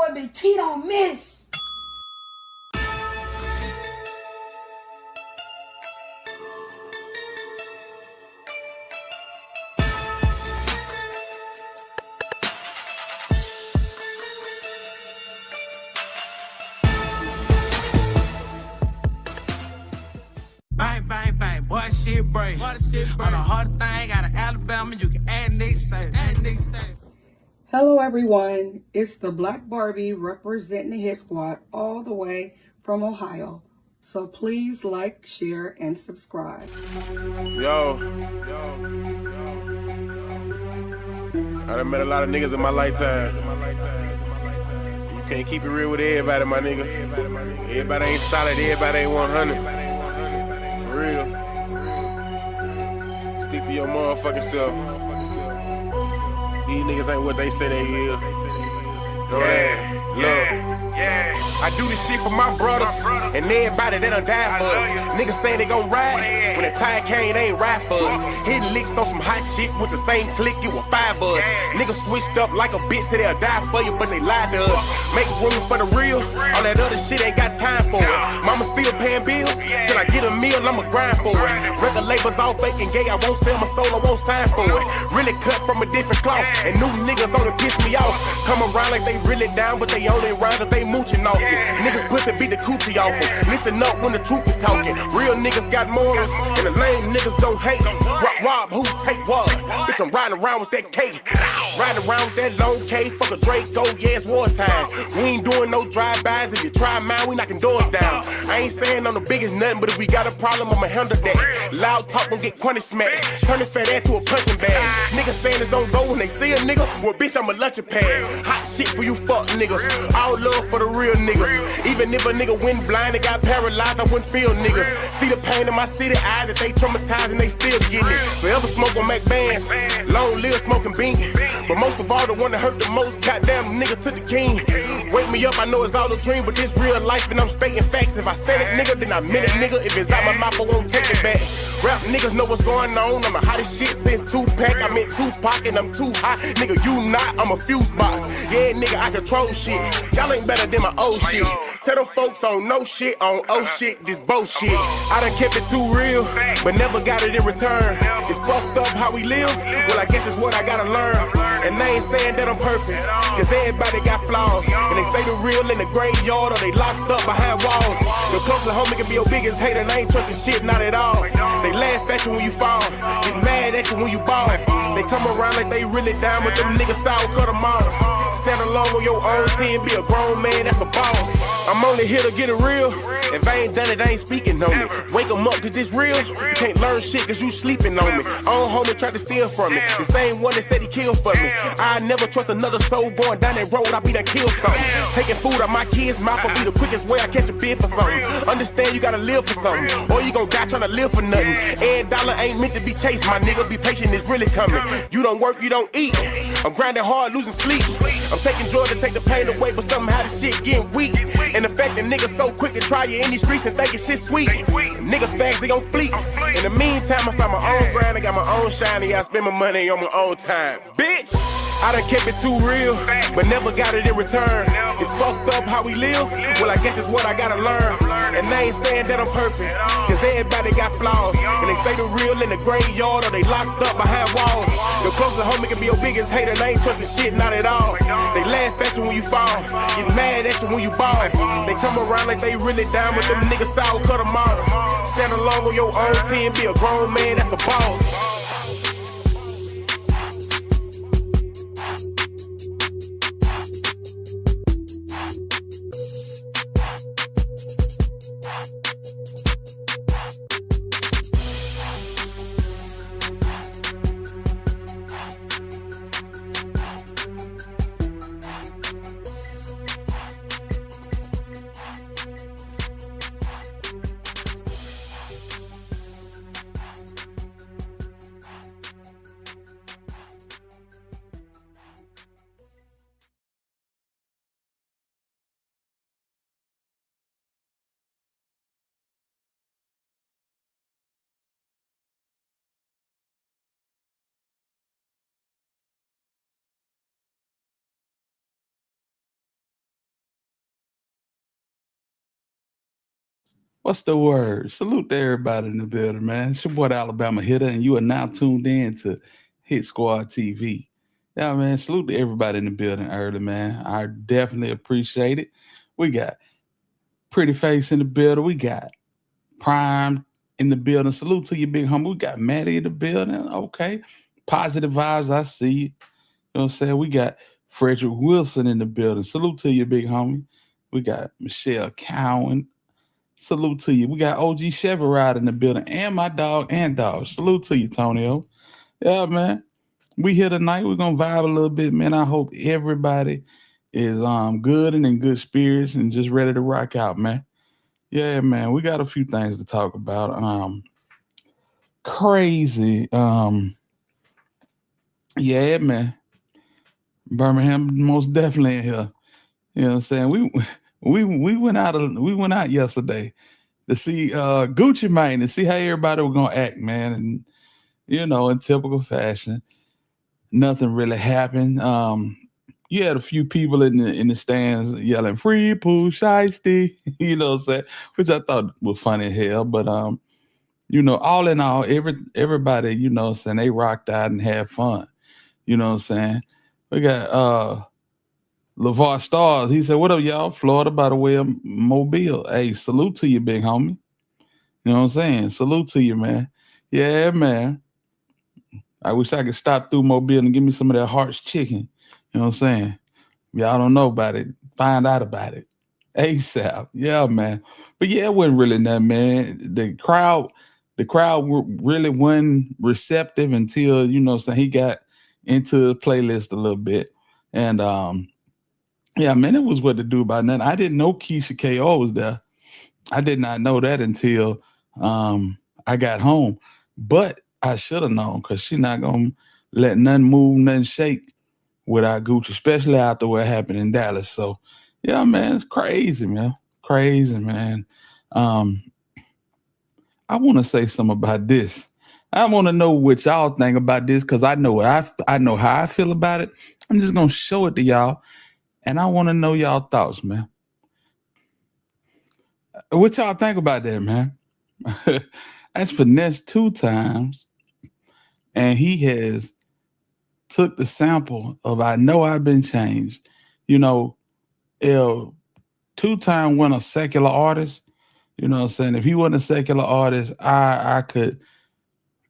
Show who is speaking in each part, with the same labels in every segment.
Speaker 1: boy Big T don't miss.
Speaker 2: Bang, bang, bang, boy, shit break. On a hard thing, out of Alabama, you can add next say.
Speaker 3: Hello everyone, it's the Black Barbie representing the Hit Squad all the way from Ohio. So please like, share, and subscribe.
Speaker 4: Yo. I done met a lot of niggas in my lifetime. You can't keep it real with everybody, my nigga. Everybody ain't solid, everybody ain't 100. For real. Stick to your motherfucking self. These niggas ain't what they say they is. Know that? Look. I do this shit for my brothers and everybody that done died for us. Niggas say they gon' ride, when the time came, they ain't ride for us. Hitting licks on some hot shit with the same click, it was 5 of us. Niggas switched up like a bitch, say they'll die for you, but they lied to us. Make room for the real, all that other shit ain't got time for it. Mama still paying bills, till I get a meal, I'ma grind for it. Record labels all fake and gay, I won't sell my soul, I won't sign for it. Really cut from a different cloth, and new niggas only piss me off. Come around like they really down, but they only rhyme cause they mooching off it. Niggas pussy beat the coochie off it. Listen up when the truth is talking. Real niggas got morals, and the lame niggas don't hate. Rob, who take what? Bitch, I'm riding around with that K. Riding around with that long K. Fuck a Draco, yeah, it's wartime. We ain't doing no drive-bys. If you try mine, we knocking doors down. I ain't saying I'm the biggest nothing, but if we got a problem, I'ma handle that. Loud talk gon' get crunny smacked. Turn this fat ass to a punching bag. Niggas saying it's on go when they see a nigga. Well, bitch, I'm a lunching pad. Hot shit for you fuck niggas. All love for the real niggas. Even if a nigga went blind and got paralyzed, I wouldn't feel niggas. See the pain in my city eyes that they traumatized and they still getting it. Forever smoke on Mac bands, long live smoking bean. But most of all, the one that hurt the most, goddamn nigga took the king. Wake me up, I know it's all a dream, but this real life and I'm stating facts. If I said it, nigga, then I meant it, nigga. If it's out my mouth, I won't take it back. Rap niggas know what's going on. I'm the hottest shit since Tupac. I'm in Tupac and I'm too hot. Nigga, you not, I'm a fuse box. Yeah, nigga, I control shit. Y'all ain't better than my old shit. Tell them folks on no shit, on oh shit, this bullshit. I done kept it too real, but never got it in return. It's fucked up how we live, well I guess it's what I gotta learn. And they ain't saying that I'm perfect, cause everybody got flaws. And they say the real in the graveyard or they locked up behind walls. Your closest homie can be your biggest hater and I ain't trusting shit, not at all. They laugh at you when you fall, get mad at you when you ball. They come around like they really down, but them niggas sour cut them off. Stand alone on your own team, be a grown man, that's a boss. I'm only here to get it real. If I ain't done it, I ain't speaking on it. Wake 'em up, cause this real. You can't learn shit cause you sleeping on me. Own homie tried to steal from me. The same one that said he killed for me. I never trust another soul going down that road, I be done kill something. Taking food out my kids' mouth will be the quickest way I catch a bid for something. Understand you gotta live for something, or you gon' die trying to live for nothing. Every dollar ain't meant to be chased, my nigga. Be patient, it's really coming. You don't work, you don't eat. I'm grinding hard, losing sleep. I'm taking joy to take the pain away, but somehow this shit getting weak. And the fact that niggas so quick to try you in these streets and thinking shit sweet. Niggas fags, they gon' fleet. In the meantime, I found my own grind, I got my own shine, and I spend my money on my own time. Bitch! I done kept it too real, but never got it in return. It's fucked up how we live, well I guess it's what I gotta learn. And they ain't saying that I'm perfect, cause everybody got flaws. And they say the real in the graveyard or they locked up behind walls. Your closest homie can be your biggest hater, they ain't trusting shit, not at all. They laugh at you when you fall, get mad at you when you ball. They come around like they really down, but them niggas sour cut them off. Stand alone on your own team, be a grown man, that's a boss.
Speaker 5: What's the word? Salute to everybody in the building, man. It's your boy, the Alabama Hitter, and you are now tuned in to Hit Squad TV. Yeah, man. Salute to everybody in the building early, man. I definitely appreciate it. We got Pretty Face in the building. We got Prime in the building. Salute to you, big homie. We got Maddie in the building. Okay. Positive vibes. I see you. You know what I'm saying? We got Frederick Wilson in the building. Salute to you, big homie. We got Michelle Cowan. Salute to you. We got OG Cheveride in the building. And my dog and dog. Salute to you, Tonio. Yeah, man. We here tonight. We're gonna vibe a little bit, man. I hope everybody is good and in good spirits and just ready to rock out, man. Yeah, man. We got a few things to talk about. Crazy. Yeah, man. Birmingham most definitely in here. You know what I'm saying? We went out yesterday to see Guuci Mane and see how everybody was gonna act, man. And you know, in typical fashion, nothing really happened. You had a few people in the stands yelling "Free Pooh, Shiesty," you know what I'm saying? Which I thought was funny as hell. But you know, all in all, everybody, you know what I'm saying, they rocked out and had fun. You know what I'm saying? We got LeVar Stars. He said, "What up, y'all? Florida by the way of Mobile. Hey, salute to you, big homie. You know what I'm saying? Salute to you, man. Yeah, man. I wish I could stop through Mobile and give me some of that Hart's chicken. You know what I'm saying? Y'all don't know about it. Find out about it. ASAP. Yeah, man. But yeah, it wasn't really nothing, man. The crowd really wasn't receptive until, you know what I'm saying, he got into the playlist a little bit. And yeah, man, it was what to do about nothing. I didn't know Keisha K.O. was there. I did not know that until I got home. But I should have known because she's not going to let nothing move, nothing shake without Guuci, especially after what happened in Dallas. So, yeah, man, it's crazy, man. Crazy, man. I want to say something about this. I want to know what y'all think about this because I know I know how I feel about it. I'm just going to show it to y'all. And I want to know y'all thoughts, man. What y'all think about that, man? That's Finesse 2 times. And he has took the sample of I Know I've Been Changed. You know, 2-time winner secular artist. You know what I'm saying? If he wasn't a secular artist, I could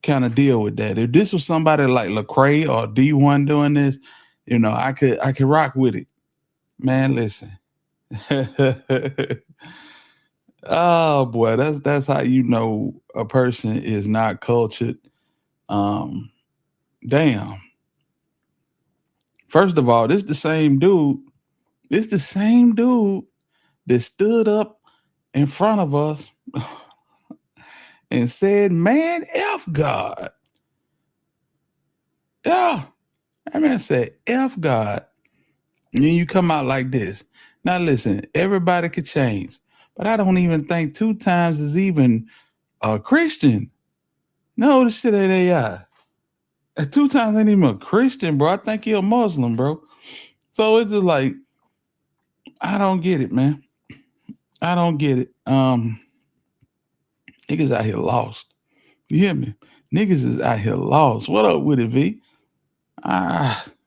Speaker 5: kind of deal with that. If this was somebody like Lecrae or D1 doing this, you know, I could rock with it. Man, listen. Oh boy, that's how you know a person is not cultured. Damn. First of all, this the same dude that stood up in front of us and said, "Man, F God." Yeah. That man said, "F God." And then you come out like this. Now listen, everybody could change. But I don't even think 2 times is even a Christian. No, this shit ain't AI. 2 times ain't even a Christian, bro. I think he a Muslim, bro. So it's just like, I don't get it, man. I don't get it. Niggas out here lost. You hear me? Niggas is out here lost. What up with it, V?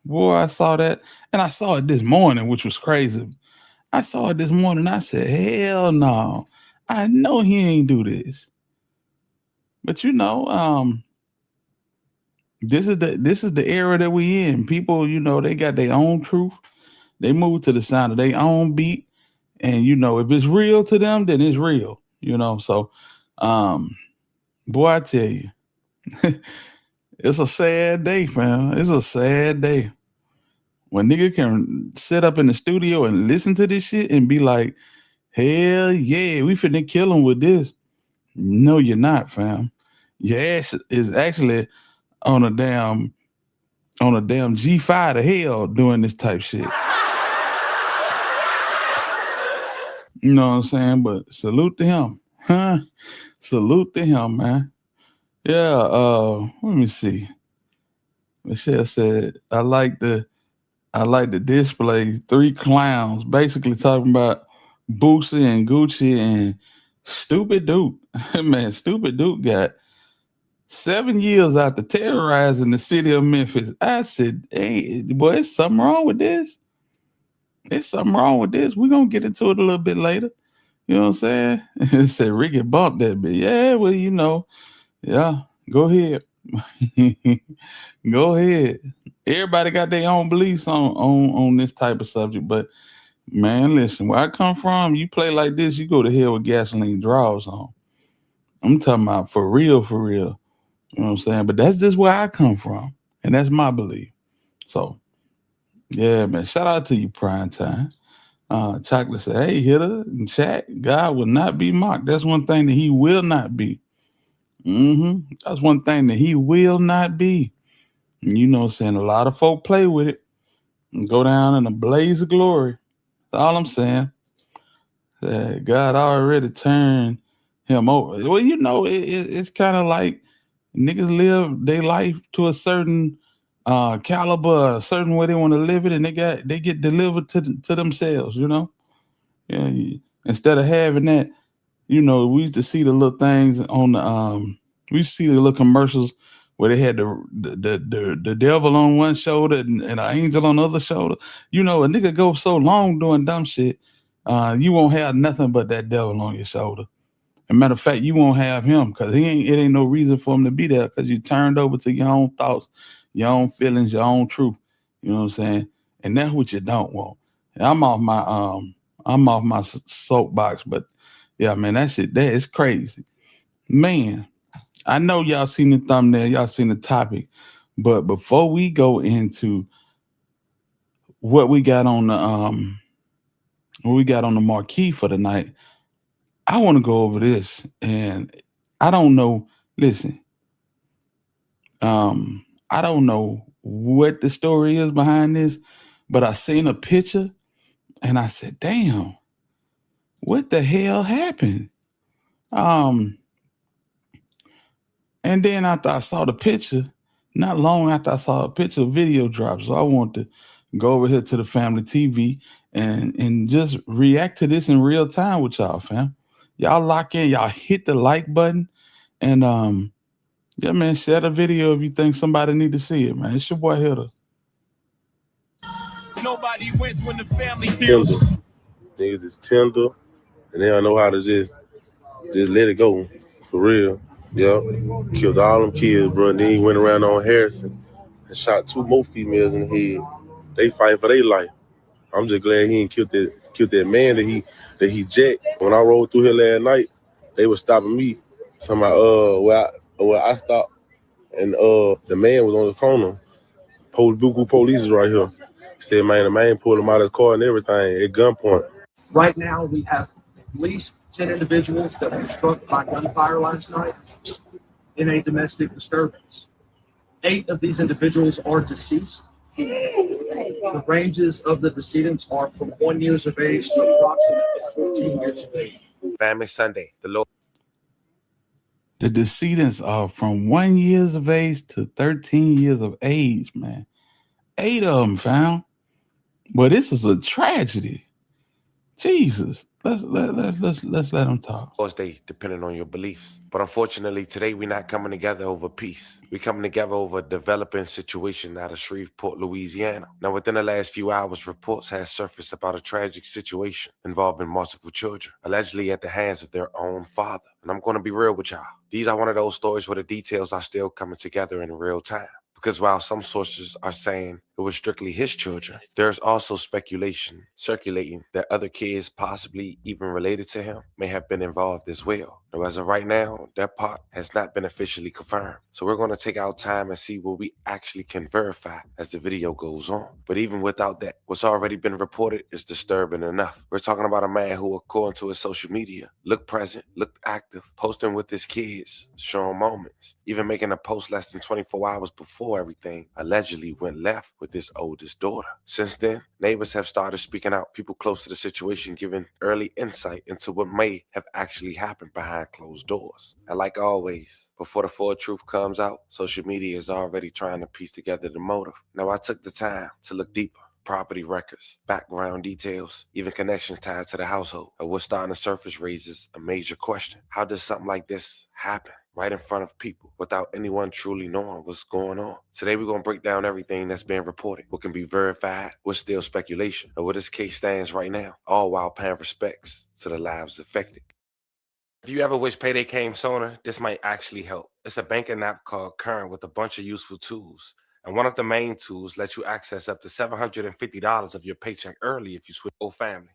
Speaker 5: Boy, I saw that. And I saw it this morning, which was crazy. I saw it this morning. I said, hell no. I know he ain't do this. But you know, this is the era that we in. People, you know, they got their own truth. They move to the sound of their own beat. And you know, if it's real to them, then it's real. You know, so boy, I tell you, it's a sad day, fam. It's a sad day. When nigga can sit up in the studio and listen to this shit and be like, hell yeah, we finna kill him with this. No, you're not, fam. Your ass is actually on a damn G5 to hell doing this type shit. You know what I'm saying? But salute to him. Huh? Salute to him, man. Yeah, let me see. Michelle said, I like the display 3 clowns, basically talking about Boosie and Guuci and Stupid Duke, man, Stupid Duke got 7 years after terrorizing the city of Memphis. I said, hey, boy, it's something wrong with this. It's something wrong with this. We're going to get into it a little bit later. You know what I'm saying? It said Ricky bumped that bit. Yeah, well, you know, yeah, go ahead. Go ahead. Everybody got their own beliefs on this type of subject, but man, listen, where I come from, you play like this, you go to hell with gasoline draws on. I'm talking about for real, for real. You know what I'm saying? But that's just where I come from, and that's my belief. So, yeah, man, shout out to you, Prime Time. Chocolate said, hey, hitter and chat, God will not be mocked. That's one thing that he will not be. That's one thing that he will not be. And you know what I'm saying? A lot of folk play with it and go down in a blaze of glory. That's all I'm saying. That God already turned him over. Well, you know, it's kind of like niggas live their life to a certain caliber, a certain way they want to live it, and they get delivered to themselves, you know? Yeah, instead of having that, you know, we used to see the little things on the we used to see the little commercials where they had the devil on one shoulder and an angel on the other shoulder. You know, a nigga go so long doing dumb shit, you won't have nothing but that devil on your shoulder. As a matter of fact, you won't have him because it ain't no reason for him to be there because you turned over to your own thoughts, your own feelings, your own truth. You know what I'm saying? And that's what you don't want. And I'm off my soapbox, but yeah, man, that is crazy. Man, I know y'all seen the thumbnail, y'all seen the topic, but before we go into what we got on the marquee for the night, I want to go over this, and I don't know. Listen, I don't know what the story is behind this, but I seen a picture, and I said, "Damn, what the hell happened?" And then after I saw the picture, not long after I saw a picture, a video dropped. So I want to go over here to the family TV and just react to this in real time with y'all, fam. Y'all lock in, y'all hit the like button, and yeah, man, share the video if you think somebody need to see it, man. It's your boy Hitter.
Speaker 6: Nobody wins when the family feels.
Speaker 7: Niggas is tender, and they don't know how to just let it go, for real. Yeah, killed all them kids, bro. And then he went around on Harrison and shot 2 more females in the head. They fighting for their life. I'm just glad he ain't killed that man that he jacked. When I rode through here last night, they was stopping me. Somebody where I stopped, and the man was on the corner. Buku police is right here. He said, man, the man pulled him out of his car and everything at gunpoint.
Speaker 8: Right now, we have at least 10 individuals that were struck by gunfire last night in a domestic disturbance. 8 of these individuals are deceased. The ranges of the decedents are from 1 year of age to approximately 14 years of age.
Speaker 6: Family Sunday, the Lord.
Speaker 5: The decedents are from 1 year of age to 13 years of age, man. 8 of them found. Well, this is a tragedy. Jesus. Let's let them talk.
Speaker 6: Lord's Day, depending on your beliefs. But unfortunately, today we're not coming together over peace. We're coming together over a developing situation out of Shreveport, Louisiana. Now, within the last few hours, reports have surfaced about a tragic situation involving multiple children, allegedly at the hands of their own father. And I'm going to be real with y'all. These are one of those stories where the details are still coming together in real time. Because while some sources are saying it was strictly his children, there's also speculation circulating that other kids, possibly even related to him, may have been involved as well. Now, as of right now, that part has not been officially confirmed. So we're going to take our time and see what we actually can verify as the video goes on. But even without that, what's already been reported is disturbing enough. We're talking about a man who, according to his social media, looked present, looked active, posting with his kids, showing moments, even making a post less than 24 hours before everything allegedly went left with his oldest daughter. Since then, neighbors have started speaking out, people close to the situation giving early insight into what may have actually happened behind closed doors. And like always, before the full truth comes out, social media is already trying to piece together the motive. Now, I took the time to look deeper, property records, background details, even connections tied to the household. And what's starting to surface raises a major question. How does something like this happen right in front of people without anyone truly knowing what's going on? Today, we're going to break down everything that's being reported, what can be verified, what's still speculation, and where this case stands right now, all while paying respects to the lives affected. If you ever wish payday came sooner, this might actually help. It's a banking app called Current with a bunch of useful tools. And one of the main tools lets you access up to $750 of your paycheck early if you switch to family.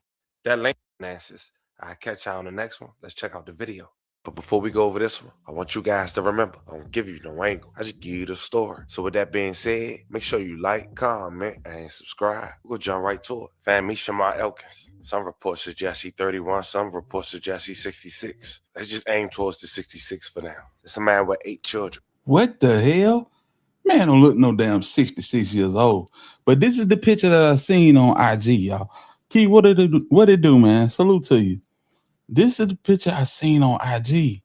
Speaker 6: That link answers. I'll catch y'all on the next one. Let's check out the video. But before we go over this one, I want you guys to remember, I don't give you no angle. I just give you the story. So with that being said, make sure you like, comment, and subscribe. We'll jump right to it. Fam, meet Shamar Elkins. Some reports suggest he's 31. Some reports suggest he's 66. Let's just aim towards the 66 for now. It's a man with 8 children.
Speaker 5: What the hell? Man, don't look no damn 66 years old. But this is the picture that I seen on IG, y'all. Key, what it do, man? Salute to you. This is the picture I seen on IG.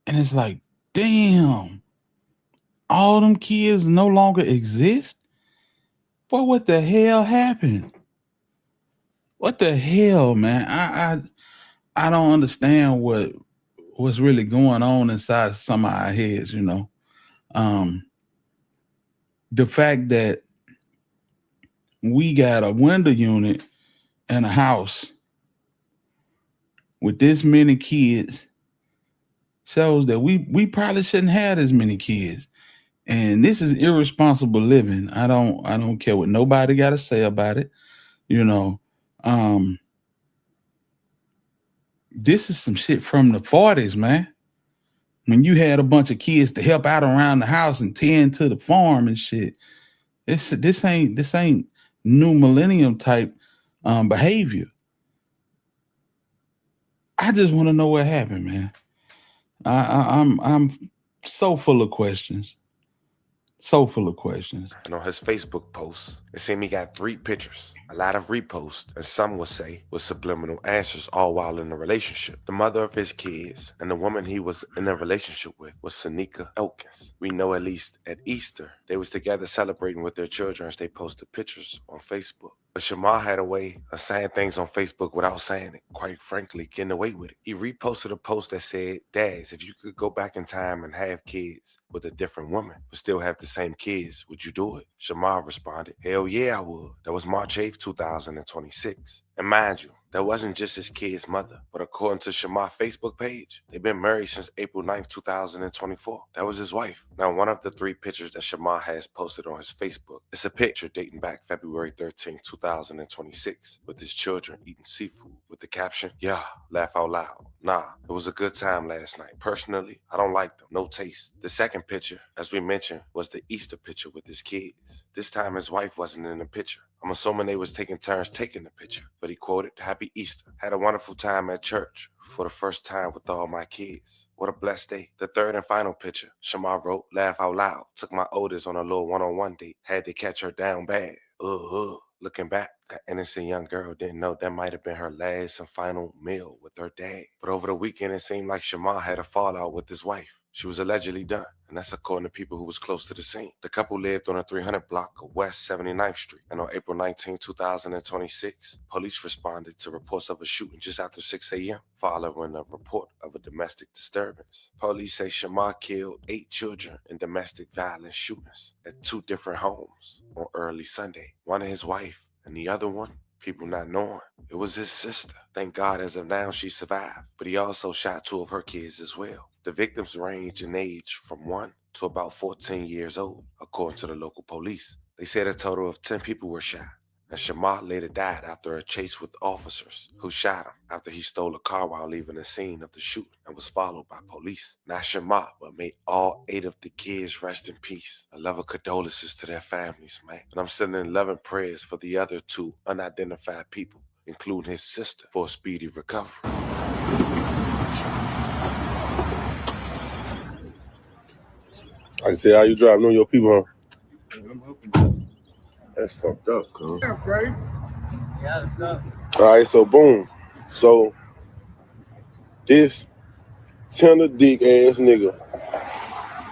Speaker 5: And it's like, damn. All them kids no longer exist? Boy, what the hell happened? What the hell, man? I don't understand what's really going on inside some of our heads, you know. The fact that we got a window unit and a house with this many kids shows that we probably shouldn't have as many kids. And this is irresponsible living. I don't care what nobody got to say about it. You know, this is some shit from the 40s, man. When you had a bunch of kids to help out around the house and tend to the farm and shit. This ain't new millennium type behavior. I just want to know what happened, man. I'm so full of questions. So full of questions.
Speaker 6: And on his Facebook posts, it seemed he got 3 pictures, a lot of reposts, and some would say with subliminal answers, all while in a relationship. The mother of his kids and the woman he was in a relationship with was Sonika Elkins. We know at least at Easter, they was together celebrating with their children as they posted pictures on Facebook. But Shamar had a way of saying things on Facebook without saying it, quite frankly, getting away with it. He reposted a post that said, Dads, if you could go back in time and have kids with a different woman, but still have the same kids, would you do it? Shamar responded, hell yeah, I would. That was March 8th, 2026. And mind you, that wasn't just his kid's mother, but according to Shamar's Facebook page, they've been married since April 9th, 2024. That was his wife. Now, one of the 3 pictures that Shamar has posted on his Facebook, it's a picture dating back February 13th, 2026, with his children eating seafood with the caption, yeah, laugh out loud. Nah, it was a good time last night. Personally, I don't like them. No taste. The second picture, as we mentioned, was the Easter picture with his kids. This time his wife wasn't in the picture. I'm assuming they was taking turns taking the picture, but he quoted, Happy Easter. Had a wonderful time at church for the first time with all my kids. What a blessed day. The third and final picture, Shamar wrote, laugh out loud. Took my oldest on a little one-on-one date. Had to catch her down bad. Looking back, that innocent young girl didn't know that might have been her last and final meal with her dad. But over the weekend, it seemed like Shamar had a fallout with his wife. She was allegedly done, and that's according to people who was close to the scene. The couple lived on a 300 block of West 79th Street, and on April 19, 2026, police responded to reports of a shooting just after 6 a.m. following a report of a domestic disturbance. Police say Shamar killed 8 children in domestic violence shootings at 2 different homes on early Sunday. One of his wife, and the other one, people not knowing, it was his sister. Thank God as of now she survived, but he also shot 2 of her kids as well. The victims range in age from 1 to about 14 years old, according to the local police. They said a total of 10 people were shot, and Shamar later died after a chase with officers who shot him after he stole a car while leaving the scene of the shooting and was followed by police. Not Shamar, but may all 8 of the kids rest in peace. A love of condolences to their families, man. And I'm sending love and prayers for the other 2 unidentified people, including his sister, for a speedy recovery.
Speaker 7: I can tell how you driving on your people, huh? That's fucked up, cuz.
Speaker 9: Yeah, Brady. Yeah, what's up?
Speaker 7: All right, so boom. So this tender dick ass nigga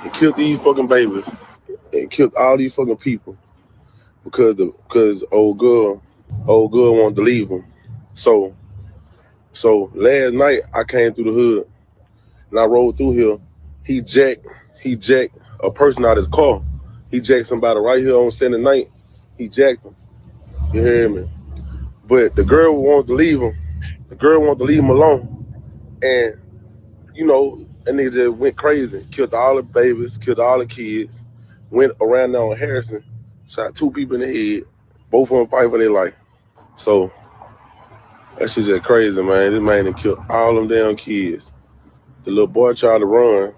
Speaker 7: and killed these fucking babies and killed all these fucking people because old girl wanted to leave him. So last night I came through the hood and I rode through here. He jacked a person out of his car. He jacked somebody right here on 79th. He jacked him. You hear me? But the girl wanted to leave him. The girl wanted to leave him alone. And, you know, that nigga just went crazy. Killed all the babies, killed all the kids. Went around there on Harrison, shot 2 people in the head. Both of them fighting for their life. So, that shit just crazy, man. This man done killed all them damn kids. The little boy tried to run.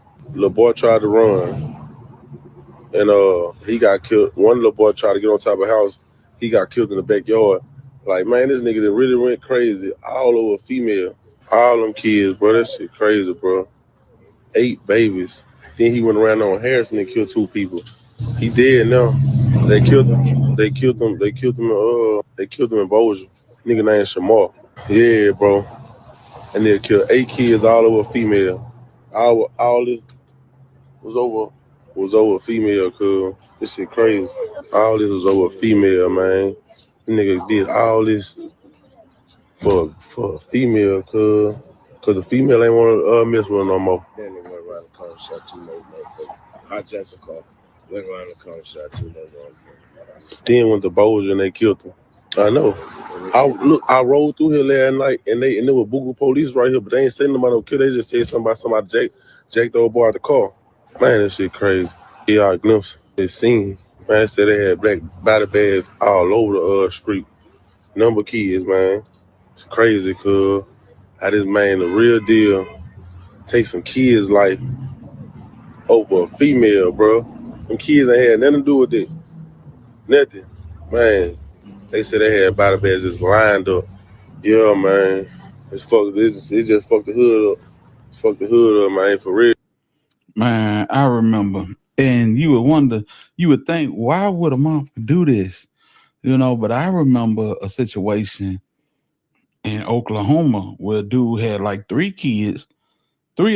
Speaker 7: And he got killed. One little boy tried to get on top of a house. He got killed in the backyard. Like, man, this nigga that really went crazy. All over female. All them kids, bro. That shit crazy, bro. 8 babies. Then he went around on Harrison and killed 2 people. He dead now. They killed him. They killed him in Bossier. Nigga named Shamar. Yeah, bro. And they killed 8 kids all over female. All this was over female, cuz. This shit crazy. All this was over female, man. The nigga did all this for a female, cuz the female ain't want to mess with her no more.
Speaker 10: Then they went around the car and shot 2 more motherfuckers. Hijacked the car. Went around the car and shot 2 more motherfuckers.
Speaker 7: Then went to Bossier and they killed him. I know. I rode through here last night and there were Boogie police right here, but they ain't saying nobody no kill. They just said something about somebody jacked the old boy out the car. Man, that shit crazy. Yeah, I glimpsed this scene. Man, they said they had black body bags all over the street. Number kids, man. It's crazy, cuz. How this man, the real deal, take some kids' life over a female, bro. Them kids ain't had nothing to do with it. Nothing. Man, they said they had body bags just lined up. Yeah, man. It just fucked the hood up. Fuck the hood up, man, for real.
Speaker 5: Man, I remember. And you would wonder, you would think, why would a mom do this? You know, but I remember a situation in Oklahoma where a dude had like 3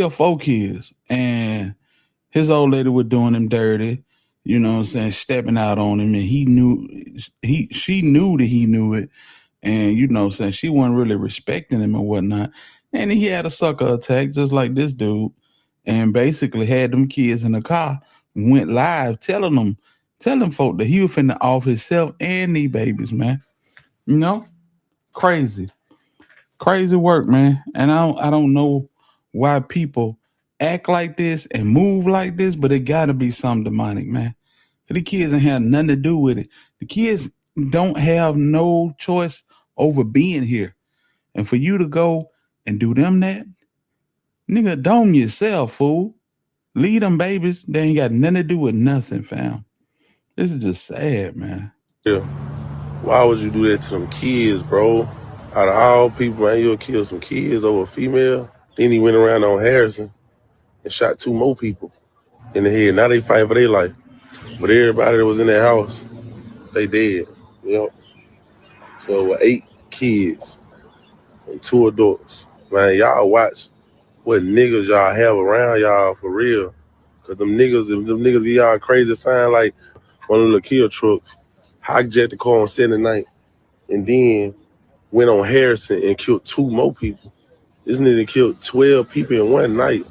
Speaker 5: or 4 kids, and his old lady was doing him dirty, you know what I'm saying, stepping out on him, and she knew that he knew it, and you know what I'm saying, she wasn't really respecting him and whatnot, and he had a sucker attack just like this dude, and basically had them kids in the car, went live telling folk that he was finna off himself and these babies, man. You know? Crazy work, man. And I don't know why people act like this and move like this, but it gotta be something demonic, man. The kids ain't have nothing to do with it. The kids don't have no choice over being here. And for you to go and do them that, nigga, dome yourself, fool. Leave them babies. They ain't got nothing to do with nothing, fam. This is just sad, man.
Speaker 7: Yeah. Why would you do that to them kids, bro? Out of all people, man, you'll kill some kids over a female. Then he went around on Harrison and shot 2 more people in the head. Now they fighting for their life. But everybody that was in that house, they dead. Yep. So 8 kids and 2 adults. Man, y'all watch what niggas y'all have around y'all for real. Cause them niggas give y'all a crazy sign like one of the kill trucks, hijacked the car on 79th, and then went on Harrison and killed 2 more people. This nigga killed 12 people in one night.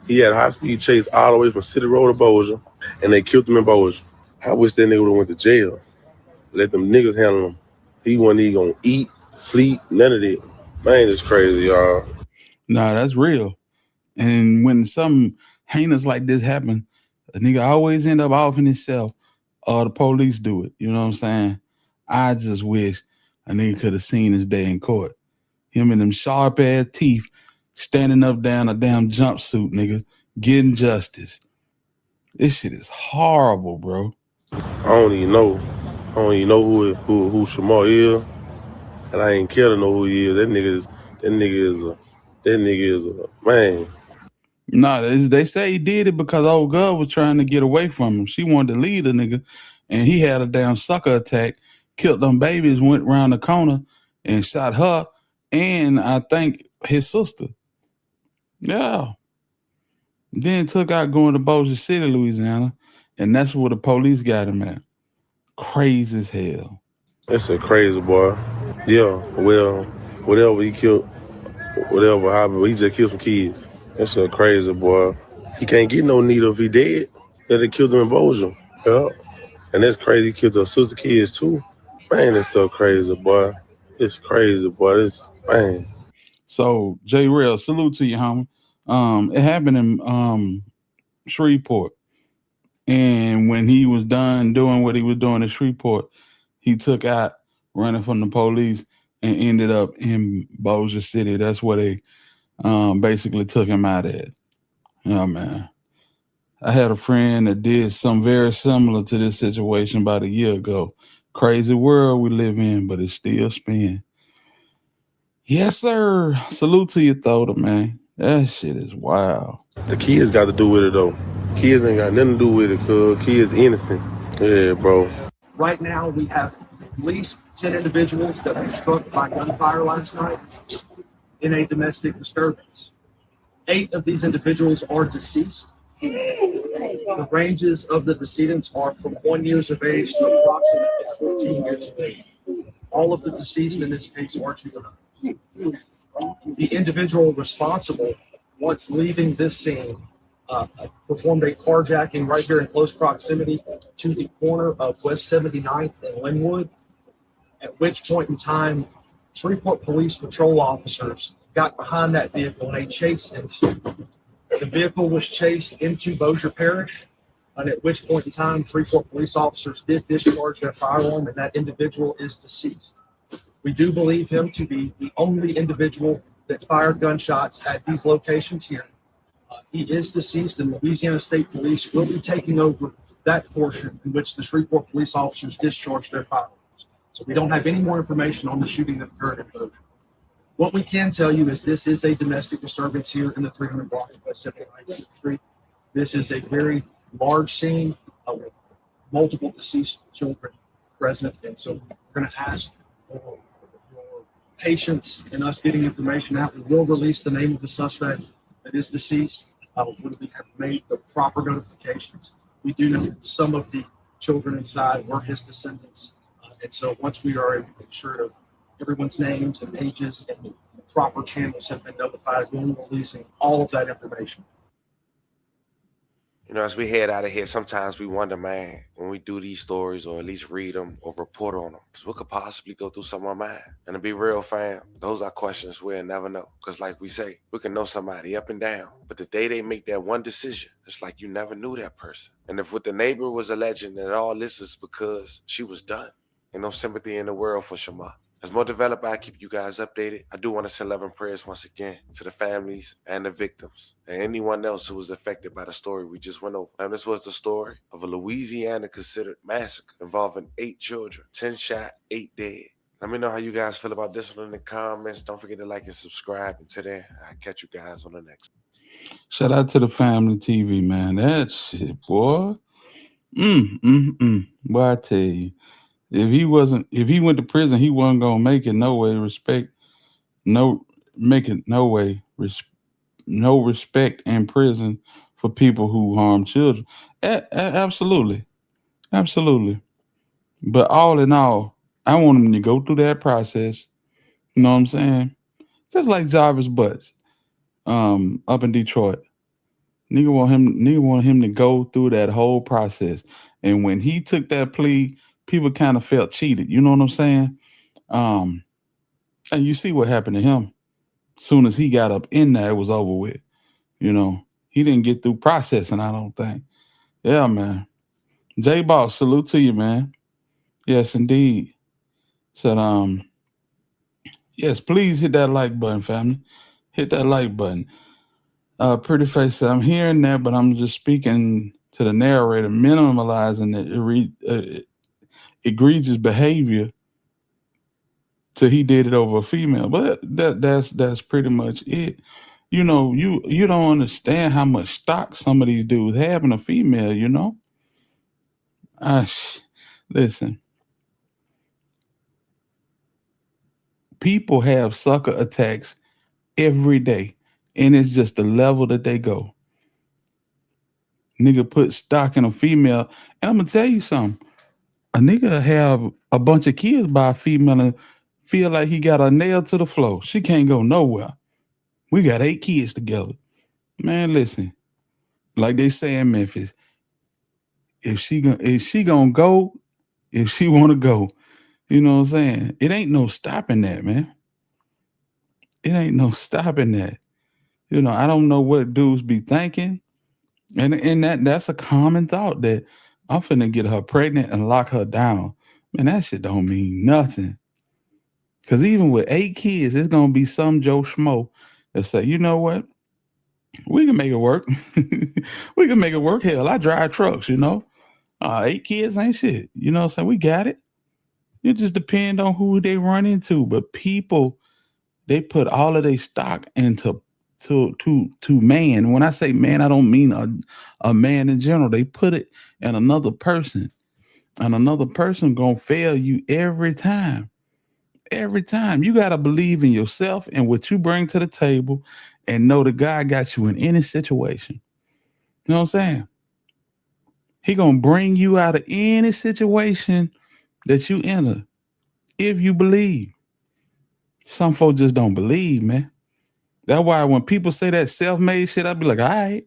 Speaker 7: He had a high-speed chase all the way from City Road to Bossier, and they killed him in Bossier. I wish that nigga would've went to jail. Let them niggas handle him. He wasn't even gonna eat, sleep, none of that. Man, it's crazy, y'all.
Speaker 5: Nah, that's real. And when something heinous like this happen, a nigga always end up offing himself, or the police do it. You know what I'm saying? I just wish a nigga could have seen his day in court. Him and them sharp ass teeth standing up down a damn jumpsuit, nigga, getting justice. This shit is horrible, bro.
Speaker 7: I don't even know who Shamar is, and I ain't care to know who he is. That nigga is a man.
Speaker 5: Nah, they say he did it because old girl was trying to get away from him. She wanted to leave the nigga, and he had a damn sucker attack, killed them babies, went around the corner and shot her, and I think his sister. Yeah. Then took out going to Bossier City, Louisiana, and that's where the police got him at. Crazy as hell.
Speaker 7: That's a crazy boy. Yeah, well, whatever he killed, whatever happened, but he just killed some kids. That's a crazy boy. He can't get no needle if he dead. Yeah, they killed him in Bossier. Yeah. And that's crazy. He killed her sister kids too. Man, that's so crazy, boy. It's crazy, boy. It's, man.
Speaker 5: So, J Rail, salute to you, homie. It happened in Shreveport. And when he was done doing what he was doing in Shreveport, he took out running from the police and ended up in Bossier City. That's where they basically took him out at. Yeah, man. I had a friend that did something very similar to this situation about a year ago. Crazy world we live in, but it still spins. Yes, sir. Salute to you, Thoda, man. That shit is wild.
Speaker 7: The kids got to do with it, though. Kids ain't got nothing to do with it, cuz kids innocent. Yeah, bro.
Speaker 8: Right now, we have at least 10 individuals that were struck by gunfire last night in a domestic disturbance. 8 of these individuals are deceased. The ranges of the decedents are from 1 year of age to approximately 14 years of age. All of the deceased in this case are juveniles. The individual responsible, once leaving this scene, performed a carjacking right here in close proximity to the corner of West 79th and Linwood, at which point in time, Shreveport Police patrol officers got behind that vehicle and a chase ensued. The vehicle was chased into Bossier Parish, and at which point in time, Shreveport police officers did discharge their firearm, and that individual is deceased. We do believe him to be the only individual that fired gunshots at these locations here. He is deceased, and Louisiana State Police will be taking over that portion in which the Shreveport police officers discharged their firearms. So we don't have any more information on the shooting that occurred in Bossier. What we can tell you is this is a domestic disturbance here in the 300 block of West 79th Street. This is a very large scene with multiple deceased children present, and so we're going to ask for your patience in us getting information out. We will release the name of the suspect that is deceased when we have made the proper notifications. We do know that some of the children inside were his descendants, and so once we are able to make sure of everyone's names and ages and the proper channels have been notified, we'll be releasing all of that information.
Speaker 6: You know, as we head out of here, sometimes we wonder, man, when we do these stories or at least read them or report on them, because what could possibly go through someone's mind? And to be real, fam, those are questions we'll never know. Because like we say, we can know somebody up and down, but the day they make that one decision, it's like you never knew that person. And if what the neighbor was alleging that all this is because she was done, and no sympathy in the world for Shema. As more develop, I keep you guys updated. I do want to send love and prayers once again to the families and the victims and anyone else who was affected by the story we just went over. And this was the story of a Louisiana considered massacre involving 8 children, 10 shot, 8 dead. Let me know how you guys feel about this one in the comments. Don't forget to like and subscribe. Until then, I'll catch you guys on the next.
Speaker 5: Shout out to the family TV, man. That shit, boy. Boy, I tell you. If he went to prison, he wasn't gonna make it no way. No respect in prison for people who harm children. Absolutely. But all in all, I want him to go through that process. You know what I'm saying? Just like Jarvis Butts, up in Detroit. Nigga want him to go through that whole process. And when he took that plea, people kind of felt cheated. You know what I'm saying? And you see what happened to him. Soon as he got up in there, it was over with. You know, he didn't get through processing, I don't think. Yeah, man. J-Boss, salute to you, man. Yes, indeed. Said, yes, please hit that like button, family. Hit that like button. Pretty Face said, I'm hearing that, but I'm just speaking to the narrator, minimalizing the egregious behavior till he did it over a female. But that's pretty much it. You know, you don't understand how much stock some of these dudes have in a female, you know? Listen. People have sucker attacks every day, and it's just the level that they go. Nigga put stock in a female, and I'm gonna tell you something. A nigga have a bunch of kids by a female and feel like he got a nail to the floor. She can't go nowhere. We got 8 kids together. Man, listen. Like they say in Memphis, if she gonna go, if she wanna go, you know what I'm saying? It ain't no stopping that, man. It ain't no stopping that. You know, I don't know what dudes be thinking. And that's a common thought that I'm finna get her pregnant and lock her down. Man, that shit don't mean nothing. Cause even with 8 kids, it's gonna be some Joe Schmo that say, you know what? We can make it work. We can make it work. Hell, I drive trucks, you know. 8 kids ain't shit. You know what I'm saying? We got it. It just depends on who they run into. But people, they put all of their stock into to man. When I say man, I don't mean a man in general. They put it in another person. And another person gonna fail you every time. Every time. You gotta believe in yourself and what you bring to the table and know that God got you in any situation. You know what I'm saying? He gonna bring you out of any situation that you enter if you believe. Some folks just don't believe, man. That's why when people say that self-made shit, I be like, all right.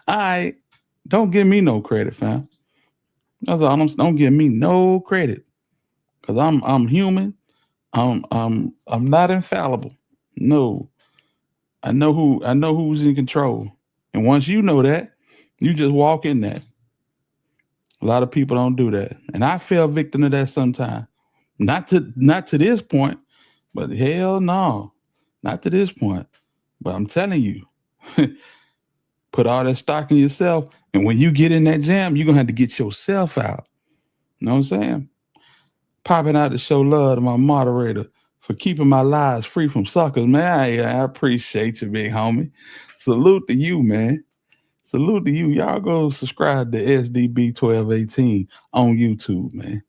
Speaker 5: All right. Don't give me no credit, fam. That's all. Don't give me no credit. Cause I'm human. I'm not infallible. No. I know who's in control. And once you know that, you just walk in that. A lot of people don't do that. And I fell victim to that sometimes. Not to this point, but hell no. Not to this point. But I'm telling you, put all that stock in yourself. And when you get in that jam, you're gonna have to get yourself out. You know what I'm saying? Popping out to show love to my moderator for keeping my lives free from suckers, man. I appreciate you, big homie. Salute to you, man. Salute to you. Y'all go subscribe to SDB1218 on YouTube, man.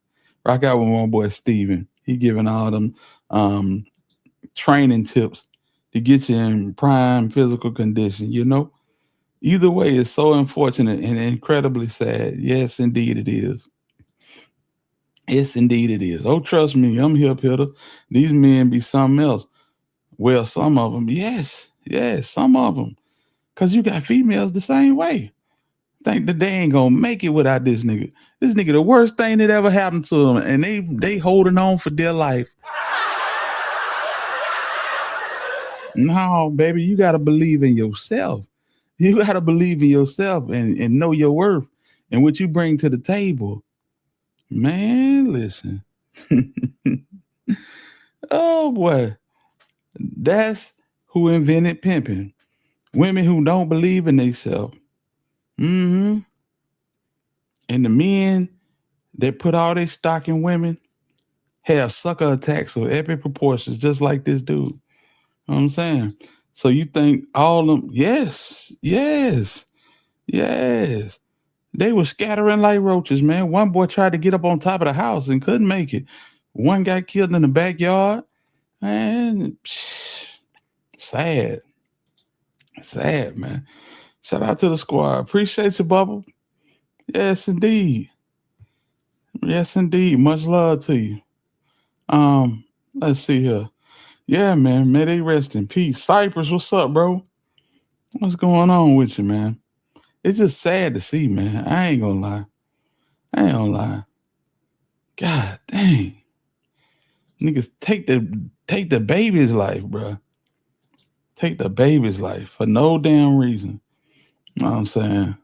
Speaker 5: Rock out with my boy Steven. He giving all them training tips to get you in prime physical condition, you know? Either way, it's so unfortunate and incredibly sad. Yes, indeed it is. Yes, indeed it is. Oh, trust me, I'm hip hitter. These men be something else. Well, some of them, yes, some of them. Because you got females the same way. Think that they ain't gonna make it without this nigga. This nigga, the worst thing that ever happened to them, and they holding on for dear life. No, baby, you gotta believe in yourself. You gotta believe in yourself and know your worth and what you bring to the table. Man, listen. Oh boy. That's who invented pimping. Women who don't believe in themselves. Mm-hmm. And the men that put all their stock in women have sucker attacks of epic proportions, just like this dude. You know what I'm saying? So you think all them, yes. They were scattering like roaches, man. One boy tried to get up on top of the house and couldn't make it. One got killed in the backyard. Man, sad, man. Shout out to the squad. Appreciate you, Bubble. Yes, indeed. Much love to you. Let's see here. Yeah, man. May they rest in peace. Cypress, what's up, bro? What's going on with you, man? It's just sad to see, man. I ain't gonna lie. God dang. Niggas take the baby's life, bro. Take the baby's life for no damn reason. You know what I'm saying?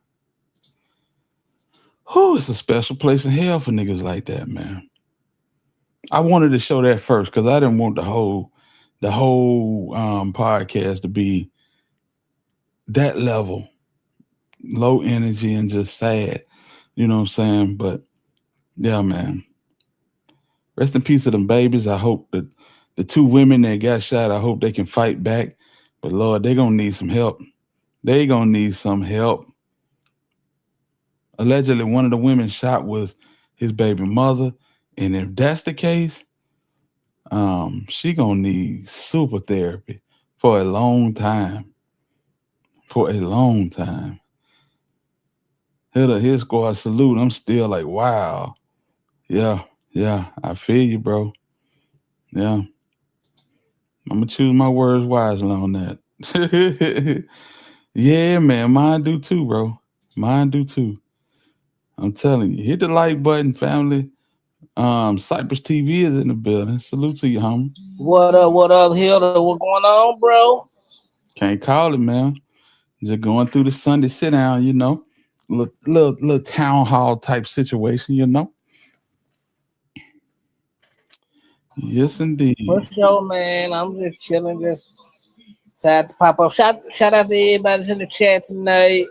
Speaker 5: Whew, it's a special place in hell for niggas like that, man. I wanted to show that first because I didn't want the whole podcast to be that level, low energy and just sad. You know what I'm saying? But yeah, man. Rest in peace to them babies. I hope that the 2 women that got shot, I hope they can fight back. But Lord, they're gonna need some help. Allegedly, one of the women shot was his baby mother. And if that's the case, she gonna need super therapy for a long time. His squad salute. I'm still like, wow. Yeah, I feel you, bro. Yeah. I'm gonna choose my words wisely on that. Yeah, man, mine do too, bro. Mine do too. I'm telling you, hit the like button, family. Cypress TV is in the building. Salute to you, homie.
Speaker 11: What up, Hilda? What going on, bro?
Speaker 5: Can't call it, man. Just going through the Sunday sit down, you know. Little town hall type situation, you know. Yes, indeed.
Speaker 11: For sure, man. I'm just chilling, just sad to pop up. Shout out to everybody in the chat tonight.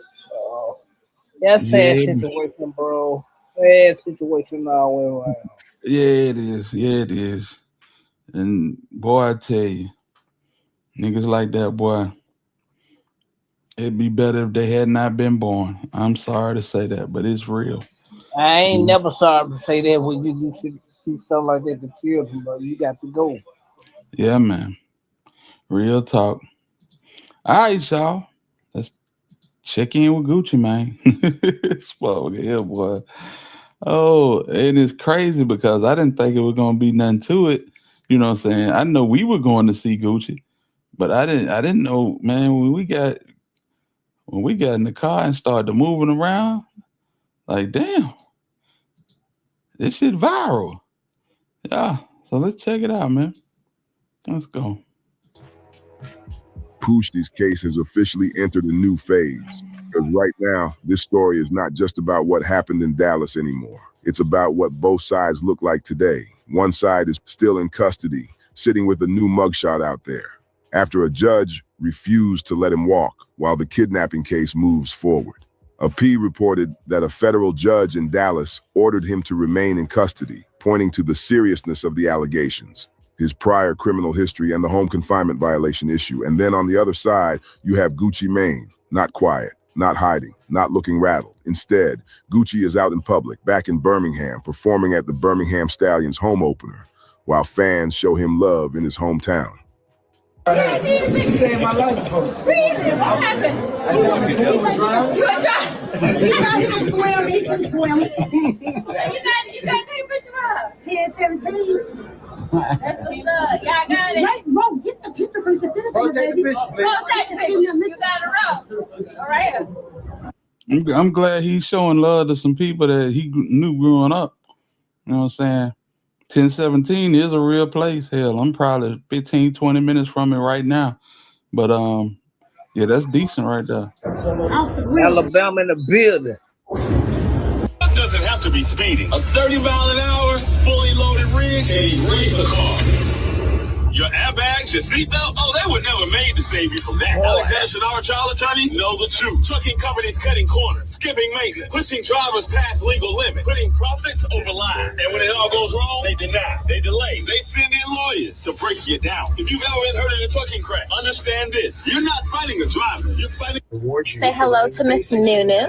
Speaker 11: That's sad situation, bro. Sad situation all the way around.
Speaker 5: Yeah, it is. Yeah, it is. And boy, I tell you, niggas like that, boy, it'd be better if they had not been born. I'm sorry to say that, but it's real.
Speaker 11: I ain't never sorry to say that when you do stuff like that to children, bro. You got to go.
Speaker 5: Yeah, man. Real talk. All right, y'all. Let's check in with Guuci, man. Spoke here, boy. Oh, and it's crazy because I didn't think it was gonna be nothing to it. You know what I'm saying? I know we were going to see Guuci, but I didn't know, man, when we got in the car and started moving around, like, damn, this shit viral. Yeah. So let's check it out, man. Let's go.
Speaker 12: Pooh's case has officially entered a new phase. Because right now, this story is not just about what happened in Dallas anymore. It's about what both sides look like today. One side is still in custody, sitting with a new mugshot out there, after a judge refused to let him walk while the kidnapping case moves forward. A P reported that a federal judge in Dallas ordered him to remain in custody, pointing to the seriousness of the allegations, his prior criminal history and the home confinement violation issue. And then on the other side, you have Guuci Mane, not quiet, not hiding, not looking rattled. Instead, Guuci is out in public, back in Birmingham, performing at the Birmingham Stallions home opener, while fans show him love in his hometown.
Speaker 1: She saved my life before. Really? What happened? He can swim. He can swim. You got take a picture of 10-17. That's what's up. Y'all got it. Right, bro, get the picture from the citizen, baby. Bro, take the picture. You got it wrong. All right.
Speaker 5: I'm glad he's showing love to some people that he knew growing up. You know what I'm saying? 1017 is a real place. Hell, I'm probably 15, 20 minutes from it right now. But yeah, that's decent right there.
Speaker 11: Alabama in the building.
Speaker 13: It doesn't have to be speeding. A 30-mile-an-hour, fully loaded rig, and you race the car. Your airbags, your seatbelt, oh, they were never made to save you from that. Alexander Shannara trial attorneys know the truth. Trucking companies cutting corners, skipping maintenance, pushing drivers past legal limits, putting profits over lives. And when it all goes wrong, they deny, they delay, they send in lawyers to break you down. If you've ever been hurt in a trucking crash, understand this. You're not fighting a driver, you're fighting...
Speaker 14: Say hello to Miss Nunu.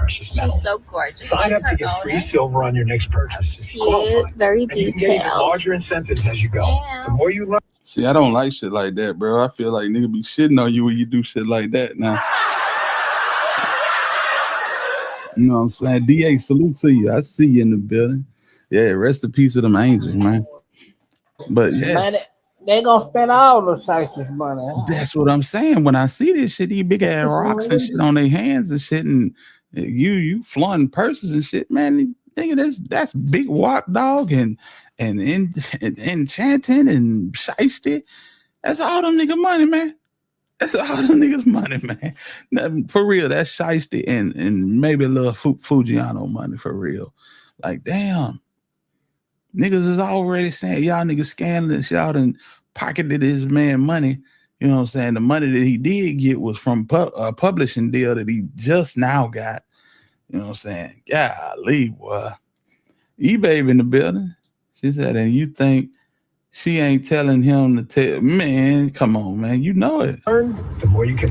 Speaker 14: She's so gorgeous.
Speaker 15: Sign up to get free silver on your next purchase.
Speaker 14: Cute, very
Speaker 15: and you can get even
Speaker 14: detailed.
Speaker 15: larger incentives as you go. The more you learn.
Speaker 5: See, I don't like shit like that, bro. I feel like nigga be shitting on you when you do shit like that now. You know what I'm saying? DA, salute to you. I see you in the building. Yeah, rest in peace of them angels, man. But yeah.
Speaker 11: Man, they gonna spend all the Shiesties money. Huh?
Speaker 5: That's what I'm saying. When I see this shit, these big ass rocks and shit on their hands and shit, and you flaunting purses and shit, man. Nigga, that's big walk dog and enchanting and Shiesty. That's all them niggas money, man. That's all them niggas money, man. For real, that's Shiesty and maybe a little Fujiano money for real. Like, damn. Niggas is already saying, y'all niggas scandalous. Y'all done pocketed this man money. You know what I'm saying? The money that he did get was from a publishing deal that he just now got. You know what I'm saying? Golly, boy. eBay in the building. She said, and you think she ain't telling him to tell? Man, come on, man. You know it.
Speaker 15: The more you can.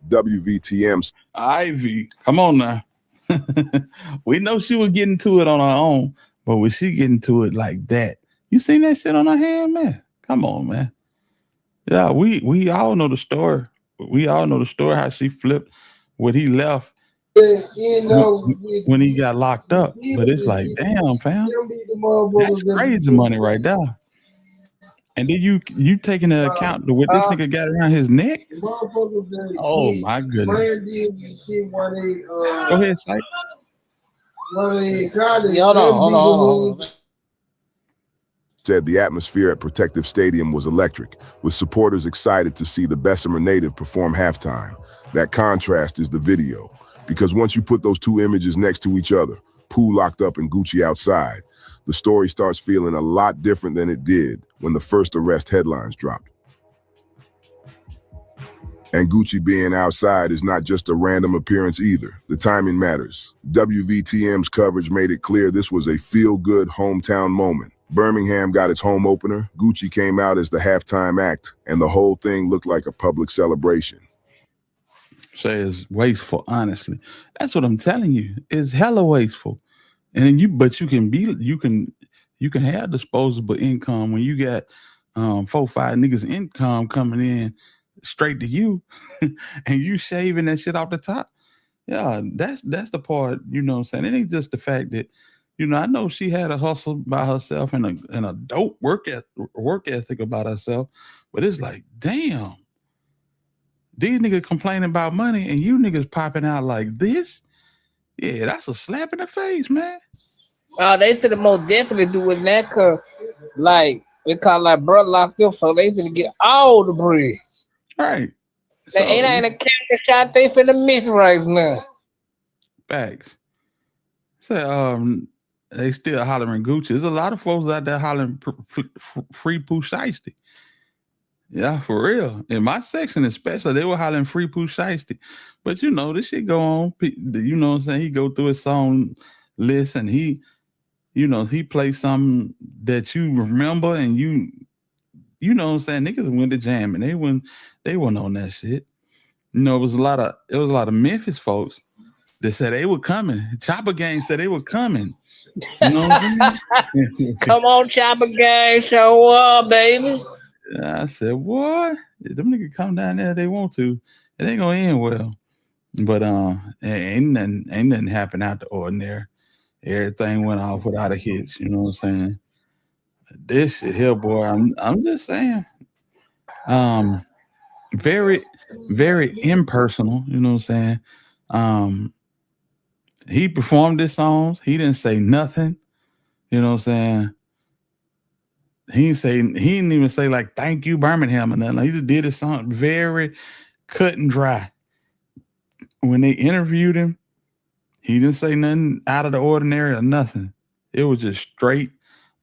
Speaker 12: WVTM.
Speaker 5: Ivy, come on now. We know she was getting to it on her own, but was she getting to it like that? You seen that shit on her hand, man? Come on, man. Yeah, we all know the story. We all know the story how she flipped what he left when he got locked up. But it's like, damn, fam, that's crazy money right there. And then you take into account what this nigga got around his neck. Oh my goodness. Go ahead, Syke.
Speaker 11: Hold on.
Speaker 12: Said the atmosphere at Protective Stadium was electric, with supporters excited to see the Bessemer native perform halftime. That contrast is the video, because once you put those two images next to each other, Pooh locked up and Guuci outside, the story starts feeling a lot different than it did when the first arrest headlines dropped. And Guuci being outside is not just a random appearance either. The timing matters. WVTM's coverage made it clear this was a feel-good hometown moment. Birmingham got its home opener, Guuci came out as the halftime act, and the whole thing looked like a public celebration.
Speaker 5: Say it's wasteful, honestly. That's what I'm telling you. It's hella wasteful. And then but you can have disposable income when you got 4 or 5 niggas income coming in straight to you and you shaving that shit off the top. Yeah, that's the part, you know what I'm saying? It ain't just the fact that, you know, I know she had a hustle by herself and a dope work ethic about herself, but it's like, damn, these niggas complaining about money and you niggas popping out like this? Yeah, that's a slap in the face, man.
Speaker 11: They should have most definitely do it now, cause like they call like bro locked up, so they should get all the bread.
Speaker 5: Right.
Speaker 11: They ain't a campus shot they finna miss right now.
Speaker 5: Facts. So they still hollering Guuci. There's a lot of folks out there hollering free Pooh Shiesty. Yeah, for real. In my section especially, they were hollering free Pooh Shiesty. But you know, this shit go on. You know what I'm saying? He go through his song list and he plays something that you remember and you know what I'm saying? Niggas went to jam and they weren't on that shit. You know, it was a lot of Memphis folks that said they were coming. Chopper Gang said they were coming. You know what I'm saying?
Speaker 11: Come on, Chopper Gang, show up, baby.
Speaker 5: I said, what? If them niggas come down there, they want to. It ain't gonna end well. But ain't nothing happened out the ordinary. Everything went off without a hitch. You know what I'm saying? This shit here, boy. I'm just saying. Very, very impersonal. You know what I'm saying? He performed his songs. He didn't say nothing. You know what I'm saying? He didn't even say like thank you Birmingham or nothing. Like, he just did his song very cut and dry. When they interviewed him, he didn't say nothing out of the ordinary or nothing. It was just straight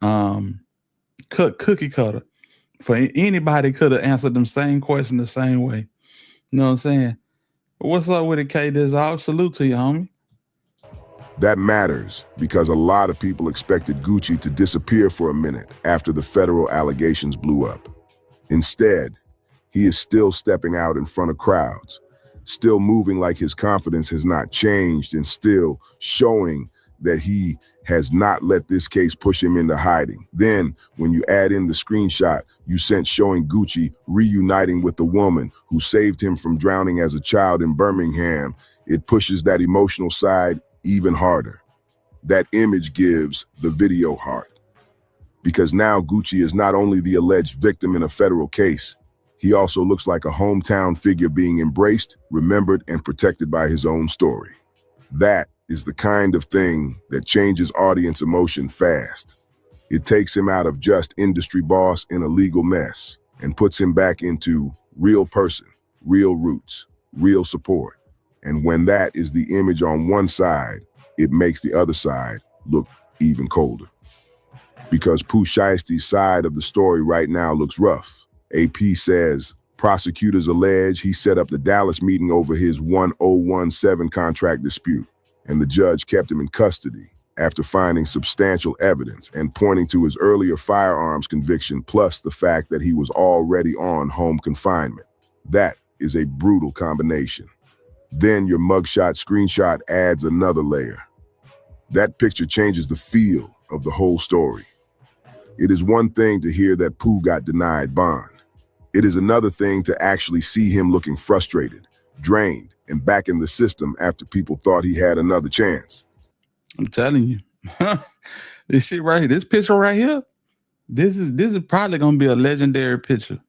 Speaker 5: cookie cutter. For anybody could have answered them same question the same way. You know what I'm saying? What's up with it, K Dizzle? Salute to you, homie.
Speaker 12: That matters because a lot of people expected Guuci to disappear for a minute after the federal allegations blew up. Instead, he is still stepping out in front of crowds, still moving like his confidence has not changed and still showing that he has not let this case push him into hiding. Then, when you add in the screenshot you sent showing Guuci reuniting with the woman who saved him from drowning as a child in Birmingham, it pushes that emotional side even harder. That image gives the video heart. Because now Guuci is not only the alleged victim in a federal case, he also looks like a hometown figure being embraced, remembered, and protected by his own story. That is the kind of thing that changes audience emotion fast. It takes him out of just industry boss in a legal mess and puts him back into real person, real roots, real support. And when that is the image on one side, it makes the other side look even colder. Because Pooh Shiesty's side of the story right now looks rough. AP says prosecutors allege he set up the Dallas meeting over his 1017 contract dispute, and the judge kept him in custody after finding substantial evidence and pointing to his earlier firearms conviction plus the fact that he was already on home confinement. That is a brutal combination. Then your mugshot screenshot adds another layer. That picture changes the feel of the whole story. It is one thing to hear that Pooh got denied bond. It is another thing to actually see him looking frustrated, drained, and back in the system after people thought he had another chance.
Speaker 5: I'm telling you, this shit right here, this picture right here, this is probably gonna be a legendary picture.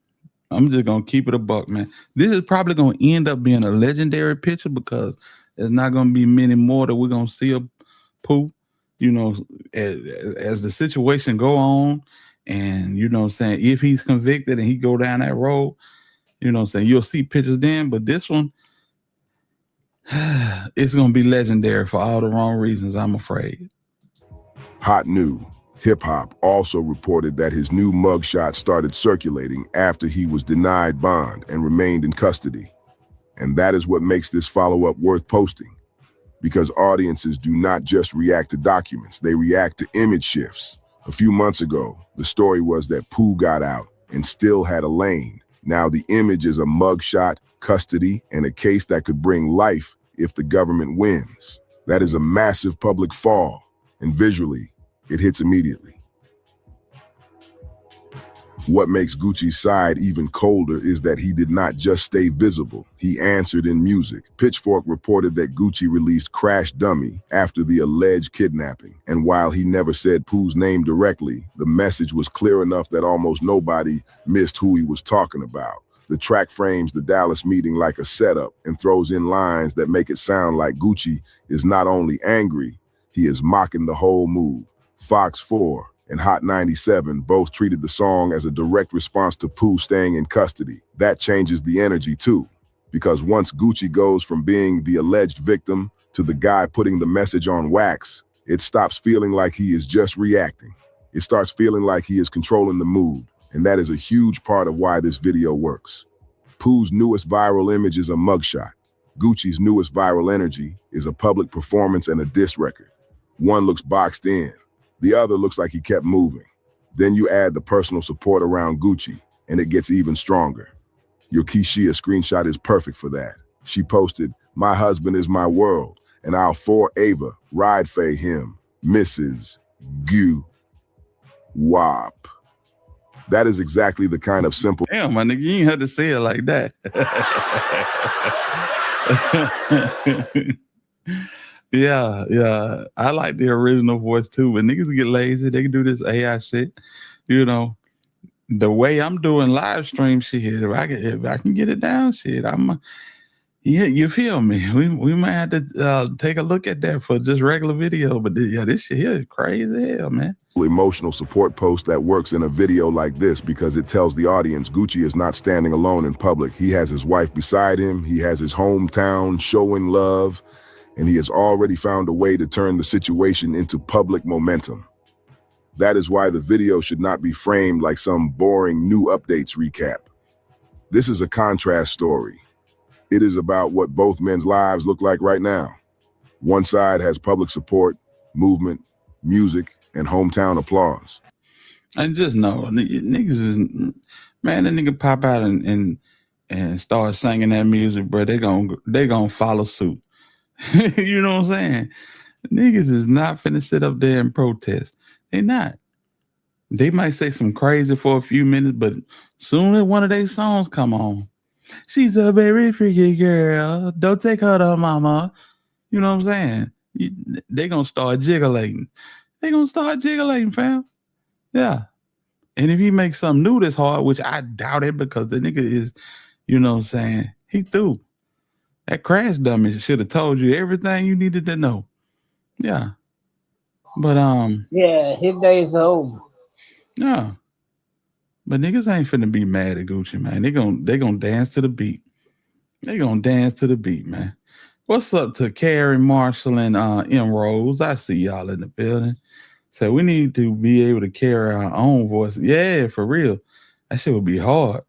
Speaker 5: I'm just gonna keep it a buck, man. This is probably gonna end up being a legendary picture because there's not gonna be many more that we're gonna see of Pooh. You know, as the situation go on, and you know what I'm saying, if he's convicted and he go down that road, you know what I'm saying, you'll see pictures then. But this one, it's gonna be legendary for all the wrong reasons, I'm afraid.
Speaker 12: Hot new. Hip-hop also reported that his new mugshot started circulating after he was denied bond and remained in custody. And that is what makes this follow-up worth posting. Because audiences do not just react to documents, they react to image shifts. A few months ago, the story was that Pooh got out and still had a lane. Now the image is a mugshot, custody, and a case that could bring life if the government wins. That is a massive public fall, and visually, it hits immediately. What makes Guuci's side even colder is that he did not just stay visible, he answered in music. Pitchfork reported that Guuci released Crash Dummy after the alleged kidnapping, and while he never said Pooh's name directly, the message was clear enough that almost nobody missed who he was talking about. The track frames the Dallas meeting like a setup and throws in lines that make it sound like Guuci is not only angry, he is mocking the whole move. Fox 4 and Hot 97 both treated the song as a direct response to Pooh staying in custody. That changes the energy too, because once Guuci goes from being the alleged victim to the guy putting the message on wax, it stops feeling like he is just reacting. It starts feeling like he is controlling the mood, and that is a huge part of why this video works. Pooh's newest viral image is a mugshot. Guuci's newest viral energy is a public performance and a diss record. One looks boxed in. The other looks like he kept moving. Then you add the personal support around Guuci, and it gets even stronger. Your Keishia screenshot is perfect for that. She posted, "My husband is my world, and I'll for Ava ride for him, Mrs. Gu Wop." That is exactly the kind of simple—
Speaker 5: Damn, my nigga, you ain't had to say it like that. Yeah. I like the original voice too, but niggas get lazy. They can do this AI shit. You know, the way I'm doing live stream shit, if I can get it down, shit, you feel me? We might have to take a look at that for just regular video, but this shit here is crazy as hell, man.
Speaker 12: Emotional support post that works in a video like this because it tells the audience Guuci is not standing alone in public. He has his wife beside him. He has his hometown showing love. And he has already found a way to turn the situation into public momentum. That is why the video should not be framed like some boring new updates recap. This is a contrast story. It is about what both men's lives look like right now. One side has public support, movement, music, and hometown applause.
Speaker 5: And just know, niggas is, man, that nigga pop out and start singing that music, bro. They gonna follow suit. You know what I'm saying? Niggas is not finna sit up there and protest. They not. They might say some crazy for a few minutes, but soon as one of their songs come on, she's a very freaky girl. Don't take her to mama. You know what I'm saying? They gonna start jiggling. They gonna start jiggling, fam. Yeah. And if he makes something new this hard, which I doubt it because the nigga is, you know what I'm saying, he threw. That Crash Dummy should have told you everything you needed to know. Yeah. But
Speaker 11: yeah, his days are over.
Speaker 5: Yeah. But niggas ain't finna be mad at Guuci, man. They gonna dance to the beat. They gonna dance to the beat, man. What's up to Carrie, Marshall, and M. Rose? I see y'all in the building. So we need to be able to carry our own voice. Yeah, for real. That shit would be hard.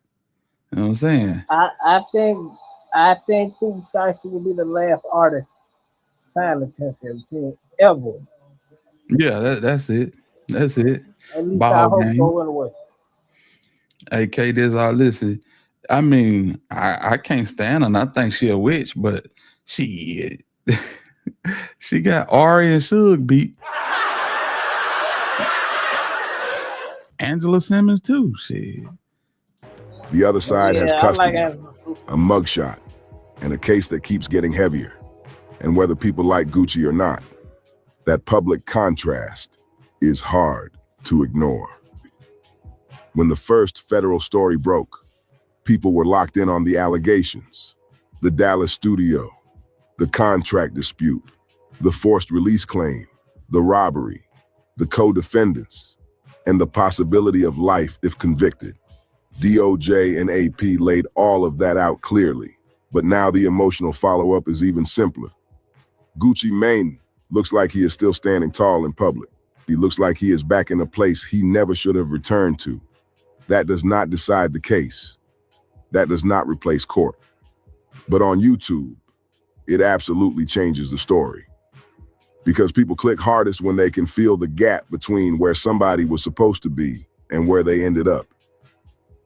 Speaker 5: You know what I'm saying?
Speaker 11: I think Pooh Shiesty will be the last artist silencing himself ever.
Speaker 5: Yeah, that's it. That's it.
Speaker 11: At least I hope so anyway.
Speaker 5: Hey, K, this all listen. I mean, I can't stand her, and I think she a witch, but she she got Ari and Suge beat. Angela Simmons too. Shit.
Speaker 12: The other side has
Speaker 11: Yeah, I like
Speaker 12: custody, a mugshot, and a case that keeps getting heavier. And whether people like Guuci or not, that public contrast is hard to ignore. When the first federal story broke, people were locked in on the allegations, the Dallas studio, the contract dispute, the forced release claim, the robbery, the co-defendants, and the possibility of life if convicted. DOJ and AP laid all of that out clearly, but now the emotional follow-up is even simpler. Guuci Mane looks like he is still standing tall in public. He looks like he is back in a place he never should have returned to. That does not decide the case. That does not replace court. But on YouTube, it absolutely changes the story. Because people click hardest when they can feel the gap between where somebody was supposed to be and where they ended up.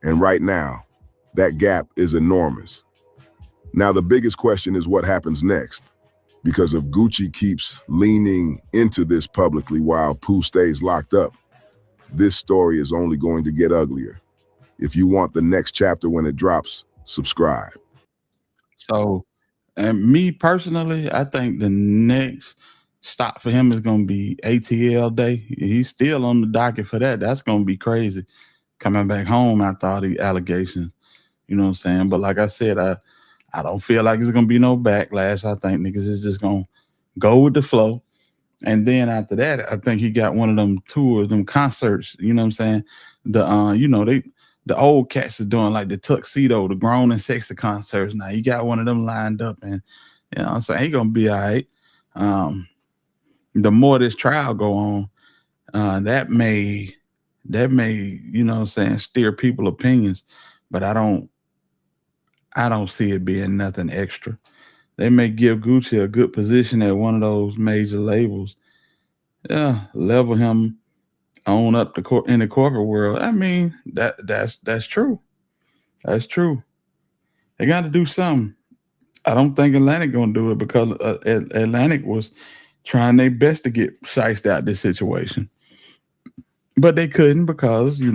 Speaker 12: And right now, that gap is enormous. Now, the biggest question is what happens next? Because if Guuci keeps leaning into this publicly while Pooh stays locked up, this story is only going to get uglier. If you want the next chapter when it drops, subscribe.
Speaker 5: So, and me personally, I think the next stop for him is going to be ATL Day. He's still on the docket for that. That's going to be crazy. Coming back home after all the allegations, you know what I'm saying? But like I said, I don't feel like there's going to be no backlash. I think niggas is just going to go with the flow. And then after that, I think he got one of them tours, them concerts, you know what I'm saying? The old cats are doing like the tuxedo, the grown and sexy concerts. Now you got one of them lined up, and you know what I'm saying, he gonna be all right. The more this trial go on, that may, you know what I'm saying, steer people's opinions, but I don't see it being nothing extra. They may give Guuci a good position at one of those major labels. Yeah, level him on up in the corporate world. I mean, that's true. That's true. They got to do something. I don't think Atlantic gonna do it because Atlantic was trying their best to get Shiesty out this situation, but they couldn't because you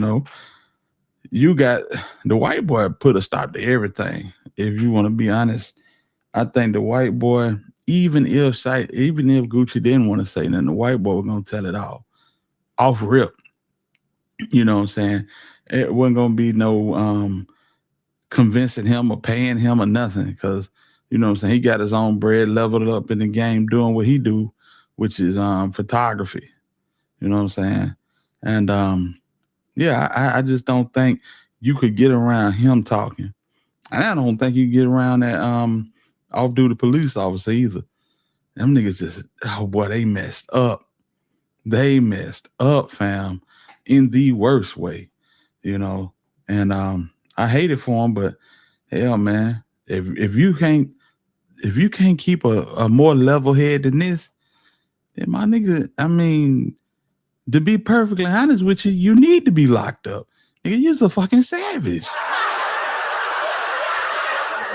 Speaker 5: got the white boy put a stop to everything. If you want to be honest, I think the white boy, even if Guuci didn't want to say nothing, the white boy was gonna tell it all off rip. You know what I'm saying? It wasn't gonna be no convincing him or paying him or nothing, because you know what I'm saying, he got his own bread, leveled up in the game, doing what he do, which is photography. You know what I'm saying? And yeah, I just don't think you could get around him talking. And I don't think you can get around that off-duty police officer either. Them niggas just, oh boy, they messed up. They messed up, fam, in the worst way, And I hate it for them, but hell, man, if you can't keep a more level head than this, then my nigga, I mean, to be perfectly honest with you, you need to be locked up. Nigga, you're a fucking savage.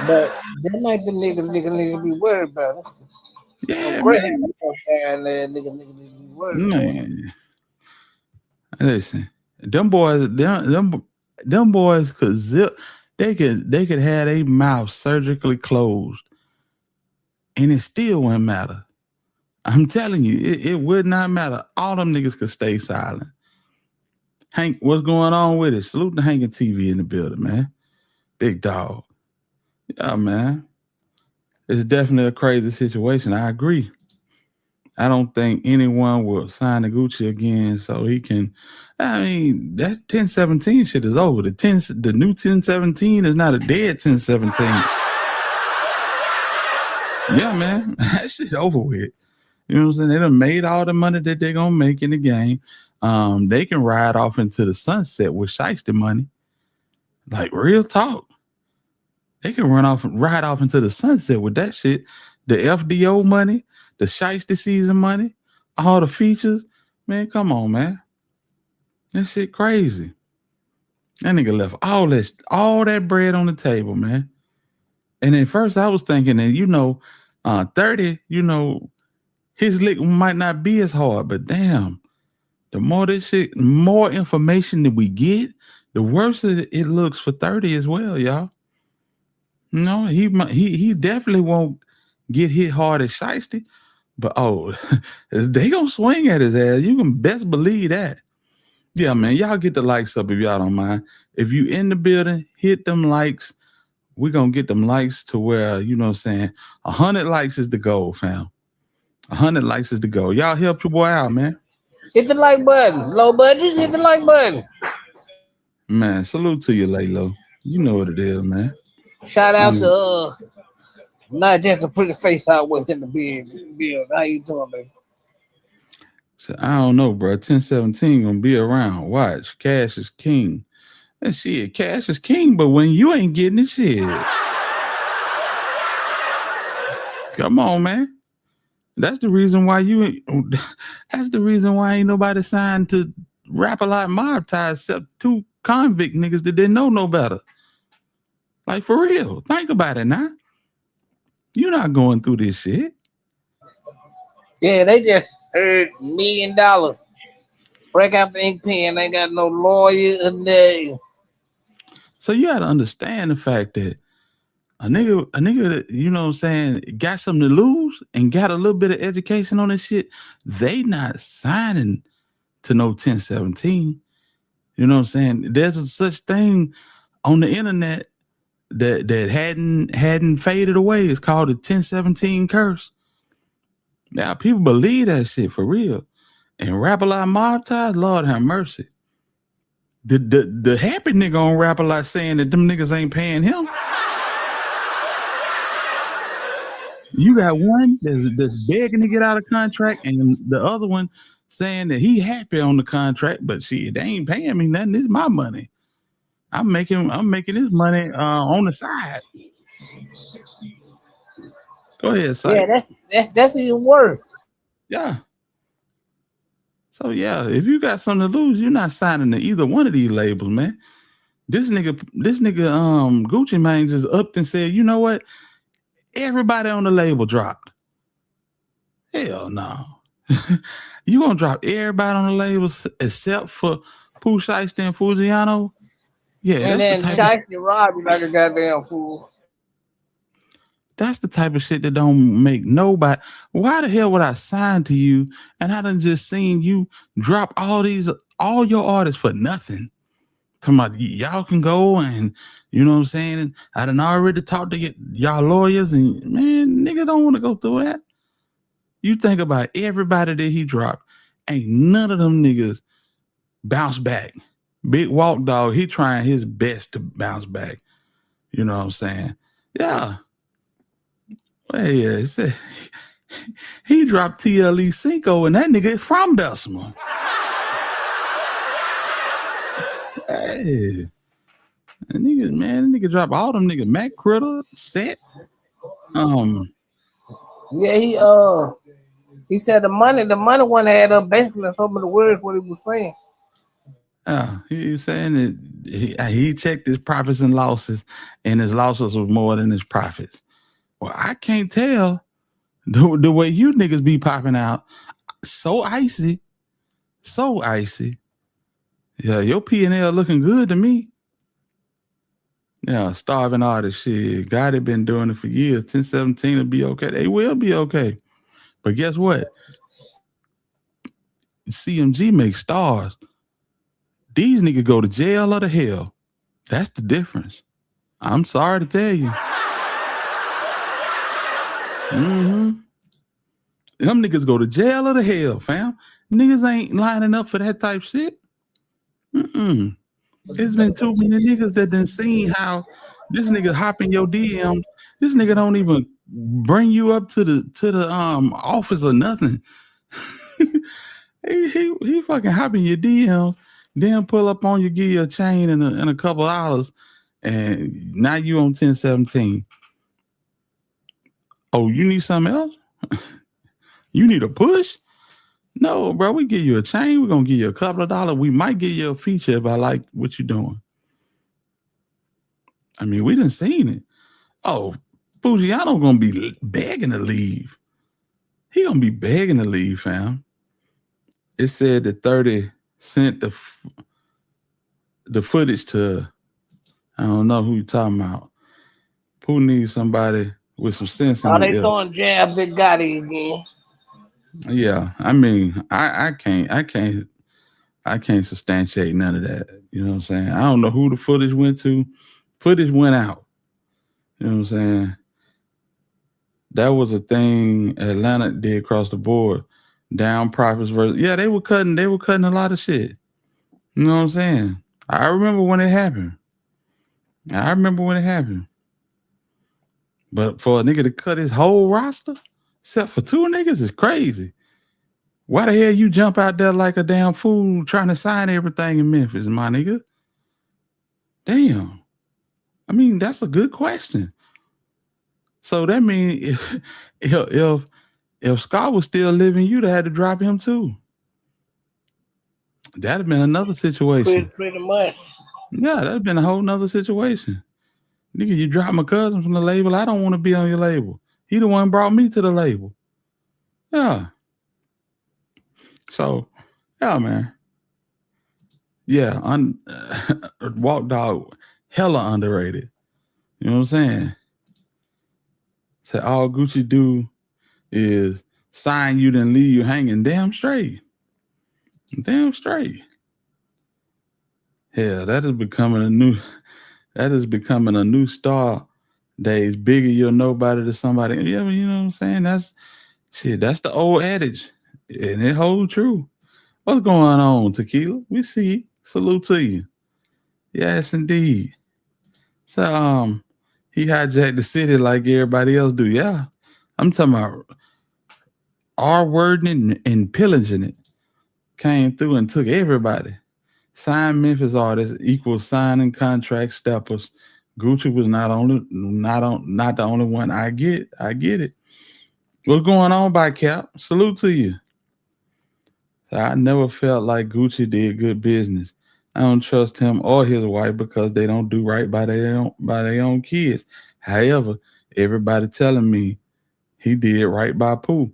Speaker 11: But that might the nigga be worried about it.
Speaker 5: Yeah,
Speaker 11: man. Nigga be worried
Speaker 5: man. Listen, them boys could zip. They could have their mouth surgically closed, and it still wouldn't matter. I'm telling you, it would not matter. All them niggas could stay silent. Hank, what's going on with it? Salute to Hank and TV in the building, man. Big dog. Yeah, man. It's definitely a crazy situation. I agree. I don't think anyone will sign the Guuci again so he can. I mean, that 1017 shit is over. The new 1017 is not a dead 1017. Yeah, man. That shit over with. You know what I'm saying? They done made all the money that they're gonna make in the game. They can ride off into the sunset with Shiesty money. Like, real talk. They can ride off into the sunset with that shit. The FDO money, the Shiesty season money, all the features. Man, come on, man. That shit crazy. That nigga left all that bread on the table, man. And at first I was thinking that, 30, his lick might not be as hard, but damn, the more information that we get, the worse it looks for 30 as well, y'all. No, he definitely won't get hit hard as Shiesty, but they gonna swing at his ass. You can best believe that. Yeah, man, y'all get the likes up if y'all don't mind. If you in the building, hit them likes. We're gonna get them likes to where, 100 likes is the goal, fam. 100 likes is the goal. Y'all help your boy out, man.
Speaker 11: Hit the like button. Low budget, hit the like button.
Speaker 5: Man, salute to you, Laylo. You know what it is, man.
Speaker 11: Shout out to not just a pretty face out within the build. How you doing, baby?
Speaker 5: So I don't know, bro. 1017 gonna be around. Watch. Cash is king. That shit, cash is king, but when you ain't getting it, shit. Come on, man. That's the reason why ain't nobody signed to Rap-A-Lot Mob Ties except 2 convict niggas that didn't know no better. Like, for real. Think about it now. You're not going through this shit.
Speaker 11: Yeah, they just heard $1 million. Break out the ink pen. They got no lawyer in there.
Speaker 5: So you got to understand the fact that a nigga that, got something to lose and got a little bit of education on this shit, they not signing to no 1017. You know what I'm saying? There's a such thing on the internet that hadn't faded away. It's called the 1017 curse. Now people believe that shit for real. And Rap-A-Lot Mob Ties, Lord have mercy. The happy nigga on Rap-A-Lot saying that them niggas ain't paying him. You got one that's begging to get out of contract, and the other one saying that he happy on the contract, but shit, they ain't paying me nothing. This is my money. I'm making this money on the side. Go ahead, Si.
Speaker 11: Yeah, that's even worse.
Speaker 5: Yeah. So yeah, if you got something to lose, you're not signing to either one of these labels, man. This nigga, Guuci Mane just upped and said, you know what? Everybody on the label dropped. Hell no. You gonna drop everybody on the label except for Pooh, Shiesty, and Fujiano? Yeah.
Speaker 11: And then Shiesty robbed you like a goddamn fool.
Speaker 5: That's the type of shit that don't make nobody. Why the hell would I sign to you and I done just seen you drop all your artists for nothing? Talking about y'all can go and, you know what I'm saying? I done already talked to y'all lawyers and, man, nigga don't want to go through that. You think about everybody that he dropped. Ain't none of them niggas bounce back. Big Walk Dog, he trying his best to bounce back. You know what I'm saying? Yeah. Well, yeah, he dropped TLE Cinco and that nigga from Bessemer. Hey. That nigga dropped all them niggas. Mac Critter, Set.
Speaker 11: Yeah, he said the money one had up basically some of the words what he was saying.
Speaker 5: Yeah, he was saying that he checked his profits and losses, and his losses was more than his profits. Well, I can't tell the way you niggas be popping out. So icy. Yeah, your P&L looking good to me. Yeah, starving artist shit. God had been doing it for years. 1017 will be okay. They will be okay. But guess what? CMG makes stars. These niggas go to jail or to hell. That's the difference. I'm sorry to tell you. Them niggas go to jail or to hell, fam. Niggas ain't lining up for that type shit. There's been too many niggas that done seen how this nigga hop in your DM. This nigga don't even bring you up to the office or nothing. he fucking hop in your DM, then pull up on you, give you a chain and a couple dollars, and now you on 1017. Oh, you need something else? You need a push? No, bro, we give you a chain. We're going to give you a couple of dollars. We might give you a feature if I like what you're doing. I mean, we done seen it. Oh, Fujiano gonna be begging to leave. He gonna be begging to leave, fam. It said that 30 sent the footage to, I don't know who you talking about. Pooh needs somebody with some sense
Speaker 11: Are
Speaker 5: in
Speaker 11: they
Speaker 5: the
Speaker 11: throwing jabs at Gotti again?
Speaker 5: Yeah, I mean, I can't substantiate none of that. You know what I'm saying? I don't know who the footage went to. Footage went out. You know what I'm saying? That was a thing Atlanta did across the board. Down profits versus they were cutting a lot of shit. You know what I'm saying? I remember when it happened. But for a nigga to cut his whole roster, except for 2 niggas, is crazy. Why the hell you jump out there like a damn fool trying to sign everything in Memphis, my nigga? Damn. I mean, that's a good question. So that means if Scott was still living, you'd have had to drop him too. That'd have been another situation.
Speaker 11: Pretty much.
Speaker 5: Yeah, that'd have been a whole nother situation. Nigga, you drop my cousin from the label. I don't want to be on your label. He the one brought me to the label. Yeah. So, yeah, man. Yeah, Walk Dog, hella underrated. You know what I'm saying? Say all Guuci do is sign you, then leave you hanging. Damn straight. Hell, that is becoming a new star days. Bigger you're nobody to somebody. Yeah, you know what I'm saying? That's the old adage. And it holds true. What's going on, Tequila? We see. Salute to you. Yes, indeed. So he hijacked the city like everybody else do. Yeah. I'm talking about R-wording and pillaging it. Came through and took everybody. Signed Memphis artists equals signing contract steppers. Guuci was not the only one. I get it. What's going on, by Cap? Salute to you. So I never felt like Guuci did good business. I don't trust him or his wife because they don't do right by their own kids. However, everybody telling me he did right by Pooh.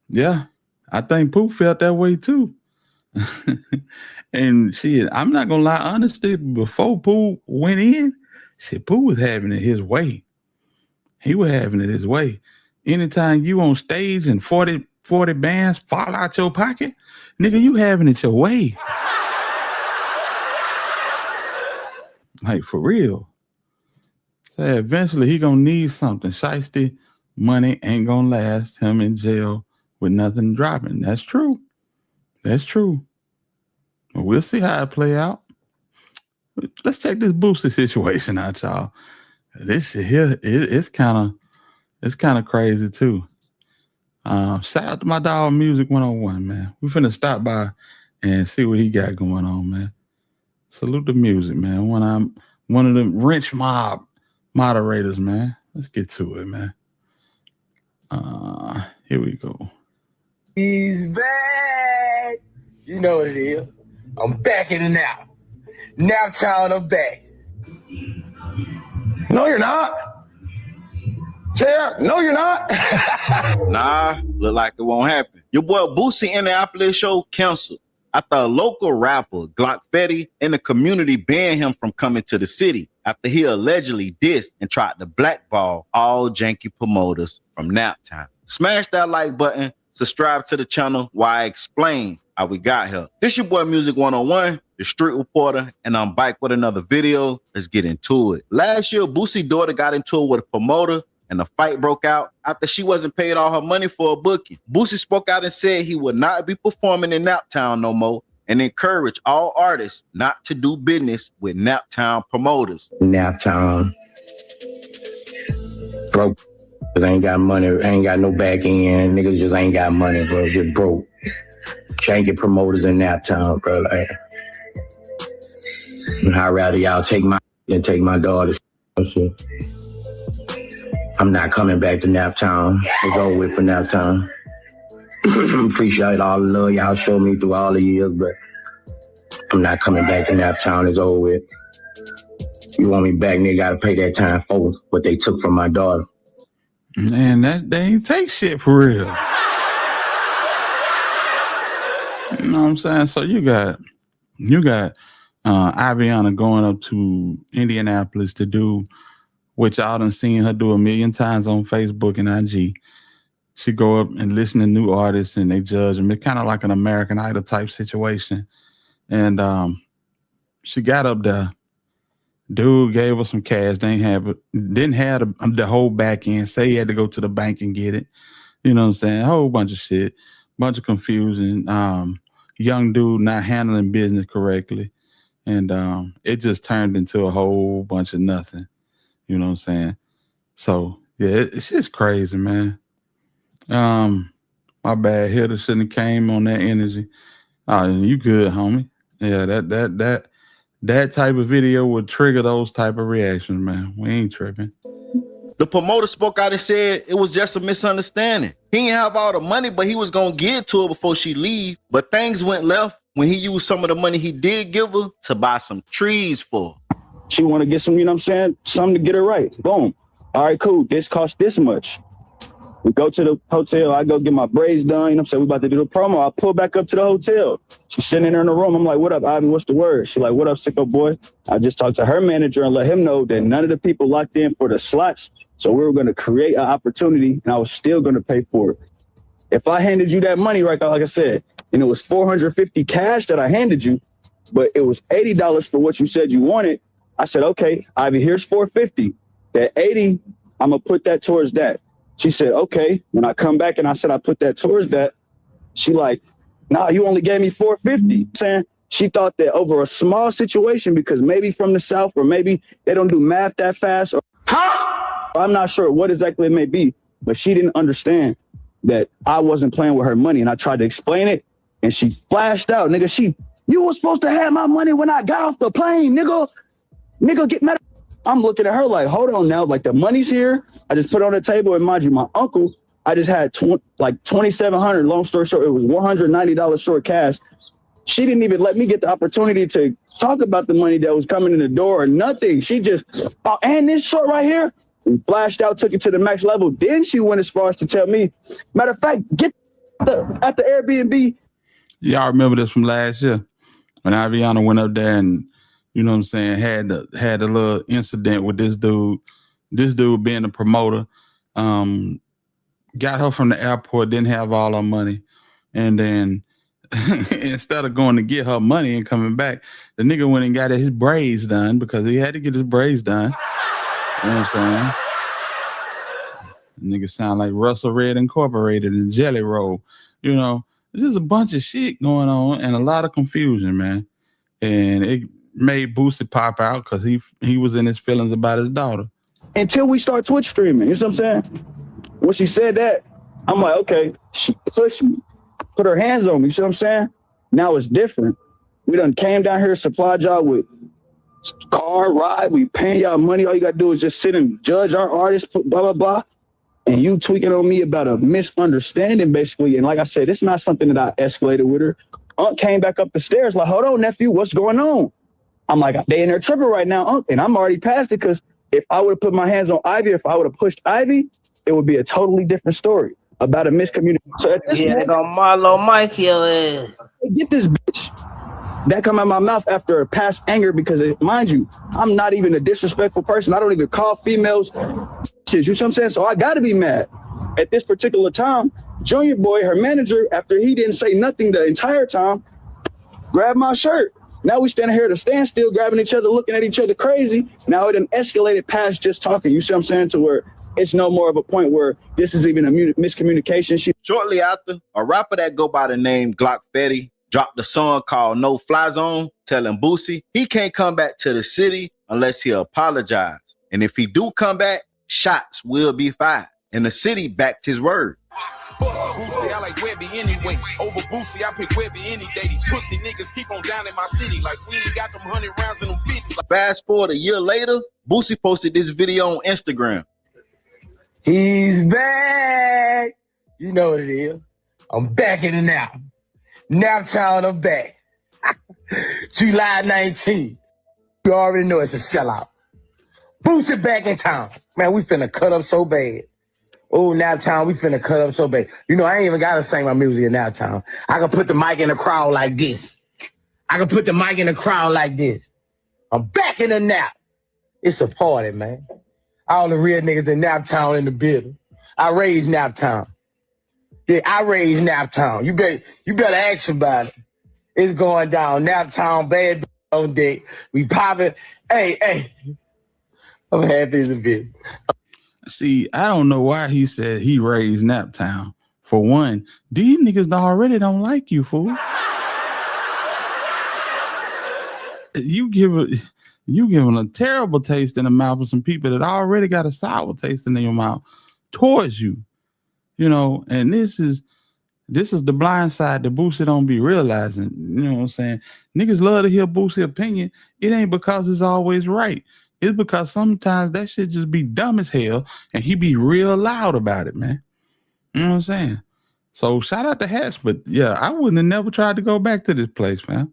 Speaker 5: Yeah, I think Pooh felt that way too. And shit, I'm not gonna lie, honestly, before Pooh went in, Pooh was having it his way. He was having it his way. Anytime you on stage and 40 bands fall out your pocket, nigga, you having it your way. Like, for real. So eventually he gonna need something. Shiesty money ain't gonna last him in jail with nothing dropping. That's true. But we'll see how it play out. Let's check this Boosie situation out, y'all. This shit here, it's kind of crazy too. Shout out to my dog Music 101, man. We finna stop by and see what he got going on, man. Salute the Music, man. One of them wrench mob moderators, man. Let's get to it, man. Here we go.
Speaker 16: He's back. You know what it is. I'm back in the nap. Naptown, I'm back. No, you're not. No, you're not.
Speaker 17: Nah, look like it won't happen. Your boy Boosie Naptown show canceled after a local rapper, Glock Fetty, in the community banned him from coming to the city after he allegedly dissed and tried to blackball all janky promoters from Naptown. Smash that like button, subscribe to the channel while I explain how we got here. This your boy Music 101, the street reporter, and I'm back with another video. Let's get into it. Last year, Boosie's daughter got into it with a promoter and a fight broke out after she wasn't paid all her money for a booking. Boosie spoke out and said he would not be performing in Naptown no more and encouraged all artists not to do business with Naptown promoters.
Speaker 16: Naptown broke. Cause I ain't got money, ain't got no back end. Niggas just ain't got money, bro. Just broke. Can't get promoters in Naptown, bro. Like, I'd rather y'all take my than take my daughter. I'm not coming back to Naptown. It's over with for Naptown. Appreciate all the love y'all showed me through all the years, but I'm not coming back to Naptown. It's over with. You want me back, nigga, gotta pay that time for what they took from my daughter.
Speaker 5: Man, they ain't take shit for real. You know what I'm saying? So you got Aviana going up to Indianapolis to do, which y'all done seen her do 1,000,000 times on Facebook and IG. She go up and listen to new artists and they judge them. It's kind of like an American Idol type situation. And she got up there. Dude gave her some cash. Didn't have the whole back end. Say he had to go to the bank and get it. You know what I'm saying? A whole bunch of shit. Bunch of confusion. Young dude not handling business correctly. And it just turned into a whole bunch of nothing. You know what I'm saying? So, yeah, it's just crazy, man. My bad. Hilda shouldn't have came on that energy. Oh, you good, homie. Yeah, that type of video would trigger those type of reactions, man. We ain't tripping.
Speaker 17: The promoter spoke out and said it was just a misunderstanding. He didn't have all the money, but he was going to give it to her before she leave. But things went left when he used some of the money he did give her to buy some trees for her.
Speaker 18: She want to get some, you know what I'm saying, something to get her right. Boom. All right, cool. This costs this much. We go to the hotel. I go get my braids done. You know what I'm saying? We about to do the promo. I pull back up to the hotel. She's sitting in there in the room. I'm like, what up, Ivy? What's the word? She's like, what up, sicko boy? I just talked to her manager and let him know that none of the people locked in for the slots. So we were going to create an opportunity and I was still going to pay for it. If I handed you that money, right, like I said, and it was $450 cash that I handed you, but it was $80 for what you said you wanted, I said, okay, Ivy, here's $450. That $80, I'm going to put that towards that. She said, okay. When I come back and I said I put that towards that, she like, nah, you only gave me $450. Saying she thought that over a small situation, because maybe from the South or maybe they don't do math that fast, or I'm not sure what exactly it may be, but she didn't understand that I wasn't playing with her money. And I tried to explain it and she flashed out, nigga, you were supposed to have my money when I got off the plane, nigga, get mad. I'm looking at her like, hold on now, like the money's here. I just put it on the table, and mind you, my uncle, I just had like $2,700. Long story short, it was $190 short cash. She didn't even let me get the opportunity to talk about the money that was coming in the door or nothing. She just, and this short right here, and flashed out, took it to the max level. Then she went as far as to tell me, matter of fact, get at the Airbnb.
Speaker 5: Y'all remember this from last year when Aviana went up there and, you know what I'm saying, had a little incident with this dude. This dude being a promoter, got her from the airport, didn't have all her money. And then instead of going to get her money and coming back, the nigga went and got his braids done because he had to get his braids done. You know what I'm saying? Nigga sound like Russell Red Incorporated and Jelly Roll. You know, there's just a bunch of shit going on and a lot of confusion, man. And it made Boosie pop out because he was in his feelings about his daughter.
Speaker 18: Until we start Twitch streaming, you know what I'm saying? When she said that, I'm like, okay, she pushed me, put her hands on me, you see what I'm saying? Now it's different. We done came down here, supplied y'all with car, ride, we paying y'all money. All you gotta do is just sit and judge our artists, blah, blah, blah. And you tweaking on me about a misunderstanding, basically. And like I said, it's not something that I escalated with her. Unc came back up the stairs like, hold on, nephew, what's going on? I'm like, they in there tripping right now, Unc. And I'm already past it because if I would have put my hands on Ivy, if I would have pushed Ivy, it would be a totally different story about a miscommunication. So
Speaker 11: yeah, they gonna Marlo Mike your ass.
Speaker 18: Get this bitch. That come out of my mouth after a past anger because, mind you, I'm not even a disrespectful person. I don't even call females shit. You know what I'm saying? So I got to be mad. At this particular time, Junior Boy, her manager, after he didn't say nothing the entire time, grabbed my shirt. Now we standing here at a standstill, grabbing each other, looking at each other crazy. Now it done escalated past just talking. You see what I'm saying? To where it's no more of a point where this is even a miscommunication.
Speaker 17: Shortly after, a rapper that go by the name Glock Fetty dropped a song called No Fly Zone, telling Boosie he can't come back to the city unless he apologize. And if he do come back, shots will be fired. And the city backed his word.
Speaker 4: Boosie, I like Webby anyway. Over Boosie, I pick Webby any day. These pussy niggas keep on down in my city like we ain't got them 100 rounds in them 50s.
Speaker 17: Fast forward a year later, Boosie posted this video on Instagram.
Speaker 19: He's back. You know what it is. I'm back in the nap. Naptown, I'm back. July 19th. You already know it's a sellout. Boosie back in town. Man, we finna cut up so bad. Oh, Naptown, we finna cut up so bad. You know, I ain't even gotta sing my music in Naptown. I can put the mic in the crowd like this. I'm back in the nap. It's a party, man. All the real niggas in Naptown in the building. I raised Naptown. Yeah, I raised Naptown. You better ask about it. It's going down. Naptown, bad on deck. We popping. Hey. I'm happy as a bitch.
Speaker 5: See, I don't know why he said he raised Naptown. For one, these niggas already don't like you, fool. You giving a terrible taste in the mouth of some people that already got a sour taste in their mouth towards you. You know, and this is the blind side that Boosie don't be realizing. You know what I'm saying? Niggas love to hear Boosie opinion. It ain't because it's always right. It's because sometimes that shit just be dumb as hell and he be real loud about it, man. You know what I'm saying? So shout out to Hatch, but yeah, I wouldn't have never tried to go back to this place, man.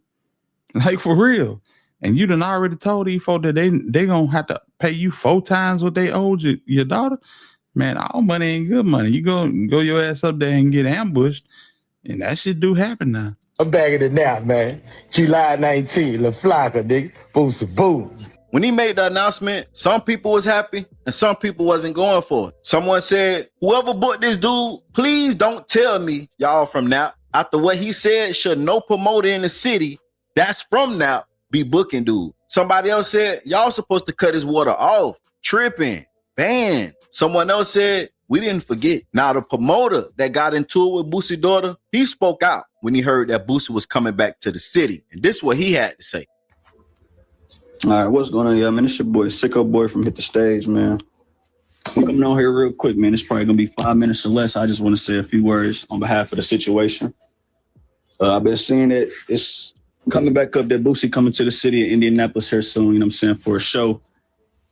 Speaker 5: Like for real. And you done already told these folks that they gonna have to pay you 4 times what they owed your daughter. Man, all money ain't good money. You go your ass up there and get ambushed, and that shit do happen now.
Speaker 19: I'm back in the nap, man. July 19, La Flocka, nigga. Boosie boo.
Speaker 17: When he made the announcement, some people was happy and some people wasn't going for it. Someone said, whoever booked this dude, please don't tell me y'all from Nap. After what he said, should no promoter in the city that's from Nap be booking dude. Somebody else said, y'all supposed to cut his water off. Tripping. Banned. Someone else said, we didn't forget. Now, the promoter that got into it with Boosie's daughter, he spoke out when he heard that Boosie was coming back to the city. And this is what he had to say.
Speaker 18: All right, what's going on, y'all, man? It's your boy, Sicko Boy from Hit the Stage, man. I'm coming on here real quick, man. It's probably going to be 5 minutes or less. I just want to say a few words on behalf of the situation. I've been seeing that it's coming back up that Boosie coming to the city of Indianapolis here soon, you know what I'm saying, for a show.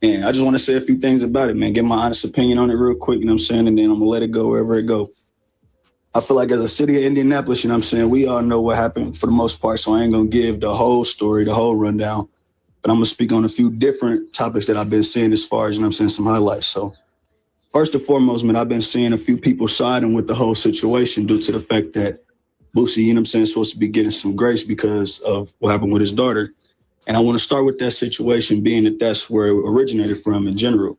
Speaker 18: And I just want to say a few things about it, man. Get my honest opinion on it real quick, you know what I'm saying, and then I'm going to let it go wherever it go. I feel like as a city of Indianapolis, you know what I'm saying, we all know what happened for the most part, so I ain't going to give the whole story, the whole rundown. But I'm going to speak on a few different topics that I've been seeing as far as, you know what I'm saying, some highlights. So first and foremost, man, I've been seeing a few people siding with the whole situation due to the fact that Boosie, you know what I'm saying, is supposed to be getting some grace because of what happened with his daughter. And I want to start with that situation being that that's where it originated from in general.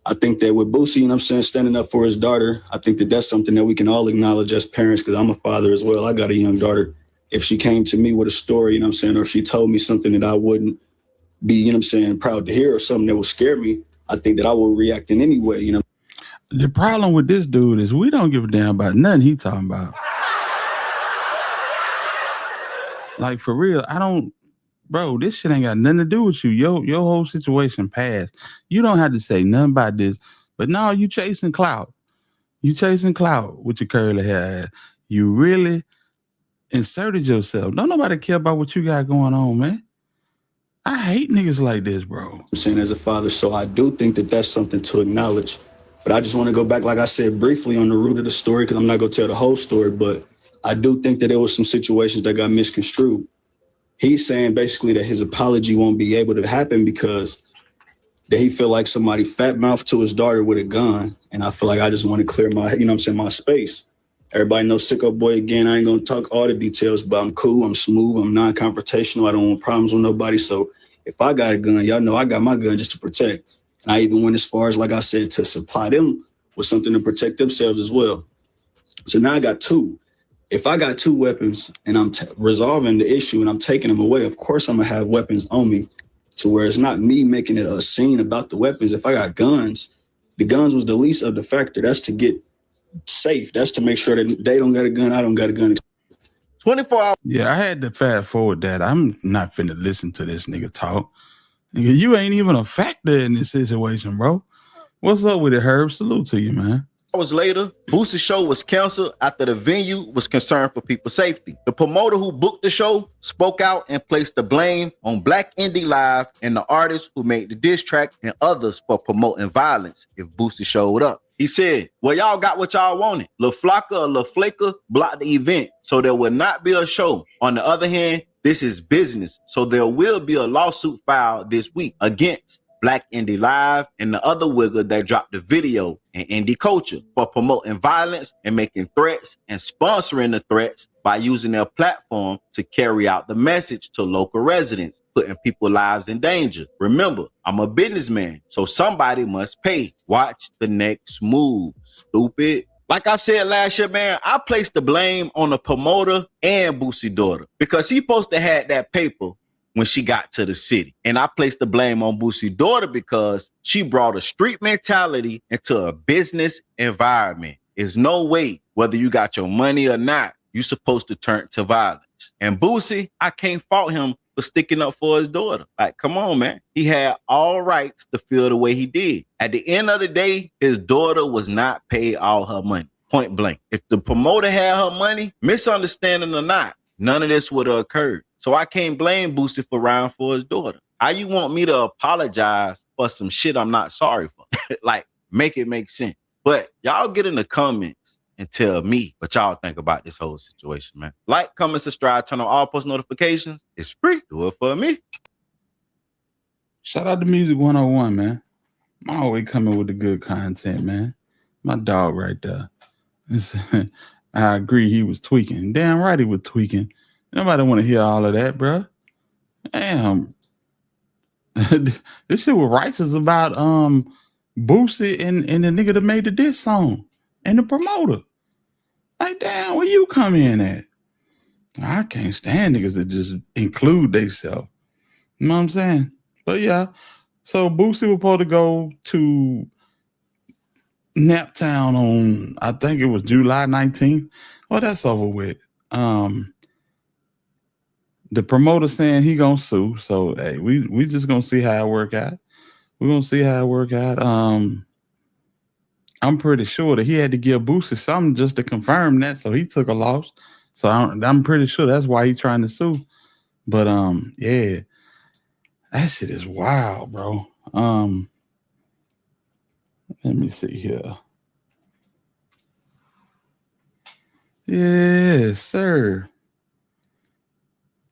Speaker 18: I think that with Boosie, you know what I'm saying, standing up for his daughter, I think that that's something that we can all acknowledge as parents, because I'm a father as well. I got a young daughter. If she came to me with a story, you know what I'm saying, or if she told me something that I wouldn't be, you know what I'm saying, proud to hear, or something that would scare me, I think that I will react in any way, you know.
Speaker 5: The problem with this dude is we don't give a damn about nothing he talking about. Like, for real, bro, this shit ain't got nothing to do with you. Your whole situation passed. You don't have to say nothing about this. But now you chasing clout. You chasing clout with your curly hair ass. You really inserted yourself. Don't nobody care about what you got going on, man. I hate niggas like this, bro.
Speaker 18: I'm saying as a father, so I do think that that's something to acknowledge. But I just want to go back, like I said, briefly on the root of the story, because I'm not going to tell the whole story, but I do think that there was some situations that got misconstrued. He's saying basically that his apology won't be able to happen because that he feel like somebody fat-mouthed to his daughter with a gun. And I feel like I just want to clear my, you know what I'm saying, my space. Everybody knows Sicko Boy again. I ain't going to talk all the details, but I'm cool. I'm smooth. I'm non-confrontational. I don't want problems with nobody. So if I got a gun, y'all know I got my gun just to protect. And I even went as far as, like I said, to supply them with something to protect themselves as well. So now I got 2. If I got 2 weapons and I'm resolving the issue and I'm taking them away, of course I'm going to have weapons on me to where it's not me making it a scene about the weapons. If I got guns, the guns was the least of the factor. That's to get safe. That's to make sure that they don't got a gun, I don't got a gun.
Speaker 17: 24 hours.
Speaker 5: Yeah, I had to fast forward that. I'm not finna listen to this nigga talk. Nigga, you ain't even a factor in this situation, bro. What's up with it, Herb? Salute to you, man.
Speaker 17: Hours later, Boosie's show was canceled after the venue was concerned for people's safety. The promoter who booked the show spoke out and placed the blame on Black Indy Live and the artists who made the diss track and others for promoting violence if Boosie showed up. He said, well, y'all got what y'all wanted. La Flocka or La Flaker blocked the event, so there will not be a show. On the other hand, this is business, so there will be a lawsuit filed this week against Black Indy Live, and the other wigger that dropped the video in Indy Culture for promoting violence and making threats and sponsoring the threats by using their platform to carry out the message to local residents, putting people's lives in danger. Remember, I'm a businessman, so somebody must pay. Watch the next move, stupid. Like I said last year, man, I placed the blame on the promoter and Boosie's daughter because he supposed to have that paper when she got to the city. And I placed the blame on Boosie's daughter because she brought a street mentality into a business environment. There's no way, whether you got your money or not, you're supposed to turn to violence. And Boosie, I can't fault him for sticking up for his daughter. Like, come on, man. He had all rights to feel the way he did. At the end of the day, his daughter was not paid all her money. Point blank. If the promoter had her money, misunderstanding or not, none of this would have occurred. So I can't blame Boosie for riding for his daughter. How you want me to apologize for some shit I'm not sorry for? Like, make it make sense. But y'all get in the comments and tell me what y'all think about this whole situation, man. Like, comment, subscribe, turn on all post notifications. It's free. Do it for me.
Speaker 5: Shout out to Music 101, man. I'm always coming with the good content, man. My dog right there. I agree he was tweaking. Damn right he was tweaking. Nobody want to hear all of that, bro. Damn. This shit was righteous about Boosie and the nigga that made the diss song and the promoter. Like, damn, where you come in at? I can't stand niggas that just include theyself. You know what I'm saying? But yeah, so Boosie was supposed to go to Naptown on, I think it was July 19th. Well, that's over with. The promoter saying he gonna sue. So hey, we just gonna see how it work out. We're gonna see how it work out. I'm pretty sure that he had to give Boosie something just to confirm that. So he took a loss. So I'm pretty sure that's why he's trying to sue. But yeah, that shit is wild, bro. Let me see here. Yes, sir.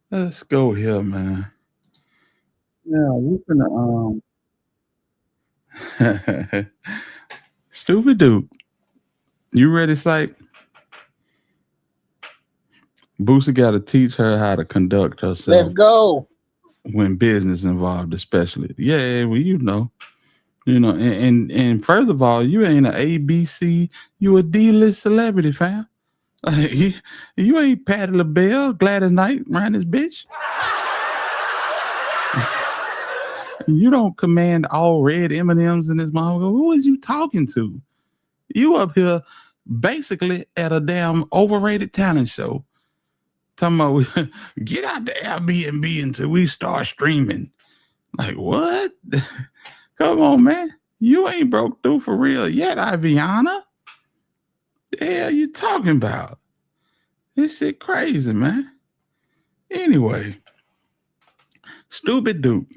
Speaker 5: Let's go here, man. Yeah, we finna Stupid Duke. You ready, Syke? Boosie got to teach her how to conduct herself.
Speaker 11: Let's go.
Speaker 5: When business involved, especially. Yeah, well, you know, and first of all, you ain't an ABC, you a D-list celebrity, fam. Like, you ain't Patti LaBelle, Gladys Knight around this bitch. You don't command all red M&Ms in this mom. Who is you talking to? You up here basically at a damn overrated talent show. Talking about get out the Airbnb until we start streaming. Like, what? Come on, man. You ain't broke through for real yet, Iviana. The hell you talking about? This shit crazy, man. Anyway, Stupid Duke.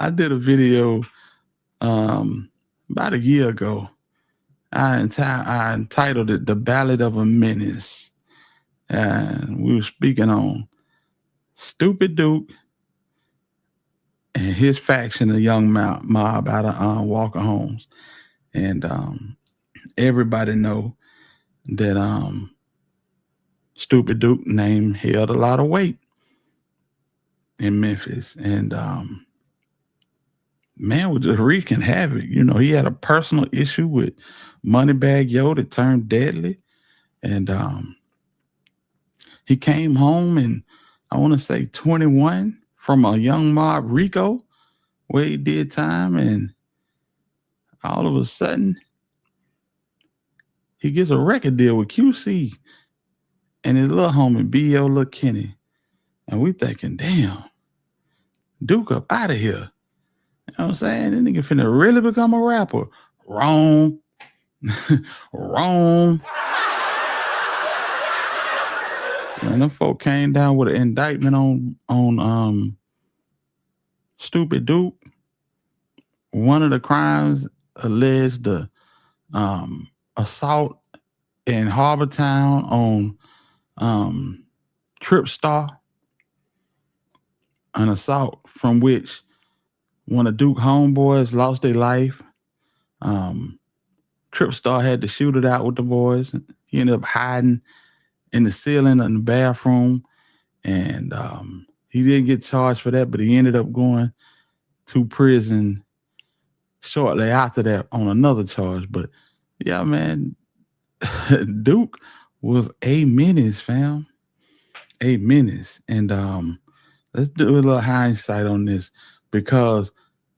Speaker 5: I did a video about a year ago. I entitled it The Ballad of a Menace. And we were speaking on Stupid Duke and his faction, the young mob out of Walker Homes. And everybody know that Stupid Duke name held a lot of weight in Memphis. And man was just wreaking havoc. You know, he had a personal issue with Moneybag Yo that turned deadly. And he came home and I want to say 21 from a young mob Rico where he did time. And all of a sudden, he gets a record deal with QC and his little homie, B.O. Lil Kenny. And we thinking, damn, Duke up out of here. You know what I'm saying? This nigga finna really become a rapper. Wrong. Wrong. And them folk came down with an indictment on Stupid Duke. One of the crimes alleged the assault in Harbortown on Trip Star. An assault from which one of Duke homeboys lost their life. Tripstar had to shoot it out with the boys. He ended up hiding in the ceiling in the bathroom, and he didn't get charged for that, but he ended up going to prison shortly after that on another charge. But yeah, man, Duke was a menace, fam. A menace. And let's do a little hindsight on this, because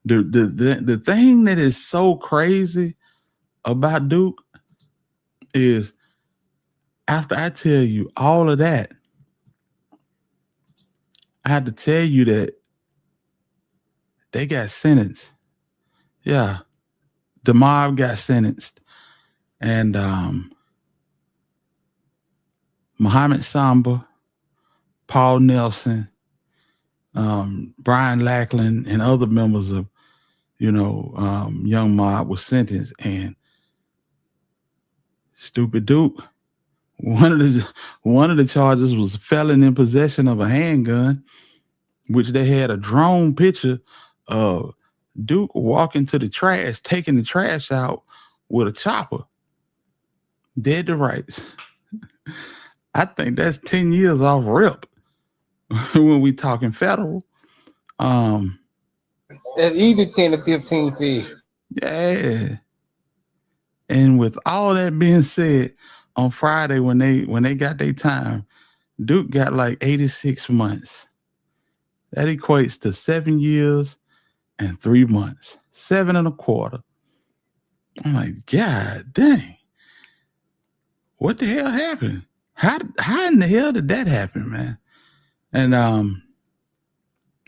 Speaker 5: the thing that is so crazy about Duke is, after I tell you all of that, I had to tell you that they got sentenced. Yeah. The mob got sentenced. And Muhammad Samba, Paul Nelson, Brian Lackland, and other members of, Young Mob was sentenced. And Stupid Duke, one of the charges was felon in possession of a handgun, which they had a drone picture of Duke walking to the trash, taking the trash out with a chopper. Dead to rights. I think that's 10 years off rip when we talking federal.
Speaker 11: Either 10 to 15 feet.
Speaker 5: Yeah. And with all that being said, on Friday when they got their time, Duke got like 86 months. That equates to 7 years and 3 months. 7 1/4. I'm like, God dang. What the hell happened? How in the hell did that happen, man? And I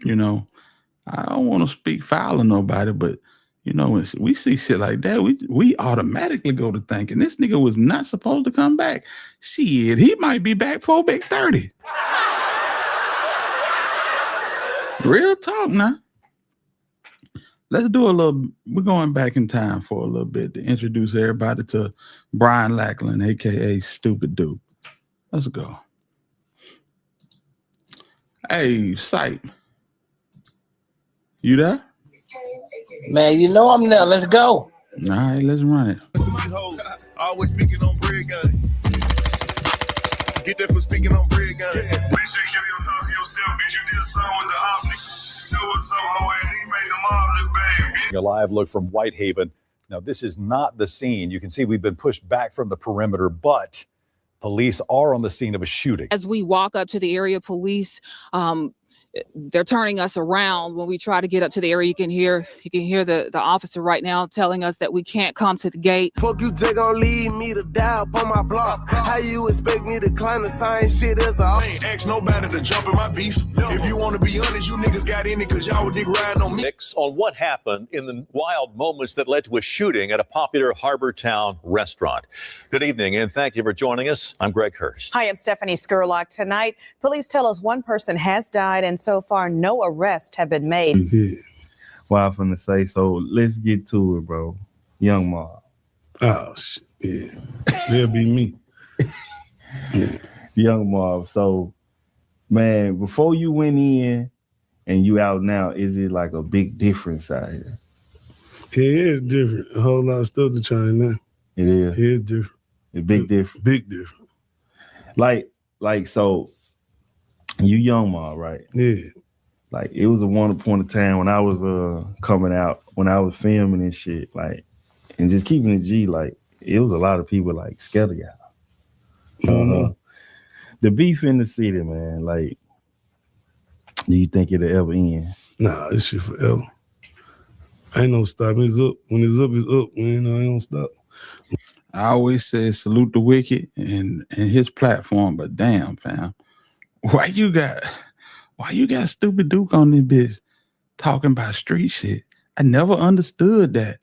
Speaker 5: don't want to speak foul of nobody, but when we see shit like that, we automatically go to thinking this nigga was not supposed to come back. Shit, he might be back for big 30. Real talk now. Let's do we're going back in time for a little bit to introduce everybody to Brian Lackland, aka Stupid Duke. Let's go. Hey, Sight. You there?
Speaker 11: Man, I'm there. Let's go.
Speaker 5: All right, let's run it.
Speaker 13: These hoes always speaking on bread gun. Get that for speaking on bread gun. Make sure you keep your thoughts to yourself, bitch. You did something with the optic. Do it so low and he made the mob look bad.
Speaker 20: A live look from Whitehaven. Now, this is not the scene. You can see we've been pushed back from the perimeter, but police are on the scene of a shooting.
Speaker 21: As we walk up to the area, police, they're turning us around. When we try to get up to the area, you can hear the officer right now telling us that we can't come to the gate.
Speaker 2: Fuck you, Jay, gon' leave me to die up on my block. How you expect me to climb the same shit as I ain't ask nobody to jump in my beef. If you want to be honest, you niggas got in it because y'all would dig riding on me.
Speaker 20: On what happened in the wild moments that led to a shooting at a popular Harbor Town restaurant. Good evening, and thank you for joining us. I'm Greg Hurst.
Speaker 22: Hi, I'm Stephanie Skurlock. Tonight, police tell us one person has died, and so far, no arrests have been made.
Speaker 23: Yeah. Well, I'm finna say, so let's get to it, bro. Young Mob.
Speaker 7: Oh, shit. Yeah. That'll be me.
Speaker 23: Yeah. Young Mob. So, man, before you went in and you out now, is it like a big difference out here?
Speaker 7: It is different. A whole lot of stuff to try now.
Speaker 23: It is.
Speaker 7: It is different.
Speaker 23: It's big difference.
Speaker 7: Big difference.
Speaker 23: Like so, you Young Mob, right?
Speaker 7: Yeah.
Speaker 23: Like, it was a one point of time when I was coming out, when I was filming and shit, like, and just keeping it G, like, it was a lot of people like scared of y'all.
Speaker 7: Mm-hmm.
Speaker 23: The beef in the city, man, like, do you think it'll ever end?
Speaker 7: Nah, this shit forever. Ain't no stopping. It's up. When it's up, it's up. Man, I ain't gonna stop.
Speaker 5: I always say salute the wicked and his platform, but damn, fam. Why you got Stupid Duke on this bitch talking about street shit? I never understood that.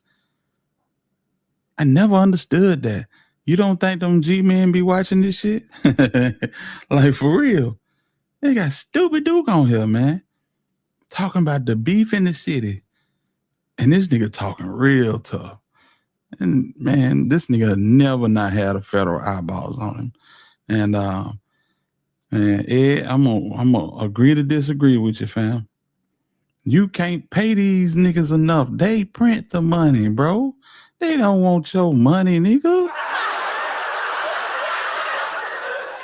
Speaker 5: You don't think them G-men be watching this shit? Like, for real. They got Stupid Duke on here, man. Talking about the beef in the city. And this nigga talking real tough. And, man, this nigga never not had a federal eyeballs on him. And, Ed, I'm gonna agree to disagree with you, fam. You can't pay these niggas enough. They print the money, bro. They don't want your money, nigga.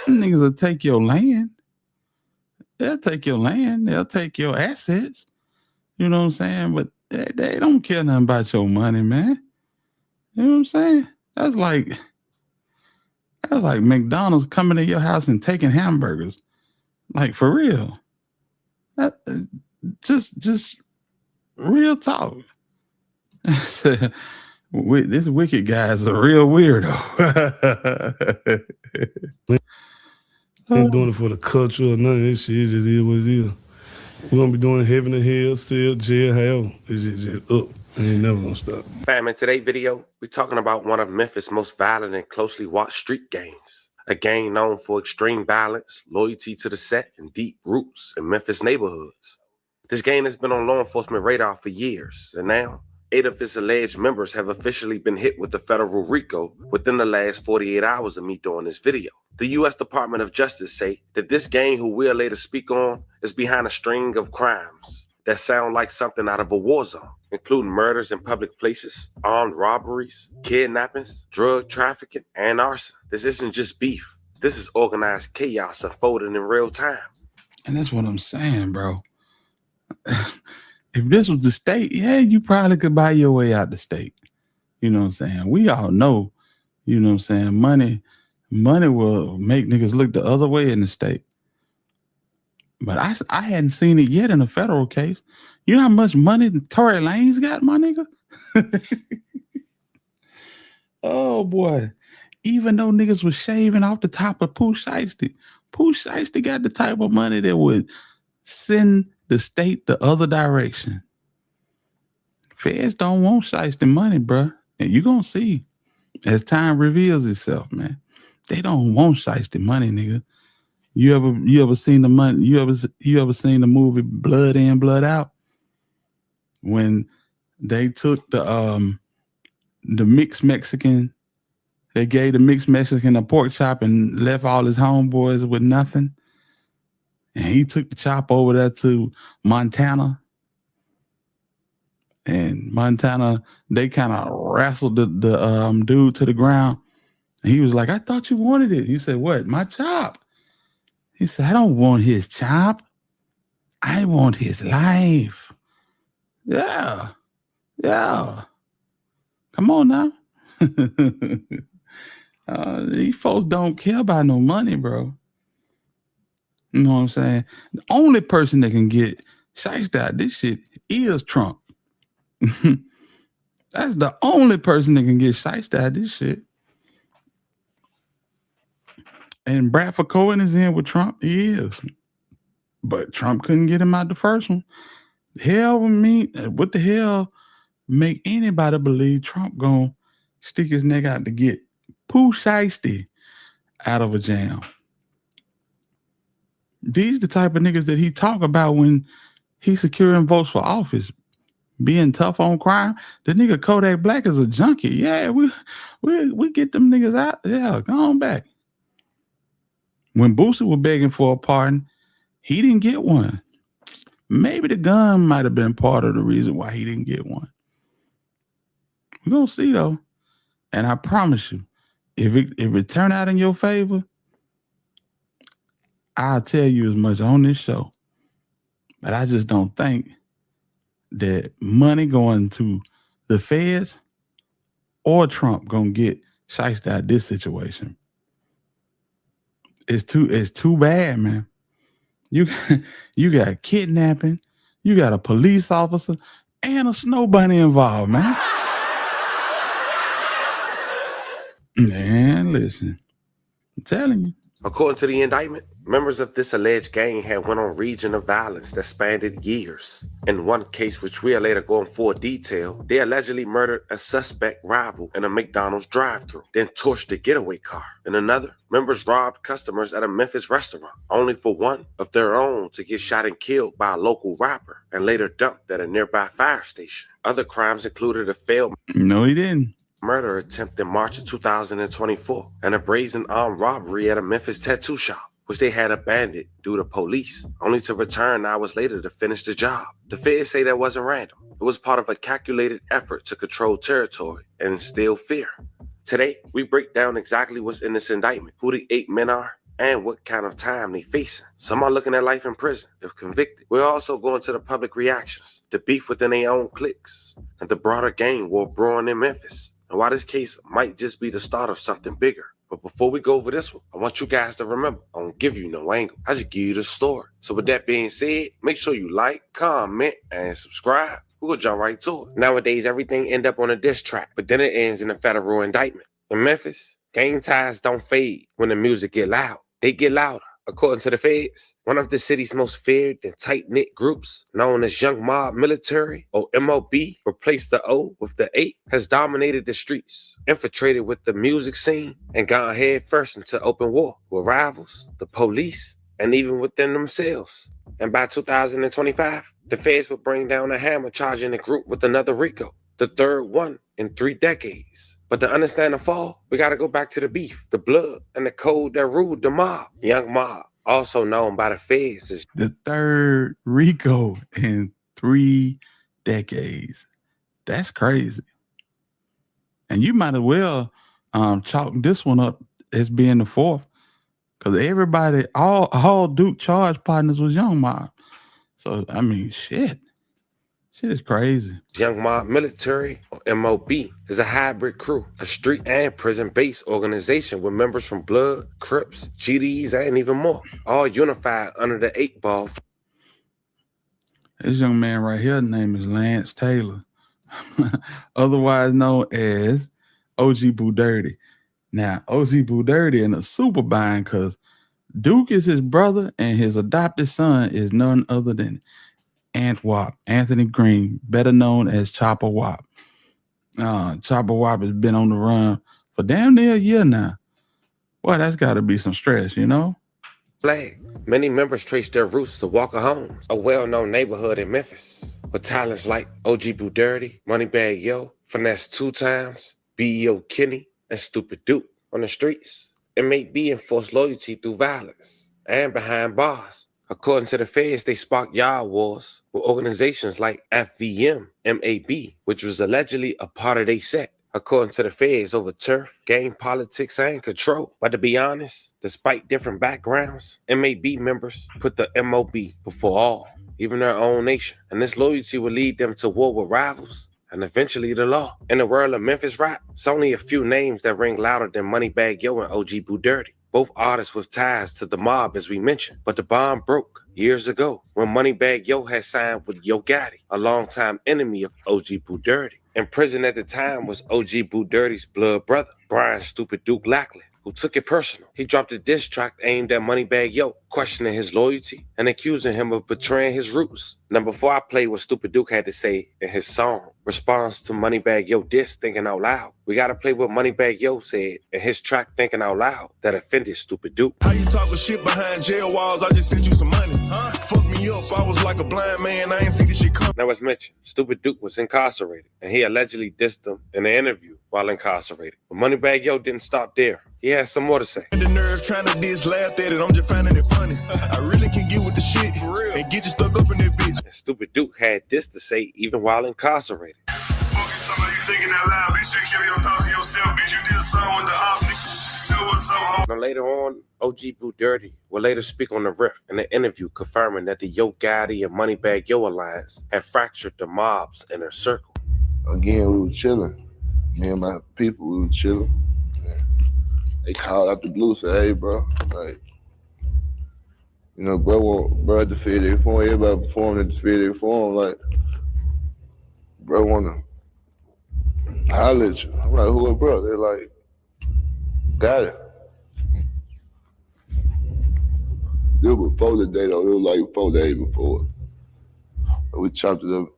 Speaker 5: Niggas will take your land. They'll take your land. They'll take your assets. You know what I'm saying? But they don't care nothing about your money, man. You know what I'm saying? That's like McDonald's coming to your house and taking hamburgers. Like, for real. Just real talk. This wicked guy is a real weirdo.
Speaker 3: Ain't doing it for the culture or none of this shit. It just is what it is. We're gonna be doing heaven and hell, cell, jail, hell. It's just up. And ain't never gonna stop.
Speaker 6: Fam, in today's video, we're talking about one of Memphis' most violent and closely watched street gangs. A gang known for extreme violence, loyalty to the set, and deep roots in Memphis neighborhoods. This gang has been on law enforcement radar for years, and now 8 of its alleged members have officially been hit with the federal RICO within the last 48 hours of me doing this video. The U.S. Department of Justice say that this gang, who we'll later speak on, is behind a string of crimes that sound like something out of a war zone, including murders in public places, armed robberies, kidnappings, drug trafficking, and arson. This isn't just beef. This is organized chaos unfolding in real time.
Speaker 5: And that's what I'm saying, bro. If this was the state, yeah, you probably could buy your way out the state. You know what I'm saying? We all know, you know what I'm saying, money will make niggas look the other way in the state. But I hadn't seen it yet in a federal case. You know how much money Tory Lanez got, my nigga? Oh, boy. Even though niggas was shaving off the top of Pooh Shiesty got the type of money that would send the state the other direction. Feds don't want Shiesty money, bro. And you gonna see as time reveals itself, man. They don't want Shiesty money, nigga. You ever seen the money? You ever seen the movie Blood In, Blood Out? When they took the mixed Mexican, they gave the mixed Mexican a pork chop and left all his homeboys with nothing. And he took the chop over there to Montana. And Montana, they kind of wrestled the dude to the ground. And he was like, I thought you wanted it. He said, what? My chop. He said, I don't want his chop. I want his life. Yeah. Yeah. Come on now. These folks don't care about no money, bro. You know what I'm saying? The only person that can get Shiesty out this shit is Trump. That's the only person that can get Shiesty out this shit. And Bradford Cohen is in with Trump. He is. But Trump couldn't get him out the first one. What the hell make anybody believe Trump gonna stick his neck out to get Pooh Shiesty out of a jam? These the type of niggas that he talk about when he's securing votes for office, being tough on crime. The nigga Kodak Black is a junkie. Yeah, we get them niggas out. Yeah, go on back. When Boosie was begging for a pardon, he didn't get one. Maybe the gun might have been part of the reason why he didn't get one. We're gonna see though. And I promise you, if it turn out in your favor, I'll tell you as much on this show. But I just don't think that money going to the feds or Trump gonna get Shiesty out of this situation. It's too bad, man. You got kidnapping, you got a police officer, and a snow bunny involved, man. Man, listen. I'm telling you.
Speaker 6: According to the indictment, members of this alleged gang had went on regional violence that spanned years. In one case, which we'll later go in full detail, they allegedly murdered a suspect rival in a McDonald's drive-thru, then torched a getaway car. In another, members robbed customers at a Memphis restaurant, only for one of their own to get shot and killed by a local rapper and later dumped at a nearby fire station. Other crimes included a failed
Speaker 5: No, he didn't.
Speaker 6: murder attempt in March of 2024 and a brazen armed robbery at a Memphis tattoo shop. which they had abandoned due to police, only to return hours later to finish the job. The feds say that wasn't random. It was part of a calculated effort to control territory and instill fear. Today, we break down exactly what's in this indictment, who the 8 men are, and what kind of time they facing. Some are looking at life in prison if convicted. We're also going to the public reactions, the beef within their own cliques, and the broader gang war brewing in Memphis, and why this case might just be the start of something bigger. But before we go over this one, I want you guys to remember, I don't give you no angle. I just give you the story. So with that being said, make sure you like, comment, and subscribe. We're gonna jump right to it. Nowadays, everything end up on a diss track, but then it ends in a federal indictment. In Memphis, gang ties don't fade when the music get loud. They get louder. According to the feds, one of the city's most feared and tight-knit groups, known as Young Mob Military, or MOB, replaced the O with the 8, has dominated the streets, infiltrated with the music scene, and gone head first into open war with rivals, the police, and even within themselves. And by 2025, the feds would bring down a hammer charging the group with another RICO, the third one in 3 decades. But to understand the fall, we gotta go back to the beef, the blood, and the code that ruled the mob. Young Mob, also known by the feds as
Speaker 5: the third RICO in 3 decades. That's crazy. And you might as well chalk this one up as being the 4th, because everybody, all Duke charge partners was Young Mob. So I mean, shit is crazy.
Speaker 6: Young Mob Military, or MOB, is a hybrid crew, a street and prison-based organization with members from Blood, Crips, GDs, and even more, all unified under the 8 ball.
Speaker 5: This young man right here, name is Lance Taylor, otherwise known as OG Boo Dirty. Now, OG Boo Dirty in a super bind because Duke is his brother and his adopted son is none other than Ant Wop, Anthony Green, better known as Chopper Wop. Chopper Wop has been on the run for damn near a year now. Boy, that's got to be some stress, you know?
Speaker 6: Flag. Many members trace their roots to Walker Homes, a well-known neighborhood in Memphis, with talents like OG Boo Dirty, Moneybag Yo, Finesse 2 times, B.E.O. Kenny, and Stupid Duke on the streets. It may be enforced loyalty through violence and behind bars. According to the feds, they sparked yard wars with organizations like FVM, MAB, which was allegedly a part of their set. According to the feds, over turf, gang politics, and control. But to be honest, despite different backgrounds, MAB members put the MOB before all, even their own nation. And this loyalty would lead them to war with rivals and eventually the law. In the world of Memphis rap, it's only a few names that ring louder than Moneybag Yo and OG Boo Dirty. Both artists with ties to the mob, as we mentioned. But the bond broke years ago when Moneybag Yo had signed with Yo Gotti, a longtime enemy of OG Boo Dirty. In prison at the time was OG Boo Dirty's blood brother, Brian Stupid Duke Lackley, who took it personal. He dropped a diss track aimed at Moneybag Yo, questioning his loyalty and accusing him of betraying his roots. Now, before I play what Stupid Duke had to say in his song, response to Moneybag Yo diss Thinking Out Loud, we gotta play what Moneybag Yo said in his track Thinking Out Loud that offended Stupid Duke.
Speaker 2: How you talking shit behind jail walls? I just sent you some money. Fuck me up, I was like a blind man, I ain't see this shit come.
Speaker 6: Now, as mentioned, Stupid Duke was incarcerated, and he allegedly dissed him in an interview while incarcerated. But Moneybag Yo didn't stop there. He had some more to say.
Speaker 2: The nerve trying to diss, laughed at it, I'm just finding it funny. I really can get with the shit for real and get you stuck up in that bitch.
Speaker 6: And Stupid Duke had this to say even while incarcerated. Now later on, OG Boo Dirty will later speak on the riff in an interview confirming that the Yo Gotti and Moneybag Yo alliance had fractured the mob's inner circle.
Speaker 8: Again, we were chilling. Me and my people, we were chilling. They called out the blue, said, "Hey, bro, like, you know, bro at the Fed Reform, everybody performing at the Fed Reform, like, bro wanna holler at you." I'm like, "Who, bro?" They're like, "Got it." It was before the day, though. It was like 4 days before. We chopped it up.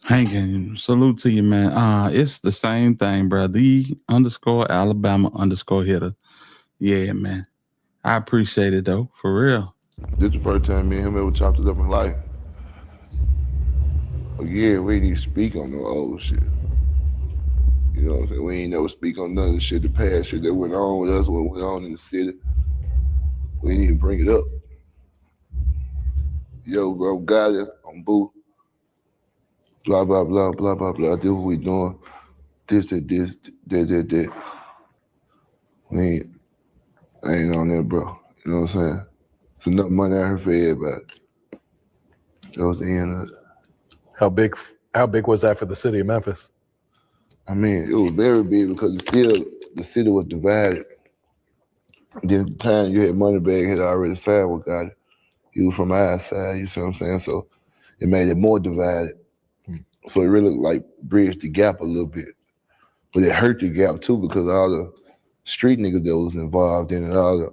Speaker 5: Hankin, salute to you, man. It's the same thing, bro. _Alabama_hitter. Yeah, man. I appreciate it, though, for real.
Speaker 8: This is the first time me and him ever chopped it up in life. But yeah, we didn't speak on no old shit. You know what I'm saying? We ain't never speak on none of the shit, the past shit that went on with us, what went on in the city. We didn't even bring it up. Yo, bro, got it. I'm Boo. Blah, blah, blah, blah, blah, blah. This what we doing. This, that. I ain't on that, bro. You know what I'm saying? It's enough money out here for everybody. That was the end of it.
Speaker 1: How big was that for the city of Memphis?
Speaker 8: I mean, it was very big because the city was divided. Then at the time you had Moneybag had already signed with God. He was from our side, you see what I'm saying? So it made it more divided. So it really like bridged the gap a little bit. But it hurt the gap too because all the street niggas that was involved in it, all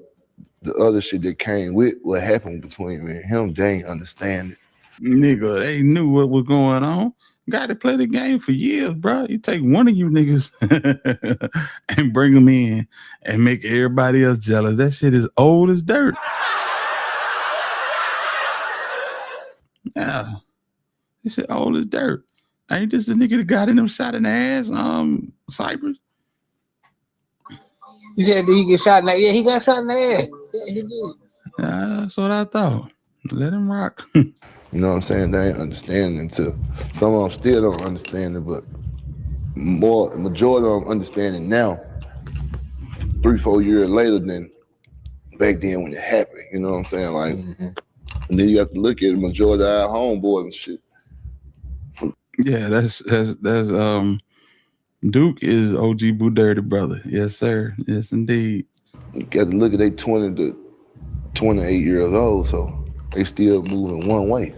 Speaker 8: the other shit that came with what happened between me and him, they ain't understand it.
Speaker 5: Nigga, they knew what was going on. Got to play the game for years, bro. You take one of you niggas and bring them in and make everybody else jealous. That shit is old as dirt. Yeah. This shit old as dirt. Ain't this the nigga that got in them shot in the ass, Cypress?
Speaker 11: You said, did he get shot in the ass? Yeah, he got shot in the ass. Yeah, he did.
Speaker 5: That's what I thought. Let him rock.
Speaker 8: You know what I'm saying? They ain't understanding too. Some of them still don't understand it, but majority of them understand it now, 3-4 years later than back then when it happened. You know what I'm saying? Like, and then you have to look at the majority of our homeboys and shit.
Speaker 5: Yeah, that's Duke is OG Boo Dirty brother. Yes, sir. Yes, indeed.
Speaker 8: You got to look at they 20 to 28 years old, so they still moving one way.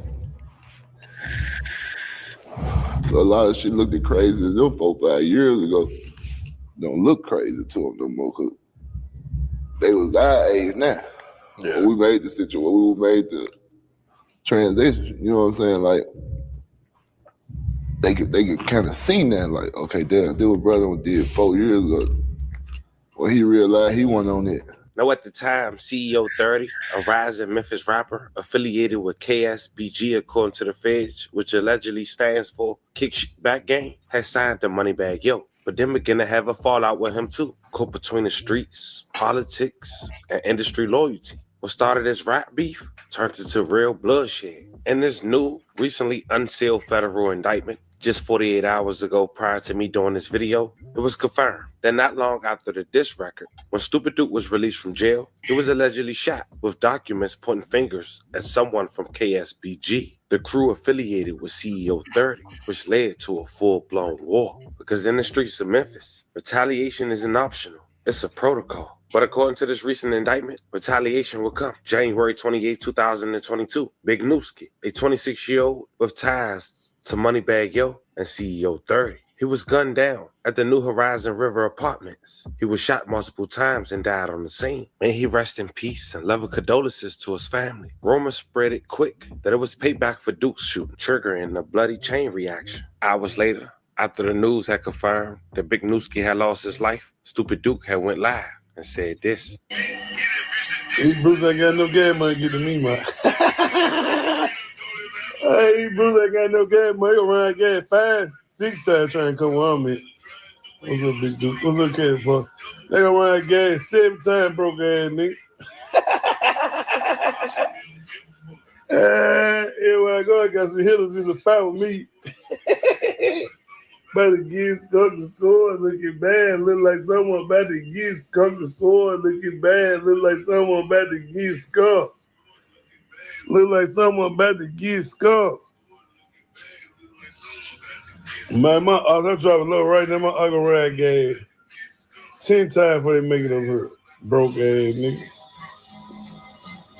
Speaker 8: So a lot of shit looked crazy to them 4-5 years ago. Don't look crazy to them no more because they was our age now. Yeah. When we made the situation, when we made the transition, you know what I'm saying? Like, they could kind of see that, like, okay, damn, this what brother did 4 years ago. Well, he realized he wasn't on it.
Speaker 6: Now, at the time, CEO 30, a rising Memphis rapper affiliated with KSBG, according to the feds, which allegedly stands for Kickback Gang, had signed to Moneybag Yo, but then began to have a fallout with him too, caught between the streets, politics, and industry loyalty. What started as rap beef turned into real bloodshed. And this new, recently unsealed federal indictment, just 48 hours ago prior to me doing this video, it was confirmed that not long after the diss record, when Stupid Duke was released from jail, he was allegedly shot with documents pointing fingers at someone from KSBG, the crew affiliated with CEO 30, which led to a full-blown war. Because in the streets of Memphis, retaliation isn't optional, it's a protocol. But according to this recent indictment, retaliation will come. January 28, 2022, Big Nooski, a 26-year-old with ties to Moneybag Yo and CEO 30. He was gunned down at the New Horizon River Apartments. He was shot multiple times and died on the scene. May he rest in peace and love and condolences to his family. Rumors spread it quick that it was payback for Duke's shooting, triggering a bloody chain reaction. Hours later, after the news had confirmed that Big Nooski had lost his life, Stupid Duke had went live and said this.
Speaker 3: These Bruce ain't got no gas money to get to me, man. Hey, Bruce ain't got no gas money. He gonna run gas 5-6 times trying to come on me. What's up, Big Duke? What's up, kid, bro? They gonna run gas 7 times, broke ass nigga. Everywhere I go, I got some hitters in the fight with me. About to get skunk to score, looking bad, look like someone about to get skunk to score, looking bad, look like someone about to get skunk. Look like someone about to get skunk. Man, I'm driving low right now, my uncle ride gas 10 times before they make it over here. Broke ass niggas.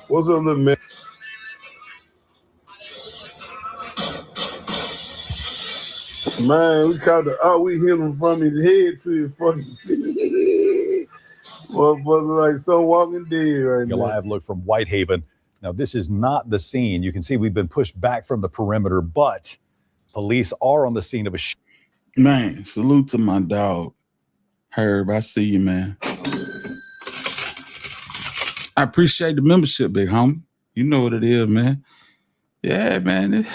Speaker 3: What's up, little man? Man, we caught we hit him from his head to his fucking feet. Motherfucker like some walking dead right now.
Speaker 1: A live look from Whitehaven. Now, this is not the scene. You can see we've been pushed back from the perimeter, but police are on the scene of a
Speaker 5: Man, salute to my dog, Herb. I see you, man. I appreciate the membership, big homie. You know what it is, man. Yeah, man.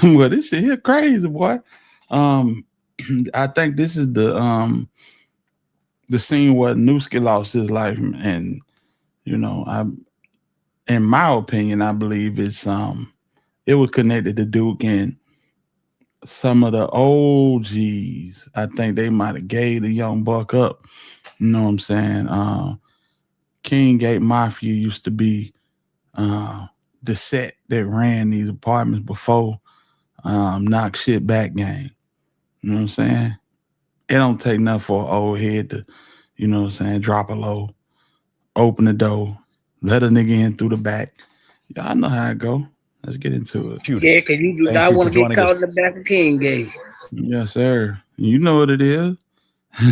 Speaker 5: Well, this shit here crazy, boy. I think this is the scene where Nooski lost his life, and you know, in my opinion, I believe it was connected to Duke and some of the OGs. I think they might have gave the young buck up. You know what I'm saying? King Gate Mafia used to be the set that ran these apartments before Knock Shit Back gang. You know what I'm saying? It don't take nothing for an old head to, you know what I'm saying, drop a low, open the door, let a nigga in through the back. Y'all know how it go. Let's get into it.
Speaker 11: Yeah, because you do not want to get caught in the back of King Gate.
Speaker 5: Yes, sir. You know what it is.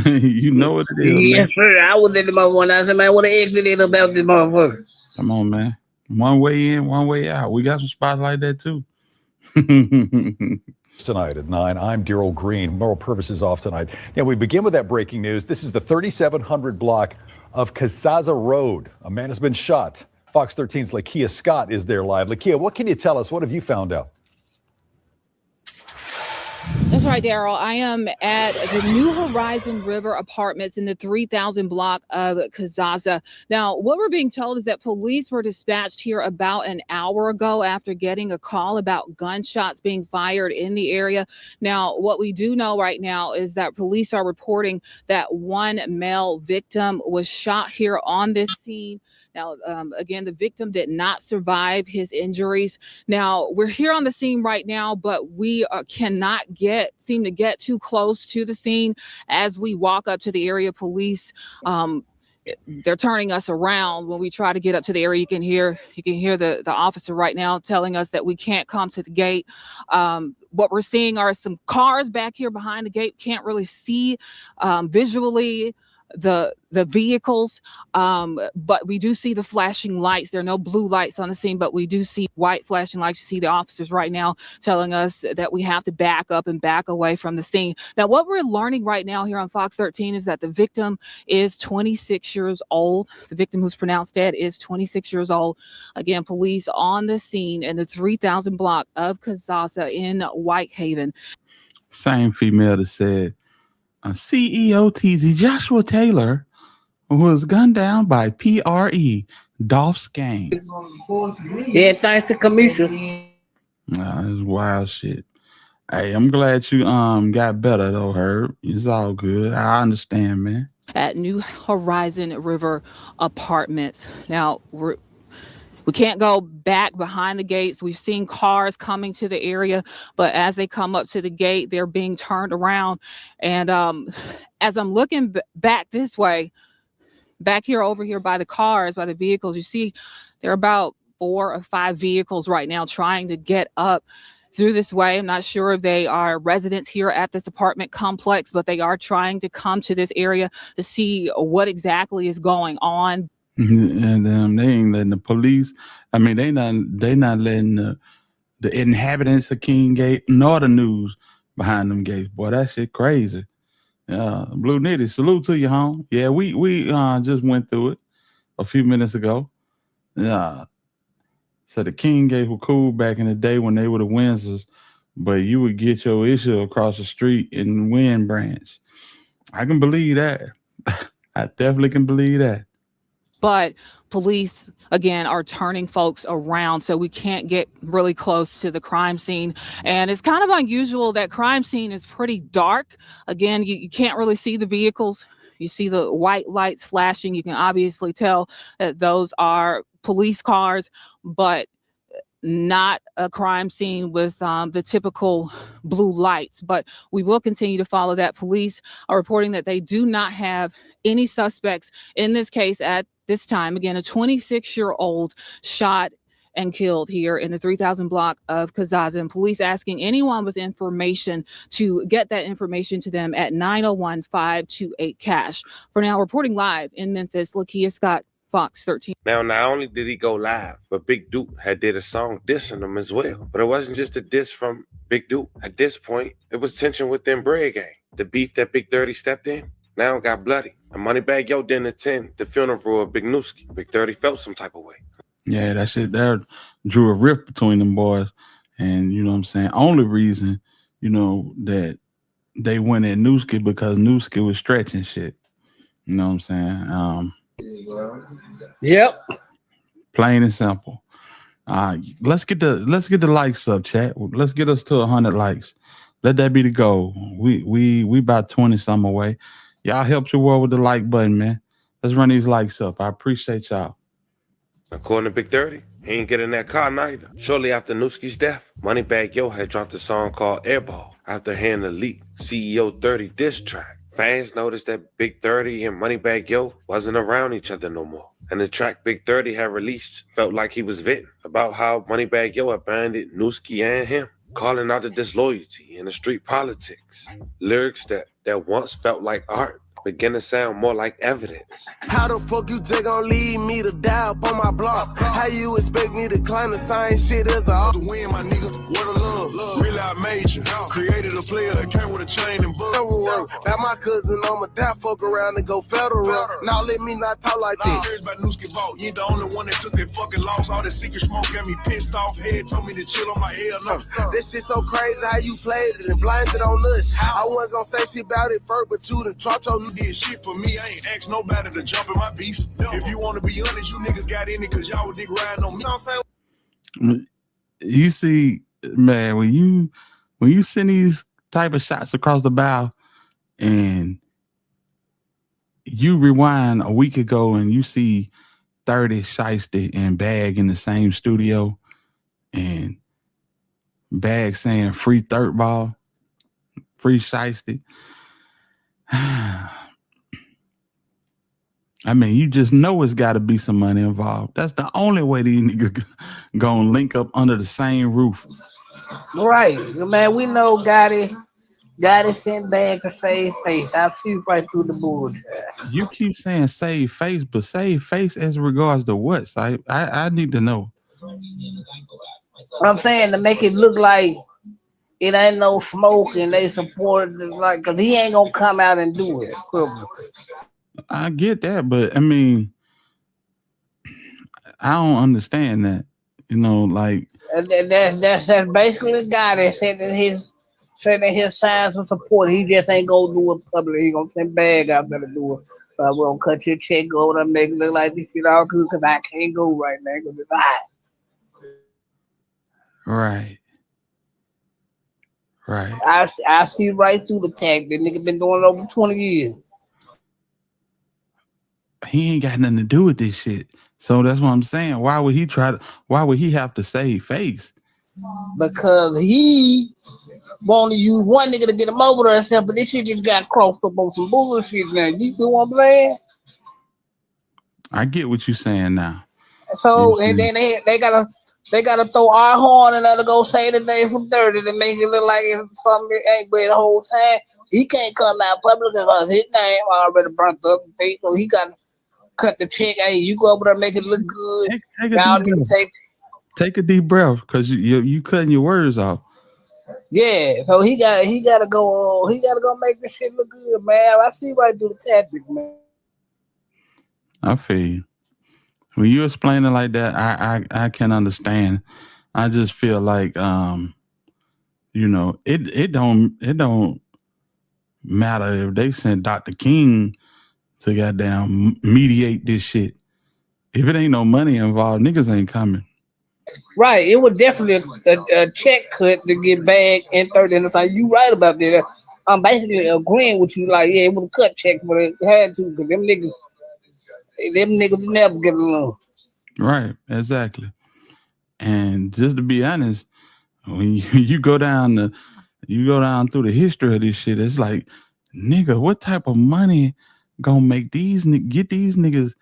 Speaker 5: You know what it is,
Speaker 11: yes,
Speaker 5: man.
Speaker 11: sir. I was in the motherfucker. I said, man, I want to exit it about this motherfucker.
Speaker 5: Come on, man. One way in, one way out. We got some spots like that, too.
Speaker 1: Tonight at 9, I'm Daryl Green. Moral Purpose is off tonight. Now, we begin with that breaking news. This is the 3700 block of Casaza Road. A man has been shot. Fox 13's Lakia Scott is there live. Lakia, what can you tell us? What have you found out?
Speaker 21: That's right, Daryl. I am at the New Horizon River Apartments in the 3000 block of Casaza. Now, what we're being told is that police were dispatched here about an hour ago after getting a call about gunshots being fired in the area. Now, what we do know right now is that police are reporting that one male victim was shot here on this scene. Now, again, the victim did not survive his injuries. Now, we're here on the scene right now, but we cannot seem to get too close to the scene as we walk up to the area. Police, they're turning us around when we try to get up to the area. You can hear the officer right now telling us that we can't come to the gate. What we're seeing are some cars back here behind the gate. Can't really see visually the vehicles, but we do see the flashing lights. There are no blue lights on the scene, but we do see white flashing lights. You see the officers right now telling us that we have to back up and back away from the scene. Now, what we're learning right now here on Fox 13 is that the victim is 26 years old. The victim who's pronounced dead is 26 years old. Again, police on the scene in the 3000 block of Casaza in Whitehaven.
Speaker 5: Same female that said, CEO TZ Joshua Taylor was gunned down by PRE Dolph's gang.
Speaker 11: Yeah, thanks to Commissioner.
Speaker 5: That's wild shit. Hey, I'm glad you got better though, Herb. It's all good. I understand, man.
Speaker 21: At New Horizon River Apartments. Now, we can't go back behind the gates. We've seen cars coming to the area, but as they come up to the gate, they're being turned around. And as I'm looking back this way, back here, over here by the cars, by the vehicles, you see there are about 4 or 5 vehicles right now trying to get up through this way. I'm not sure if they are residents here at this apartment complex, but they are trying to come to this area to see what exactly is going on.
Speaker 5: And they ain't letting the police. I mean, they not letting the inhabitants of King Gate nor the news behind them gates. Boy, that shit crazy. Blue Nitty, salute to you, home. Yeah, we just went through it a few minutes ago. Yeah. So the King Gate was cool back in the day when they were the Windsors, but you would get your issue across the street in Wynn Branch. I can believe that. I definitely can believe that.
Speaker 21: But police, again, are turning folks around, so we can't get really close to the crime scene. And it's kind of unusual. That crime scene is pretty dark. Again, you can't really see the vehicles. You see the white lights flashing. You can obviously tell that those are police cars, but not a crime scene with the typical blue lights. But we will continue to follow that. Police are reporting that they do not have any suspects in this case at this time. Again, a 26-year-old shot and killed here in the 3000 block of Casaza, and police asking anyone with information to get that information to them at 901-528-CASH. For now, reporting live in Memphis, Lakia Scott, Fox 13.
Speaker 6: Now, not only did he go live, but Big Duke had did a song dissing him as well. But it wasn't just a diss from Big Duke. At this point, it was tension within Bread Gang. The beef that Big 30 stepped in now got bloody. And Moneybag Yo didn't attend the funeral of Big Nooski. Big 30 felt some type of way.
Speaker 5: Yeah, that shit there drew a rift between them boys. And you know what I'm saying? Only reason, you know, that they went at Nooski because Nooski was stretching shit. You know what I'm saying?
Speaker 11: Yep.
Speaker 5: Plain and simple. Let's get the likes up, chat. Let's get us to 100 likes. Let that be the goal. We about 20 some away. Y'all help your world with the like button, man. Let's run these likes up. I appreciate y'all.
Speaker 6: According to Big 30, he ain't get in that car neither. Shortly after Newski's death, Moneybag Yo had dropped a song called Airball after hearing the leak CEO 30 diss track. Fans noticed that Big 30 and Moneybag Yo wasn't around each other no more. And the track Big 30 had released felt like he was venting about how Moneybag Yo abandoned Newski and him, calling out the disloyalty and the street politics. Lyrics that once felt like art begin to sound more like evidence.
Speaker 2: How the fuck you just gon' leave me to die up on my block? How you expect me to climb the same shit as a to win, my nigga? What a love. Really, I made you. Created a player that came with a chain and book. Now my cousin, I'ma die, fuck around and go federal. Now let me not talk like this. Here's about Newski Vault. You ain't the only one that took that fucking loss. All that secret smoke got me pissed off. Head told me to chill on my hell no. This shit so crazy how you played it and blinded on us. I wasn't gonna say shit about it first, but you done dropped your did shit for me. I ain't asked nobody to jump in my beef. If you want to be honest, you niggas got in it because y'all dick riding on me. You know what I'm saying?
Speaker 5: You see, man, when you send these type of shots across the bow and you rewind a week ago and you see 30, Shiesty, and Bag in the same studio and Bag saying free third ball, free Shiesty. I mean, you just know it's got to be some money involved. That's the only way these niggas gonna link up under the same roof.
Speaker 11: Right, man. We know Gotti sent Bag to save face. I see right through the bullshit.
Speaker 5: You keep saying save face, but save face as regards to what? So I need to know.
Speaker 11: I'm saying to make it look like it ain't no smoke and they support it, like, cause he ain't gonna come out and do it.
Speaker 5: I get that, but I mean, I don't understand that. You know, like
Speaker 11: that's basically the guy that said in his signs of support. He just ain't gonna do it public. He gonna send Bag out there to do it. So we're gonna cut your check, go to make it look like this shit all good, cause I can't go right now because it's hot.
Speaker 5: Right. Right.
Speaker 11: I see right through the tag. The nigga been doing it over 20 years.
Speaker 5: He ain't got nothing to do with this shit. So that's what I'm saying. Why would he have to save face?
Speaker 11: Because he wanted to use one nigga to get him over there and stuff, but this shit just got crossed up on some bullshit now. You see what I'm saying?
Speaker 5: I get what you're saying now.
Speaker 11: So and then they gotta throw our horn and let go say the name from 30 to make it look like it's something that ain't been the whole time. He can't come out public because his name already burnt up. So he got to cut the check. Hey, you go over there and make it look good.
Speaker 5: Take a deep breath because you cutting your words off.
Speaker 11: Yeah, so he gotta go make this shit look good, man. I see right through the tactics, man.
Speaker 5: I feel you. When you explain it like that, I can understand. I just feel like you know, it don't matter if they sent Dr. King to goddamn mediate this shit. If it ain't no money involved, niggas ain't coming.
Speaker 11: Right, it was definitely a check cut to get Bag and 30. And it's like, you right about that. I'm basically agreeing with you. Like, yeah, it was a cut check, but it had to because them niggas never get along.
Speaker 5: Right, exactly. And just to be honest, when you go down through the history of this shit, it's like, nigga, what type of money gonna make get these niggas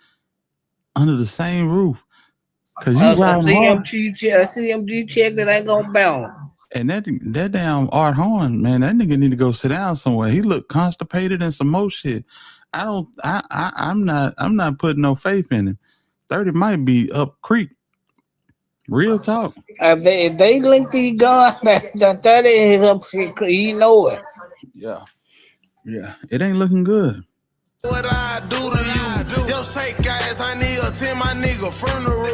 Speaker 5: under the same roof? Cause you
Speaker 11: CMG check that ain't gonna bounce.
Speaker 5: And that damn Art Horn, man, that nigga need to go sit down somewhere. He look constipated and some more shit. I'm not putting no faith in him. 30 might be up creek. Real talk.
Speaker 11: If they link these guns, the 30 is up creek. You know it.
Speaker 5: Yeah, it ain't looking good.
Speaker 2: What I do to you? Yo, say guys, I need to attend my nigga funeral.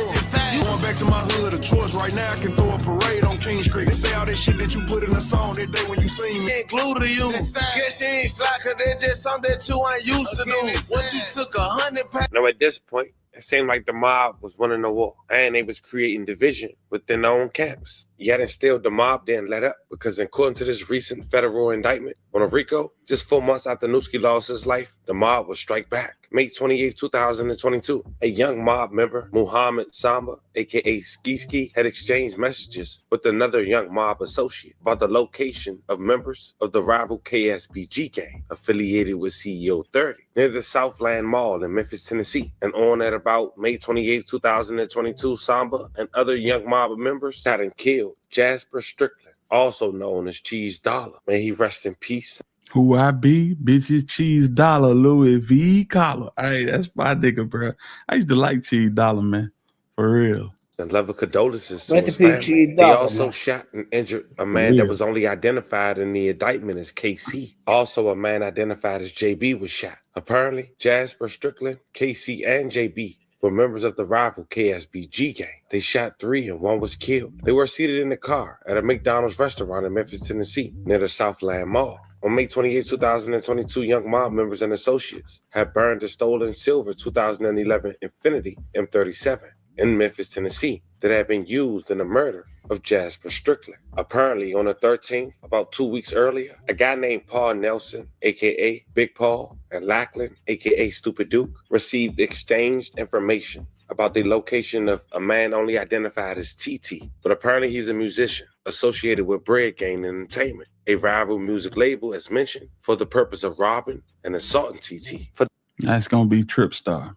Speaker 2: You going back to my hood of George right now? I can throw a parade on King Street. They say all that shit that you put in the song that day when you sing me. Included you. Guess you ain't slack, cause that's just something that you ain't used to do. Once you took 100 pounds.
Speaker 6: Now at this point, It seemed like the mob was winning the war, and they was creating division within their own camps. Yet and still, the mob didn't let up, because according to this recent federal indictment on Rico, just 4 months after Newski lost his life, the mob would strike back. May 28, 2022, a young mob member, Muhammad Samba, aka Shiesty, had exchanged messages with another young mob associate about the location of members of the rival KSBG gang affiliated with CEO 30 near the Southland Mall in Memphis, Tennessee. And on at about May 28, 2022, Samba and other young mob members shot and killed Jasper Strickland, also known as Cheese Dollar. May he rest in peace.
Speaker 5: Who I be? Bitches, Cheese Dollar, Louis V. Collar. Hey, that's my nigga, bro. I used to like Cheese Dollar, man. For real.
Speaker 6: And love condolences to
Speaker 11: Let
Speaker 6: his
Speaker 11: the people
Speaker 6: family.
Speaker 11: Cheese
Speaker 6: He
Speaker 11: Dollar,
Speaker 6: also
Speaker 11: man.
Speaker 6: shot and injured a man that was only identified in the indictment as KC. Also, a man identified as JB was shot. Apparently, Jasper Strickland, KC, and JB were members of the rival KSBG gang. They shot 3 and 1 was killed. They were seated in the car at a McDonald's restaurant in Memphis, Tennessee, near the Southland Mall. On May 28, 2022, young mob members and associates had burned the stolen silver 2011 Infiniti M37 in Memphis, Tennessee, that had been used in the murder of Jasper Strickland. Apparently, on the 13th, about 2 weeks earlier, a guy named Paul Nelson, aka Big Paul, and Lackland, aka Stupid Duke, received exchanged information about the location of a man only identified as TT, but apparently he's a musician associated with Bread Gang Entertainment, a rival music label, as mentioned, for the purpose of robbing and assaulting TT. For
Speaker 5: That's gonna be Trip Star.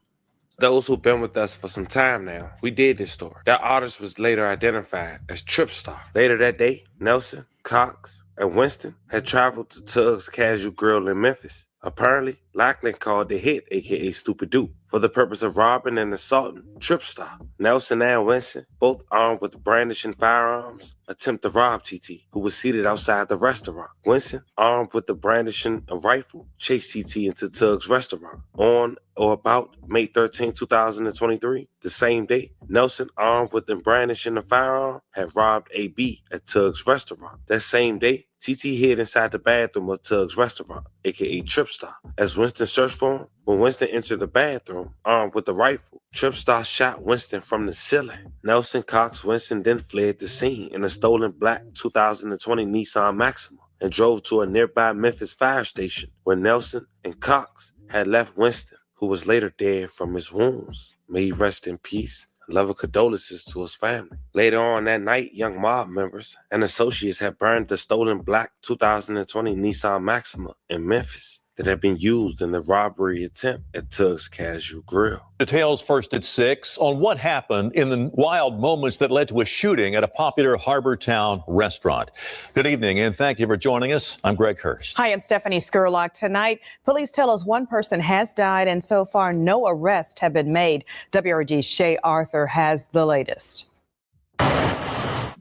Speaker 6: those who've been with us for some time now, we did this story. That artist was later identified as Trip Star. Later that day, Nelson, Cox, and Winston had traveled to Tug's Casual Grill in Memphis. Apparently, Lackland called the hit, aka Stupid Duke, for the purpose of robbing and assaulting Trip Star. Nelson and Winston, both armed with brandishing firearms, attempt to rob TT, who was seated outside the restaurant. Winston, armed with the brandishing a rifle, chased TT into Tug's restaurant. On or about May 13, 2023, the same day, Nelson, armed with the brandishing a firearm, had robbed AB at Tug's restaurant. That same day, TT hid inside the bathroom of Tug's restaurant, aka Trip Star. As Winston searched for him, when Winston entered the bathroom, armed with a rifle, Trip Star shot Winston from the ceiling. Nelson, Cox, Winston then fled the scene in a stolen black 2020 Nissan Maxima and drove to a nearby Memphis fire station where Nelson and Cox had left Winston, who was later dead from his wounds. May he rest in peace. Love and condolences to his family. Later on that night, young mob members and associates had burned the stolen black 2020 Nissan Maxima in Memphis that had been used in the robbery attempt at Tug's Casual Grill.
Speaker 20: Details first at 6 on what happened in the wild moments that led to a shooting at a popular Harbor Town restaurant. Good evening, and thank you for joining us. I'm Greg Hurst.
Speaker 22: Hi, I'm Stephanie Skurlock. Tonight, police tell us one person has died, and so far, no arrests have been made. WRG's Shay Arthur has the latest.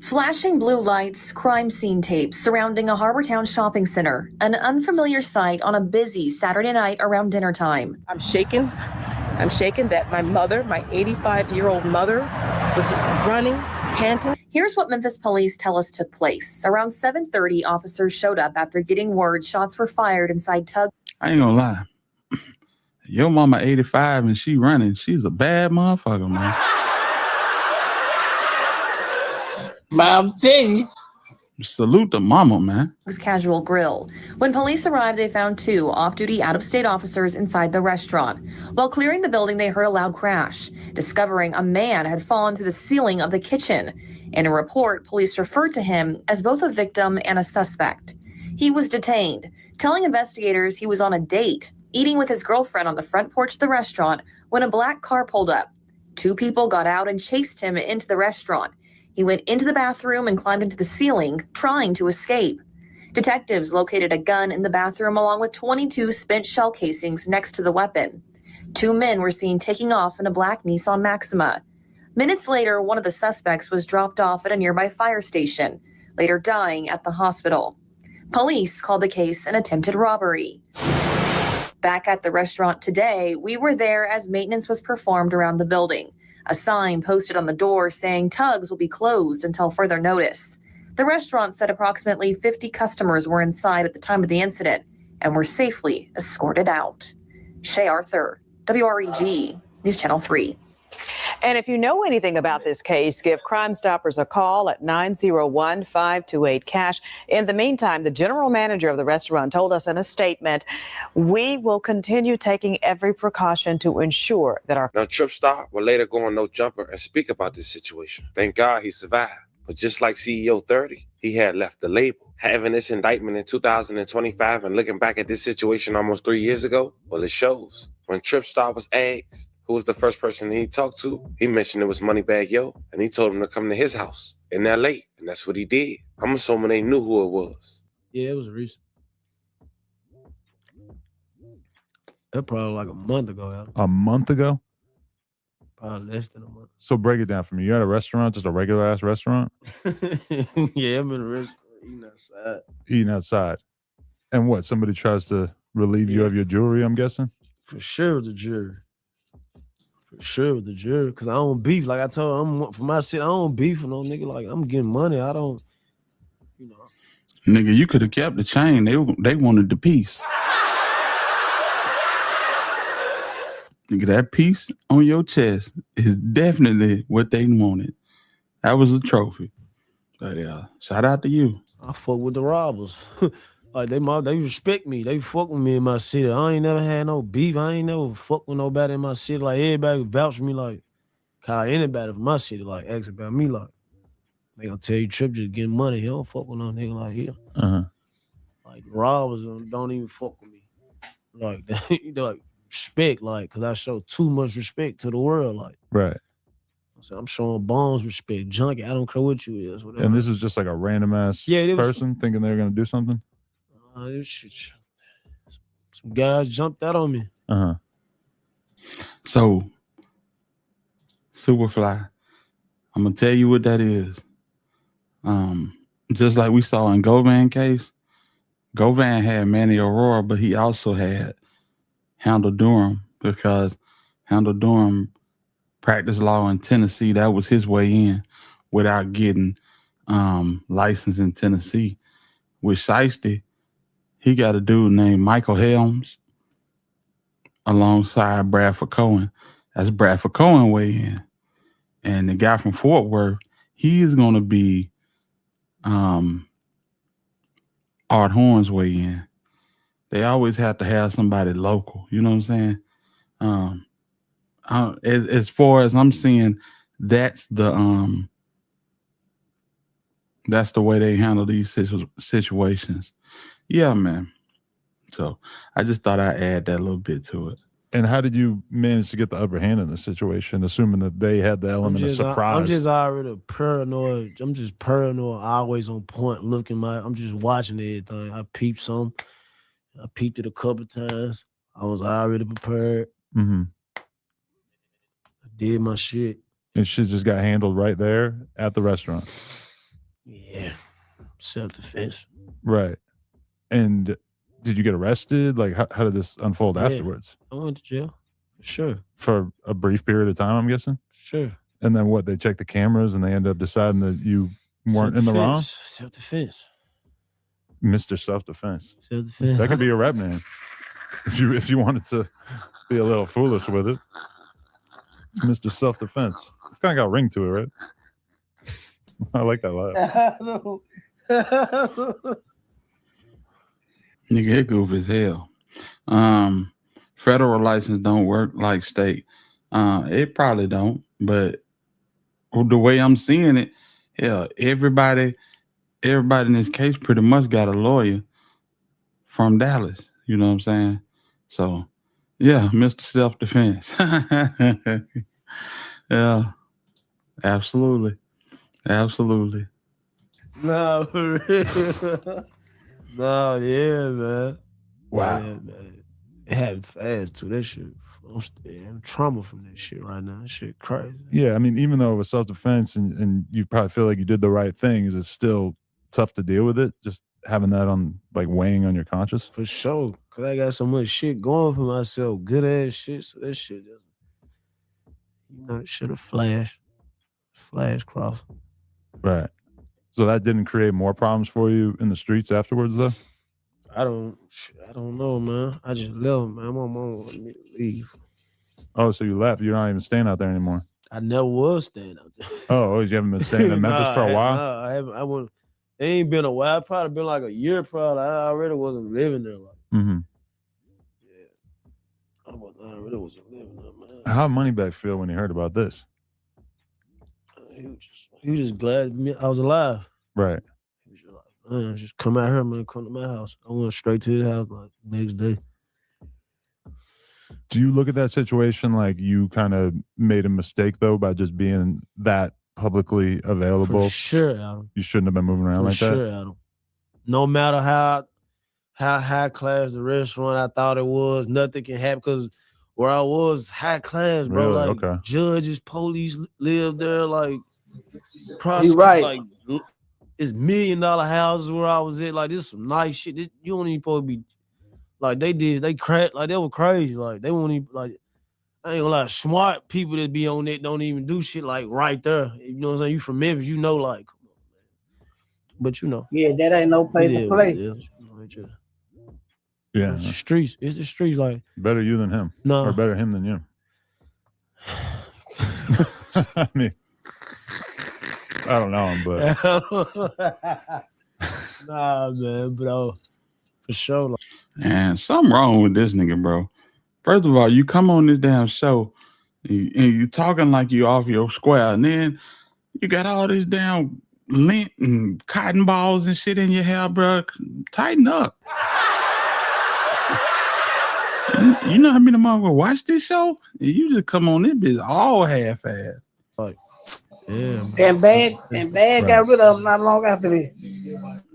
Speaker 9: Flashing blue lights, crime scene tapes surrounding a Harbor Town shopping center, an unfamiliar sight on a busy Saturday night around dinner time.
Speaker 10: I'm shaken. I'm shaken that my mother, my 85-year-old mother, was running, panting.
Speaker 9: Here's what Memphis police tell us took place. Around 7:30, officers showed up after getting word shots were fired inside Tug.
Speaker 5: I ain't gonna lie. Your mama 85 and she running. She's a bad motherfucker, man.
Speaker 11: I'm telling you.
Speaker 5: Salute the mama, man.
Speaker 9: Casual Grill. When police arrived, they found 2 off-duty out-of-state officers inside the restaurant. While clearing the building, they heard a loud crash, discovering a man had fallen through the ceiling of the kitchen. In a report, police referred to him as both a victim and a suspect. He was detained, telling investigators he was on a date, eating with his girlfriend on the front porch of the restaurant when a black car pulled up. 2 people got out and chased him into the restaurant. He went into the bathroom and climbed into the ceiling, trying to escape. Detectives located a gun in the bathroom along with 22 spent shell casings next to the weapon. 2 men were seen taking off in a black Nissan Maxima. Minutes later, one of the suspects was dropped off at a nearby fire station, later dying at the hospital. Police called the case an attempted robbery. Back at the restaurant today, we were there as maintenance was performed around the building. A sign posted on the door saying Tug's will be closed until further notice. The restaurant said approximately 50 customers were inside at the time of the incident and were safely escorted out. Shay Arthur, WREG, News Channel 3.
Speaker 22: And if you know anything about this case, give Crime Stoppers a call at 901-528-CASH. In the meantime, the general manager of the restaurant told us in a statement, we will continue taking every precaution to ensure that our...
Speaker 6: Now, Trip Star will later go on No Jumper and speak about this situation. Thank God he survived. But just like CEO 30, he had left the label. Having this indictment in 2025 and looking back at this situation almost 3 years ago, well, it shows. When Trip Star was asked who was the first person he talked to, he mentioned it was Moneybag Yo, and he told him to come to his house in L.A., and that's what he did. I'm assuming they knew who it was.
Speaker 12: Yeah, it was recent. That probably like a month ago. Adam.
Speaker 14: A month ago?
Speaker 12: Probably less than a month.
Speaker 14: So break it down for me. You're at a restaurant, just a regular ass restaurant?
Speaker 12: Yeah, I'm in a restaurant eating outside.
Speaker 14: Eating outside. And what? Somebody tries to relieve you of your jewelry, I'm guessing?
Speaker 12: For sure with the jury. For sure with the jury. Because I don't beef. Like I told him, for my shit, I don't beef with no nigga. Like, I'm getting money. I don't, you know.
Speaker 5: Nigga, you could have kept the chain. They wanted the piece. Nigga, that piece on your chest is definitely what they wanted. That was a trophy. But yeah, shout out to you.
Speaker 12: I fuck with the robbers. Like they respect me. They fuck with me in my city. I ain't never had no beef. I ain't never fuck with nobody in my city. Like everybody vouch for me. Like call anybody from my city. Like ask about me. Like they gonna tell you Trip just getting money. He don't fuck with no nigga like him. Like the robbers don't even fuck with me. Like they like respect. Like cause I show too much respect to the world. Like
Speaker 14: right.
Speaker 12: So I'm showing Bones respect. Junkie, I don't care what you is. Whatever.
Speaker 14: And this was just like a random ass person thinking they were gonna do something.
Speaker 12: Some guys jumped out on me.
Speaker 5: So, Superfly, I'm gonna tell you what that is. Just like we saw in Govan case, Govan had Manny Aurora, but he also had Handle Durham because Handle Durham practiced law in Tennessee. That was his way in without getting licensed in Tennessee. With Shiesty, he got a dude named Michael Helms alongside Bradford Cohen. That's Bradford Cohen way in. And the guy from Fort Worth, he is going to be Art Horn's way in. They always have to have somebody local. You know what I'm saying? As far as I'm seeing, that's the way they handle these situations. Yeah, man. So I just thought I'd add that little bit to it.
Speaker 14: And how did you manage to get the upper hand in this situation, assuming that they had the element of surprise?
Speaker 12: I'm just already paranoid. I'm just paranoid, always on point, looking. I'm just watching everything. I peeped some. I peeped it a couple times. I was already prepared. I did my shit.
Speaker 14: And shit just got handled right there at the restaurant.
Speaker 12: Yeah. Self-defense.
Speaker 14: Right. And did you get arrested? Like, how did this unfold afterwards?
Speaker 12: I went to jail. Sure.
Speaker 14: For a brief period of time, I'm guessing?
Speaker 12: Sure.
Speaker 14: And then what? They checked the cameras and they ended up deciding that you weren't in the wrong?
Speaker 12: Self-defense.
Speaker 14: Mr. Self-Defense.
Speaker 12: Self-defense.
Speaker 14: That could be your rap name. If you wanted to be a little foolish with it. It's Mr. Self-Defense. It's kind of got a ring to it, right? I like that laugh.
Speaker 5: Nigga, it goof as hell. Federal license don't work like state. It probably don't, but the way I'm seeing it, hell, everybody in this case pretty much got a lawyer from Dallas. You know what I'm saying? So, yeah, Mr. Self-Defense. Yeah, absolutely. Absolutely.
Speaker 12: No, for real. No, yeah, man.
Speaker 14: Wow.
Speaker 12: Yeah, man. It happened fast, too. That shit, I'm trauma from that shit right now. That shit crazy.
Speaker 14: Yeah, I mean, even though it was self-defense and you probably feel like you did the right thing, is it still tough to deal with it? Just having that on, like, weighing on your conscience?
Speaker 12: For sure. Because I got so much shit going for myself. Good ass shit. So that shit just, it should have flash cross.
Speaker 14: Right. So that didn't create more problems for you in the streets afterwards, though?
Speaker 12: I don't know, man. I just left, man. My mom wanted me to leave.
Speaker 14: Oh, so you left. You're not even staying out there anymore.
Speaker 12: I never was staying out there.
Speaker 14: Oh, you haven't been staying in Memphis for a while?
Speaker 12: Nah, I haven't. I went. It ain't been a while. It probably been like a year. Probably. I already wasn't living there. Like,
Speaker 14: Mm-hmm.
Speaker 12: I really wasn't living there, man.
Speaker 14: How did Moneybag feel when he heard about this?
Speaker 12: He was just glad I was alive.
Speaker 14: Right.
Speaker 12: He was just like, man, just come out here, man. Come to my house. I went straight to his house like next day.
Speaker 14: Do you look at that situation like you kind of made a mistake though by just being that publicly available?
Speaker 12: For sure, Adam.
Speaker 14: You shouldn't have been moving around like
Speaker 12: For sure,
Speaker 14: that.
Speaker 12: Adam. No matter how high class the restaurant I thought it was, nothing can happen because where I was high class, bro.
Speaker 14: Really?
Speaker 12: Like
Speaker 14: Okay.
Speaker 12: judges, police live there, like
Speaker 11: You
Speaker 12: prosecutors,
Speaker 11: right.
Speaker 12: like it's $1 million houses where I was at. Like this some nice shit. You don't even supposed to be like they cracked, like they were crazy. Like they won't even like I ain't gonna lie, smart people that be on it don't even do shit like right there. You know what I'm saying? You from Memphis, you know, like, come on, man. But you know.
Speaker 11: Yeah, that ain't no place to play.
Speaker 14: Yeah.
Speaker 12: It's the streets. It's the streets, like
Speaker 14: Better you than him.
Speaker 12: No.
Speaker 14: Or better him than you. I mean, I don't know him, but
Speaker 12: nah, man, bro. For sure. Like,
Speaker 5: Man, something wrong with this nigga, bro. First of all, you come on this damn show and you talking like you off your square, and then you got all this damn lint and cotton balls and shit in your hair, bro. Tighten up. You know how many motherfuckers watch this show? And you just come on this bitch all half-ass.
Speaker 12: Like, yeah.
Speaker 11: And Bad got rid of him not long after this.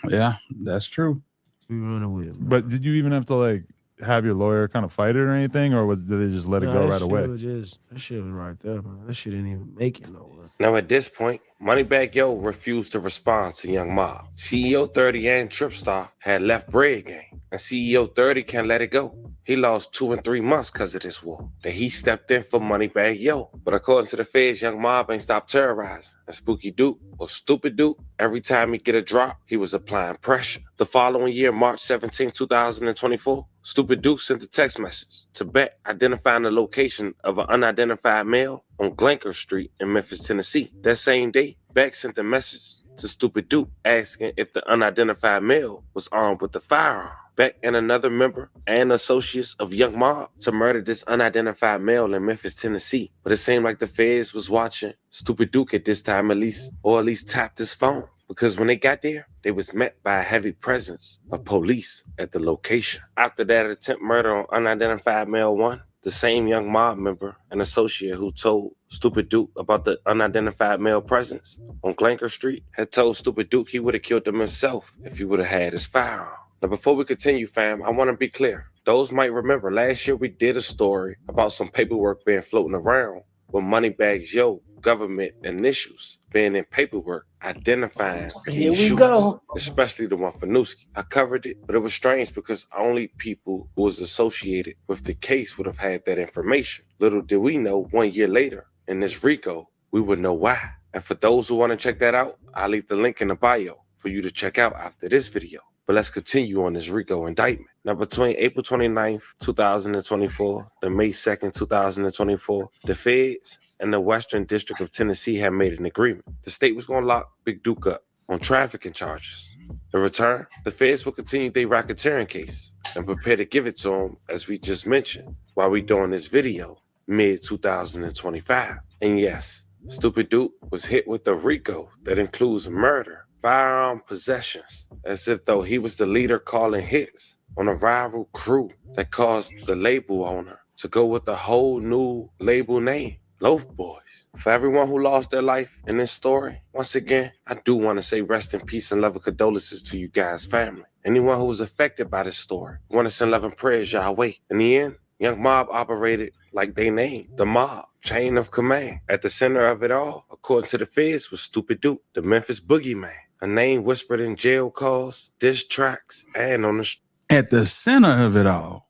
Speaker 5: Yeah, that's true.
Speaker 12: We running with it.
Speaker 14: But did you even have to like have your lawyer kind of fight it or anything, or did they just let it go right away?
Speaker 12: That shit was right there, man. That shit didn't even make it nowhere.
Speaker 6: Now at this point, Moneybag Yo refused to respond to Young Mob. CEO 30 and Tripstar had left Bread Gang, and CEO 30 can't let it go. He lost 2 and 3 months because of this war. Then he stepped in for Moneybag Yo. But according to the feds, Young Mob ain't stopped terrorizing. And Spooky Duke, or Stupid Duke, every time he get a drop, he was applying pressure. The following year, March 17, 2024, Stupid Duke sent a text message to Beck identifying the location of an unidentified male on Glenker Street in Memphis, Tennessee. That same day, Beck sent a message to Stupid Duke asking if the unidentified male was armed with a firearm. Beck and another member and associates of Young Mob to murder this unidentified male in Memphis, Tennessee. But it seemed like the feds was watching Stupid Duke at this time at least tapped his phone. Because when they got there, they was met by a heavy presence of police at the location. After that attempt murder on unidentified male 1, the same Young Mob member and associate who told Stupid Duke about the unidentified male presence on Glenker Street had told Stupid Duke he would have killed him himself if he would have had his firearm. Now, before we continue, fam, I want to be clear. Those might remember last year we did a story about some paperwork being floating around with Moneybag Yo government initials being in paperwork identifying
Speaker 11: Here we
Speaker 6: shooters,
Speaker 11: go.
Speaker 6: especially the one for Newski. I covered it, but it was strange because only people who was associated with the case would have had that information. Little did we know 1 year later in this RICO, we would know why. And for those who want to check that out, I'll leave the link in the bio for you to check out after this video. But let's continue on this RICO indictment. Now, between April 29th, 2024, and May 2nd, 2024, the feds and the Western District of Tennessee had made an agreement. The state was going to lock Big Duke up on trafficking charges. In return, the feds will continue their racketeering case and prepare to give it to him, as we just mentioned, while we doing this video, mid-2025. And yes, Stupid Duke was hit with a RICO that includes murder, firearm possessions, as if though he was the leader calling hits on a rival crew that caused the label owner to go with a whole new label name, Loaf Boys. For everyone who lost their life in this story, once again, I do want to say rest in peace and love and condolences to you guys' family. Anyone who was affected by this story, I want to send love and prayers y'all way. In the end, Young Mob operated like they named, the mob, chain of command. At the center of it all, according to the feds, was Stupid Duke, the Memphis boogeyman, a name whispered in jail calls, diss tracks, and on the
Speaker 5: At the center of it all.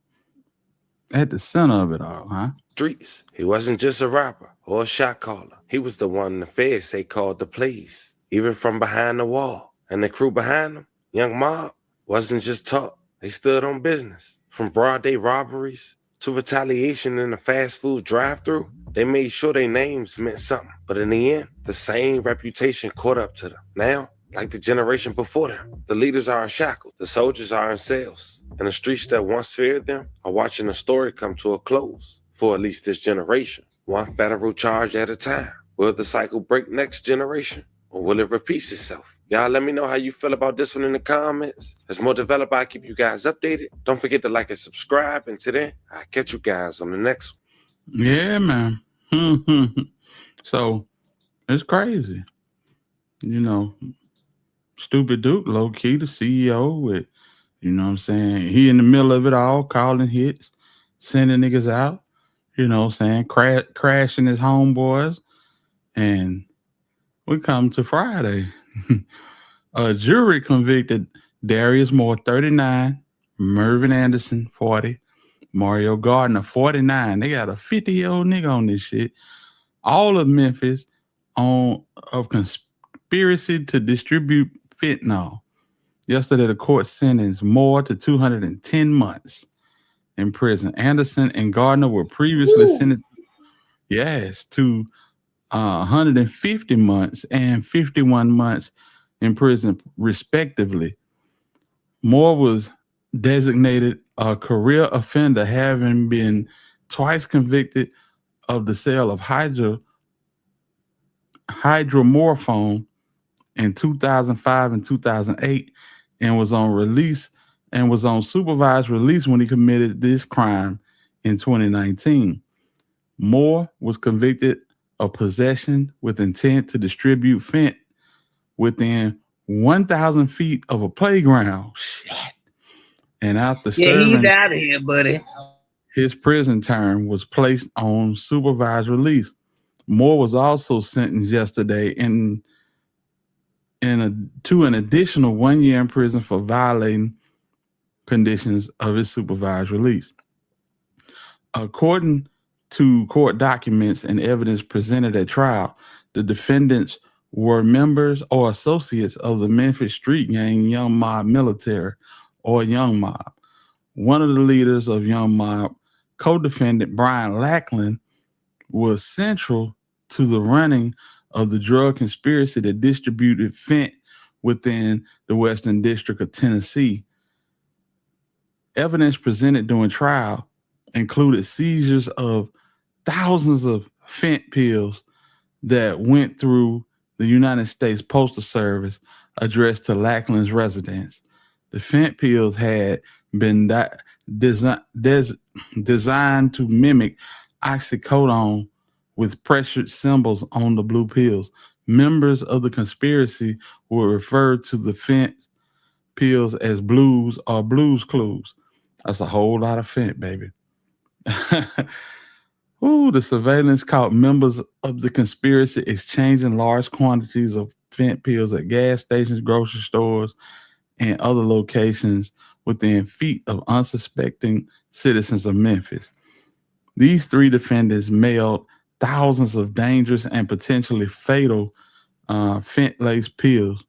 Speaker 5: At the center of it all, huh?
Speaker 6: streets. He wasn't just a rapper or a shot caller. He was the one the feds say called the plays, even from behind the wall. And the crew behind him, Young Mob, wasn't just talk. They stood on business. From broad day robberies to retaliation in a fast food drive-thru. They made sure their names meant something, but in the end, the same reputation caught up to them. Now, like the generation before them, the leaders are in shackles, the soldiers are in cells, and the streets that once feared them are watching the story come to a close, for at least this generation. One federal charge at a time. Will the cycle break next generation, or will it repeat itself? Y'all let me know how you feel about this one in the comments. As more develop, I'll keep you guys updated. Don't forget to like and subscribe. And today, I'll catch you guys on the next one.
Speaker 5: Yeah, man. So it's crazy. You know, Stupid Duke, low key, the CEO with, you know what I'm saying? He in the middle of it all, calling hits, sending niggas out, you know what I'm saying? Crashing his homeboys. And we come to Friday. A jury convicted Darius Moore, 39, Mervin Anderson, 40, Mario Gardner, 49. They got a 50-year-old nigga on this shit. All of Memphis of conspiracy to distribute fentanyl. Yesterday, the court sentenced Moore to 210 months in prison. Anderson and Gardner were previously sentenced, to 150 months and 51 months in prison, respectively. Moore was designated a career offender, having been twice convicted of the sale of hydromorphone in 2005 and 2008, and was on supervised release when he committed this crime in 2019. Moore was convicted of possession with intent to distribute fent within 1,000 feet of a playground. Shit. And after serving,
Speaker 11: he's out of here, buddy.
Speaker 5: His prison term was placed on supervised release. Moore was also sentenced yesterday to an additional 1 year in prison for violating conditions of his supervised release. According to court documents and evidence presented at trial, the defendants were members or associates of the Memphis street gang Young Mob Military, or Young Mob. One of the leaders of Young Mob, co-defendant Brian Lackland, was central to the running of the drug conspiracy that distributed fent within the Western District of Tennessee. Evidence presented during trial included seizures of thousands of fent pills that went through the United States Postal Service addressed to Lackland's residence. The fent pills had been designed to mimic oxycodone with pressured symbols on the blue pills. Members of the conspiracy were referred to the fent pills as blues or blues clues. That's a whole lot of fent, baby. The surveillance caught members of the conspiracy exchanging large quantities of fent pills at gas stations, grocery stores, and other locations within feet of unsuspecting citizens of Memphis. These three defendants mailed thousands of dangerous and potentially fatal fent-laced pills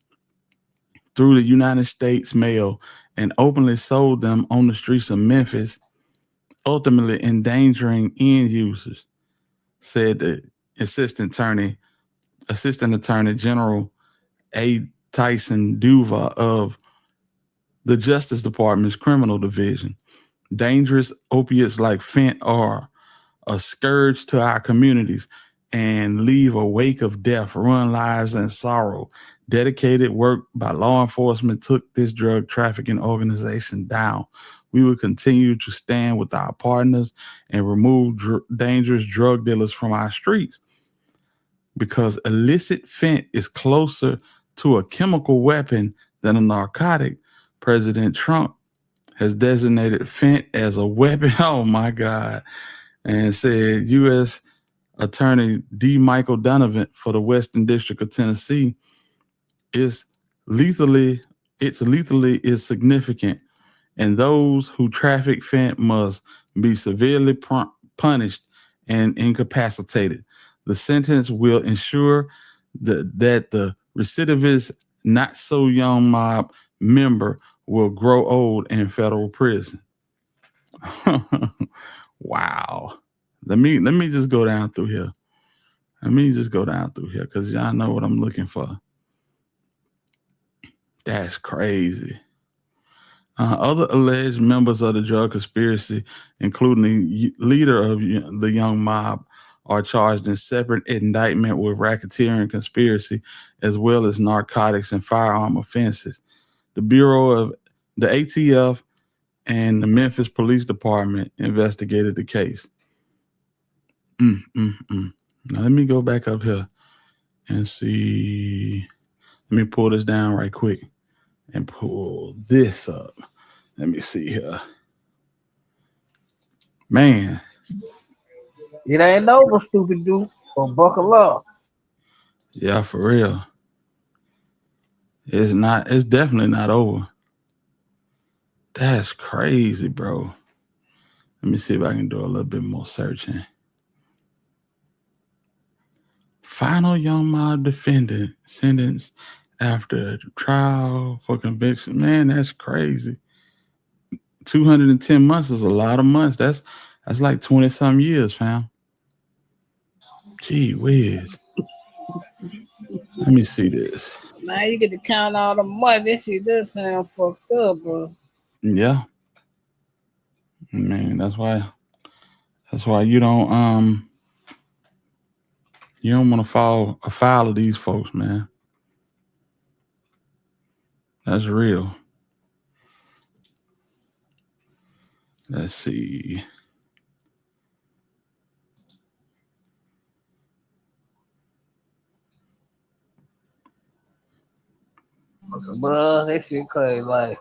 Speaker 5: through the United States mail and openly sold them on the streets of Memphis, ultimately endangering end users, said the Assistant Attorney General A. Tyson Duva of the Justice Department's Criminal Division. Dangerous opiates like fent are a scourge to our communities and leave a wake of death, ruin lives, and sorrow. Dedicated work by law enforcement took this drug trafficking organization down. We will continue to stand with our partners and remove dangerous drug dealers from our streets, because illicit fent is closer to a chemical weapon than a narcotic. President Trump has designated fent as a weapon. Oh my God. And said U.S. Attorney D. Michael Donovan for the Western District of Tennessee is lethally significant, and those who traffic fent must be severely punished and incapacitated. The sentence will ensure that the recidivist, not so young mob member will grow old in federal prison. Wow. Let me just go down through here. Because y'all know what I'm looking for. That's crazy. Other alleged members of the drug conspiracy, including the leader of the young mob, are charged in separate indictment with racketeering conspiracy, as well as narcotics and firearm offenses. The Bureau of the ATF and the Memphis Police Department investigated the case. Now let me go back up here and see. Let me pull this down right quick and pull this up. Let me see here. Man.
Speaker 11: It ain't over, stupid dude. So buckle up.
Speaker 5: Yeah, for real. It's definitely not over. That's crazy, bro. Let me see if I can do a little bit more searching. Final young mob defendant sentenced after trial for conviction. Man, that's crazy. 210 months is a lot of months. That's like 20-some years, fam. Gee whiz. Let me see this.
Speaker 11: Now you get to count all the money. This shit does sound fucked up, bro.
Speaker 5: Yeah. Man, that's why you don't want to fall afoul of these folks, man. That's real. Let's see.
Speaker 11: Bro, that shit crazy. Like,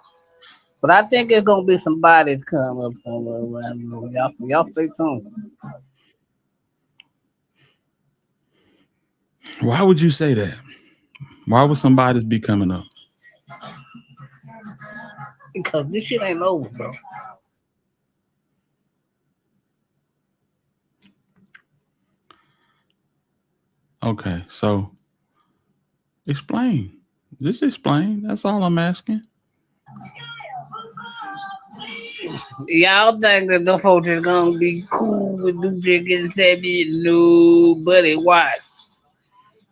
Speaker 11: but I think it's gonna be somebody to come up somewhere around here. Y'all stay tuned.
Speaker 5: Why would you say that? Why would somebody be coming up?
Speaker 11: Because this shit ain't over, bro.
Speaker 5: Okay, so explain. Just explain. That's all I'm asking.
Speaker 11: Y'all think that the folks is gonna be cool with Guuci getting savvy? Nobody watch.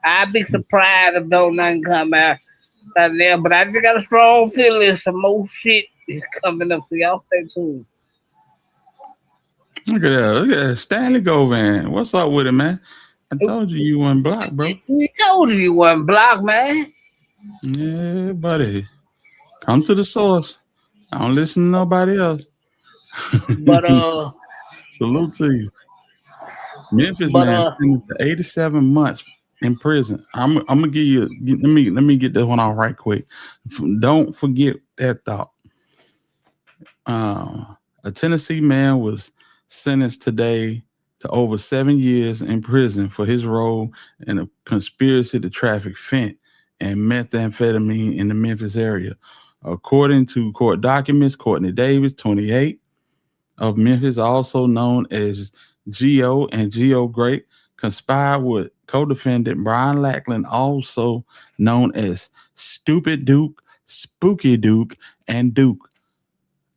Speaker 11: I'd be surprised if don't nothing come out there, but I just got a strong feeling some more shit is coming up, so y'all stay tuned.
Speaker 5: Look at that. Stanley Govan. What's up with it, man? I told you wasn't blocked, bro.
Speaker 11: We told you wasn't blocked, man.
Speaker 5: Yeah, buddy. Come to the source. I don't listen to nobody else.
Speaker 11: But
Speaker 5: salute to you. Memphis man sentenced to 87 months in prison. I'm gonna give you. Let me get this one off right quick. Don't forget that thought. A Tennessee man was sentenced today to over 7 years in prison for his role in a conspiracy to traffic fentanyl and methamphetamine in the Memphis area. According to court documents, Courtney Davis, 28, of Memphis, also known as Geo and Geo Great, conspired with co-defendant Brian Lackland, also known as Stupid Duke, Spooky Duke, and Duke,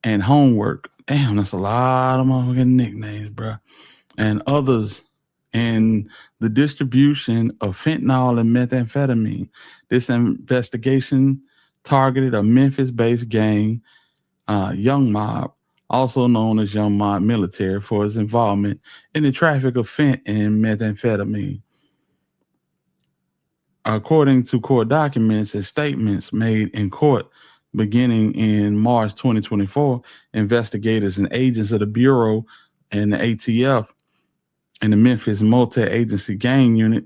Speaker 5: and Homework. Damn, that's a lot of motherfucking nicknames, bro. And others in the distribution of fentanyl and methamphetamine. This investigation targeted a Memphis-based gang, Young Mob, also known as Young Mob Military, for its involvement in the traffic of fentanyl and methamphetamine. According to court documents and statements made in court beginning in March 2024, investigators and agents of the Bureau and the ATF and the Memphis Multi-Agency Gang Unit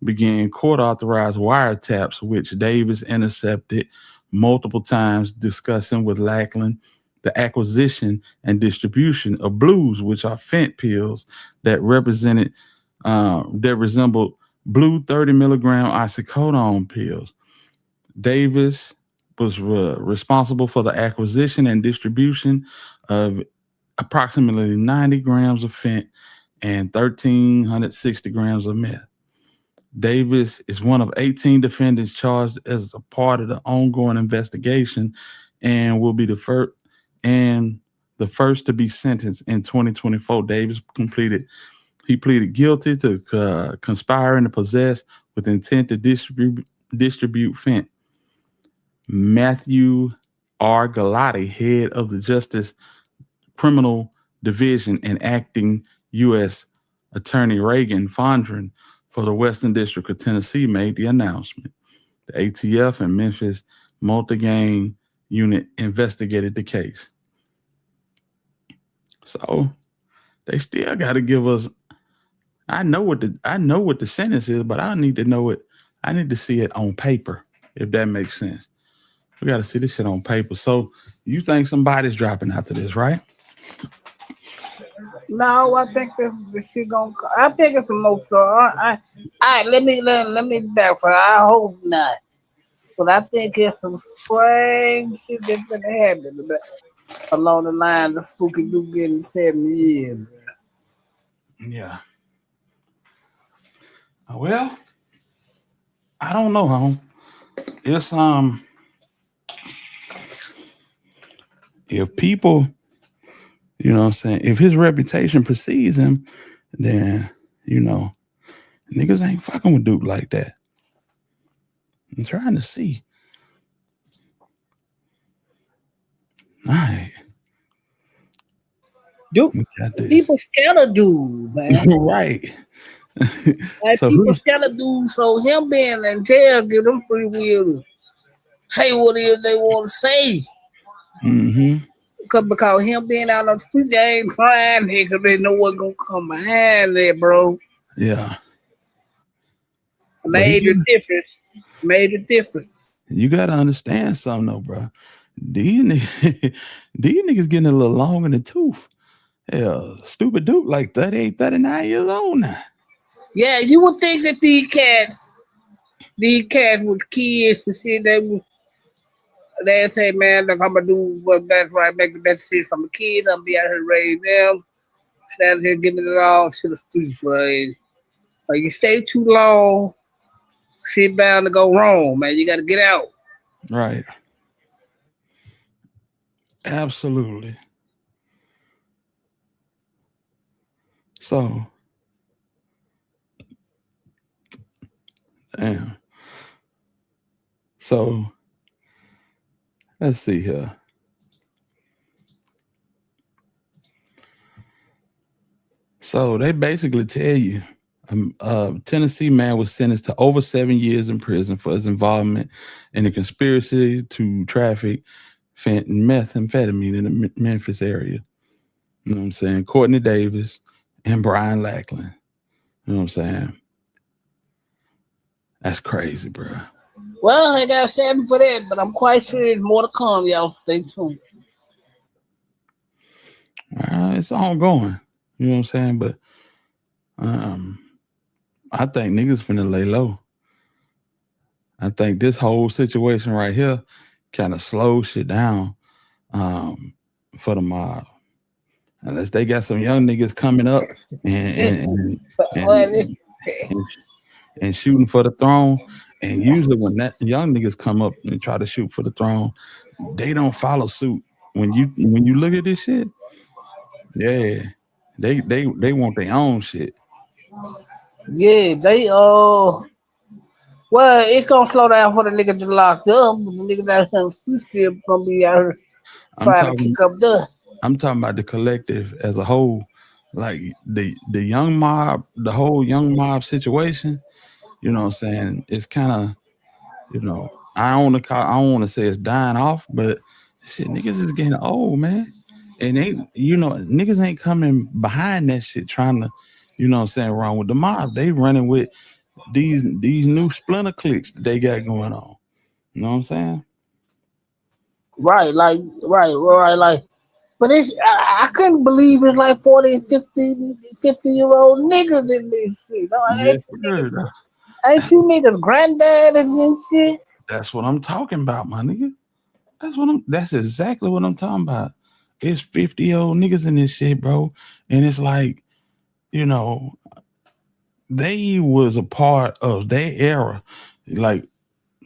Speaker 5: began court-authorized wiretaps, which Davis intercepted multiple times, discussing with Lackland the acquisition and distribution of blues, which are fent pills that resembled blue 30 milligram oxycodone pills. Davis was responsible for the acquisition and distribution of approximately 90 grams of fent and 1,360 grams of meth. Davis is one of 18 defendants charged as a part of the ongoing investigation and will be the the first to be sentenced in 2024. Davis he pleaded guilty to conspiring to possess with intent to distribute fent. Matthew R. Galati, head of the Justice Criminal Division and acting U.S. Attorney Reagan Fondren for the Western District of Tennessee, made the announcement. The ATF and Memphis multi-gang unit investigated the case. So they still got to give us. I know what the sentence is, but I need to know it. I need to see it on paper, if that makes sense. We got to see this shit on paper. So you think somebody's dropping after this, right?
Speaker 11: No, I think this shit gonna. I think it's a most. Let me backfire. I hope not, but I think it's some strange shit that's gonna happen along the line of Spooky Doo getting 7 years.
Speaker 5: Yeah. Well, I don't know. It's if people, you know what I'm saying, if his reputation precedes him, then, you know, niggas ain't fucking with Duke like that. I'm trying to see. All right.
Speaker 11: Duke, people scared of Dude, man.
Speaker 5: Right.
Speaker 11: Like
Speaker 5: So
Speaker 11: people scared of Dude, so him being in jail give them free will to say what it is they want to say.
Speaker 5: Mm-hmm.
Speaker 11: Because him being out on the street, they ain't trying it because they know what's gonna come behind there, bro.
Speaker 5: Yeah.
Speaker 11: Major difference.
Speaker 5: You gotta understand something though, bro. These niggas getting a little long in the tooth. Hell, stupid Duke like 38, 39 years old now.
Speaker 11: Yeah, you would think that these cats with kids and shit, they say, man, look, I'm gonna do what's best right, make the best decision for my kids. I'm gonna be out here raising them. Stay out here giving it all to the streets, right? But you stay too long, shit bound to go wrong, man. You gotta get out.
Speaker 5: Right. Absolutely. So, damn. So, let's see here. So they basically tell you a Tennessee man was sentenced to over 7 years in prison for his involvement in a conspiracy to traffic methamphetamine in the Memphis area. You know what I'm saying? Courtney Davis and Brian Lackland. You know what I'm saying? That's crazy, bro.
Speaker 11: Well, they got 7 for that, but I'm quite sure there's more to come, y'all. Stay tuned.
Speaker 5: It's ongoing. You know what I'm saying? But I think niggas finna lay low. I think this whole situation right here kind of slows shit down for the mob. Unless they got some young niggas coming up and shooting for the throne. And usually when that young niggas come up and try to shoot for the throne, they don't follow suit. When you look at this shit, yeah, they want their own shit.
Speaker 11: Yeah, well, it's gonna slow down for the niggas that locked up. The niggas out here still gonna be out here trying to kick up dust.
Speaker 5: I'm talking about the collective as a whole, like the young mob, the whole young mob situation. You know what I'm saying? It's kind of, you know, I don't want to say it's dying off, but shit, niggas is getting old, man. And niggas ain't coming behind that shit trying to, you know what I'm saying, wrong with the mob. They running with these new splinter cliques that they got going on. You know what I'm saying?
Speaker 11: Right. But I couldn't believe it's like 40, 50-year-old niggas in this shit. Ain't you niggas granddaddies and shit?
Speaker 5: That's what I'm talking about, my nigga. That's exactly what I'm talking about. It's 50-year-old niggas in this shit, bro. And it's like, you know, they was a part of their era. Like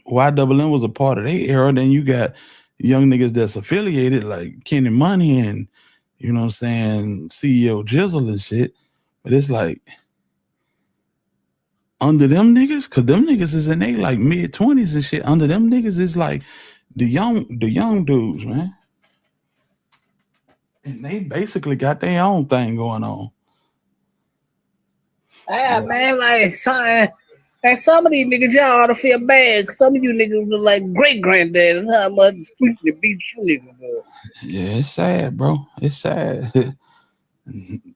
Speaker 5: YWM was a part of their era. Then you got young niggas that's affiliated, like Kenny Money and you know what I'm saying, CEO Jizzle and shit. But it's like under them niggas, cause them niggas is in they like mid-20s and shit. Under them niggas is like the young dudes, man. And they basically got their own thing going on.
Speaker 11: Yeah, man, like some of these niggas, y'all ought to feel bad. Some of you niggas look like great granddad and how much street to beat you niggas up.
Speaker 5: Yeah, it's sad, bro. It's sad.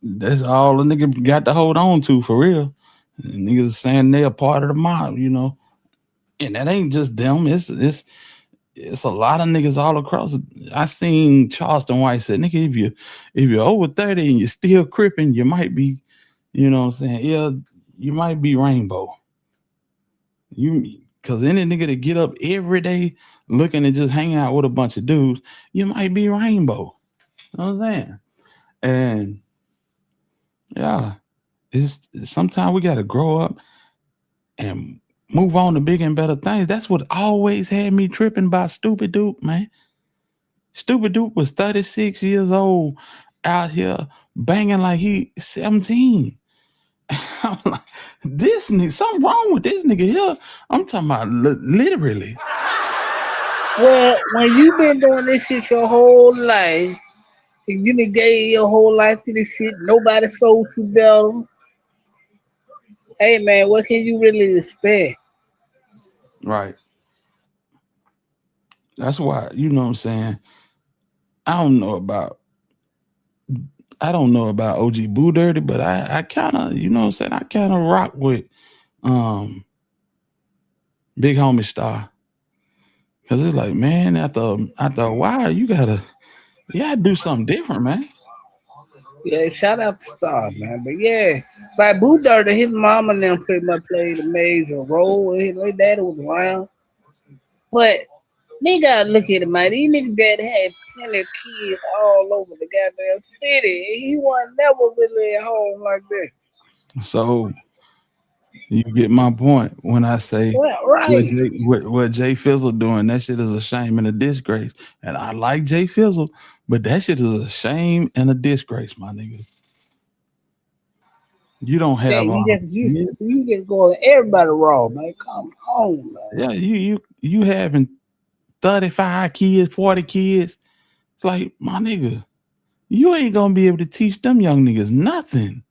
Speaker 5: That's all the nigga got to hold on to for real. And niggas saying they're a part of the mob, you know. And that ain't just them. It's a lot of niggas all across. I seen Charleston White said, nigga, if you're over 30 and you're still cripping, you might be, you know what I'm saying? Yeah, you might be rainbow. Cause any nigga that get up every day looking to just hang out with a bunch of dudes, you might be rainbow. You know what I'm saying? And yeah, it's sometimes we gotta grow up and move on to bigger and better things. That's what always had me tripping about Stupid Duke, man. Stupid Duke was 36 years old out here banging like he 17. I'm like, this nigga, something wrong with this nigga here. I'm talking about literally.
Speaker 11: Well, when you been doing this shit your whole life, and you done gave your whole life to this shit, nobody showed you better. Hey man, what can you really expect?
Speaker 5: Right. That's why, you know what I'm saying? I don't know about OG Boo Dirty, but I kind of, you know what I'm saying? I kind of rock with Big Homie Star. Cause it's like, man, after a while, you gotta do something different, man.
Speaker 11: Yeah, shout out to Star, man. But yeah, like Boo Dirty, his mama and them pretty much played a major role. His daddy was around. But they gotta look at it, man. These niggas that had plenty of kids all over the goddamn city. He wasn't never really at home like that.
Speaker 5: So you get my point when I say what Jay Fizzle doing. That shit is a shame and a disgrace. And I like Jay Fizzle, but that shit is a shame and a disgrace, my nigga. You don't have
Speaker 11: you just going everybody raw, man. Come on, man.
Speaker 5: Yeah, you having 35 kids, 40 kids. It's like, my nigga, you ain't gonna be able to teach them young niggas nothing.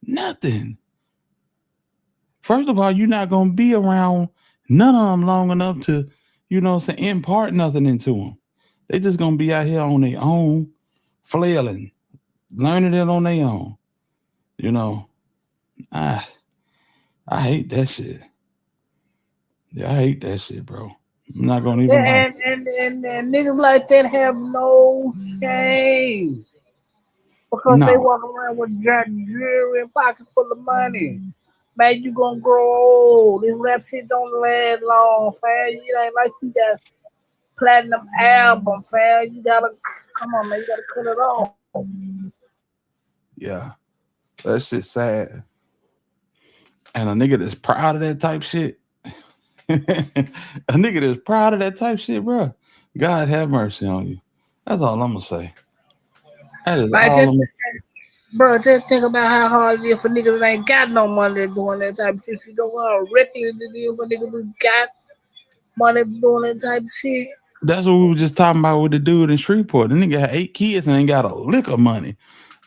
Speaker 5: Nothing. First of all, you're not gonna be around none of them long enough to, you know what I'm saying, impart nothing into them. They just gonna be out here on their own, flailing, learning it on their own. You know, I hate that shit. Yeah, I hate that shit, bro. I'm not gonna even lie.
Speaker 11: And niggas like that have no shame. Because they walk around with jewelry and pockets full of money. Man, you gonna grow old. This rap shit don't last long, fam. You ain't like you got platinum album, fam. You gotta come on, man. You gotta cut it off.
Speaker 5: Yeah, that shit's sad. And a nigga that's proud of that type shit, a nigga that's proud of that type shit, bro. God have mercy on you. That's all I'm gonna say. That is
Speaker 11: like
Speaker 5: all I'm gonna
Speaker 11: say. Bro, just think about how hard it is for niggas that ain't got no money doing that type of shit. You know how reckless it is for niggas who got money doing that type of shit.
Speaker 5: That's what we were just talking about with the dude in Shreveport. The nigga had 8 kids and ain't got a lick of money.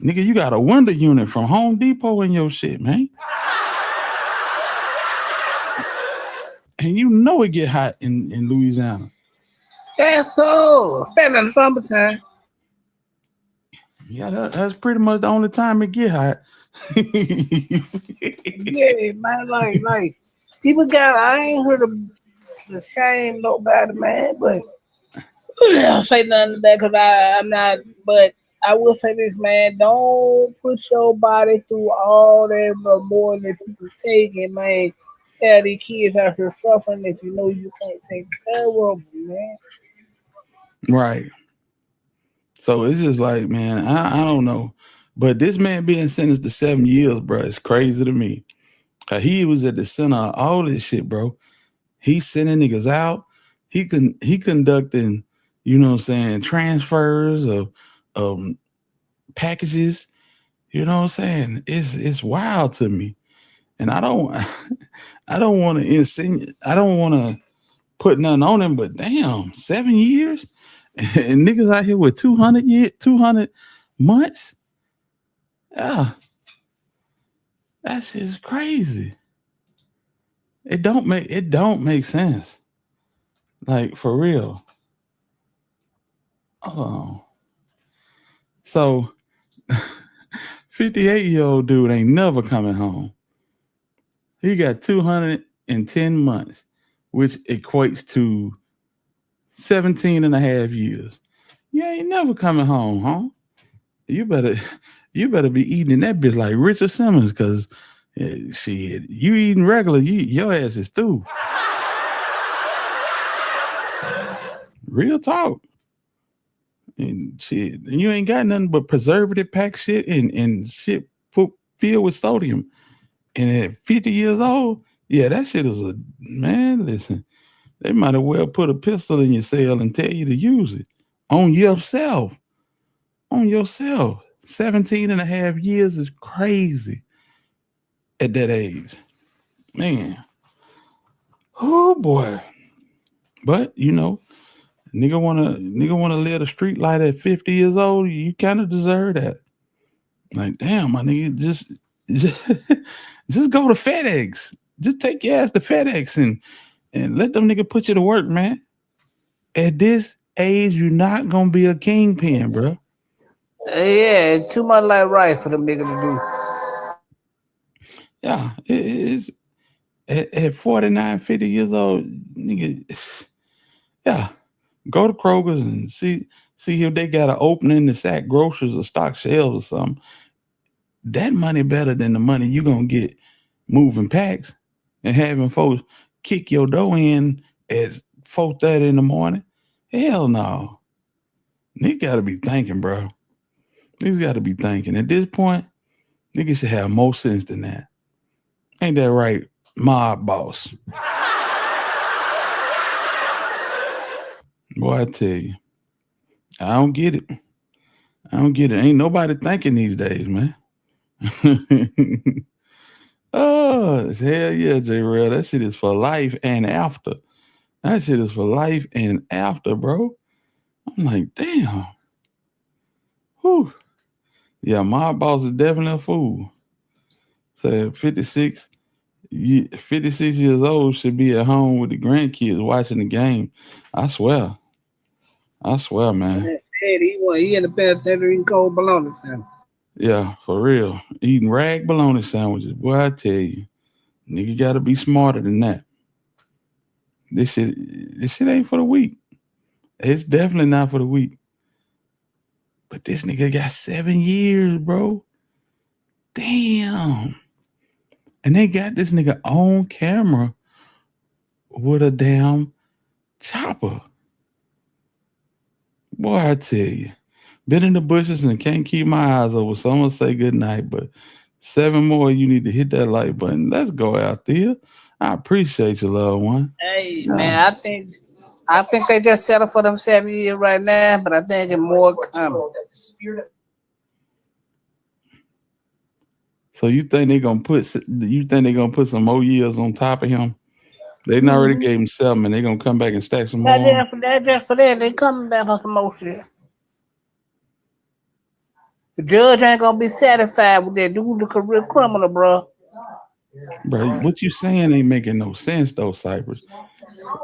Speaker 5: Nigga, you got a window unit from Home Depot in your shit, man. And you know it get hot in Louisiana.
Speaker 11: That's so. Especially in the summertime.
Speaker 5: Yeah, that's pretty much the only time it get hot.
Speaker 11: Yeah, man, like people got. I ain't heard the shame nobody, man, but I don't say nothing bad because I'm not. But I will say this, man. Don't put your body through all that more that you can take, and man, yeah, these kids out here suffering if you know you can't take care of them, man.
Speaker 5: Right. So it's just like, man, I don't know. But this man being sentenced to 7 years, bro, is crazy to me. Cause he was at the center of all this shit, bro. He sending niggas out. He conducting, you know what I'm saying, transfers of packages. You know what I'm saying? It's wild to me. And I don't want to insinuate, I don't want to put nothing on him, but damn, 7 years and niggas out here with 200 months. Yeah, that shit's crazy. It don't make sense. Like, for real. Oh, so 58-year-old dude ain't never coming home. He got 210 months, which equates to 17 and a half years. You ain't never coming home, huh? You better be eating that bitch like Richard Simmons, because shit, you eating regular, your ass is through. Real talk. And shit, and you ain't got nothing but preservative pack shit and shit filled with sodium. And at 50 years old, yeah, that shit is man, listen, they might as well put a pistol in your cell and tell you to use it on yourself. On yourself. 17 and a half years is crazy at that age. Man. Oh boy. But you know, nigga wanna live the street life at 50 years old, you kind of deserve that. Like, damn, my nigga, just go to FedEx. Just take your ass to FedEx and let them nigga put you to work, man. At this age, you're not gonna be a kingpin, bro.
Speaker 11: Yeah, too much like right for them niggas to do.
Speaker 5: Yeah, it is. At 49, 50 years old, nigga, yeah, go to Kroger's and see if they got an opening to sack groceries or stock shelves or something. That money better than the money you gonna get moving packs and having folks kick your door in at 4:30 in the morning. Hell no. Niggas gotta be thinking, bro. Niggas gotta be thinking. At this point, niggas should have more sense than that. Ain't that right, mob boss? Boy, I tell you, I don't get it. Ain't nobody thinking these days, man. Oh, hell yeah, J-Rail. That shit is for life and after. That shit is for life and after, bro. I'm like, damn. Whew. Yeah, my boss is definitely a fool. So 56 years old should be at home with the grandkids watching the game. I swear, man.
Speaker 11: He in the penitentiary eating cold bologna sandwich.
Speaker 5: Yeah, for real. Eating rag bologna sandwiches. Boy, I tell you, nigga gotta be smarter than that. This shit ain't for the weak. It's definitely not for the weak. But this nigga got 7 years, bro. Damn. And they got this nigga on camera with a damn chopper. Boy, I tell you. Been in the bushes and can't keep my eyes over. So I'm gonna say good night. But 7 more, you need to hit that like button. Let's go out there. I appreciate you, loved one.
Speaker 11: Hey, man, I think they just settled for them 7 years right now, but I think it's more coming.
Speaker 5: So you think they're gonna put some more years on top of him? They already gave him 7, and they're gonna come back and stack some more.
Speaker 11: Just for that, they coming back for some more shit. The judge ain't gonna be satisfied with that dude, the career criminal, bro.
Speaker 5: Bro, what you saying ain't making no sense though, Cypress.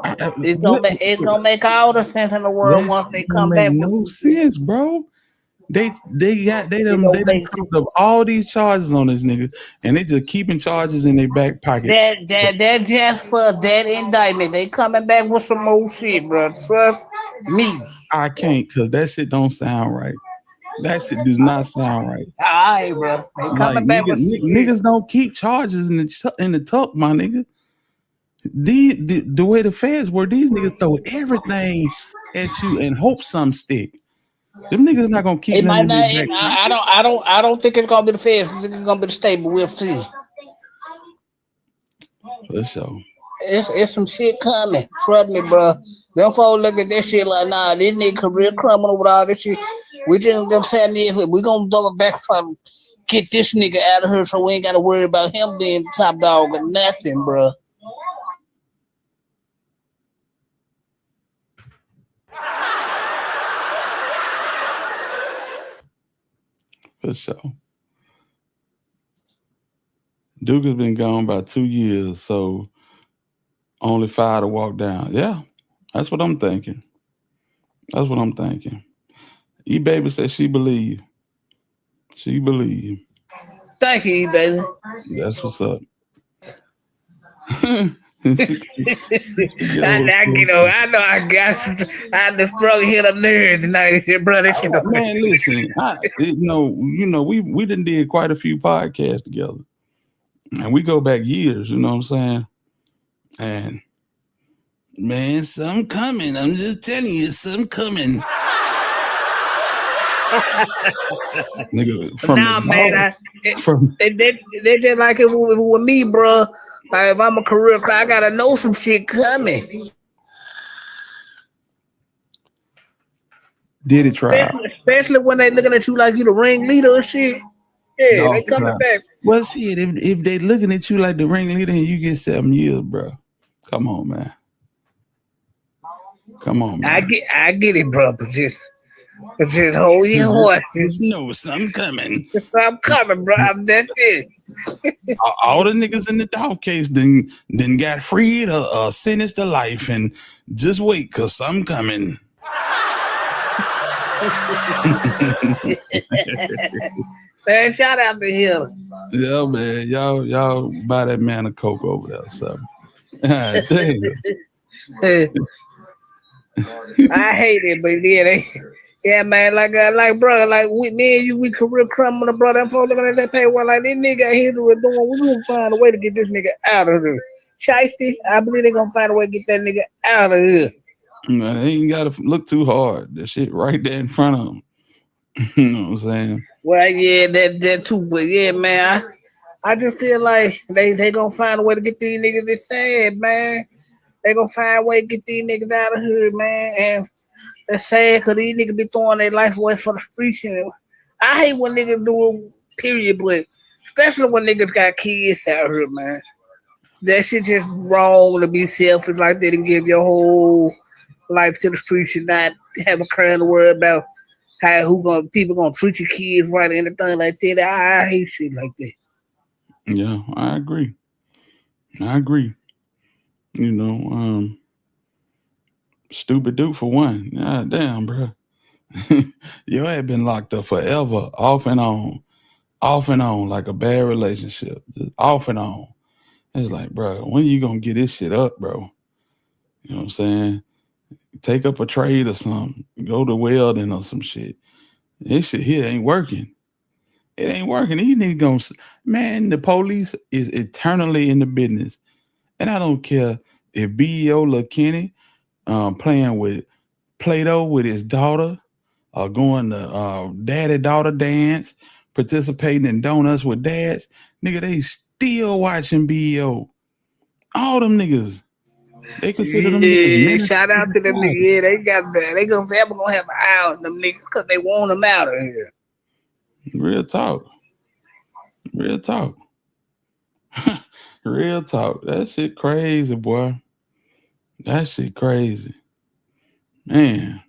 Speaker 11: It's gonna make all the sense in the world once they come back.
Speaker 5: No sense, bro. They done cooked up all these charges on this nigga, and they just keeping charges in their back pocket.
Speaker 11: That just for that indictment. They coming back with some more shit, bro. Trust me.
Speaker 5: I can't, cause that shit don't sound right. That shit does not sound right.
Speaker 11: All right, bro. They coming back with
Speaker 5: niggas don't keep charges in the tuck, my nigga. The way the feds work, these niggas throw everything at you and hope some stick. Them niggas not gonna keep.
Speaker 11: It might not. I don't think it's gonna be the feds. I think it's gonna be the state, but we'll see.
Speaker 5: For sure.
Speaker 11: It's some shit coming. Trust me, bro. Them folks look at this shit like, nah, this nigga career criminal with all this shit. We just gonna say we gonna double back try to get this nigga out of here so we ain't gotta worry about him being top dog or nothing, bro.
Speaker 5: For sure. Duke has been gone about 2 years, so only 5 to walk down. Yeah, that's what I'm thinking. That's what I'm thinking. E-Baby said she believe. She believe.
Speaker 11: Thank you, E-Baby.
Speaker 5: That's what's up.
Speaker 11: I know I got you. I had to struggle hit a nerd tonight, bro. That shit
Speaker 5: Man, listen, we done did quite a few podcasts together. And we go back years, you know what I'm saying? And man, something coming. I'm just telling you, something coming. Nigga,
Speaker 11: they just like it with me, bro. Like if I'm a career cry, I gotta know some shit coming.
Speaker 5: Did it try?
Speaker 11: Especially when they looking at you like you the ringleader and shit. Yeah, they coming back.
Speaker 5: Well, shit, if they looking at you like the ringleader and you get 7 years, bro. Come on, man. Come on, man.
Speaker 11: I get it, bro. But just hold your horses.
Speaker 5: No, something coming.
Speaker 11: Something coming, bro. That's it.
Speaker 5: All the niggas in the dog case then got freed or sentenced to life, and just wait, cause something coming.
Speaker 11: Man, shout out to him.
Speaker 5: Yeah, man. Y'all buy that man a Coke over there or something.
Speaker 11: I hate it, but yeah, man, like bro, like me and you, we career criminal, bro. Them folks looking at that paperwork like this nigga here doing. We gonna find a way to get this nigga out of here. Shiesty, I believe they gonna find a way to get that nigga out of here.
Speaker 5: Man, they ain't gotta look too hard. That shit right there in front of them. You know what I'm saying?
Speaker 11: Well, yeah, that too, but yeah, man, I just feel like they gonna find a way to get these niggas. It's sad, man. They gonna find a way to get these niggas out of here, man. And that's sad because these niggas be throwing their life away for the streets. And I hate when niggas do it, period, but especially when niggas got kids out here, man. That shit just wrong to be selfish like that and give your whole life to the streets and not have a care in the world about people gonna treat your kids right and anything like that. I hate shit like that.
Speaker 5: Yeah, I agree. You know, stupid dude for one. God damn, bro. Your ass been locked up forever, off and on, like a bad relationship, just off and on. It's like, bro, when you gonna get this shit up, bro? You know what I'm saying? Take up a trade or something. Go to welding or some shit. This shit here ain't working. It ain't working. These niggas gonna, man, the police is eternally in the business. And I don't care if B.O. Lil Kenny playing with Play-Doh with his daughter or going to daddy-daughter dance, participating in donuts with dads. Nigga, they still watching B.O. All them niggas. They consider them niggas.
Speaker 11: Shout out to them niggas. Yeah, they gonna have an eye on them niggas because they want them out of here.
Speaker 5: Real talk. Real talk. That shit crazy, boy. That shit crazy. Man.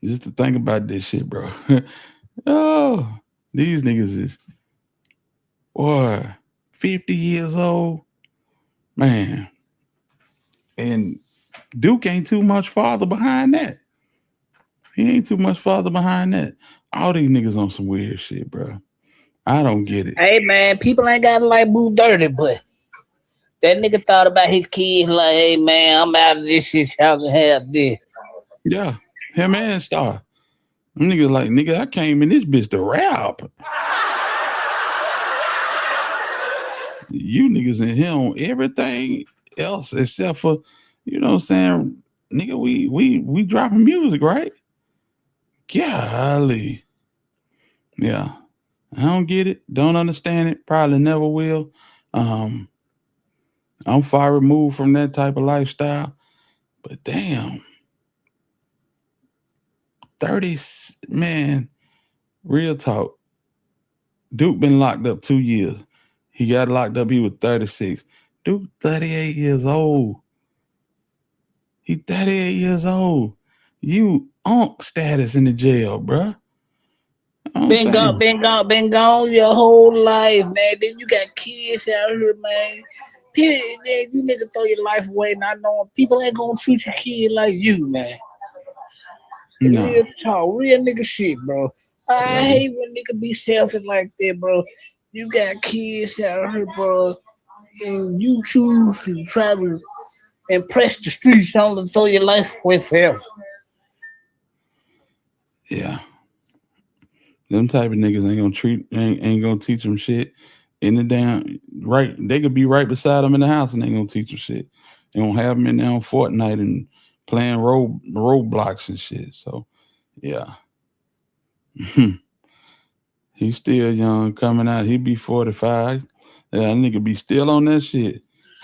Speaker 5: Just to think about this shit, bro. Oh, these niggas is, boy, 50 years old. Man. And Duke ain't too much farther behind that. He ain't too much farther behind that. All these niggas on some weird shit, bro. I don't get it.
Speaker 11: Hey, man, people ain't got to like Boo dirty, but that nigga thought about his kids like, hey, man, I'm out of this shit. Y'all can have this.
Speaker 5: Yeah, him and Star. Them niggas like, nigga, I came in this bitch to rap. You niggas in here on everything else except for, you know what I'm saying? Nigga, we dropping music, right? Golly. Yeah. I don't get it. Don't understand it. Probably never will. I'm far removed from that type of lifestyle. But damn. 30, man, real talk. Duke been locked up 2 years. He got locked up, he was 36. Duke 38 years old. He 38 years old. You unk status in the jail, bruh.
Speaker 11: Been gone your whole life, man. Then you got kids out here, man. Then you nigga throw your life away, not knowing people ain't gonna treat your kid like you, man.
Speaker 5: No.
Speaker 11: Real talk, real nigga shit, bro. I hate when nigga be selfish like that, bro. You got kids out here, bro, and you choose to try to impress the streets only to throw your life away forever.
Speaker 5: Yeah. Them type of niggas ain't gonna teach them shit in the damn right. They could be right beside them in the house and they ain't gonna teach them shit. They gonna have them in there on Fortnite and playing roadblocks and shit. So yeah. He's still young, coming out. He be 45. Yeah, that nigga be still on that shit.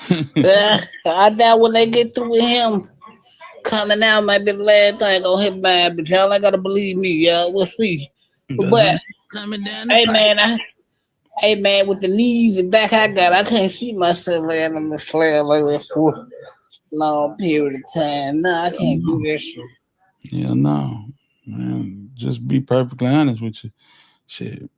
Speaker 11: I doubt when they get through with him, coming out might be the last thing gonna hit bad, but y'all ain't gotta believe me, y'all. We'll see. But
Speaker 5: coming down
Speaker 11: hey man, with the knees and back I can't see myself laying on the slab like that for a long period of time. No, I can't do that shit.
Speaker 5: Yeah, no. Man, just be perfectly honest with you. Shit.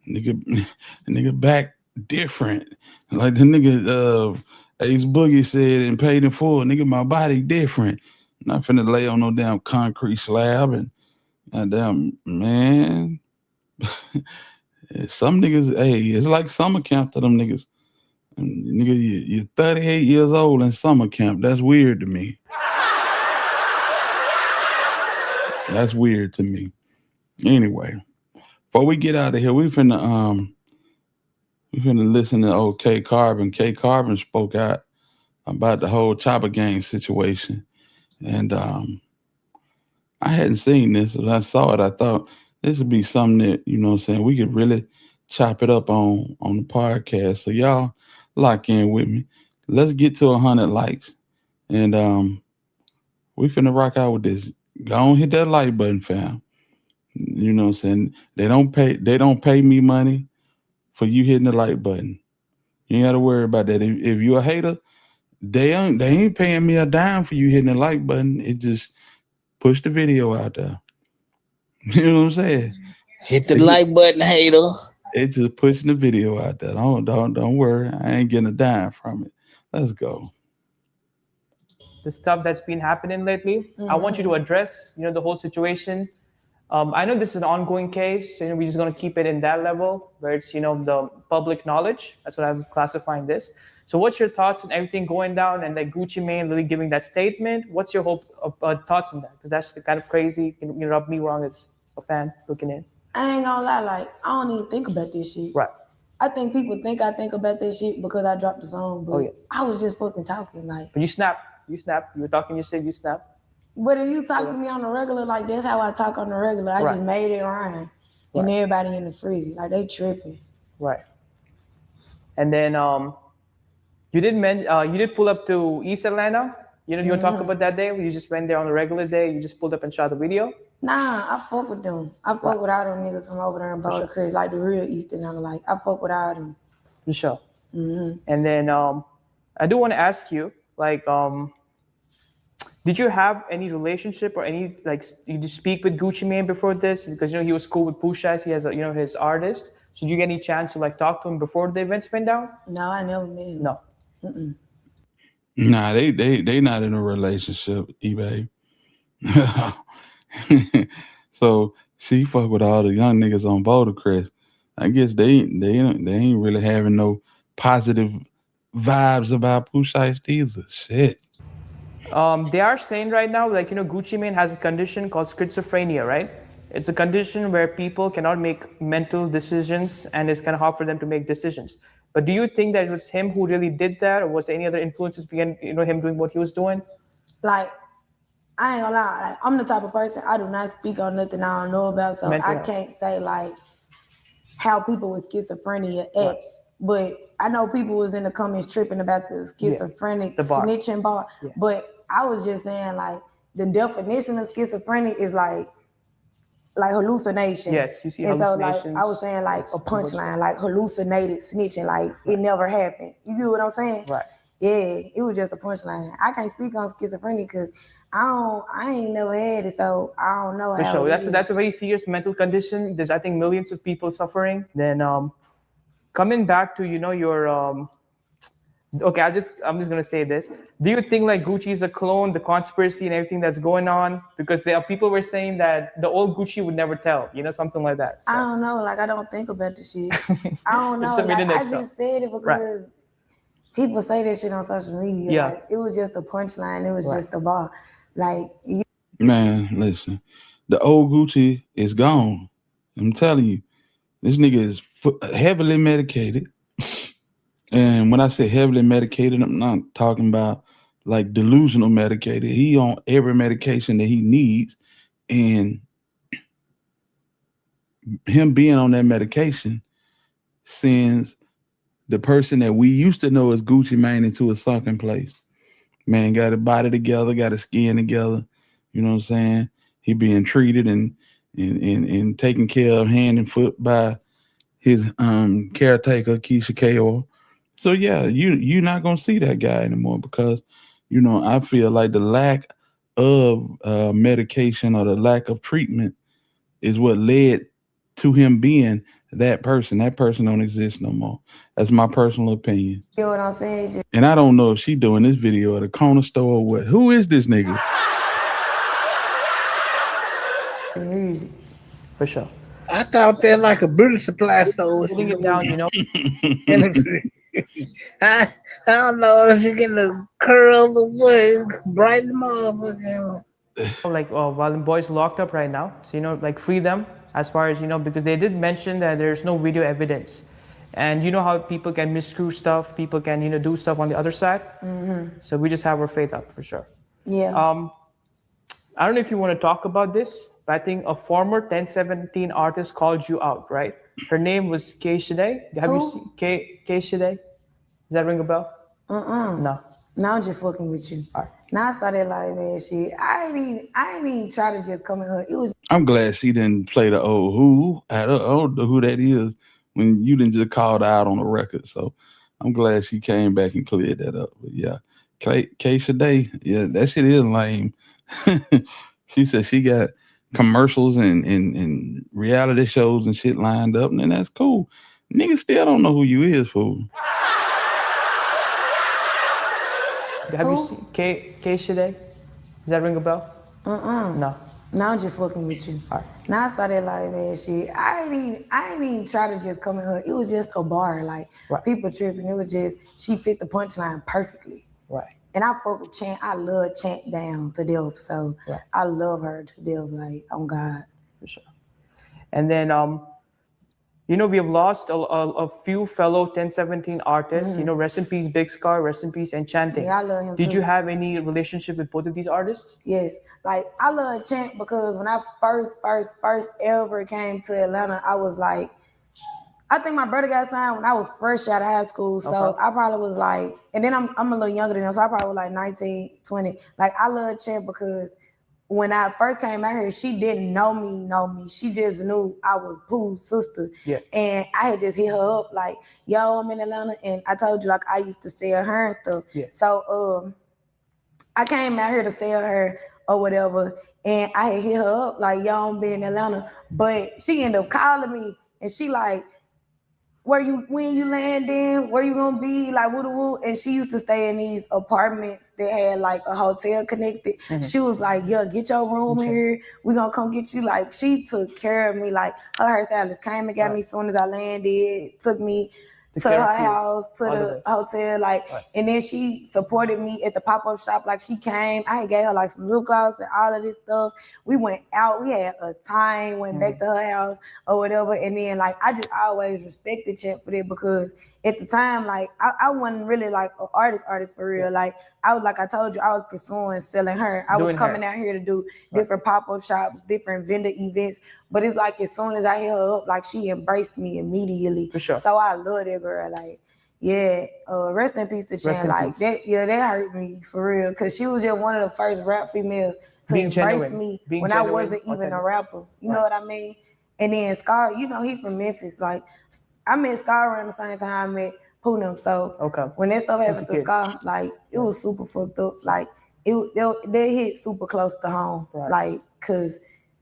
Speaker 5: Nigga back different. Like the nigga Ace Boogie said and Paid in Full, nigga, my body different. Not finna lay on no damn concrete slab and damn man. Some niggas, hey, it's like summer camp to them niggas. And nigga, you're 38 years old in summer camp. That's weird to me. That's weird to me. Anyway, before we get out of here, we finna listen to old K Carbon. K Carbon spoke out about the whole Chopper Gang situation. And I hadn't seen this. When I saw it, I thought this would be something that, you know what I'm saying, we could really chop it up on the podcast. So y'all lock in with me. Let's get to 100 likes. And we finna rock out with this. Go on, hit that like button, fam. You know what I'm saying? They don't pay me money for you hitting the like button. You ain't gotta worry about that. If you're a hater, they ain't paying me a dime for you hitting the like button. It just push the video out there. You know what I'm saying?
Speaker 11: Hit the like button, hater.
Speaker 5: It's just pushing the video out there. Don't worry. I ain't getting a dime from it. Let's go.
Speaker 4: The stuff that's been happening lately. I want you to address, the whole situation. I know this is an ongoing case, we're just going to keep it in that level where it's, the public knowledge. That's what I'm classifying this. So what's your thoughts on everything going down and like Guuci Mane really giving that statement? What's your thoughts on that? Because that's kind of crazy. You rub me wrong as a fan looking in.
Speaker 15: I ain't gonna lie, like, I don't even think about this shit.
Speaker 4: Right.
Speaker 15: I think people think I think about this shit because I dropped the song, but I was just fucking talking, like.
Speaker 4: But you snap. You were talking your shit, you snap.
Speaker 15: But if you talk to me on the regular, like, that's how I talk on the regular. I just made it rhyme. And everybody in the freezy, like, they tripping.
Speaker 4: Right. And then you did pull up to East Atlanta. You want to talk about that day when you just went there on a regular day? You just pulled up and shot the video?
Speaker 15: Nah, I fuck with them. I fuck with all them niggas from over there in Boulder Crest, like the real East Atlanta. Like, I fuck with all them.
Speaker 4: For sure. And then I do want to ask you, like, did you have any relationship or any, like, did you speak with Guuci Mane before this? Because, he was cool with Pooh. He has, his artist. So did you get any chance to, like, talk to him before the events went down?
Speaker 15: No, I never met him.
Speaker 4: No.
Speaker 5: Nah, they not in a relationship, eBay. So she fuck with all the young niggas on Boulder Crest. I guess they ain't really having no positive vibes about Pooh Shiesty either. Shit.
Speaker 4: They are saying right now, like, Guuci Mane has a condition called schizophrenia, right? It's a condition where people cannot make mental decisions and it's kind of hard for them to make decisions. But do you think that it was him who really did that, or was there any other influences behind, him doing what he was doing?
Speaker 15: Like, I ain't gonna lie, like, I'm the type of person, I do not speak on nothing I don't know about, so I can't say, like, how people with schizophrenia act. But I know people was in the comments tripping about the schizophrenic snitching bar. But I was just saying, like, the definition of schizophrenic is like like hallucination.
Speaker 4: Yes, you see
Speaker 15: and so like
Speaker 4: hallucinations.
Speaker 15: I was saying like a punchline, like hallucinated snitching, like it never happened. You get what I'm saying?
Speaker 4: Right.
Speaker 15: Yeah, it was just a punchline. I can't speak on schizophrenia because I ain't never had it, so I don't know
Speaker 4: For
Speaker 15: how
Speaker 4: sure.
Speaker 15: it
Speaker 4: That's
Speaker 15: is.
Speaker 4: a very serious mental condition. There's I think millions of people suffering. Then coming back to your okay, I'm just gonna say this. Do you think like Gucci is a clone, the conspiracy and everything that's going on? Because there are people were saying that the old Gucci would never tell, something like that.
Speaker 15: I don't know, like I don't think about the shit. I don't know.
Speaker 4: It's some
Speaker 15: Like
Speaker 4: internet
Speaker 15: I
Speaker 4: stuff.
Speaker 15: just said it because people say that shit on social media.
Speaker 4: Yeah.
Speaker 15: Like it was just a punchline, it was
Speaker 4: Right.
Speaker 15: just a bar. Like
Speaker 5: Man, listen, the old Gucci is gone. I'm telling you, this nigga is heavily medicated. And when I say heavily medicated, I'm not talking about like delusional medicated. He on every medication that he needs. And him being on that medication sends the person that we used to know as Gucci Mane into a sunken place. Man, got a body together, got a skin together. You know what I'm saying? He being treated and taken care of hand and foot by his caretaker, Keisha K.O. So yeah, you're not gonna see that guy anymore because, I feel like the lack of medication or the lack of treatment is what led to him being that person. That person don't exist no more. That's my personal opinion.
Speaker 15: you know what I'm saying? It's just
Speaker 5: And I don't know if she doing this video at a corner store or what. Who is this nigga?
Speaker 15: music.
Speaker 4: For sure.
Speaker 11: I thought they're like a beauty supply store.
Speaker 4: Putting it down,
Speaker 11: I don't know if she getting the curls or what, brighten them motherfucker.
Speaker 4: Like while the boys locked up right now, so like free them as far as because they did mention that there's no video evidence, and you know how people can miscrew stuff, people can do stuff on the other side. So we just have our faith up for sure.
Speaker 15: Yeah.
Speaker 4: I don't know if you want to talk about this, but I think a former 1017 artist called you out, right? Her name was Kay Shade. Have you seen Kay Shade? Does that ring a bell? No.
Speaker 15: Now I'm just fucking with you.
Speaker 4: All right.
Speaker 15: Now I started like, man, shit. I ain't even try to just come in her. It was
Speaker 5: I'm glad she didn't play the old who. I don't know who that is when you didn't just call her out on the record. So I'm glad she came back and cleared that up. But yeah, Kay Shade, yeah, that shit is lame. She said she got commercials and reality shows and shit lined up, and that's cool. Niggas still don't know who you is, fool.
Speaker 4: Have you seen Kay Shade? Does that ring a bell? No.
Speaker 15: Now I'm just fucking with you.
Speaker 4: All right.
Speaker 15: Now I started like, man, shit. I ain't even try to just come in her. It was just a bar. Like people tripping. It was just she fit the punchline perfectly.
Speaker 4: Right.
Speaker 15: And I fuck with Chant. I love Chant down to death. So I love her to death. Like on God.
Speaker 4: For sure. And then we have lost a few fellow 1017 artists. Rest in peace, Big Scar. Rest in peace, Enchanting.
Speaker 15: Yeah, I love him
Speaker 4: Did
Speaker 15: too.
Speaker 4: you have any relationship with both of these artists?
Speaker 15: Yes. Like I love Chant because when I first ever came to Atlanta, I was like, I think my brother got signed when I was fresh out of high school. So I probably was like, and then I'm a little younger than him, so I probably was like 19, 20. Like I love Chant because when I first came out here, she didn't know me. She just knew I was Pooh's sister.
Speaker 4: Yeah.
Speaker 15: And I had just hit her up like, yo, I'm in Atlanta. And I told you like I used to sell her and stuff.
Speaker 4: Yeah.
Speaker 15: So I came out here to sell her or whatever. And I had hit her up like, yo, I'm in Atlanta. But she ended up calling me and she like, when you landing, where you gonna be, like woo. And she used to stay in these apartments that had like a hotel connected. She was like, yeah, get your room here. We gonna come get you. Like she took care of me. Like her hairstylist came and got me as soon as I landed, took me to her house, to the hotel, like, and then she supported me at the pop-up shop. Like she came, I had gave her like some lip gloss and all of this stuff. We went out, we had a time, went back to her house or whatever. And then like, I just always respected Champ for that because at the time, like I wasn't really like an artist for real. Like I was, like I told you, I was pursuing selling her. I was coming out here to do different pop-up shops, different vendor events. But it's like as soon as I hit her up, like she embraced me immediately.
Speaker 4: For sure.
Speaker 15: So I love that girl. Like, yeah, rest in peace to Chan. Like that, yeah, that hurt me for real. Cause she was just one of the first rap females to
Speaker 4: Being
Speaker 15: embrace
Speaker 4: genuine.
Speaker 15: me
Speaker 4: Being
Speaker 15: when
Speaker 4: genuine,
Speaker 15: I wasn't even a
Speaker 4: authentic.
Speaker 15: rapper. You know what I mean? And then Scar, you know, he from Memphis. Like, I met Scar around the same time I met Pooh. So when that stuff happened to Scar, like, it was super fucked up. Like, they hit super close to home. Like, cause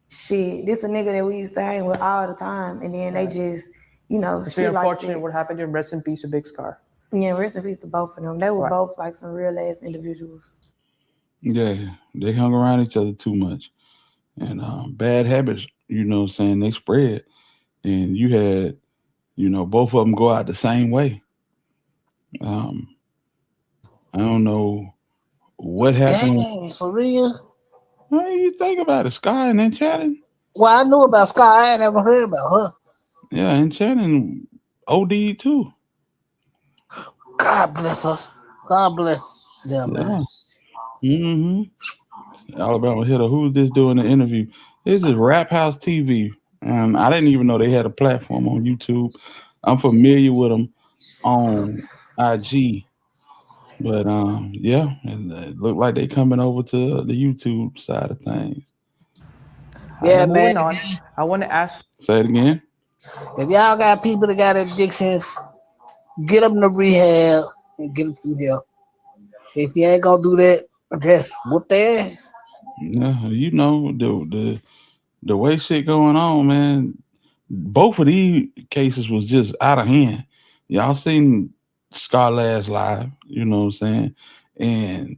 Speaker 15: shit, this a nigga that we used to hang with all the time, and then they just, you know,
Speaker 4: It's
Speaker 15: shit
Speaker 4: very
Speaker 15: like
Speaker 4: unfortunate
Speaker 15: that.
Speaker 4: what happened to him. Rest in peace to Big Scar.
Speaker 15: Yeah, rest in peace to both of them. They were both like some real ass individuals.
Speaker 5: Yeah, they hung around each other too much. And bad habits, you know what I'm saying, they spread. And you had, you know, both of them go out the same way. I don't know what happened.
Speaker 11: Dang, for real?
Speaker 5: What do you think about it? Sky and then Channing?
Speaker 11: Well, I knew about Sky. I ain't never heard about her.
Speaker 5: Yeah, and Channing OD too.
Speaker 11: God bless us. God bless them, man.
Speaker 5: Alabama hitter. Who's this doing the interview? This is Rap House TV. And I didn't even know they had a platform on YouTube. I'm familiar with them on IG. But yeah, it looked like they coming over to the YouTube side of things.
Speaker 11: Yeah, man.
Speaker 4: Moving on, I want to ask.
Speaker 5: Say it again.
Speaker 11: If y'all got people that got addictions, get them to rehab and get them some help. If you ain't gonna do that, just whoop their ass.
Speaker 5: Yeah, you know the way shit going on, man. Both of these cases was just out of hand. Y'all seen Scar last live, you know what I'm saying? And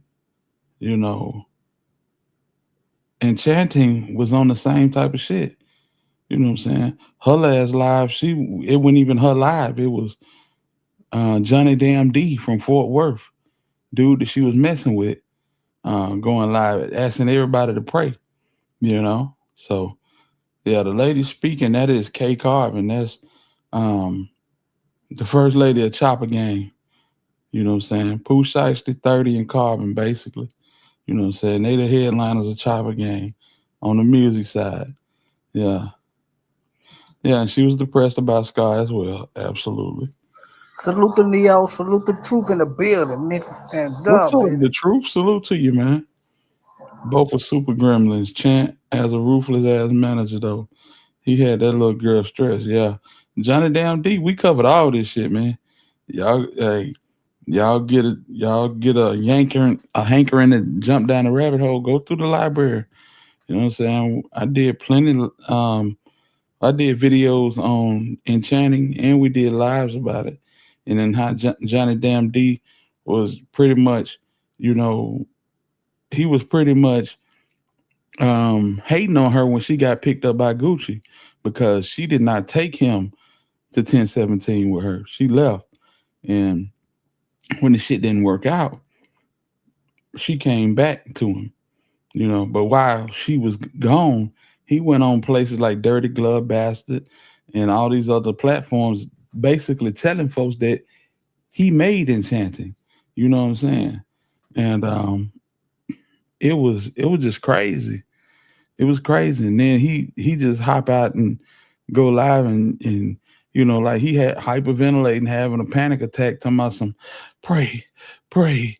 Speaker 5: you know, Enchanting was on the same type of shit. You know what I'm saying? Her last live, it wasn't even her live. It was Johnny Damn D from Fort Worth, dude that she was messing with, going live, asking everybody to pray. You know, so yeah, the lady speaking, that is K Carbon. That's the first lady of Chopper Gang. You know what I'm saying? Pooh, Shiesty, 30, and Carbon, basically. You know what I'm saying? They the headliners of Chopper Gang on the music side. Yeah. Yeah, and she was depressed about Sky as well. Absolutely.
Speaker 11: Salute the Neo, salute the truth in the building. Memphis stand
Speaker 5: What's
Speaker 11: up,
Speaker 5: up,
Speaker 11: man.
Speaker 5: the truth? Salute to you, man. Both are super gremlins. Chant as a ruthless ass manager, though. He had that little girl stressed. Yeah. Johnny Damn D, we covered all this shit, man. Y'all, hey, y'all get a hankering to jump down the rabbit hole. Go through the library. You know what I'm saying? I did plenty. I did videos on Enchanting, and we did lives about it. And then how Johnny Damn D was pretty much, you know, he was pretty much hating on her when she got picked up by Guuci because she did not take him to 1017 with her. She left. And when the shit didn't work out, she came back to him, you know. But while she was gone, he went on places like Dirty Glove Bastard and all these other platforms, basically telling folks that he made Enchanting. You know what I'm saying? And it was just crazy. It was crazy. And then he just hop out and go live and you know, like he had hyperventilating, having a panic attack, talking about some pray. And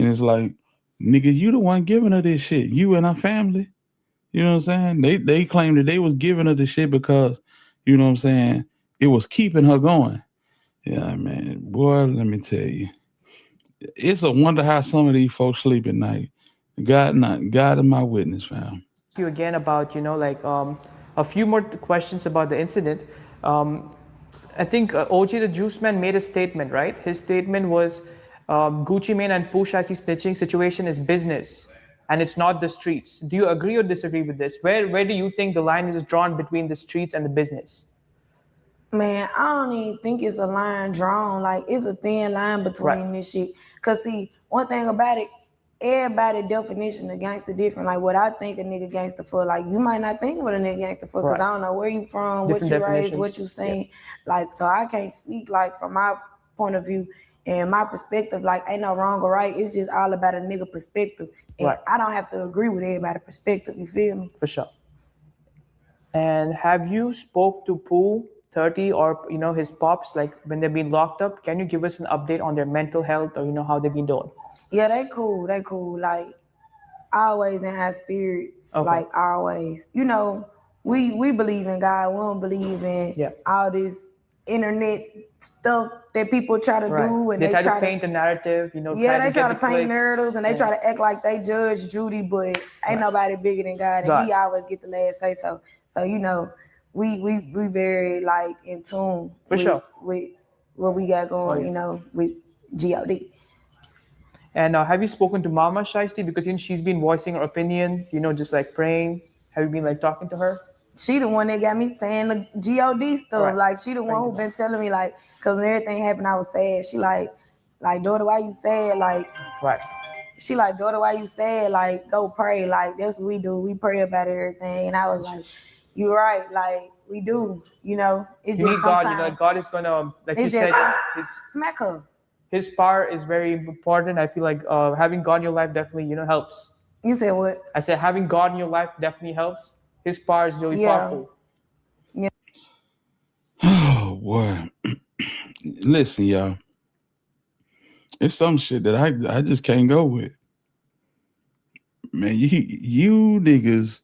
Speaker 5: it's like, nigga, you the one giving her this shit. You and her family. You know what I'm saying? They claimed that they was giving her the shit because, you know what I'm saying, it was keeping her going. Yeah, man. Boy, let me tell you. It's a wonder how some of these folks sleep at night. God is my witness, fam.
Speaker 4: You again about, you know, like a few more questions about the incident. I think OG the Juice Man made a statement, right? His statement was Gucci Mane and Pooh Shiesty snitching situation is business and it's not the streets. Do you agree or disagree with this? Where do you think the line is drawn between the streets and the business?
Speaker 15: Man, I don't even think it's a line drawn. Like, it's a thin line between this shit. Because, see, one thing about it, everybody definition of gangster different. Like, what I think a nigga gangster for, like, you might not think what a nigga gangster for, because I don't know where you from,
Speaker 4: Different
Speaker 15: what you raised,
Speaker 4: definitions.
Speaker 15: what you seen. Like, so I can't speak, like, from my point of view and my perspective. Like, ain't no wrong or right. It's just all about a nigga perspective. And I don't have to agree with everybody's perspective. You feel me?
Speaker 4: For sure. And have you spoke to Pooh 30 or, you know, his pops, like when they've been locked up? Can you give us an update on their mental health or, you know, how they've been doing?
Speaker 15: Yeah, they cool. Like, always in high spirits, like always. You know, we believe in God. We don't believe in all this internet stuff that people try to do, and
Speaker 4: they try to paint a narrative. You know,
Speaker 15: they try to paint narratives, and they try to act like they judge Judy, but ain't nobody bigger than God, and He always get the last say. So you know, we very like in tune with what we got going. You know, with God.
Speaker 4: And have you spoken to Mama Shiesty? Because she's been voicing her opinion, just like praying. Have you been like talking to her?
Speaker 15: She the one that got me saying the God stuff. Like she the one who been telling me like, cause when everything happened, I was sad. She like daughter, why you sad? Like, she like, daughter, why you sad? Like, go pray. Like that's what we do. We pray about everything. And I was like, you're right. Like we do. You know, it's
Speaker 4: you
Speaker 15: just
Speaker 4: need God. God is gonna, like you said,
Speaker 15: smack her.
Speaker 4: His power is very important. I feel like having God in your life definitely, helps.
Speaker 15: You said what?
Speaker 4: I said having God in your life definitely helps. His power is really powerful.
Speaker 15: Yeah.
Speaker 5: Oh boy. Listen, y'all. It's some shit that I just can't go with. Man, you niggas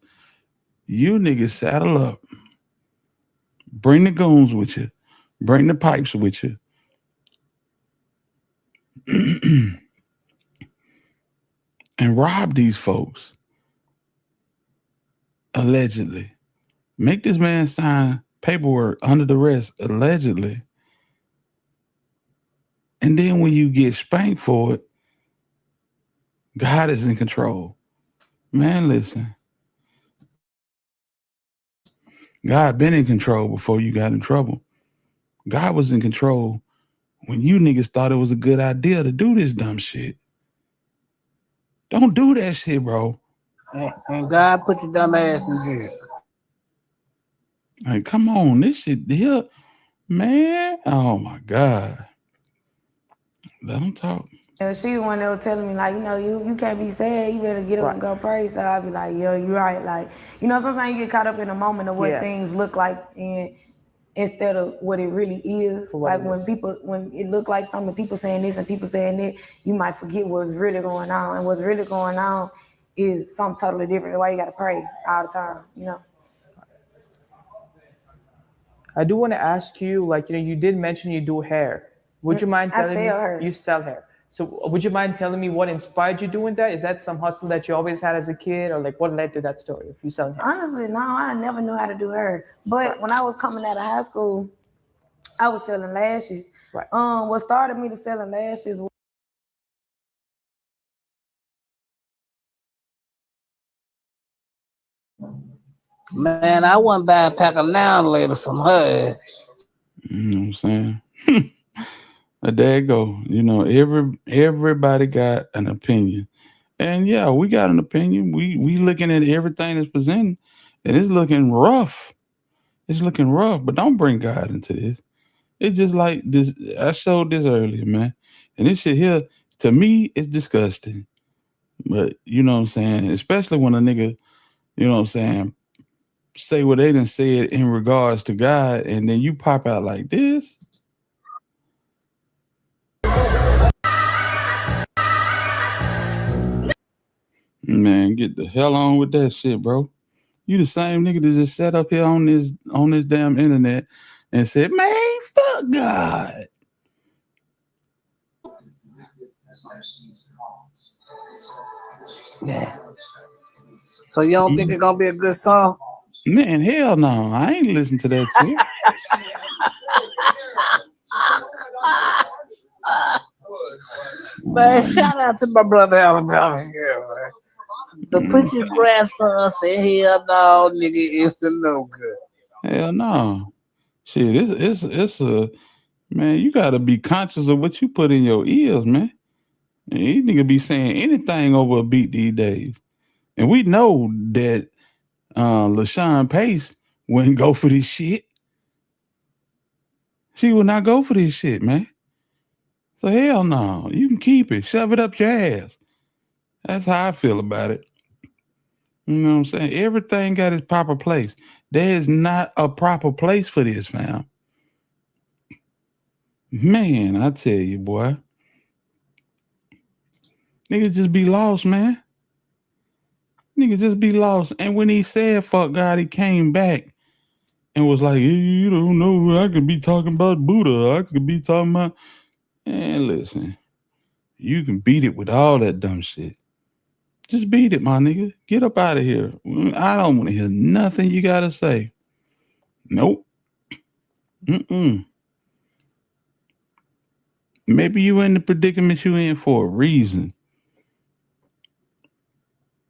Speaker 5: saddle up. Bring the goons with you. Bring the pipes with you. And rob these folks. Allegedly. Make this man sign paperwork under the arrest, allegedly. And then when you get spanked for it, God is in control. Man, listen. God been in control before you got in trouble. God was in control when you niggas thought it was a good idea to do this dumb shit. Don't do that shit, bro.
Speaker 11: And God put your dumb ass in jail.
Speaker 5: Like, come on, this shit here, man. Oh my God. Let them talk.
Speaker 15: She the one that was telling me, like, you can't be sad. You better get up and go pray. So I'll be like, yo, you're right. Like, sometimes you get caught up in the moment of what things look like instead of what it really is. Like when it look like something, people saying this and people saying that, you might forget what's really going on. And what's really going on is something totally different. That's why you got to pray all the time,
Speaker 4: I do want to ask you, like, you did mention you do hair. Would you mind telling me you sell hair? So would you mind telling me what inspired you doing that? Is that some hustle that you always had as a kid, or like what led to that story if you sell hair?
Speaker 15: Honestly, no, I never knew how to do hair. But when I was coming out of high school, I was selling lashes. What started me to selling lashes was
Speaker 11: Man, I wouldn't buy a pack of nail later from her.
Speaker 5: You know what I'm saying? There you go. Everybody got an opinion. And yeah, we got an opinion. We looking at everything that's presented, and it's looking rough. It's looking rough, but don't bring God into this. It's just like this. I showed this earlier, man. And this shit here, to me, it's disgusting. But you know what I'm saying? Especially when a nigga, you know what I'm saying, say what they done said in regards to God, and then you pop out like this. Man, get the hell on with that shit, bro. You the same nigga that just sat up here on this damn internet and said, man, fuck God.
Speaker 11: Yeah. So you don't think it's gonna be a good song?
Speaker 5: Man, hell no. I ain't listening to that shit.
Speaker 11: Man, shout out to my brother Alabama here, man. The preacher's grandson said, hell no, nigga, it's a no good.
Speaker 5: Hell no. Shit, it's a, man, you gotta be conscious of what you put in your ears, man. And these niggas be saying anything over a beat these days. And we know that LaShawn Pace wouldn't go for this shit. She would not go for this shit, man. So hell no. You can keep it. Shove it up your ass. That's how I feel about it. You know what I'm saying? Everything got its proper place. There is not a proper place for this, fam. Man, I tell you, boy. Niggas just be lost, man. Nigga just be lost. And when he said fuck God, he came back and was like, you don't know, I could be talking about Buddha. I could be talking about, and listen, you can beat it with all that dumb shit. Just beat it, my nigga. Get up out of here. I don't want to hear nothing you got to say. Nope. Maybe you in the predicament you in for a reason.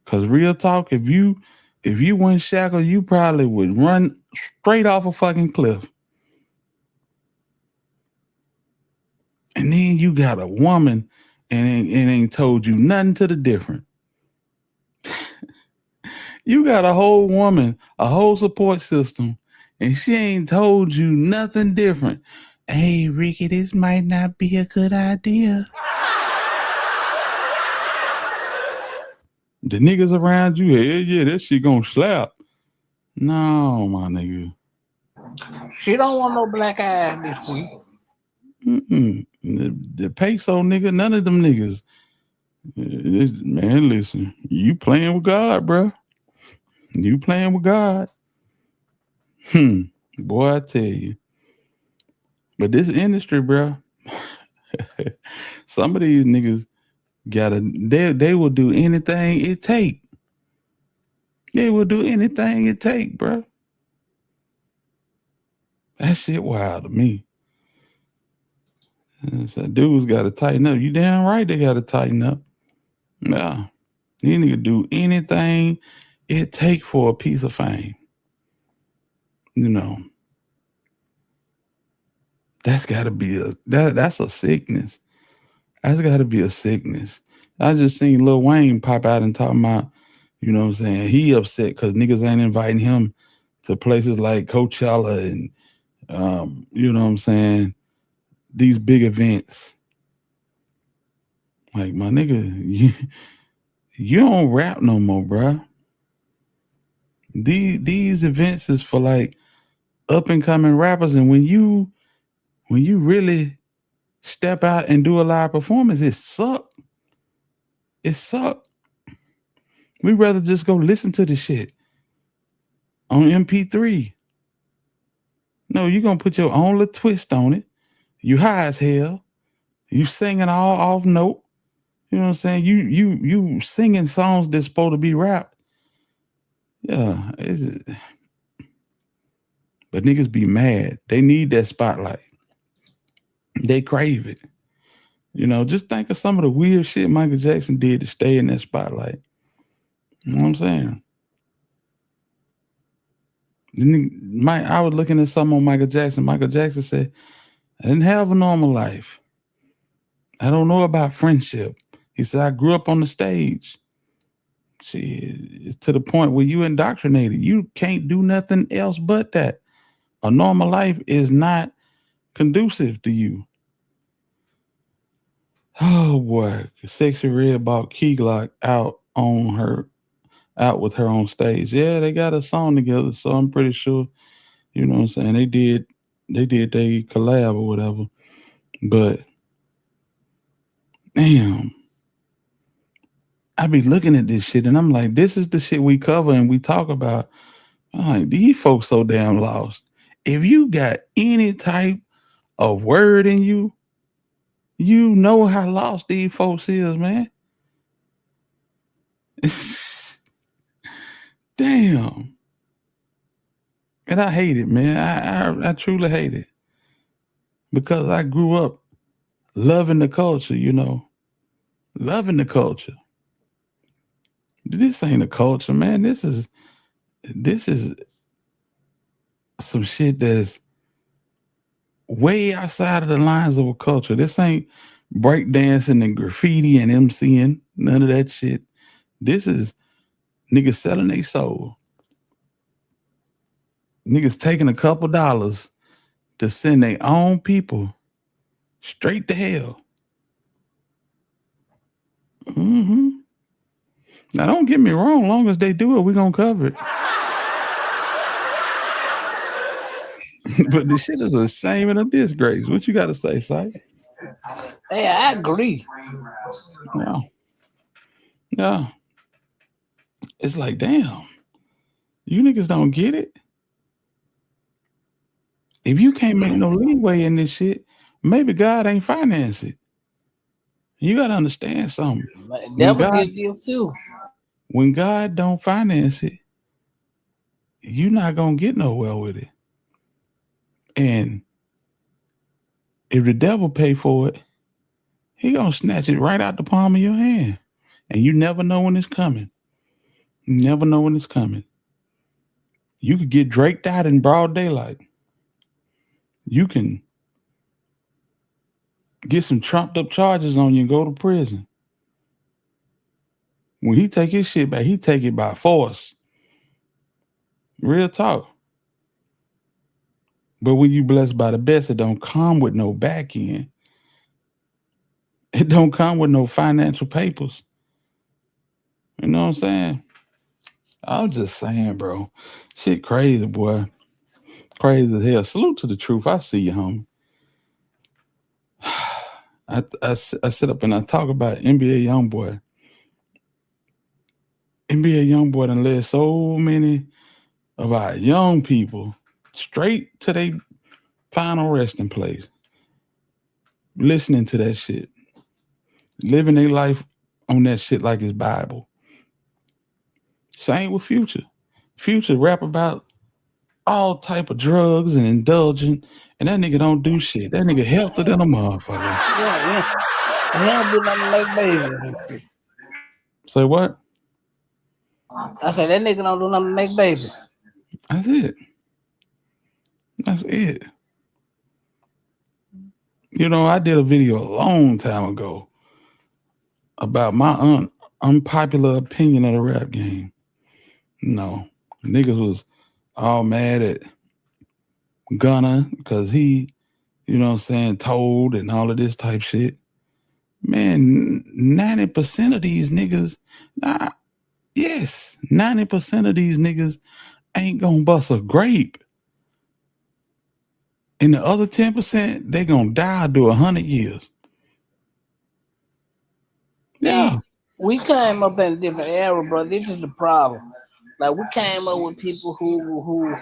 Speaker 5: Cause real talk, if you weren't shackled, you probably would run straight off a fucking cliff. And then you got a woman and ain't told you nothing to the different. You got a whole woman, a whole support system, and she ain't told you nothing different. Hey, Ricky, this might not be a good idea. The niggas around you, hey, yeah, that shit gonna slap. No, my nigga.
Speaker 11: She don't want no black eye this week.
Speaker 5: The peso nigga, none of them niggas. Man, listen, you playing with God, bro. You playing with God. Boy, I tell you. But this industry, bro, some of these niggas they will do anything it take. They will do anything it take, bro. That shit wild to me. So dudes got to tighten up. You damn right they got to tighten up. Nah, these niggas do anything it take for a piece of fame. You know, that's got to be that's a sickness. That's got to be a sickness. I just seen Lil Wayne pop out and talking about, you know what I'm saying, he upset because niggas ain't inviting him to places like Coachella and, you know what I'm saying, these big events. Like, my nigga, you don't rap no more, bruh. These events is for like up and coming rappers, and when you really step out and do a live performance, it suck. It suck. We'd rather just go listen to the shit on MP3. No, you're gonna put your own little twist on it. You high as hell. You singing all off note. You know what I'm saying? You singing songs that's supposed to be rapped. Yeah. But niggas be mad. They need that spotlight. They crave it. You know, just think of some of the weird shit Michael Jackson did to stay in that spotlight. You know what I'm saying? I was looking at something on Michael Jackson. Michael Jackson said, I didn't have a normal life. I don't know about friendship. He said, I grew up on the stage. Shit, to the point where you indoctrinated. You can't do nothing else but that. A normal life is not conducive to you. Oh boy, Sexy Red bought Key Glock out with her on stage. Yeah, they got a song together, so I'm pretty sure, you know what I'm saying, they did their collab or whatever. But damn, I be looking at this shit and I'm like, this is the shit we cover and we talk about. I'm like, these folks so damn lost. If you got any type of word in you, you know how lost these folks is, man. Damn. And I hate it, man. I truly hate it. Because I grew up loving the culture, you know. Loving the culture. This ain't a culture, man. This is some shit that's way outside of the lines of a culture. This ain't breakdancing and graffiti and MCing. None of that shit. This is niggas selling their soul. Niggas taking a couple dollars to send their own people straight to hell. Mm-hmm. Now, don't get me wrong. Long as they do it, we're going to cover it. But this shit is a shame and a disgrace. What you got to say, Si?
Speaker 11: Yeah, I agree.
Speaker 5: Yeah. It's like, damn, you niggas don't get it. If you can't make no leeway in this shit, maybe God ain't finance it. You gotta understand something.
Speaker 11: Devil get gifts too.
Speaker 5: When God don't finance it, you're not gonna get nowhere with it. And if the devil pay for it, he gonna snatch it right out the palm of your hand. And you never know when it's coming. You never know when it's coming. You could get draked out in broad daylight. You can get some trumped up charges on you and go to prison. When he take his shit back, he take it by force. Real talk. But when you blessed by the best, it don't come with no back end. It don't come with no financial papers. You know what I'm saying? I'm just saying, bro. Shit crazy, boy. Crazy as hell. Salute to the truth. I see you, homie. I sit up and I talk about NBA Youngboy. NBA Youngboy done led so many of our young people straight to their final resting place. Listening to that shit. Living their life on that shit like it's Bible. Same with Future. Future rap about all type of drugs and indulging, and that nigga don't do shit. That nigga healthier than a motherfucker.
Speaker 11: Yeah. He don't do nothing to make babies.
Speaker 5: Say what?
Speaker 11: I said that nigga don't do nothing to make babies.
Speaker 5: That's it. That's it. You know, I did a video a long time ago about my unpopular opinion of the rap game. No, niggas was all mad at Gunna because he, you know what I'm saying, told and all of this type shit. Man, 90% of these niggas, 90% of these niggas ain't gonna bust a grape. And the other 10%, they gonna die to 100 years. Yeah.
Speaker 11: We came up in a different era, bro. This is the problem. Like, we came up with people who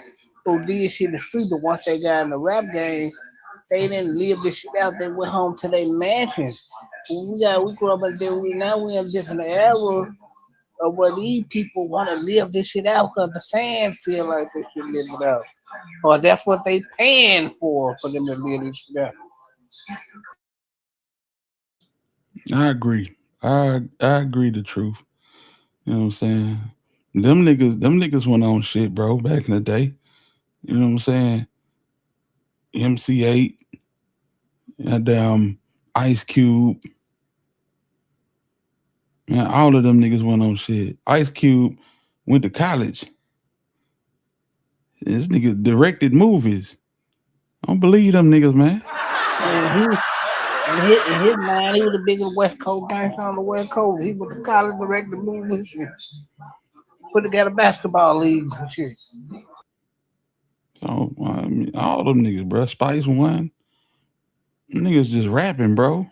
Speaker 11: did shit in the street, but once they got in the rap game, they didn't live this shit out. They went home to their mansions. We grew up in now we in a different era of where these people want to live this shit out because the fans feel like they should live it out. Or that's what they paying for them to live this shit out.
Speaker 5: I agree. I agree the truth. You know what I'm saying? Them niggas went on shit, bro, back in the day. You know what I'm saying? MC8, damn Ice Cube. Man, all of them niggas went on shit. Ice Cube went to college. This nigga directed movies. I don't believe them niggas, man.
Speaker 11: In his mind, he was the biggest West Coast gangster on the West Coast. He was the college director movies and put together basketball leagues and shit.
Speaker 5: So, I mean, all them niggas, bro. Spice One. Them niggas just rapping, bro.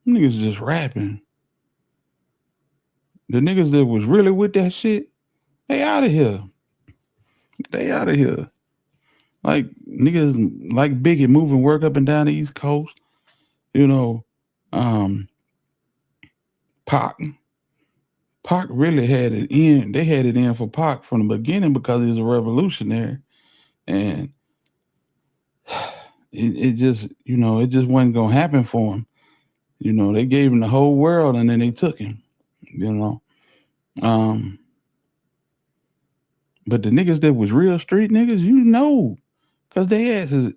Speaker 5: Them niggas just rapping. The niggas that was really with that shit, they out of here. They out of here. Like niggas like Biggie moving work up and down the East Coast. You know, Pac really had it in. They had it in for Pac from the beginning because he was a revolutionary. And it just, you know, it just wasn't gonna happen for him. You know, they gave him the whole world and then they took him, you know. But the niggas that was real street niggas, you know, because they ass is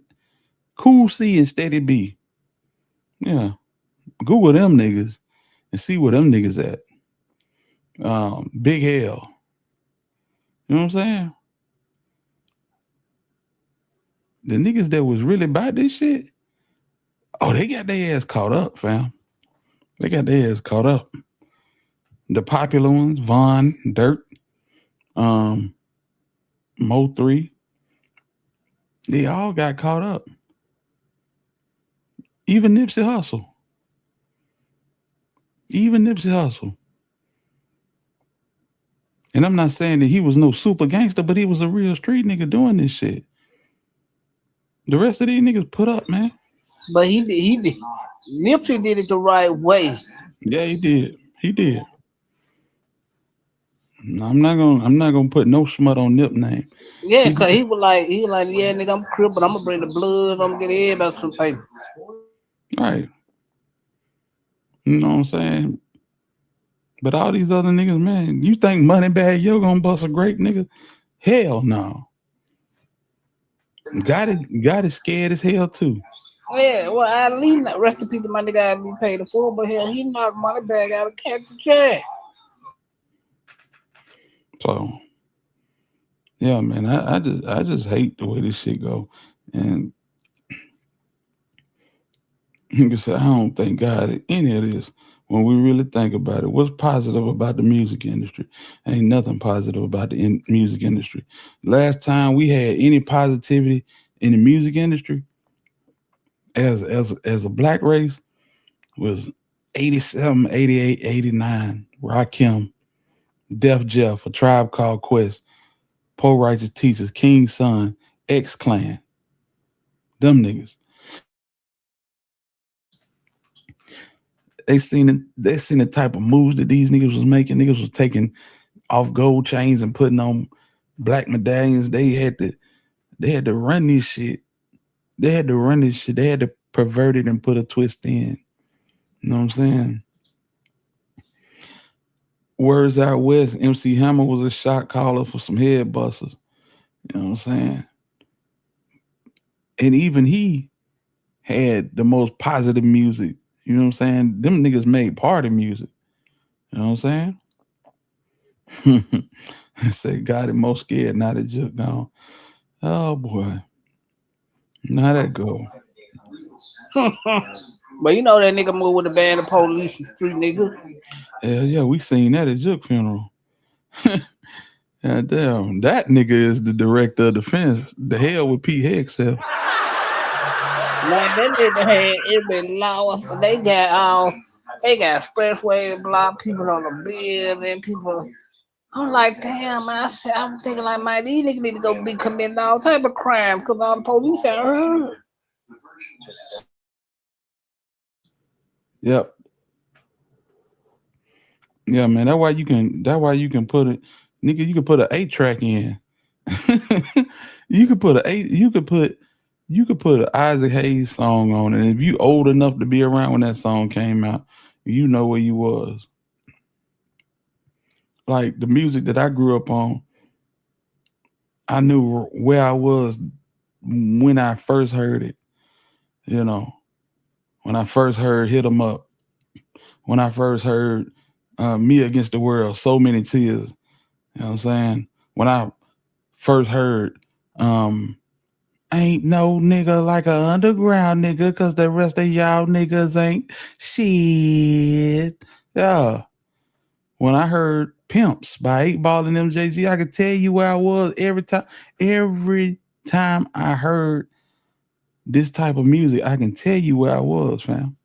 Speaker 5: Cool C and Steady B. Yeah. Google them niggas and see where them niggas at. Big Hell. You know what I'm saying? The niggas that was really about this shit, oh, they got their ass caught up, fam. They got their ass caught up. The popular ones, Von, Dirt, Mo 3, they all got caught up. Even Nipsey Hussle. And I'm not saying that he was no super gangster, but he was a real street nigga doing this shit. The rest of these niggas put up, man.
Speaker 11: But he did. Nipsey did it the right way.
Speaker 5: Yeah, he did. He did. I'm not gonna put no smut on Nip name.
Speaker 11: Yeah, cause he was like, yeah, nigga, I'm crip, but I'm gonna bring the blood. I'm gonna get everybody some paper.
Speaker 5: Right. You know what I'm saying? But all these other niggas, man, you think Moneybag Yo gonna bust a grape, nigga? Hell no. Got it scared as hell too.
Speaker 11: Yeah, well, at least rest in peace to my nigga Ali paid the full, but hell, he knocked Moneybag out of Cactus Jack.
Speaker 5: So yeah, man, I just hate the way this shit go. And like I said, I don't thank God at any of this. When we really think about it, what's positive about the music industry? Ain't nothing positive about the music industry. Last time we had any positivity in the music industry as a black race was 87, 88, 89, Rakim, Def Jeff, A Tribe Called Quest, Poor Righteous Teachers, King's Son, X-Clan. Them niggas. They seen the type of moves that these niggas was making. Niggas was taking off gold chains and putting on black medallions. They had to run this shit. They had to pervert it and put a twist in. You know what I'm saying? Words out west, MC Hammer was a shot caller for some head busters. You know what I'm saying? And even he had the most positive music. You know what I'm saying? Them niggas made party music. You know what I'm saying? Say, got it most scared, not a joke gone. Oh boy. How that go?
Speaker 11: But you know that nigga move with the band of police and street nigga.
Speaker 5: Hell yeah, we seen that at Jook funeral. God damn, that nigga is the director of defense. The hell with Pete Hexel.
Speaker 11: Man, that nigga had it been lost. They got expressway block, people on the building, people. I'm like, damn, man. I'm thinking like, man, these niggas need to go be committing all type of crimes because all the police out here.
Speaker 5: Yep. Yeah, man. That's why you can put it, nigga. You can put an 8-track in. You could put an Isaac Hayes song on it. And if you old enough to be around when that song came out, you know where you was. Like the music that I grew up on, I knew where I was when I first heard it. You know, when I first heard Hit 'Em Up, when I first heard Me Against the World, So Many Tears. You know what I'm saying? When I first heard Ain't No Nigga Like a Underground Nigga, cause the rest of y'all niggas ain't shit. Yeah. When I heard Pimps by 8 Ball and MJG, I could tell you where I was every time I heard this type of music. I can tell you where I was, fam.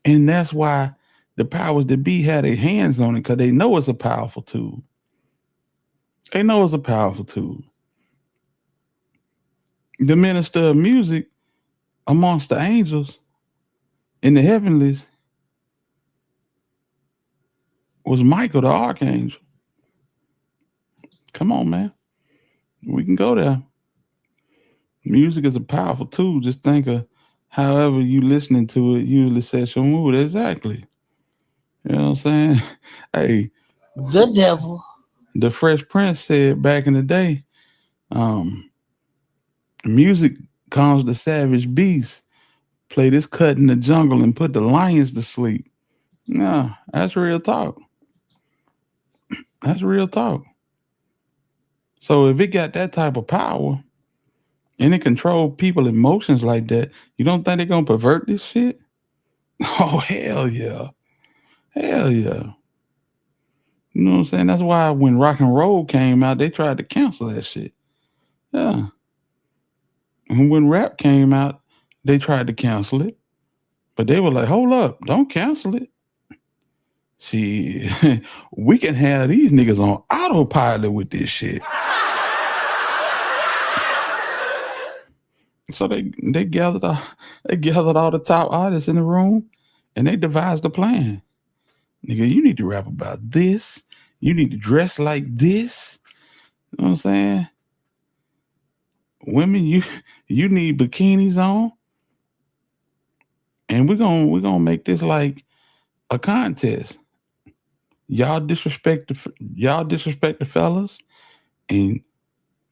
Speaker 5: And that's why the powers that be had their hands on it, because they know it's a powerful tool. They know it's a powerful tool. The minister of music amongst the angels in the heavenlies was Michael the archangel. Come on, man. We can go there. Music is a powerful tool. Just think of however you listening to it usually sets your mood. Exactly. You know what I'm saying? Hey.
Speaker 11: The devil.
Speaker 5: The Fresh Prince said back in the day, music calms the savage beast. Play this cut in the jungle and put the lions to sleep. Nah, that's real talk. That's real talk. So if it got that type of power and it control people's emotions like that, you don't think they're gonna pervert this shit? Oh, hell yeah. Hell yeah. You know what I'm saying? That's why when rock and roll came out, they tried to cancel that shit. Yeah. And when rap came out, they tried to cancel it. But they were like, hold up, don't cancel it. we can have these niggas on autopilot with this shit. So they gathered all the top artists in the room and they devised a plan. Nigga, you need to rap about this. You need to dress like this. You know what I'm saying? Women, you need bikinis on. And we're gonna make this like a contest. Y'all disrespect the fellas, and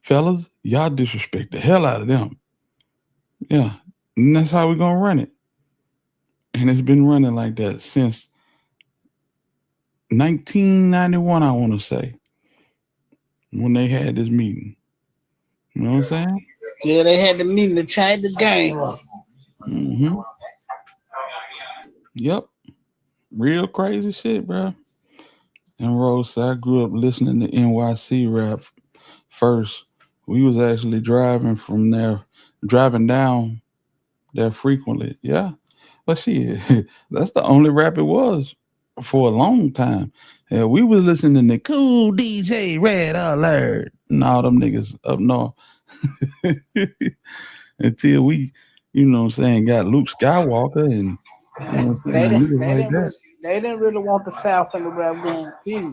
Speaker 5: fellas, y'all disrespect the hell out of them. Yeah, and that's how we're gonna run it. And it's been running like that since 1991, I want to say, when they had this meeting. You know what I'm saying?
Speaker 11: Yeah, they had the meeting to change the game up.
Speaker 5: Mm-hmm. Yep. Real crazy shit, bro. And Rose, I grew up listening to NYC rap first. We was actually driving down there frequently. Yeah. But shit, that's the only rap it was for a long time. Yeah, we was listening to Cool DJ Red Alert and all them niggas up north. Until we, you know what I'm saying, got Luke Skywalker and
Speaker 11: They didn't really want the South in the rap game, period.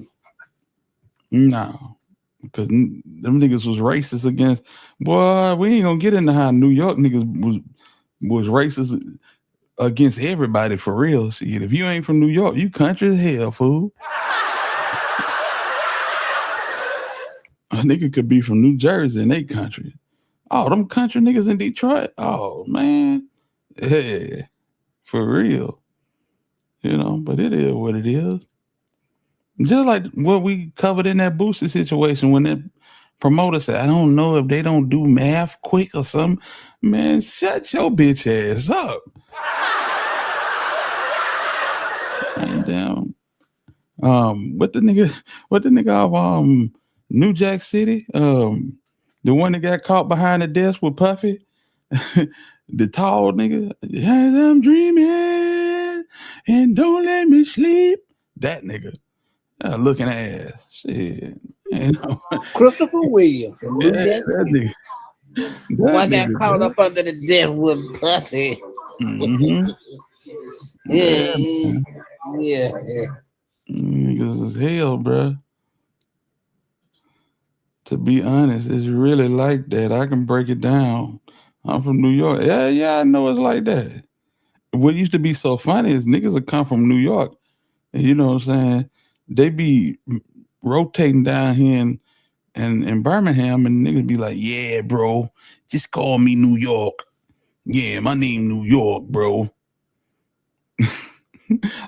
Speaker 5: No, because them niggas was racist against. Boy, we ain't gonna get into how New York niggas was racist against everybody for real. Shit, if you ain't from New York, you country as hell, fool. A nigga could be from New Jersey and they country. Oh, them country niggas in Detroit. Oh man, yeah, for real. You know, but it is what it is. Just like what we covered in that Boosie situation when that promoter said, I don't know if they don't do math quick or something. Man, shut your bitch ass up. And damn, what the nigga of New Jack City? The one that got caught behind the desk with Puffy, the tall nigga. As I'm dreaming and don't let me sleep. That nigga. Looking ass. Shit. You know?
Speaker 11: Christopher Williams from New
Speaker 5: Yeah,
Speaker 11: Jack City. One got caught up under the desk with Puffy.
Speaker 5: Mm-hmm.
Speaker 11: Yeah.
Speaker 5: Niggas is hell, bro. To be honest, it's really like that. I can break it down. I'm from New York. Yeah, I know it's like that. What used to be so funny is niggas would come from New York. And you know what I'm saying? They be rotating down here in Birmingham and niggas be like, yeah, bro, just call me New York. Yeah, my name New York, bro.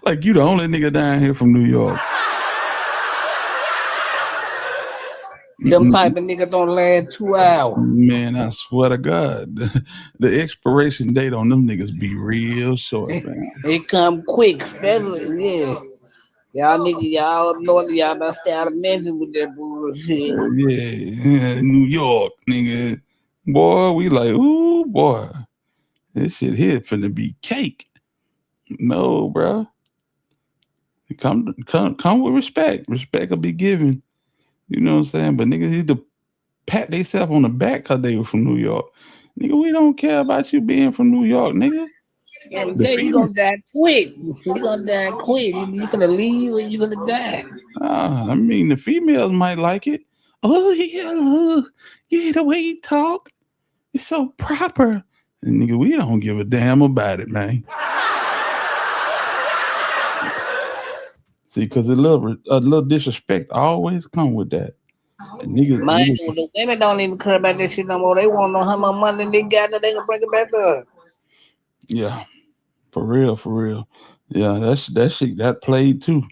Speaker 5: Like you the only nigga down here from New York.
Speaker 11: Them type of niggas don't last 2 hours.
Speaker 5: Man, I swear to God, the expiration date on them niggas be real short, man.
Speaker 11: They come quick, especially, yeah. Y'all niggas, y'all up north, y'all about to stay out of Memphis with that bullshit.
Speaker 5: Yeah, New York, nigga. Boy, we like, ooh, boy. This shit here finna be cake. No, bro. Come with respect. Respect will be given. You know what I'm saying? But niggas need to pat themselves on the back because they were from New York. Nigga, we don't care about you being from New York, nigga.
Speaker 11: I'm saying you gonna die quick. You gonna die quick. You finna leave or you gonna die.
Speaker 5: I mean, the females might like it. Oh, yeah, the way he talk, it's so proper. And nigga, we don't give a damn about it, man. See, because a little disrespect always come with that. And niggas,
Speaker 11: The women don't even care about that shit no more. They want to know how much money they got and they can bring it back to us.
Speaker 5: Yeah, for real. Yeah, that shit that played too.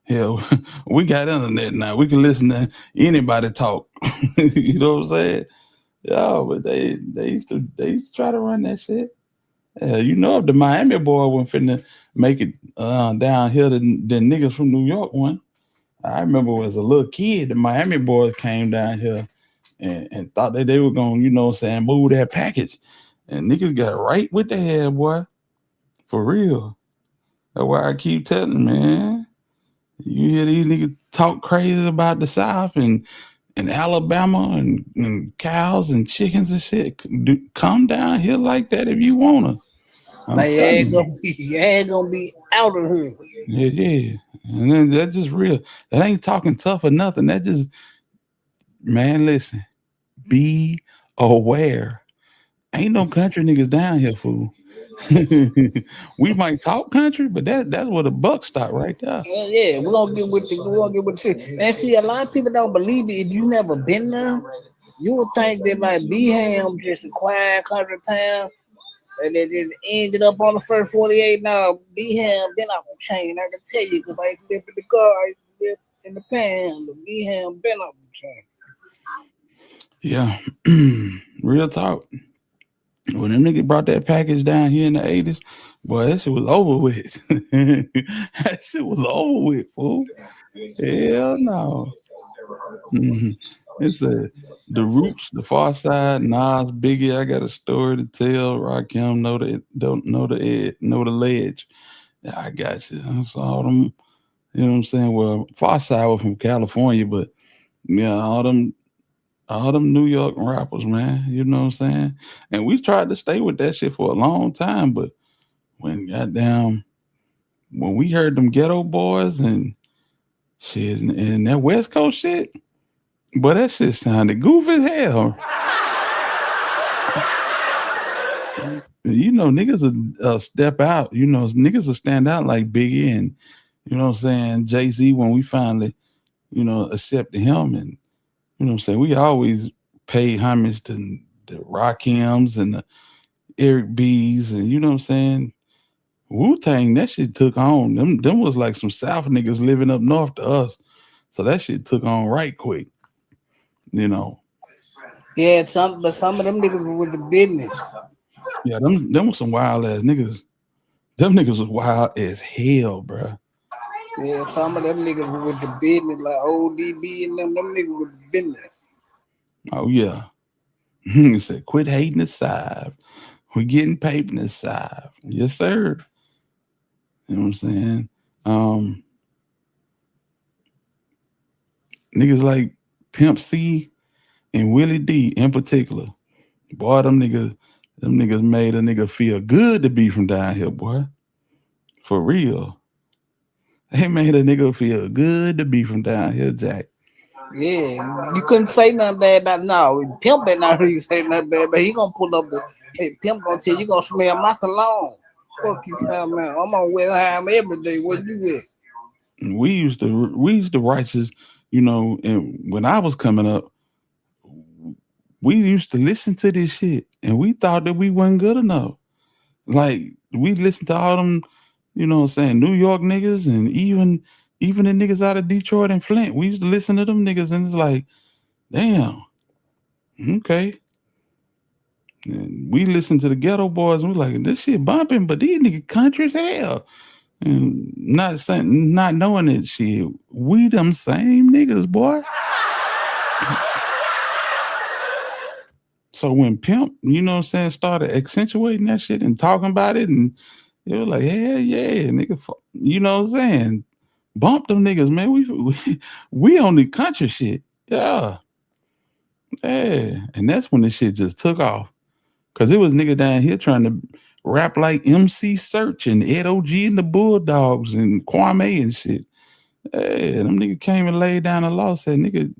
Speaker 5: Hell, we got internet now. We can listen to anybody talk. You know what I'm saying? Yeah, but they used to try to run that shit. You know, if the Miami boy wasn't finna make it down here than niggas from New York one. I remember as a little kid, the Miami boys came down here and thought that they were gonna, you know what I'm saying, move that package. And niggas got right with their head, boy. For real. That's why I keep telling, man. You hear these niggas talk crazy about the South and Alabama and cows and chickens and shit. Come down here like that if you wanna.
Speaker 11: My ass gonna be out of here.
Speaker 5: Yeah. And then that's just real. That ain't talking tough or nothing. That just, man, listen. Be aware. Ain't no country niggas down here, fool. We might talk country, but that's where the buck stop right there.
Speaker 11: Yeah, we're gonna get with the shit. Man, see, a lot of people don't believe it. If you never been there, you would think that like B-Ham just a quiet country town, and then it ended up on the first 48. Now B-Ham been off the chain. I can tell you because I lived in the car, I lived in the pan. The B-Ham been off the chain.
Speaker 5: Yeah, real talk. When them niggas brought that package down here in the 80s, boy, that shit was over with. That shit was over with, fool. Hell no. It's the Roots, the Far Side, Nas, Biggie. I got a story to tell. Rakim, know the ledge. Yeah, I got you. I saw them. You know what I'm saying? Well, Far Side was from California, but yeah, all them New York rappers, man. You know what I'm saying? And we tried to stay with that shit for a long time, but when we heard them Ghetto Boys and shit and that West Coast shit, but that shit sounded goofy as hell. You know, niggas will step out. You know, niggas will stand out like Biggie and, you know what I'm saying, Jay-Z when we finally, you know, accepted him. And, you know what I'm saying, we always paid homage to the Rakims and the Eric B's and, you know what I'm saying, Wu-Tang, that shit took on. Them was like some South niggas living up north to us. So that shit took on right quick. You know.
Speaker 11: Yeah, some of them niggas were with the business.
Speaker 5: Yeah, them was some wild ass niggas. Them niggas was wild as hell, bro.
Speaker 11: Yeah, some of them niggas were with the business, like ODB and them niggas with the business.
Speaker 5: Oh yeah. He said, quit hating the South. We getting paid in the South. Yes, sir. You know what I'm saying? Niggas like Pimp C and Willie D in particular. Boy, them niggas made a nigga feel good to be from down here, boy. For real. They made a nigga feel good to be from down here, Jack.
Speaker 11: Yeah, you couldn't say nothing bad about no. Pimp ain't not really say nothing bad, but he gonna pull up Pimp gonna tell you gonna smell my cologne. Fuck you, man. I'm on Westheim every day. What you with?
Speaker 5: We used to righteous, you know, and when I was coming up, we used to listen to this shit and we thought that we wasn't good enough. Like we listened to all them, you know what I'm saying, New York niggas and even the niggas out of Detroit and Flint. We used to listen to them niggas and it's like, damn, okay. And we listened to the Ghetto Boys and we're like, this shit bumping, but these niggas country as hell. And not knowing that shit, we them same niggas, boy. So when Pimp, you know what I'm saying, started accentuating that shit and talking about it, and it was like, hell yeah, nigga, you know what I'm saying? Bump them niggas, man. We on the country shit. Yeah. Yeah. And that's when the shit just took off. Cause it was nigga down here trying to rap like MC Search and Ed OG and the Bulldogs and Kwame and shit. Hey, them niggas came and laid down the law, said, nigga,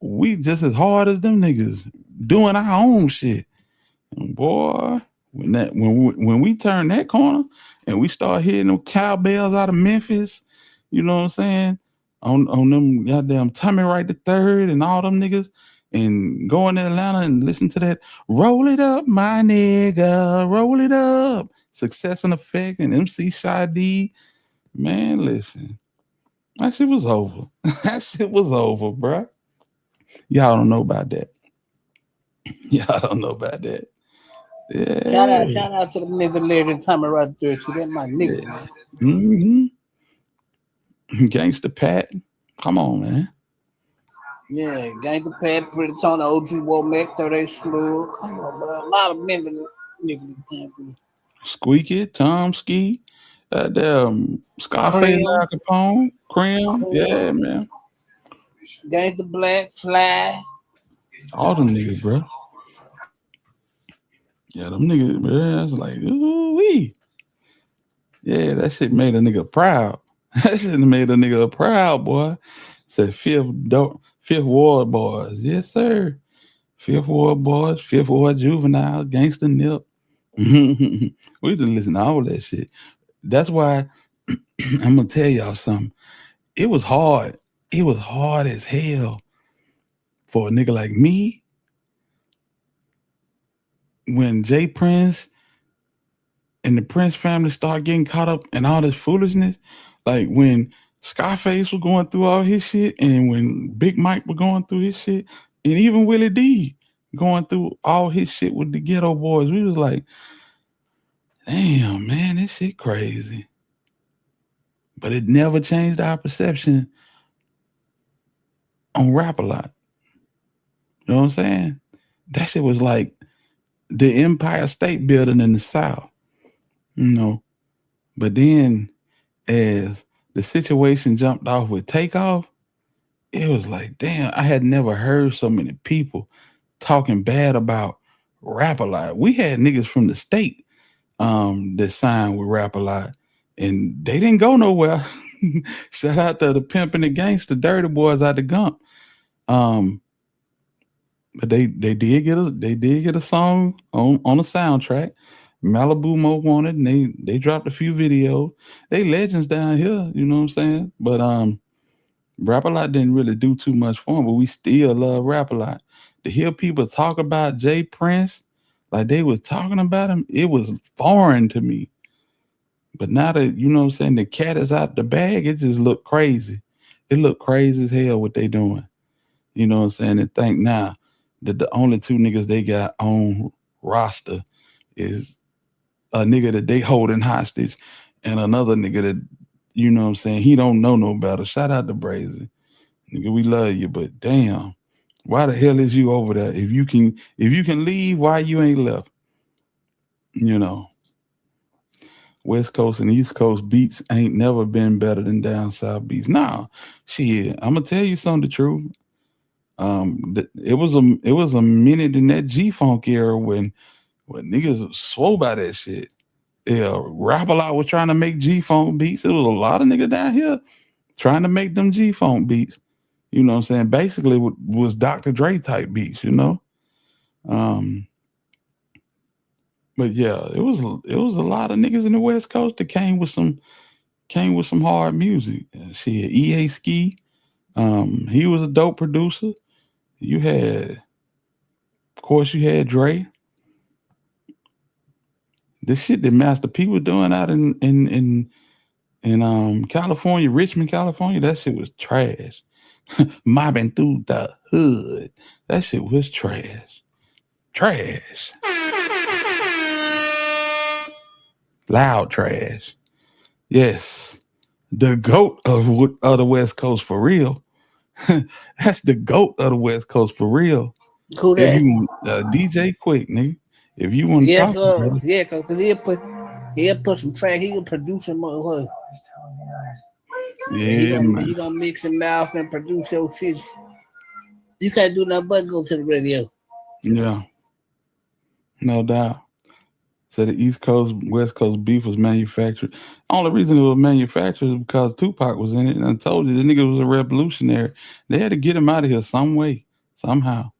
Speaker 5: we just as hard as them niggas doing our own shit. And boy, when we turn that corner and we start hitting them cowbells out of Memphis, you know what I'm saying? On them goddamn Tommy Wright III and all them niggas, and going to Atlanta and listen to that roll it up, my nigga, roll it up. Success and Effect and MC Shiesty. Man, listen. That shit was over. That shit was over, bruh. Y'all don't know about that. Y'all don't know about that. Yeah.
Speaker 11: Shout out to the Memphis legend Tommy right there. So that's my nigga.
Speaker 5: Yeah. Gangsta Pat. Come on, man.
Speaker 11: Yeah, Gangsta Pat, Pretty Tony, OG Womack, 38 Slug. A lot of Memphis niggas.
Speaker 5: Squeaky, Tom Ski. Goddamn Scarface, Al Capone, Cream. Yeah, man.
Speaker 11: Gang the Black, Fly.
Speaker 5: All them niggas, bro. Yeah, them niggas, man. It's like, ooh-wee. Yeah, that shit made a nigga proud. That shit made a nigga proud, boy. Said Fifth Ward boys. Yes, sir. Fifth Ward boys, Fifth Ward juvenile, gangster nip. We didn't listen to all that shit. That's why I'm gonna tell y'all something. It was hard. It was hard as hell for a nigga like me when Jay Prince and the Prince family start getting caught up in all this foolishness. Like when Scarface was going through all his shit, and when Big Mike was going through his shit, and even Willie D going through all his shit with the Ghetto Boys, we was like, damn, man, this shit crazy. But it never changed our perception on Rap-A-Lot. You know what I'm saying? That shit was like the Empire State Building in the South. You know, but then as the situation jumped off with Takeoff, it was like, damn, I had never heard so many people talking bad about Rap-A-Lot. We had niggas from the state that signed with Rap-A-Lot, and they didn't go nowhere. Shout out to the Pimp and the Gangster, Dirty Boys out the Gump. But they did get a song on a soundtrack. Malibu Mo Wanted, and they dropped a few videos. They legends down here, you know what I'm saying? But Rap-A-Lot didn't really do too much for him, but we still love Rap-A-Lot. To hear people talk about Jay Prince like they was talking about him, it was foreign to me. But now that, you know what I'm saying, the cat is out the bag, it just looked crazy. It looked crazy as hell what they doing. You know what I'm saying? And think now that the only two niggas they got on roster is a nigga that they holding hostage and another nigga that, you know what I'm saying, he don't know no better. Shout out to Brazy. Nigga, we love you, but damn, why the hell is you over there? If you can leave, why you ain't left? You know, West Coast and East Coast beats ain't never been better than down South beats. Nah, shit, I'm gonna tell you something the truth. It was a minute in that G-Funk era when niggas swore by that shit. Yeah, Rap-A-Lot was trying to make G-Funk beats. There was a lot of niggas down here trying to make them G-Funk beats. You know what I'm saying? Basically, was Dr. Dre type beats, you know? But yeah, it was a lot of niggas in the West Coast that came with some hard music. Shit, EA Ski, he was a dope producer. You had Dre. This shit that Master P was doing out in California, Richmond, California, that shit was trash. Mobbing through the hood. That shit was trash. Trash. Loud trash. Yes. The GOAT of the West Coast for real. That's the GOAT of the West Coast for real.
Speaker 11: Who that?
Speaker 5: DJ Quick, nigga. If you want to
Speaker 11: Yeah,
Speaker 5: talk about it.
Speaker 11: yeah, cause he'll put some track. He can produce some motherfuckers.
Speaker 5: Yeah,
Speaker 11: he gonna mix and mouth and produce your shit. You can't do nothing but go to the radio.
Speaker 5: Yeah, no doubt. So the East Coast, West Coast beef was manufactured. Only reason it was manufactured is because Tupac was in it. And I told you, the nigga was a revolutionary. They had to get him out of here some way, somehow.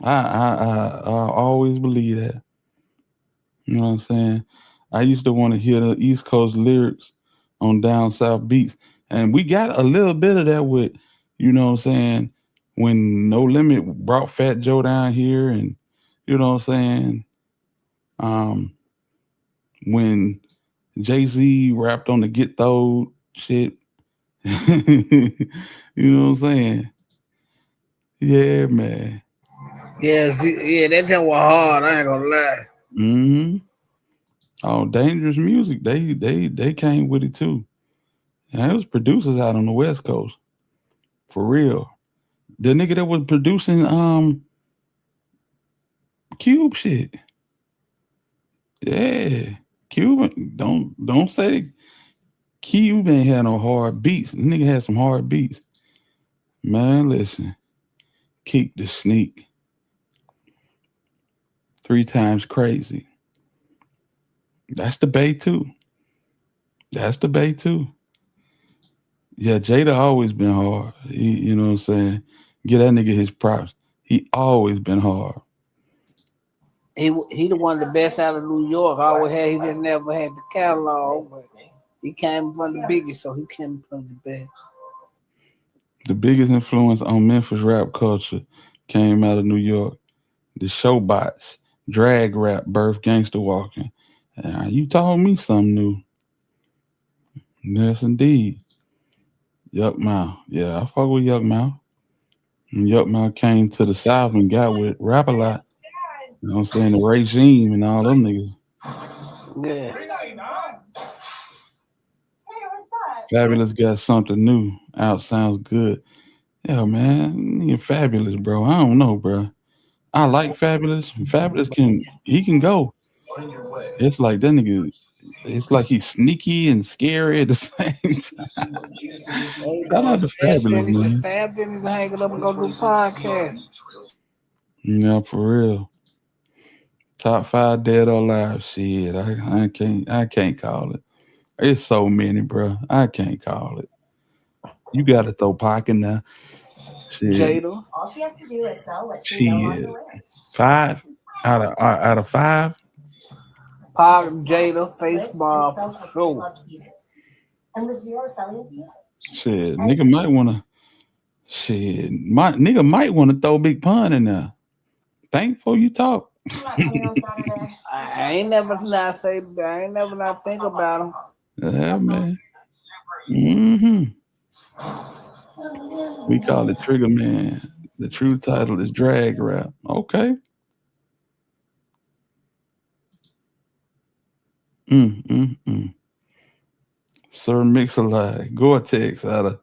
Speaker 5: I always believe that. You know what I'm saying? I used to want to hear the East Coast lyrics on down South beats. And we got a little bit of that with, you know what I'm saying, when No Limit brought Fat Joe down here, and you know what I'm saying? When Jay-Z rapped on the Get Throwed shit. You know what I'm saying? Yeah, man.
Speaker 11: Yeah, that jump was hard. I ain't gonna lie.
Speaker 5: Mm-hmm. Oh, Dangerous Music. They came with it too. And it was producers out on the West Coast. For real. The nigga that was producing Cube shit. Yeah. Cuban, don't say Cuban ain't had no hard beats. The nigga had some hard beats. Man, listen. Keep the sneak. 3 times crazy. That's the Bay too. Yeah, Jada always been hard. You know what I'm saying? Get that nigga his props. He always been hard.
Speaker 11: He the one of the best out of New York. He just never had the catalog, but he came from the biggest, so he came from the best.
Speaker 5: The biggest influence on Memphis rap culture came out of New York. The showbots, drag rap, birth, gangster walking. You told me something new. Yes, indeed. Yuck Mouth. Yeah, I fuck with Yuck Mouth. And Yuck Mouth came to the South and got with Rap a Lot. You know what I'm saying? The regime and all them niggas.
Speaker 11: Yeah.
Speaker 5: Fabulous got something new out. Sounds good. Yeah, man. Fabulous, bro. I don't know, bro. I like Fabulous. Fabulous can go. It's like that nigga. It's like he's sneaky and scary at the same time. Shout out to Fabulous, man.
Speaker 11: Fabulous hanging up and go do podcast.
Speaker 5: Yeah, for real. Top 5 dead or alive. Shit, I can't call it. It's so many, bro. I can't call it. You got to throw Pac in there. Shit.
Speaker 11: Jada.
Speaker 16: All she has to do is sell what she no longer wears.
Speaker 5: 5 out of 5.
Speaker 11: Pac, Jada, Face Bomb, for sure.
Speaker 16: And with 0 selling fees.
Speaker 5: Shit, nigga might wanna. Shit, nigga might wanna throw Big Pun in there. Think before you talk.
Speaker 11: I ain't never not think about him.
Speaker 5: Yeah, man. Mm-hmm. We call it Trigger Man. The true title is Drag Rap. Okay. Sir Mix-a-Lot. Gore-Tex out of...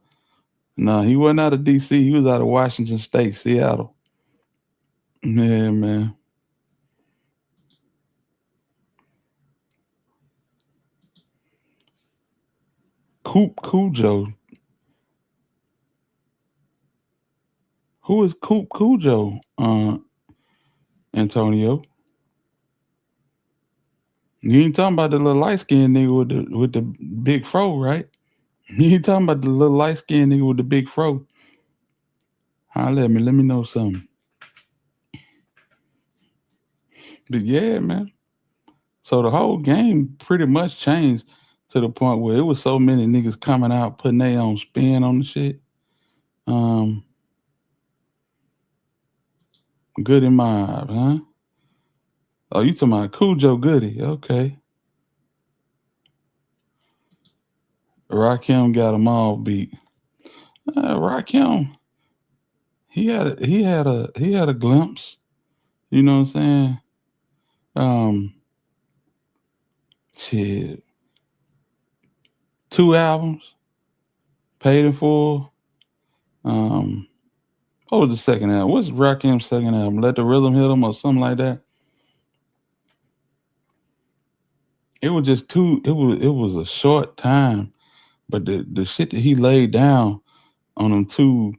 Speaker 5: No, he wasn't out of D.C. He was out of Washington State, Seattle. Yeah, man. Coop Cujo. Who is Coop Cujo, Antonio? You ain't talking about the little light-skinned nigga with the big fro, right? You ain't talking about the little light-skinned nigga with the big fro. Holla at me. Let me know something. But yeah, man. So the whole game pretty much changed to the point where it was so many niggas coming out putting their own spin on the shit. Goody Mob, huh? Oh, you talking about Cujo Goody? Okay. Rakim got them all beat. Rakim, he had a glimpse. You know what I'm saying? Shit. 2 albums. Paid in Full. What was the second album? What's Rakim's second album? Let the Rhythm Hit Him or something like that? It was just it was a short time, but the shit that he laid down on them two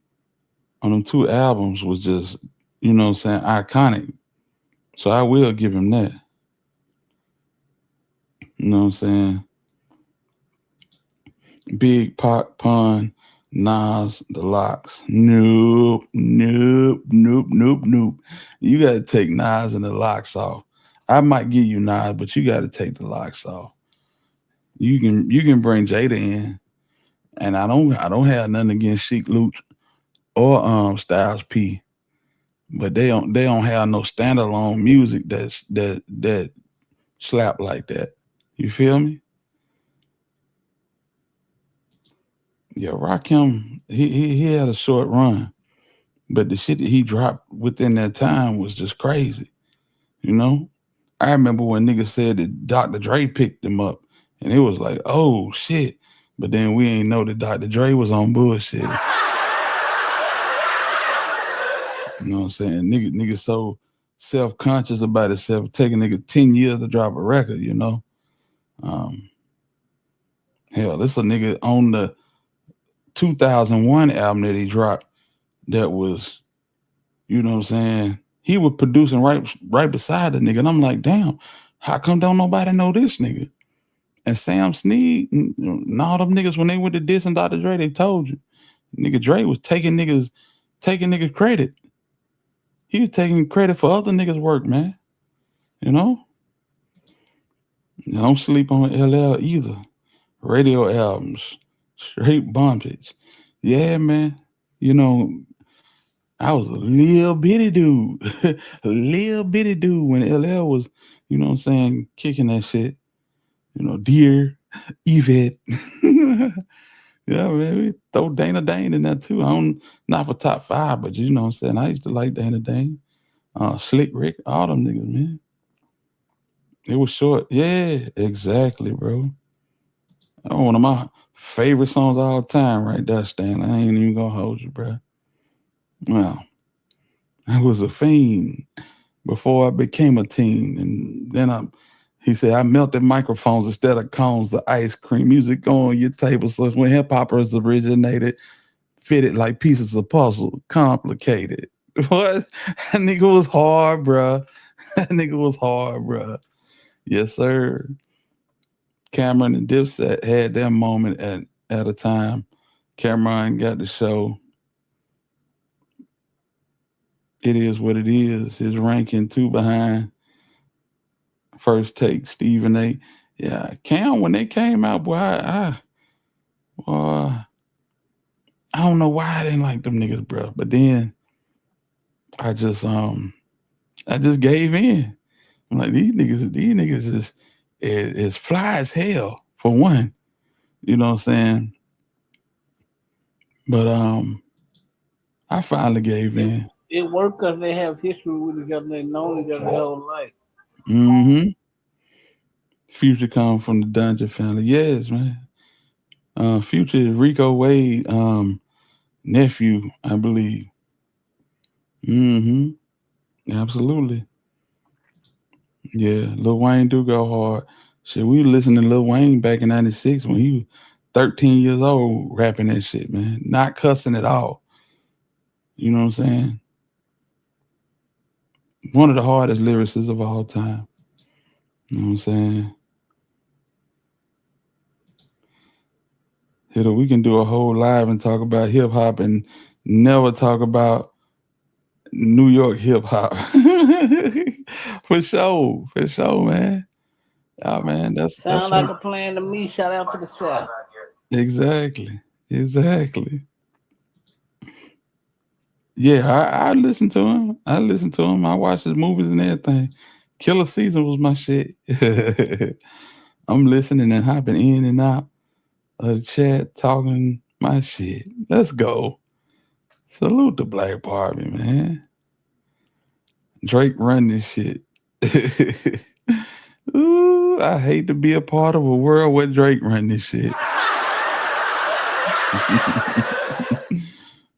Speaker 5: albums was just, you know what I'm saying, iconic. So I will give him that. You know what I'm saying? Big Pac, Pun, Nas, The Lox. Nope. You got to take Nas and The Lox off. I might give you Nas, but you got to take The Lox off. You can bring Jada in, and I don't have nothing against Sheek Luch or Styles P, but they don't have no standalone music that slap like that. You feel me? Yeah, Rakim, he had a short run, but the shit that he dropped within that time was just crazy. You know? I remember when niggas said that Dr. Dre picked him up, and it was like, oh shit. But then we ain't know that Dr. Dre was on bullshit. You know what I'm saying? Nigga so self-conscious about himself, taking nigga 10 years to drop a record, you know? Hell, this a nigga on the 2001 album that he dropped that was, you know what I'm saying? He was producing right beside the nigga. And I'm like, damn, how come don't nobody know this nigga? And Sam Snead and all them niggas, when they went to diss and Dr. Dre, they told you. Nigga Dre was taking niggas credit. He was taking credit for other niggas' work, man. You know? Don't sleep on LL either. Radio albums, straight bumpage. Yeah, man. You know, I was a little bitty dude. When LL was, you know what I'm saying, kicking that shit. You know, Dear, Yvette. Yeah, man, we throw Dana Dane in there too. Not for top 5, but you know what I'm saying. I used to like Dana Dane. Slick Rick, all them niggas, man. It was short. Yeah, exactly, bro. One of my favorite songs of all time right there, Stan. I ain't even gonna hold you, bro. Well, I was a fiend before I became a teen. And then he said, I melted microphones instead of cones, the ice cream music on your table. So when hip hoppers originated, fitted like pieces of puzzle, complicated. What? That nigga was hard, bro. Yes, sir. Cameron and Dipset had their moment at a time. Cameron got the show. It is what it is. His ranking 2 behind First Take, Stephen A. Yeah, Cam, when they came out, boy, I don't know why I didn't like them niggas, bro. But then I just gave in. I'm like, these niggas is fly as hell, for one. You know what I'm saying? But I finally gave in.
Speaker 11: It worked because they have history with each other. They know each other their whole life.
Speaker 5: Mm-hmm. Future come from the Dungeon family. Yes, man. Future is Rico Wade nephew, I believe. Mm-hmm. Absolutely. Yeah, Lil Wayne do go hard. Shit, we were listening to Lil Wayne back in 96 when he was 13 years old rapping that shit, man. Not cussing at all. You know what I'm saying? One of the hardest lyricists of all time. You know what I'm saying? We can do a whole live and talk about hip hop and never talk about New York hip hop. For sure, man. Yeah, man, that's
Speaker 11: like a plan to me. Shout out to the South.
Speaker 5: Exactly. Yeah, I listened to him. I watched his movies and everything. Killer Season was my shit. I'm listening and hopping in and out of the chat, talking my shit. Let's go. Salute the Black Barbie, man. Drake run this shit. Ooh, I hate to be a part of a world where Drake run this shit.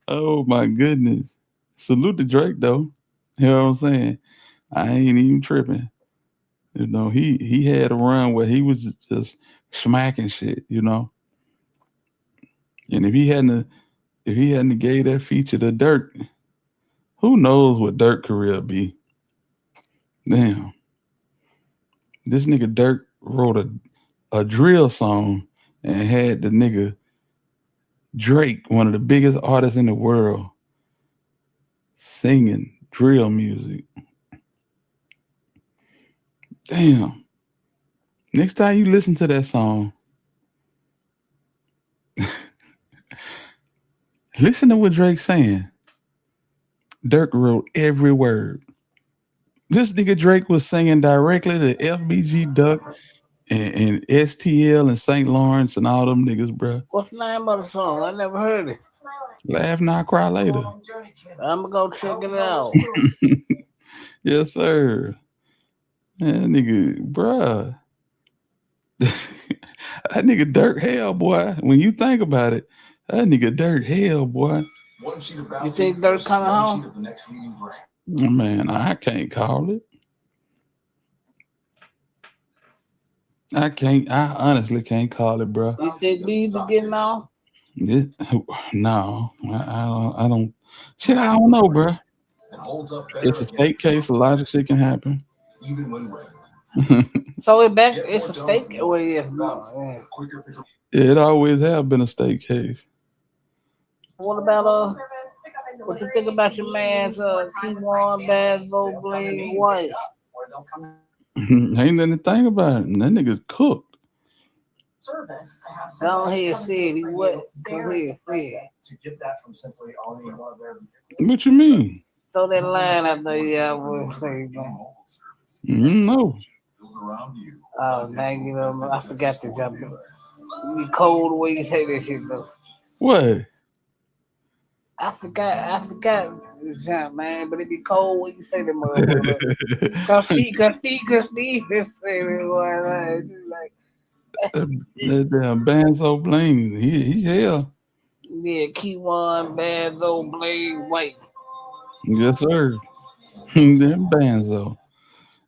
Speaker 5: Oh my goodness. Salute to Drake though. You know what I'm saying? I ain't even tripping. You know, he had a run where he was just smacking shit, you know. And if he hadn't gave that feature to Dirk, who knows what Dirk career be? Damn. This nigga Dirk wrote a drill song and had the nigga Drake, one of the biggest artists in the world, singing drill music. Damn. Next time you listen to that song, listen to what Drake's saying. Dirk wrote every word. This nigga Drake was singing directly to FBG Duck and STL and St. Lawrence and all them niggas, bro.
Speaker 11: What's the name of the song? I never heard it.
Speaker 5: Laugh Now, Cry Later.
Speaker 11: I'm gonna go check it out.
Speaker 5: Yes, sir. Man, nigga, bruh. That nigga Dirk hell, boy. When you think about it, that nigga Dirk hell, boy.
Speaker 11: You think Dirk coming home?
Speaker 5: Man, I can't call it. I honestly can't call it, bro.
Speaker 11: You said these are getting off?
Speaker 5: No, I don't. Shit, I don't know, bro. It's a state case. A lot of shit can happen.
Speaker 11: So it's a fake way. Yes, no.
Speaker 5: Yeah, it always have been a state case.
Speaker 11: What about what you think about your man's T1 bad low bling wife?
Speaker 5: Ain't nothing to think about it. That nigga cooked.
Speaker 11: Go ahead, said he what? Go ahead, said.
Speaker 5: What you mean?
Speaker 11: Throw that line out there, yeah, I would say, man.
Speaker 5: No.
Speaker 11: Oh, man, you know, I forgot to jump in. You be cold the way you say that shit, though.
Speaker 5: What?
Speaker 11: I forgot the jump, man, but it be cold when you say that, motherfucker. Cause Steve just say that, boy, like.
Speaker 5: That damn Banzo Bling, he hell.
Speaker 11: Yeah, Key1, Banzo, Blade, White.
Speaker 5: Yes, sir. Them Banzo.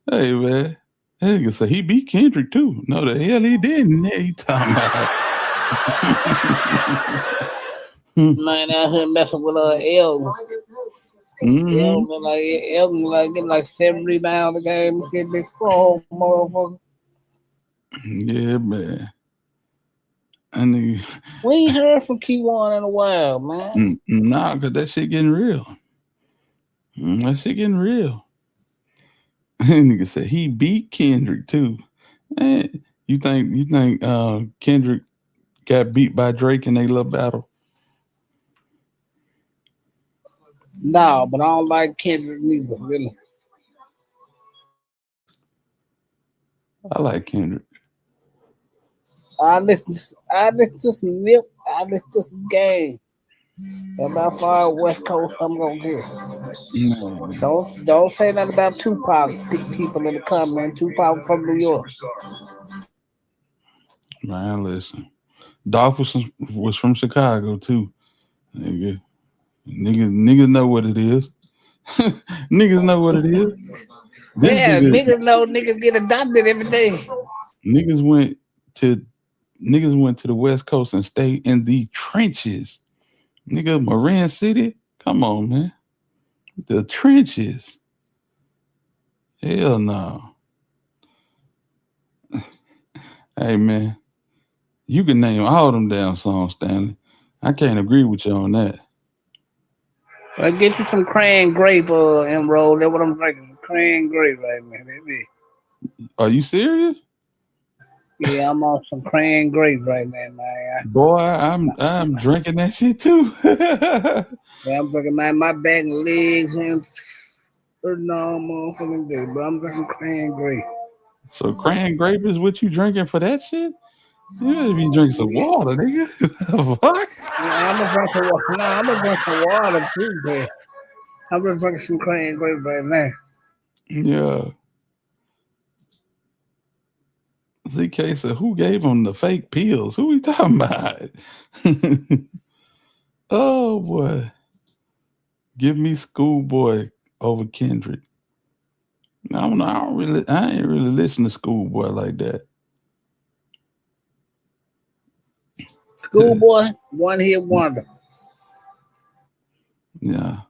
Speaker 5: Hey, man. That nigga say he beat Kendrick, too. No, the hell he didn't. He talking about.
Speaker 11: Man, out here messing with Elton. Elton like getting like 7 rebounds a game. Get big strong, motherfucker.
Speaker 5: Yeah, man. And
Speaker 11: we ain't heard from Key1 in a while, man.
Speaker 5: Nah, cause that shit getting real. That shit getting real. Nigga said he beat Kendrick too. Man, you think Kendrick got beat by Drake in their little battle?
Speaker 11: No, but I don't like Kendrick neither, really.
Speaker 5: I like Kendrick.
Speaker 11: I listen to some Nip. I listen to some Game. About far West Coast, I'm gonna get. Don't say nothing about Tupac. People in the comment. Tupac from New York.
Speaker 5: Man, listen. Dolph was from Chicago too. Niggas know what it is. Niggas know what it is.
Speaker 11: Niggas know niggas get adopted every day.
Speaker 5: Niggas went to the West Coast and stayed in the trenches. Nigga, Marin City? Come on, man. The trenches. Hell no. Hey, man. You can name all them damn songs, Stanley. I can't agree with you on that.
Speaker 11: I get you some crayon grape and roll. That's what I'm drinking. Crayon grape right now. That's it.
Speaker 5: Are you serious?
Speaker 11: Yeah, I'm on some crayon grape right now, man.
Speaker 5: Boy, I'm drinking that shit too.
Speaker 11: Yeah, I'm drinking my back and legs and no motherfucking day, but I'm drinking crayon grape.
Speaker 5: So crayon grape is what you drinking for that shit? You better be drinking some water, nigga. Fuck.
Speaker 11: Yeah, I'm gonna drink some water. No, I'm gonna drink some water too, man. I'm just drinking some crayon grape right now.
Speaker 5: Yeah. ZK said, who gave him the fake pills? Who we talking about? Oh, boy. Give me Schoolboy over Kendrick. I ain't really listen to Schoolboy like that.
Speaker 11: Schoolboy, one hit wonder.
Speaker 5: Yeah.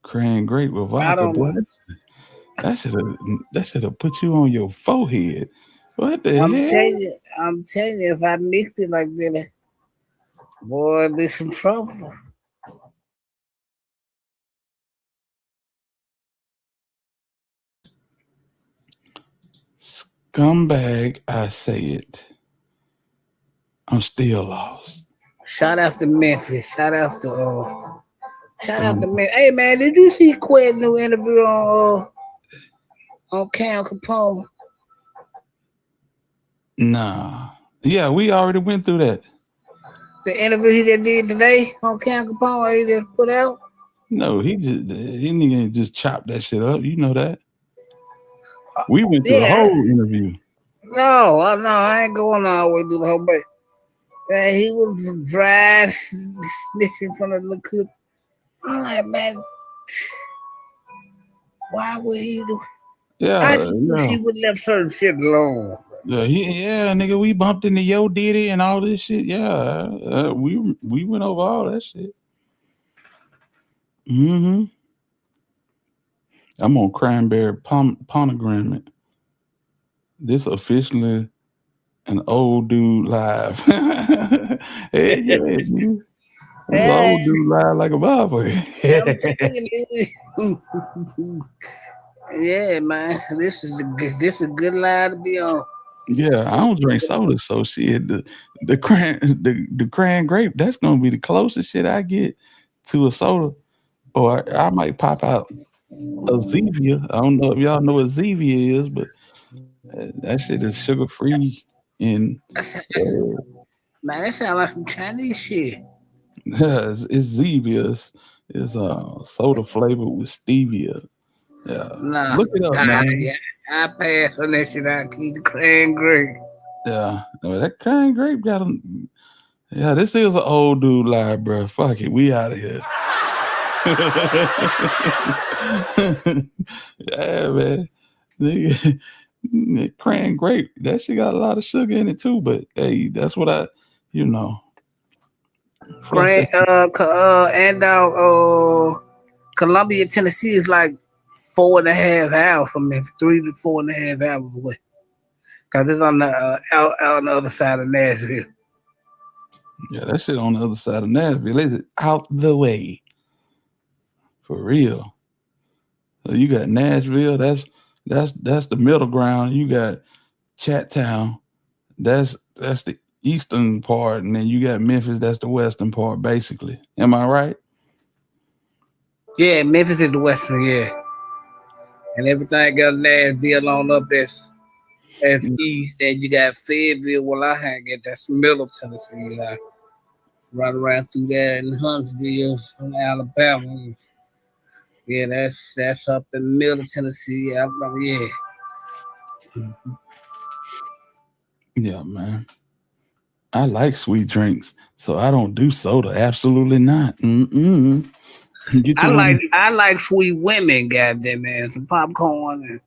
Speaker 5: Crayon grape with vodka, boy. That should have put you on your forehead. What the hell?
Speaker 11: I'm telling you, if I mix it like that, boy, it'd be some trouble.
Speaker 5: Scumbag, I say it. I'm still lost.
Speaker 11: Shout out to Memphis. Shout out to Memphis. Hey man, did you see Qued's new interview on Cam Capone?
Speaker 5: Nah. Yeah, we already went through that.
Speaker 11: The interview he just did today on Cam Capone, he just put out?
Speaker 5: No, he nigga just chopped that shit up. You know that. We went through the whole interview.
Speaker 11: No, I ain't going all the way through the whole bit. He was dry snitching from the clip. I'm like, man, why would he do? I just wish he would left certain shit alone.
Speaker 5: Yeah, nigga, we bumped into Yo Diddy and all this shit. Yeah, we went over all that shit. Mm-hmm. I'm on Cranberry Pomegranate. This officially an old dude live. Hey, yeah, dude. This old dude live like a motherfucker.
Speaker 11: Yeah, man. This is a good line to be on.
Speaker 5: Yeah, I don't drink soda, so shit. The cran grape, that's gonna be the closest shit I get to a soda. Or I might pop out a Zevia. I don't know if y'all know what Zevia is, but that shit is sugar free and
Speaker 11: man, that sound like some Chinese shit.
Speaker 5: it's Zevia. It's soda flavored with stevia. Yeah,
Speaker 11: Nah,
Speaker 5: look it up, man.
Speaker 11: I pass on that shit. I keep the cran grape.
Speaker 5: Yeah, that cran grape got them. Yeah, this is an old dude live, bro. Fuck it, we out of here. Yeah, man. Nigga, cran grape. That shit got a lot of sugar in it too. But hey, that's what
Speaker 11: Cran, Columbia, Tennessee is like 4.5 hours from me, 3 to 4.5 hours away. Cause it's on the out on the other side of Nashville.
Speaker 5: Yeah, that shit on the other side of Nashville. It's out the way. For real. So you got Nashville, that's the middle ground. You got Chattown, that's the eastern part, and then you got Memphis, that's the western part, basically. Am I right?
Speaker 11: Yeah, Memphis is the western, yeah. And everything got Nashville on up that's east. Then you got Fayetteville, well I hang it, that's middle Tennessee, like right around through there in Huntsville, from Alabama. Yeah, that's up in middle Tennessee. Yeah.
Speaker 5: Yeah, man. I like sweet drinks, so I don't do soda. Absolutely not.
Speaker 11: I like sweet women, goddamn man. Some popcorn and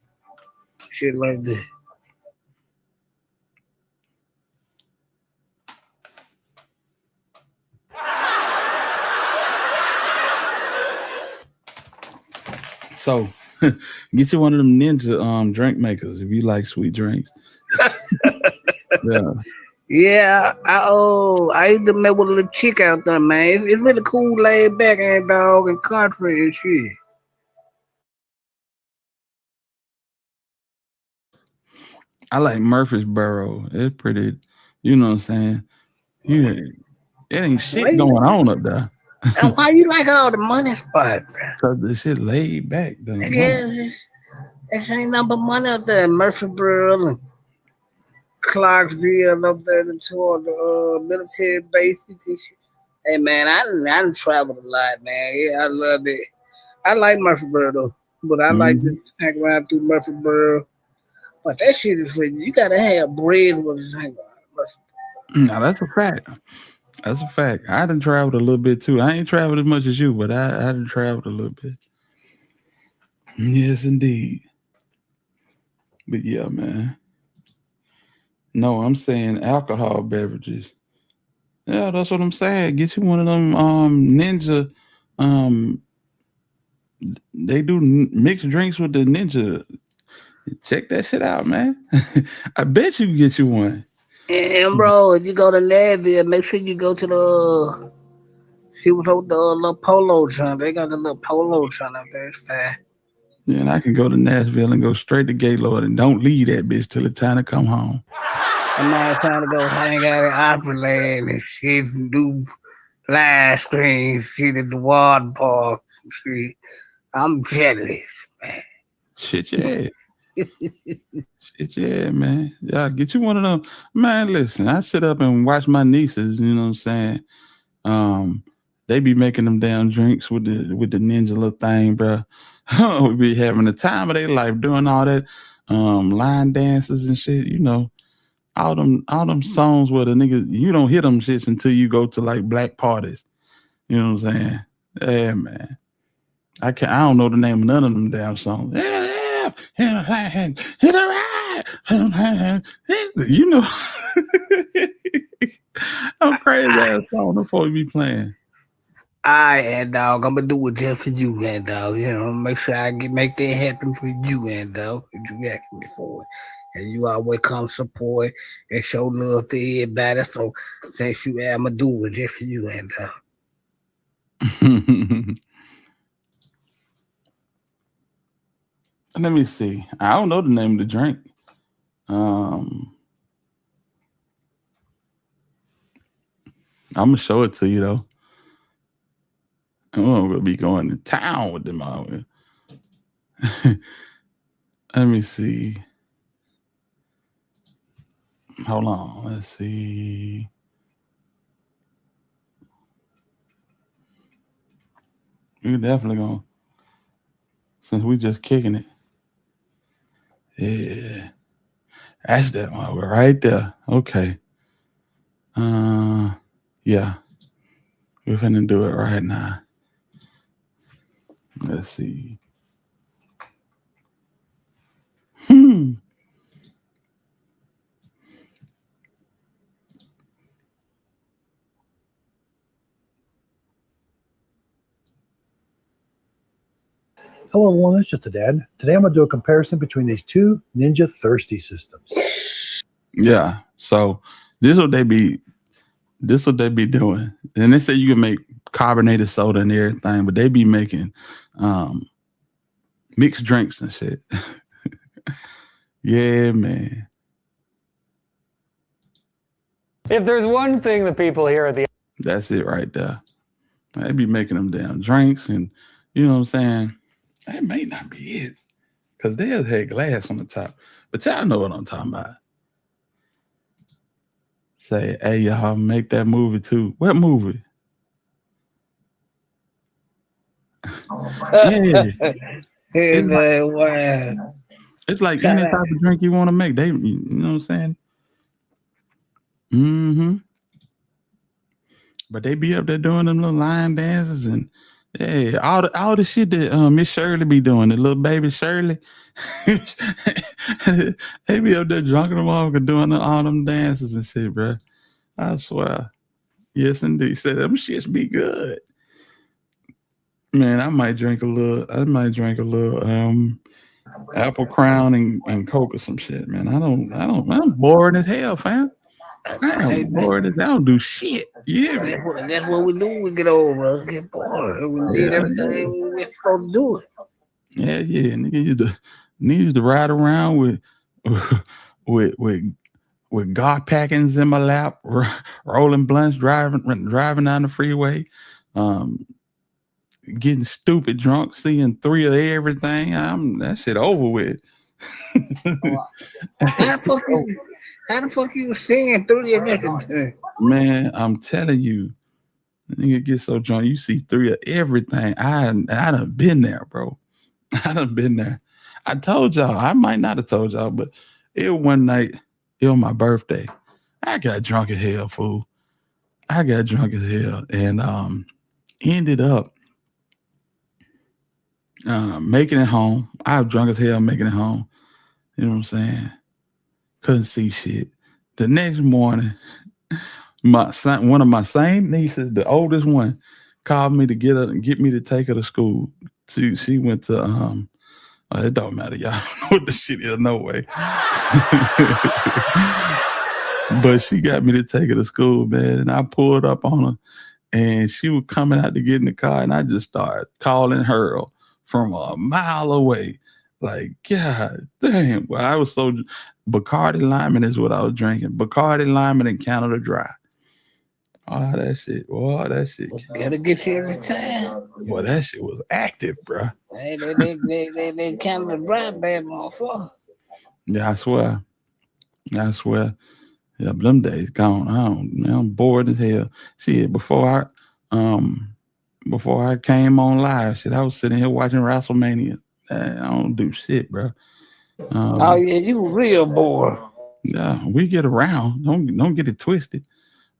Speaker 11: shit like that.
Speaker 5: So get you one of them ninja drink makers if you like sweet drinks. Yeah.
Speaker 11: Yeah, I used to met with a little chick out there, man. It's really cool, laid back and dog and country and shit.
Speaker 5: I like Murfreesboro. It's pretty, you know what I'm saying? Yeah, it ain't shit going on up there.
Speaker 11: And why you like all the money spots, bro?
Speaker 5: Because the shit laid back.
Speaker 11: Yes, this ain't nothing but money up there. Murfreesboro and Clarksville up there toward the military bases and shit. Hey man, I done traveled a lot, man. Yeah, I love it. I like Murfreesboro though, but I like to hang around through Murfreesboro. But that shit is you gotta have bread with it. Hang around.
Speaker 5: Now that's a fact. That's a fact. I done traveled a little bit too. I ain't traveled as much as you, but I done traveled a little bit. Yes, indeed. But yeah, man. No, I'm saying alcohol beverages. Yeah, that's what I'm saying. Get you one of them Ninja. They do mixed drinks with the Ninja. Check that shit out, man. I bet you can get you one.
Speaker 11: And bro, if you go to Nashville, make sure you go to the see what's up with the little polo trunk. They got the little polo trunk up there. It's fat.
Speaker 5: Yeah, and I can go to Nashville and go straight to Gaylord and don't leave that bitch till it's time to come home.
Speaker 11: And now it's time to go hang out at Opryland and shit and do live screens, shit at the water park. Shit. I'm jealous, man.
Speaker 5: Shit, yeah. Shit, yeah, man. Yeah, get you one of them. Man, listen, I sit up and watch my nieces, you know what I'm saying? They be making them damn drinks with the Ninja little thing, bro. We be having the time of their life doing all that line dances and shit, you know. All them songs where the niggas, you don't hear them shits until you go to like black parties. You know what I'm saying? Yeah, man. I don't know the name of none of them damn songs. You know, I'm crazy ass song the fuck be playing.
Speaker 11: And dog, I'm gonna do it just for you, and dog. You know, make sure I make that happen for you, and dog. You asked me for it, and you always come support and show love to everybody. So since you, I'm gonna do it just for you, and
Speaker 5: Let me see. I don't know the name of the drink. I'm gonna show it to you though. I'm gonna be going to town with them out here. Let me see. Hold on. Let's see. We're definitely gonna, since we just kicking it. Yeah. That's that one right there. Okay. Yeah. We're finna do it right now. Let's see.
Speaker 17: Hello everyone, it's just a dad. Today I'm going to do a comparison between these two Ninja Thirsty systems.
Speaker 5: Yeah. So this what they be doing. And they say you can make carbonated soda and everything, but they be making mixed drinks and shit. Yeah, man.
Speaker 18: If there's one thing the people here at the
Speaker 5: That's it right there. They be making them damn drinks, and you know what I'm saying? That may not be it. Because they had glass on the top. But y'all know what I'm talking about. Say, hey, y'all, make that movie too. What movie? Yeah. It's like any type of drink you want to make. They, you know what I'm saying? Mm-hmm. But they be up there doing them little line dances and yeah, all the shit that Miss Shirley be doing, the little baby Shirley. They be up there drunk in the motherfucker doing all them dances and shit, bro. I swear. Yes, indeed. Said them shits be good. Man, I might drink a little Apple Crown and Coke or some shit, man. I'm bored as hell, fam. I'm bored as I don't do shit. Yeah.
Speaker 11: that's what we do when we get over. Get bored. We need everything we're supposed to do it.
Speaker 5: Yeah. Nigga used to ride around with God packings in my lap, rolling blunts, driving down the freeway, getting stupid drunk, seeing 3 of everything. That shit over with.
Speaker 11: How the fuck you seeing 3 of everything?
Speaker 5: Man, I'm telling you, nigga get so drunk, you see 3 of everything. I done been there, bro. I done been there. I told y'all, I might not have told y'all, but it was one night, it was my birthday. I got drunk as hell, fool. I got drunk as hell and ended up making it home. I was drunk as hell making it home. You know what I'm saying? Couldn't see shit. The next morning, my son, one of my same nieces, the oldest one, called me to get me to take her to school. She went to it don't matter, y'all don't know what the shit is, no way. But she got me to take her to school, man, and I pulled up on her, and she was coming out to get in the car, and I just started calling her from a mile away. Like, God damn. Well, I was so Bacardi Lemon is what I was drinking. Bacardi Lemon and Canada Dry. Oh, that shit. Boy, that shit.
Speaker 11: Gotta get you every time.
Speaker 5: Boy, that shit was active, bro.
Speaker 11: Hey, they Canada Dry, bad motherfucker.
Speaker 5: Yeah, I swear. Yeah, but them days gone. I'm bored as hell. Shit, before I came on live, shit, I was sitting here watching WrestleMania. I don't do shit, bro.
Speaker 11: Oh yeah, you real bored.
Speaker 5: Yeah, we get around. Don't get it twisted.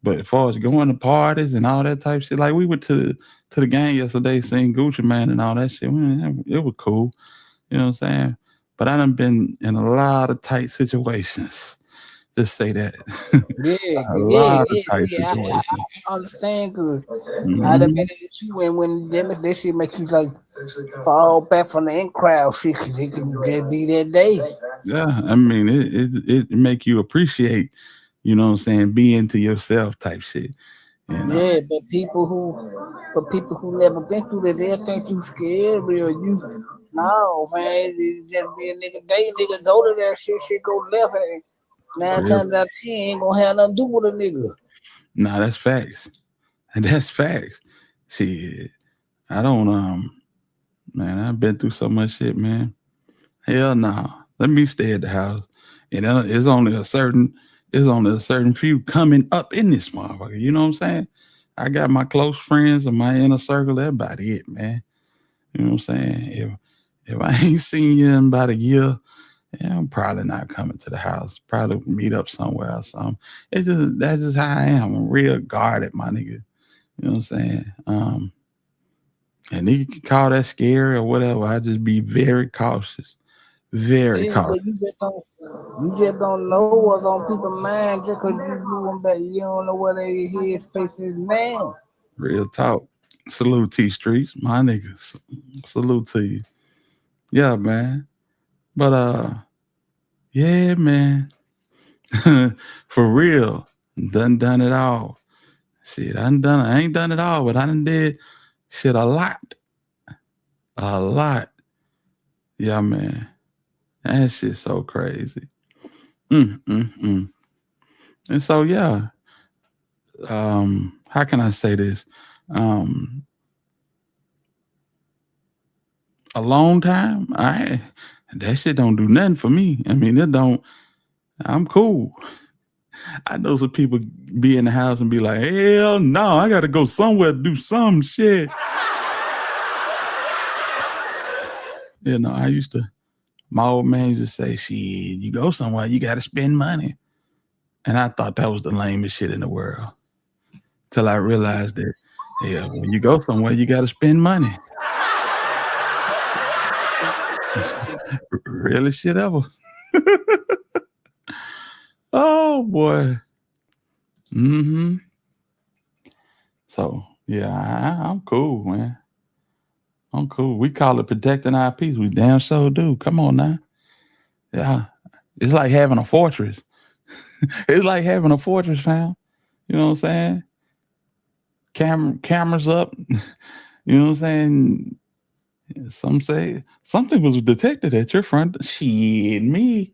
Speaker 5: But as far as going to parties and all that type of shit, like we went to the game yesterday, seeing Guuci Man and all that shit. Man, it was cool. You know what I'm saying? but I done been in a lot of tight situations. Just say that. A lot of tight situations.
Speaker 11: I understand, cause
Speaker 5: Mm-hmm.
Speaker 11: I'd have been in it too, when that shit make you like fall back from the in crowd shit, cause it can just be that day.
Speaker 5: Yeah, I mean, it make you appreciate, you know what I'm saying, be into yourself type shit. You know?
Speaker 11: Yeah, but people who never been through that, they'll think you scary or you. No, man, you just be a nigga day, nigga go to that shit go left, and 9 times out of 10 ain't gonna have nothing to do with a nigga.
Speaker 5: Nah, that's facts. And that's facts. Shit, I don't, man, I've been through so much shit, man. Hell no. Let me stay at the house. And it's only a certain few coming up in this motherfucker. You know what I'm saying? I got my close friends and my inner circle. That's about it, man. You know what I'm saying? If I ain't seen you in about a year, yeah, I'm probably not coming to the house. Probably meet up somewhere or something. That's just how I am. I'm real guarded, my nigga. You know what I'm saying? And you can call that scary or whatever. I just be very cautious. Very cautious.
Speaker 11: But you just don't know what's on people's mind just because you doing that. You don't know what their head space is now.
Speaker 5: Real talk. Salute T Streets, my niggas. Salute to you. Yeah, man. But yeah, man. For real. Done it all. Shit, I ain't done it all, but I done did shit a lot. A lot. Yeah, man. That shit's so crazy. And so yeah. How can I say this? A long time, that shit don't do nothing for me. I mean, I'm cool. I know some people be in the house and be like, hell no, I gotta go somewhere to do some shit. You know, my old man used to say, shit, you go somewhere, you gotta spend money. And I thought that was the lamest shit in the world. Till I realized that, yeah, when you go somewhere, you gotta spend money. Realest shit ever. Oh boy. So yeah, I'm cool, man. I'm cool. We call it protecting our peace. We damn sure do. Come on now. Yeah. It's like having a fortress. It's like having a fortress, fam. You know what I'm saying? Cameras up. You know what I'm saying? Some say something was detected at your front. Shit, me.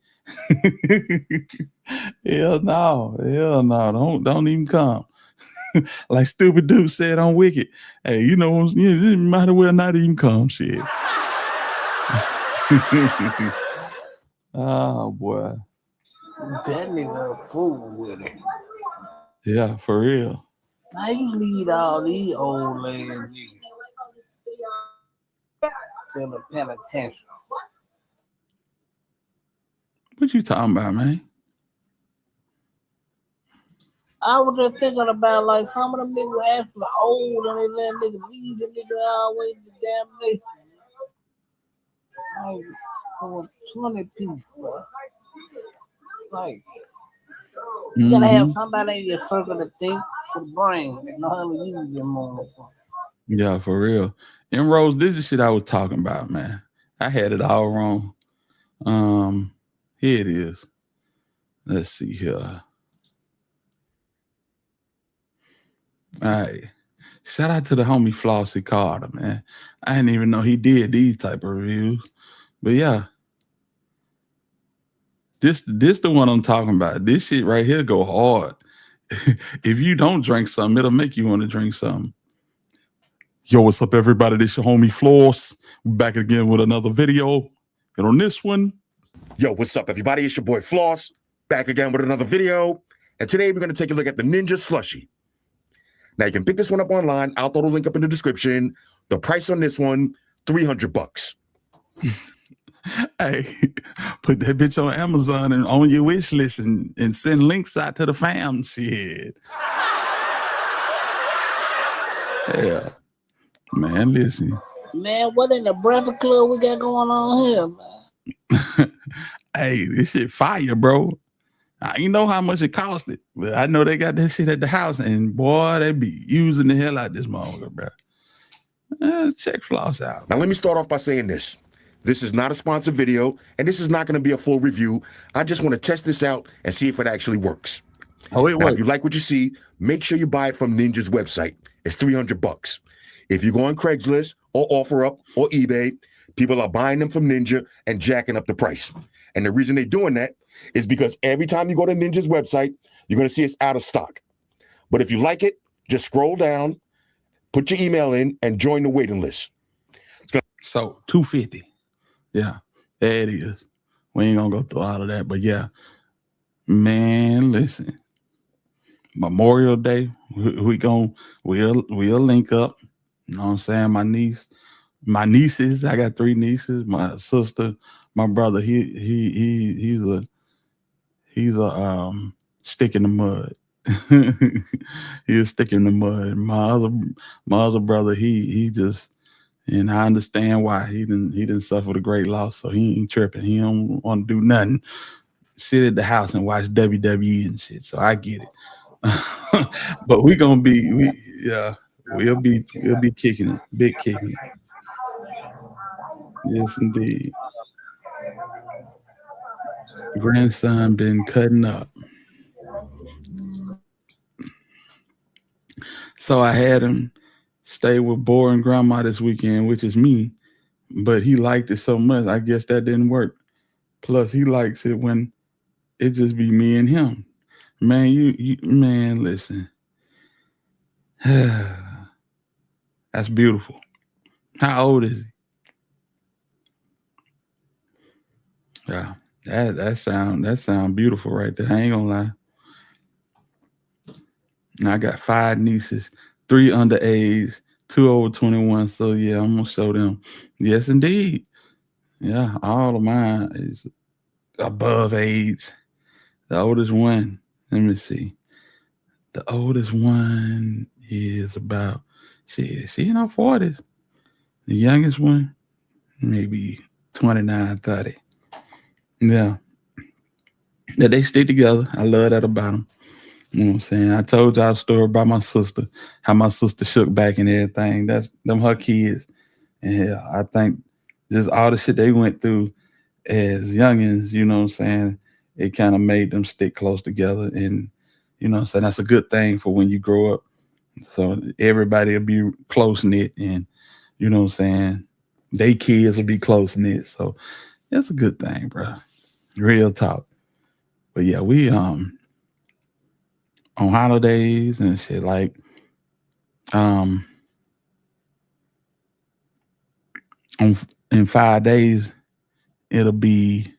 Speaker 5: Hell no. Don't even come. Like Stupid Dude said on Wicked. Hey, you know, you might as well not even come. Shit. Oh boy.
Speaker 11: That nigga a fool with it.
Speaker 5: Yeah, for real.
Speaker 11: How you lead all these old ladies to the penitentiary?
Speaker 5: What you talking about, man?
Speaker 11: I was just thinking about like some of them niggas actually old and they let nigga leave the nigga all the way to the damn nation. Like for 20 people, bro. Like you gotta have somebody in your circle to think with the brain and know how to use your motherfucker.
Speaker 5: Yeah, for real. And Rose, this is shit I was talking about, man. I had it all wrong. Here it is. Let's see here. All right. Shout out to the homie Flossie Carter, man. I didn't even know he did these type of reviews. But yeah. This the one I'm talking about. This shit right here go hard. If you don't drink something, it'll make you want to drink something. Yo, what's up, everybody? This your homie Floss. We're back again with another video. And on this one,
Speaker 13: yo, what's up, everybody? It's your boy Floss, back again with another video. And today we're going to take a look at the Ninja Slushie. Now, you can pick this one up online. I'll throw the link up in the description. The price on this one, $300.
Speaker 5: Hey, put that bitch on Amazon and on your wish list and send links out to the fam. Shit. Yeah. Man, listen.
Speaker 11: Man, what in the brother club we got going on here, man?
Speaker 5: Hey, this shit fire, bro. I ain't know how much it costed, but I know they got that shit at the house, and boy, they be using the hell out of this motherfucker, bro. Check Floss out.
Speaker 13: Now, let me start off by saying this. This is not a sponsored video, and this is not going to be a full review. I just want to test this out and see if it actually works.
Speaker 5: Oh, it
Speaker 13: now,
Speaker 5: works.
Speaker 13: if you like what you see, make sure you buy it from Ninja's website. It's $300. If you go on Craigslist or OfferUp or eBay, people are buying them from Ninja and jacking up the price. And the reason they're doing that is because every time you go to Ninja's website, you're going to see it's out of stock. But if you like it, just scroll down, put your email in, and join the waiting list.
Speaker 5: So $250. Yeah, there it is. We ain't gonna go through all of that, but yeah, man, listen. Memorial Day, we'll link up. You know what I'm saying? My nieces. I got 3 nieces. My sister, my brother. He's a stick in the mud. He's a stick in the mud. My other brother, he just. And I understand why. He didn't suffer a great loss, so he ain't tripping. He don't want to do nothing. Sit at the house and watch WWE and shit. So I get it. But we'll be kicking it, big kicking it. Yes, indeed. Grandson been cutting up. So I had him stay with boring grandma this weekend, which is me, but he liked it so much. I guess that didn't work. Plus, he likes it when it just be me and him. Man, man, listen. That's beautiful. How old is he? Yeah, that sound beautiful right there. I ain't gonna lie. I got 5 nieces, 3 underage, 2 over 21. So yeah, I'm gonna show them. Yes, indeed. Yeah, all of mine is above age. The oldest one, let me see. The oldest one is about she in her 40s. The youngest one, maybe 29, 30. Yeah. Yeah, they stay together. I love that about them. You know what I'm saying? I told y'all a story about my sister, how my sister shook back and everything. That's them her kids. And yeah, I think just all the shit they went through as youngins, you know what I'm saying, it kind of made them stick close together. And, you know what I'm saying, that's a good thing for when you grow up. So everybody will be close-knit and, you know what I'm saying, they kids will be close-knit. So that's a good thing, bro. Real talk. But yeah, we on holidays and shit, like in 5 days it'll be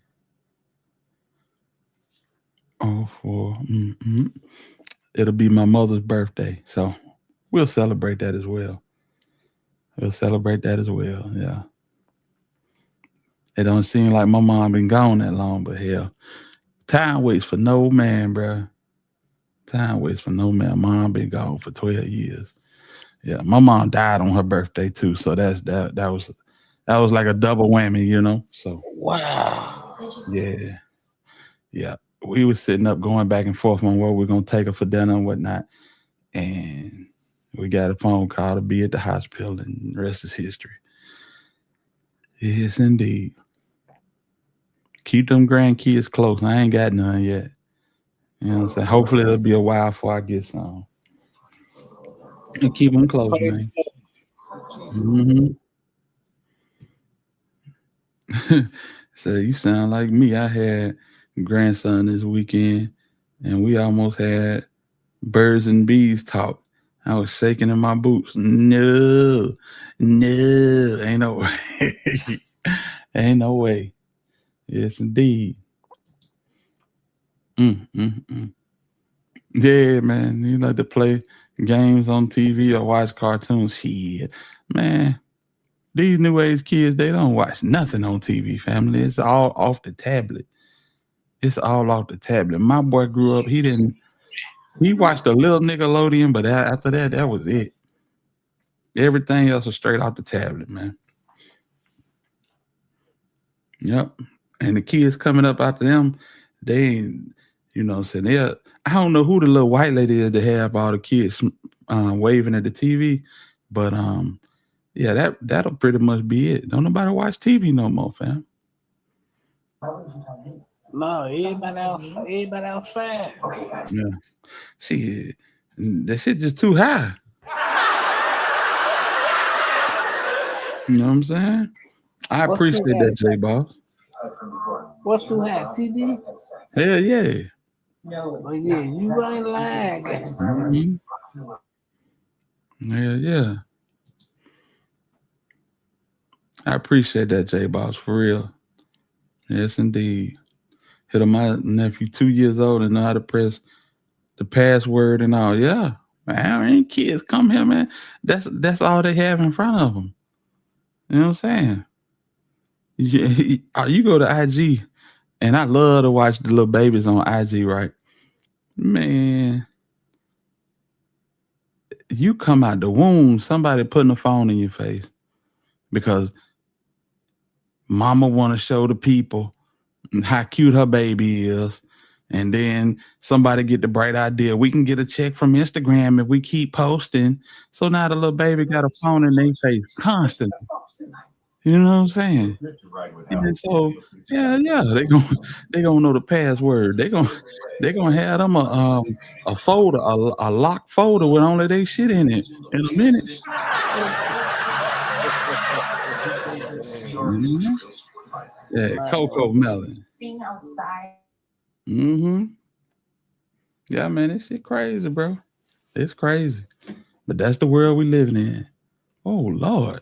Speaker 5: it'll be my mother's birthday, so we'll celebrate that as well. Yeah, it don't seem like my mom been gone that long, but hell, time waits for no man, bro. Time waits for no man. Mom been gone for 12 years. Yeah, my mom died on her birthday too, so that was like a double whammy, you know. So
Speaker 11: Wow.
Speaker 5: Yeah. We was sitting up going back and forth on where we're gonna take her for dinner and whatnot, and we got a phone call to be at the hospital, and the rest is history. Yes, indeed. Keep them grandkids close. I ain't got none yet. You know what I'm saying? Hopefully it'll be a while before I get some. And keep them close, man. So you sound like me. I had grandson this weekend, and we almost had birds and bees talk. I was shaking in my boots. No, ain't no way. Ain't no way. Yes, indeed. Yeah, man. You like to play games on TV or watch cartoons? Shit, man. These new age kids, they don't watch nothing on TV, family. It's all off the tablet. My boy grew up, he watched a little Nickelodeon, but after that was it. Everything else was straight off the tablet, man. Yep. And the kids coming up after them, they ain't, you know what I'm saying? I don't know who the little white lady is that have all the kids waving at the TV, but yeah, that'll pretty much be it. Don't nobody watch TV no more, fam.
Speaker 11: No, everybody outside.
Speaker 5: Yeah. Shit. That shit just too high. You know what I'm saying? I
Speaker 11: What's
Speaker 5: appreciate
Speaker 11: too
Speaker 5: that, J-Boss.
Speaker 11: What's too high, TD?
Speaker 5: Hell yeah.
Speaker 11: But yeah, you ain't lying.
Speaker 5: Mhm. Yeah. I appreciate that, J-Boss, for real. Yes, indeed. Hit on my nephew 2 years old and know how to press the password and all. Yeah, man, ain't kids come here, man. That's all they have in front of them. You know what I'm saying? You go to IG, and I love to watch the little babies on IG, right? Man, you come out the womb, somebody putting a phone in your face because mama want to show the people how cute her baby is. And then somebody get the bright idea. We can get a check from Instagram if we keep posting. So now the little baby got a phone in their face constantly. You know what I'm saying? And so, yeah, they gonna know the password. They gonna have them a folder, a locked folder with only they shit in it in a minute. Mm-hmm. Yeah, Cocoa Melon.
Speaker 16: Being outside.
Speaker 5: Mm-hmm. Yeah, man, this shit crazy, bro. It's crazy. But that's the world we living in. Oh, Lord.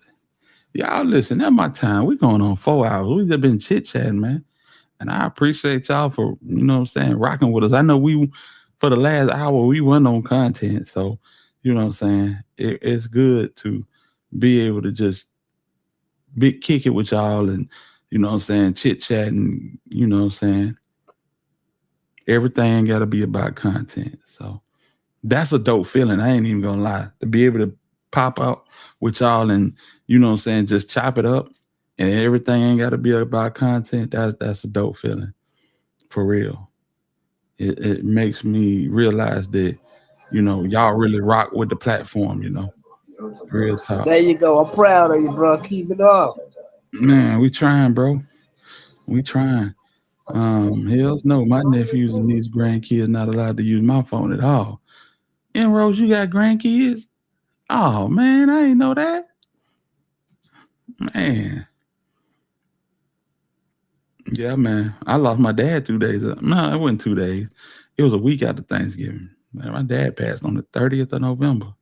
Speaker 5: Y'all listen, that's my time. We going on 4 hours. We just been chit-chatting, man. And I appreciate y'all for, you know what I'm saying, rocking with us. I know for the last hour, we went on content. So, you know what I'm saying? It's good to be able to just kick it with y'all and, you know what I'm saying, chit-chatting, you know what I'm saying? Everything got to be about content. So that's a dope feeling. I ain't even gonna lie. To be able to pop out with y'all and, you know what I'm saying, just chop it up and everything ain't got to be about content. That's a dope feeling. For real. It makes me realize that, you know, y'all really rock with the platform, you know. Real talk.
Speaker 11: There you go. I'm proud of you, bro. Keep it up.
Speaker 5: Man, we trying, bro. We trying. Hells no, my nephews and these grandkids not allowed to use my phone at all. And Rose, you got grandkids? Oh man, I ain't know that. Man. Yeah, man. I lost my dad 2 days. No, it wasn't 2 days. It was a week after Thanksgiving. Man, my dad passed on the 30th of November.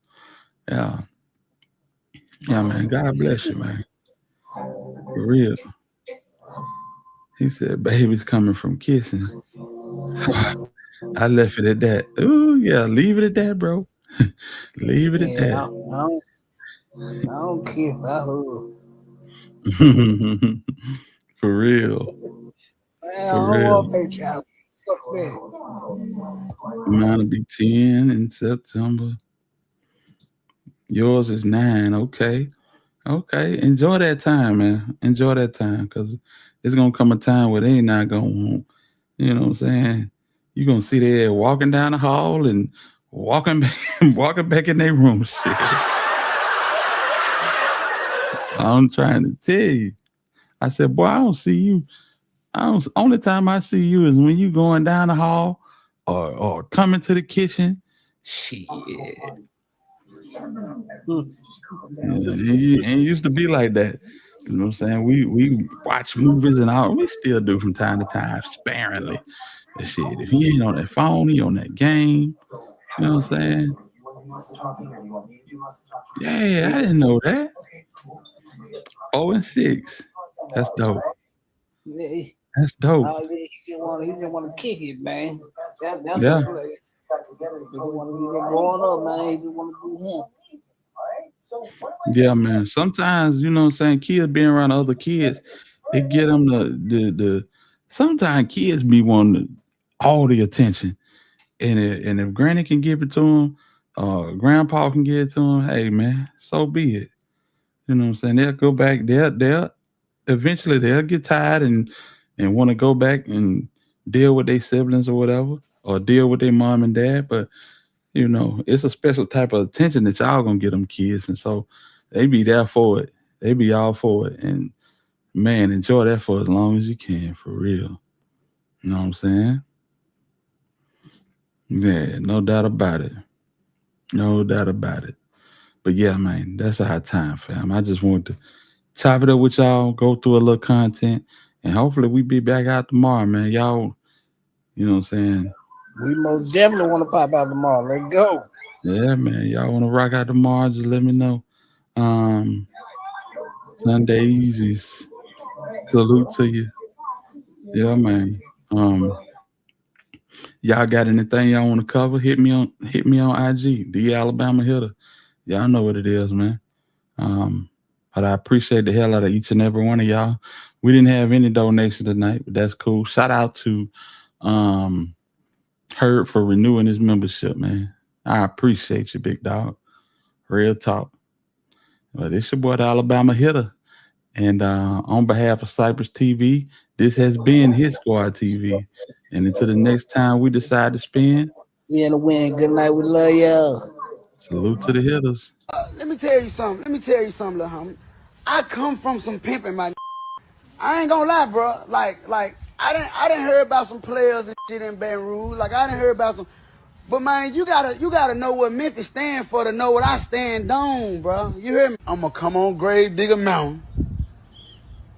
Speaker 5: Yeah. Yeah, man. God bless you, man. For real. He said, baby's coming from kissing. I left it at that. Ooh, yeah, leave it at that, bro. Leave it at that.
Speaker 11: I don't kiss. I hug.
Speaker 5: For real.
Speaker 11: Man,
Speaker 5: For
Speaker 11: I
Speaker 5: real.
Speaker 11: want that child. Fuck that.
Speaker 5: Mine will be 10 in September. Yours is 9. Okay. Enjoy that time, man. Enjoy that time, because it's going to come a time where they ain't not going to want, you know what I'm saying? You're going to see they walking down the hall and walking back in their room. Shit. I'm trying to tell you. I said, boy, I don't see you. Only time I see you is when you going down the hall or coming to the kitchen. Shit. It used to be like that. You know what I'm saying? We watch movies and all. We still do from time to time, sparingly. But shit, if he ain't on that phone, he on that game. You know what I'm saying? Yeah, I didn't know that. 0-6. That's dope.
Speaker 11: Yeah.
Speaker 5: That's dope.
Speaker 11: He just want to kick it, man. That's
Speaker 5: Yeah.
Speaker 11: what it is. He want to be growing up, man. He just want to do him.
Speaker 5: Yeah, man. Sometimes, you know what I'm saying, kids being around other kids, it get them the sometimes kids be wanting all the attention. And if granny can give it to them, grandpa can give it to them, hey man, so be it. You know what I'm saying? They'll go back, they'll eventually they'll get tired and and want to go back and deal with their siblings or whatever, or deal with their mom and dad. But, you know, it's a special type of attention that y'all gonna get them kids. And so they be there for it. They be all for it. And man, enjoy that for as long as you can, for real. You know what I'm saying? Yeah, no doubt about it. No doubt about it. But yeah, man, that's our time, fam. I just wanted to chop it up with y'all, go through a little content, and hopefully we be back out tomorrow, man. Y'all, you know what I'm saying?
Speaker 11: We most definitely want to pop out tomorrow. Let's go.
Speaker 5: Yeah, man. Y'all want to rock out tomorrow, just let me know. Sunday Easies. Salute to you. Yeah, man. Y'all got anything y'all want to cover? Hit me on IG, the Alabama Hitter. Y'all know what it is, man. But I appreciate the hell out of each and every one of y'all. We didn't have any donation tonight, but that's cool. Shout out to Herb for renewing his membership, man. I appreciate you, big dog. Real talk. But it's your boy, the Alabama Hitter. And on behalf of Cypress TV, this has been Hit Squad TV. And until the next time we decide to spin,
Speaker 11: we in the win. Good night. We love y'all.
Speaker 5: Salute to the hitters.
Speaker 7: Let me tell you something, little homie. I come from some pimping, my. I ain't gonna lie, bro. Like I didn't hear about some players and shit in Baton Rouge. Like I didn't hear about some. But man, you gotta know what Memphis stand for to know what I stand on, bro. You hear me? I'ma come on Grave Digger Mountain,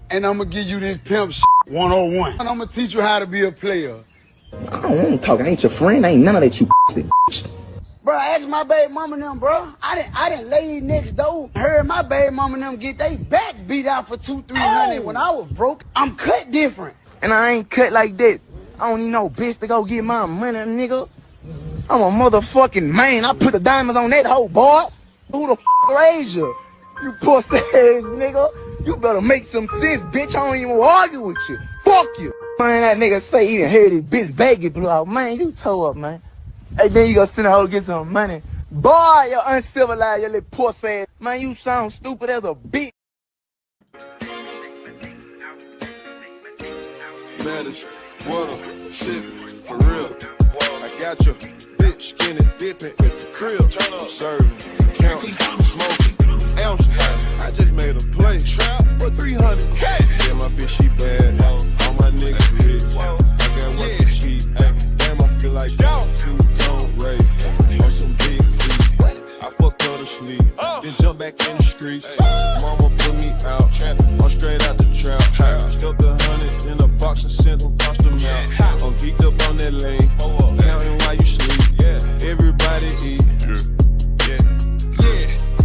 Speaker 7: and I'ma give you this pimp shit 101. And I'ma teach you how to be a player.
Speaker 19: I don't want to talk. I ain't your friend. I ain't none of that, you bitch.
Speaker 7: Bro, I asked my baby mama and them, bro. I didn't lay next door. Heard my baby mama and them get they back beat out for $200-300 when I was broke. I'm cut different.
Speaker 19: And I ain't cut like that. I don't need no bitch to go get my money, nigga. I'm a motherfucking man. I put the diamonds on that hoe, boy. Who the raised you? You pussy ass nigga. You better make some sense, bitch. I don't even argue with you. Fuck you. Man, that nigga say he done heard his bitch baggy blew out. Man, you toe up, man. Hey, then you gonna send a hoe to get some money. Boy, you uncivilized, you little pussy ass. Man, you sound stupid as a bitch.
Speaker 2: Matters, water, shit, for real. I got your bitch skinny dipping at the crib. I'm serving, counting, smoking, ounce. I just made a play for 300. Yeah, my bitch, she bad. All my niggas rich. I got one for cheap. Damn, I feel like two-tone rape on some big feet. I fucked her to sleep, then jump back in the streets. Mama put me out, I'm straight out the trap. Stuffed 100 in a box and sent them across the mouth. I'm geeked up on that lane, counting while you sleep. Everybody eat.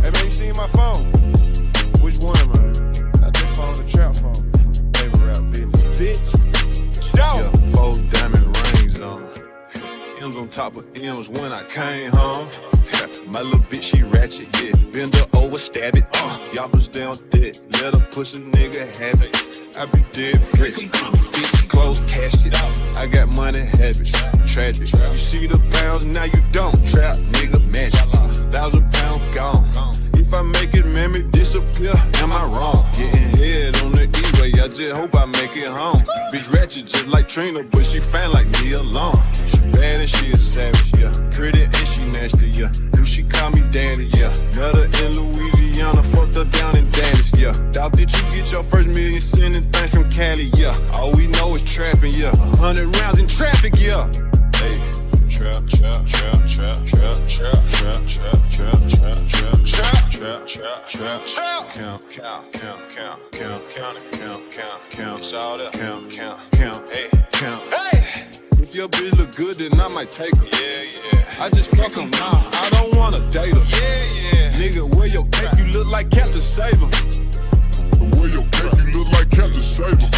Speaker 2: Hey man, you seen my phone? Which one, man? I just found the trap phone. Baby rap business, bitch. Yeah, 4 diamond rings on. M's on top of M's when I came home. My little bitch, she ratchet, yeah. Bend her over, stab it. Y'all was down dead. Let her push a nigga have it. I be dead rich. Bitch, clothes, casket. I got money habits. Tragic. You see the pounds, now you don't. Trap, nigga, match. 1,000 pounds gone. If I make it, man, me disappear. Am I wrong? Getting head on the E-way. I just hope I make it home. Bitch ratchet just like Trina, but she fan like me alone. She bad and she a savage, yeah. Pretty and she nasty, yeah. Do she call me daddy, yeah. Met her in Louisiana, fucked her down in Dallas, yeah. Doubt that you get your first million sending things from Cali, yeah. All we know is trapping, yeah. 100 rounds in traffic, yeah. Hey. Trap, trap, trap, trap, trap, trap, trap, trap, trap, trap, trap, trap, trap, trap, trap. Count, count, count, count, count, count, count, count, count, shout out, count, count, count, hey, count, hey. If your bitch look good, then I might take her. Yeah. I just fuck them now. I don't wanna date her. Yeah. Nigga, where your cake? You look like Captain Saver. Where your cake? You look like Captain Saver.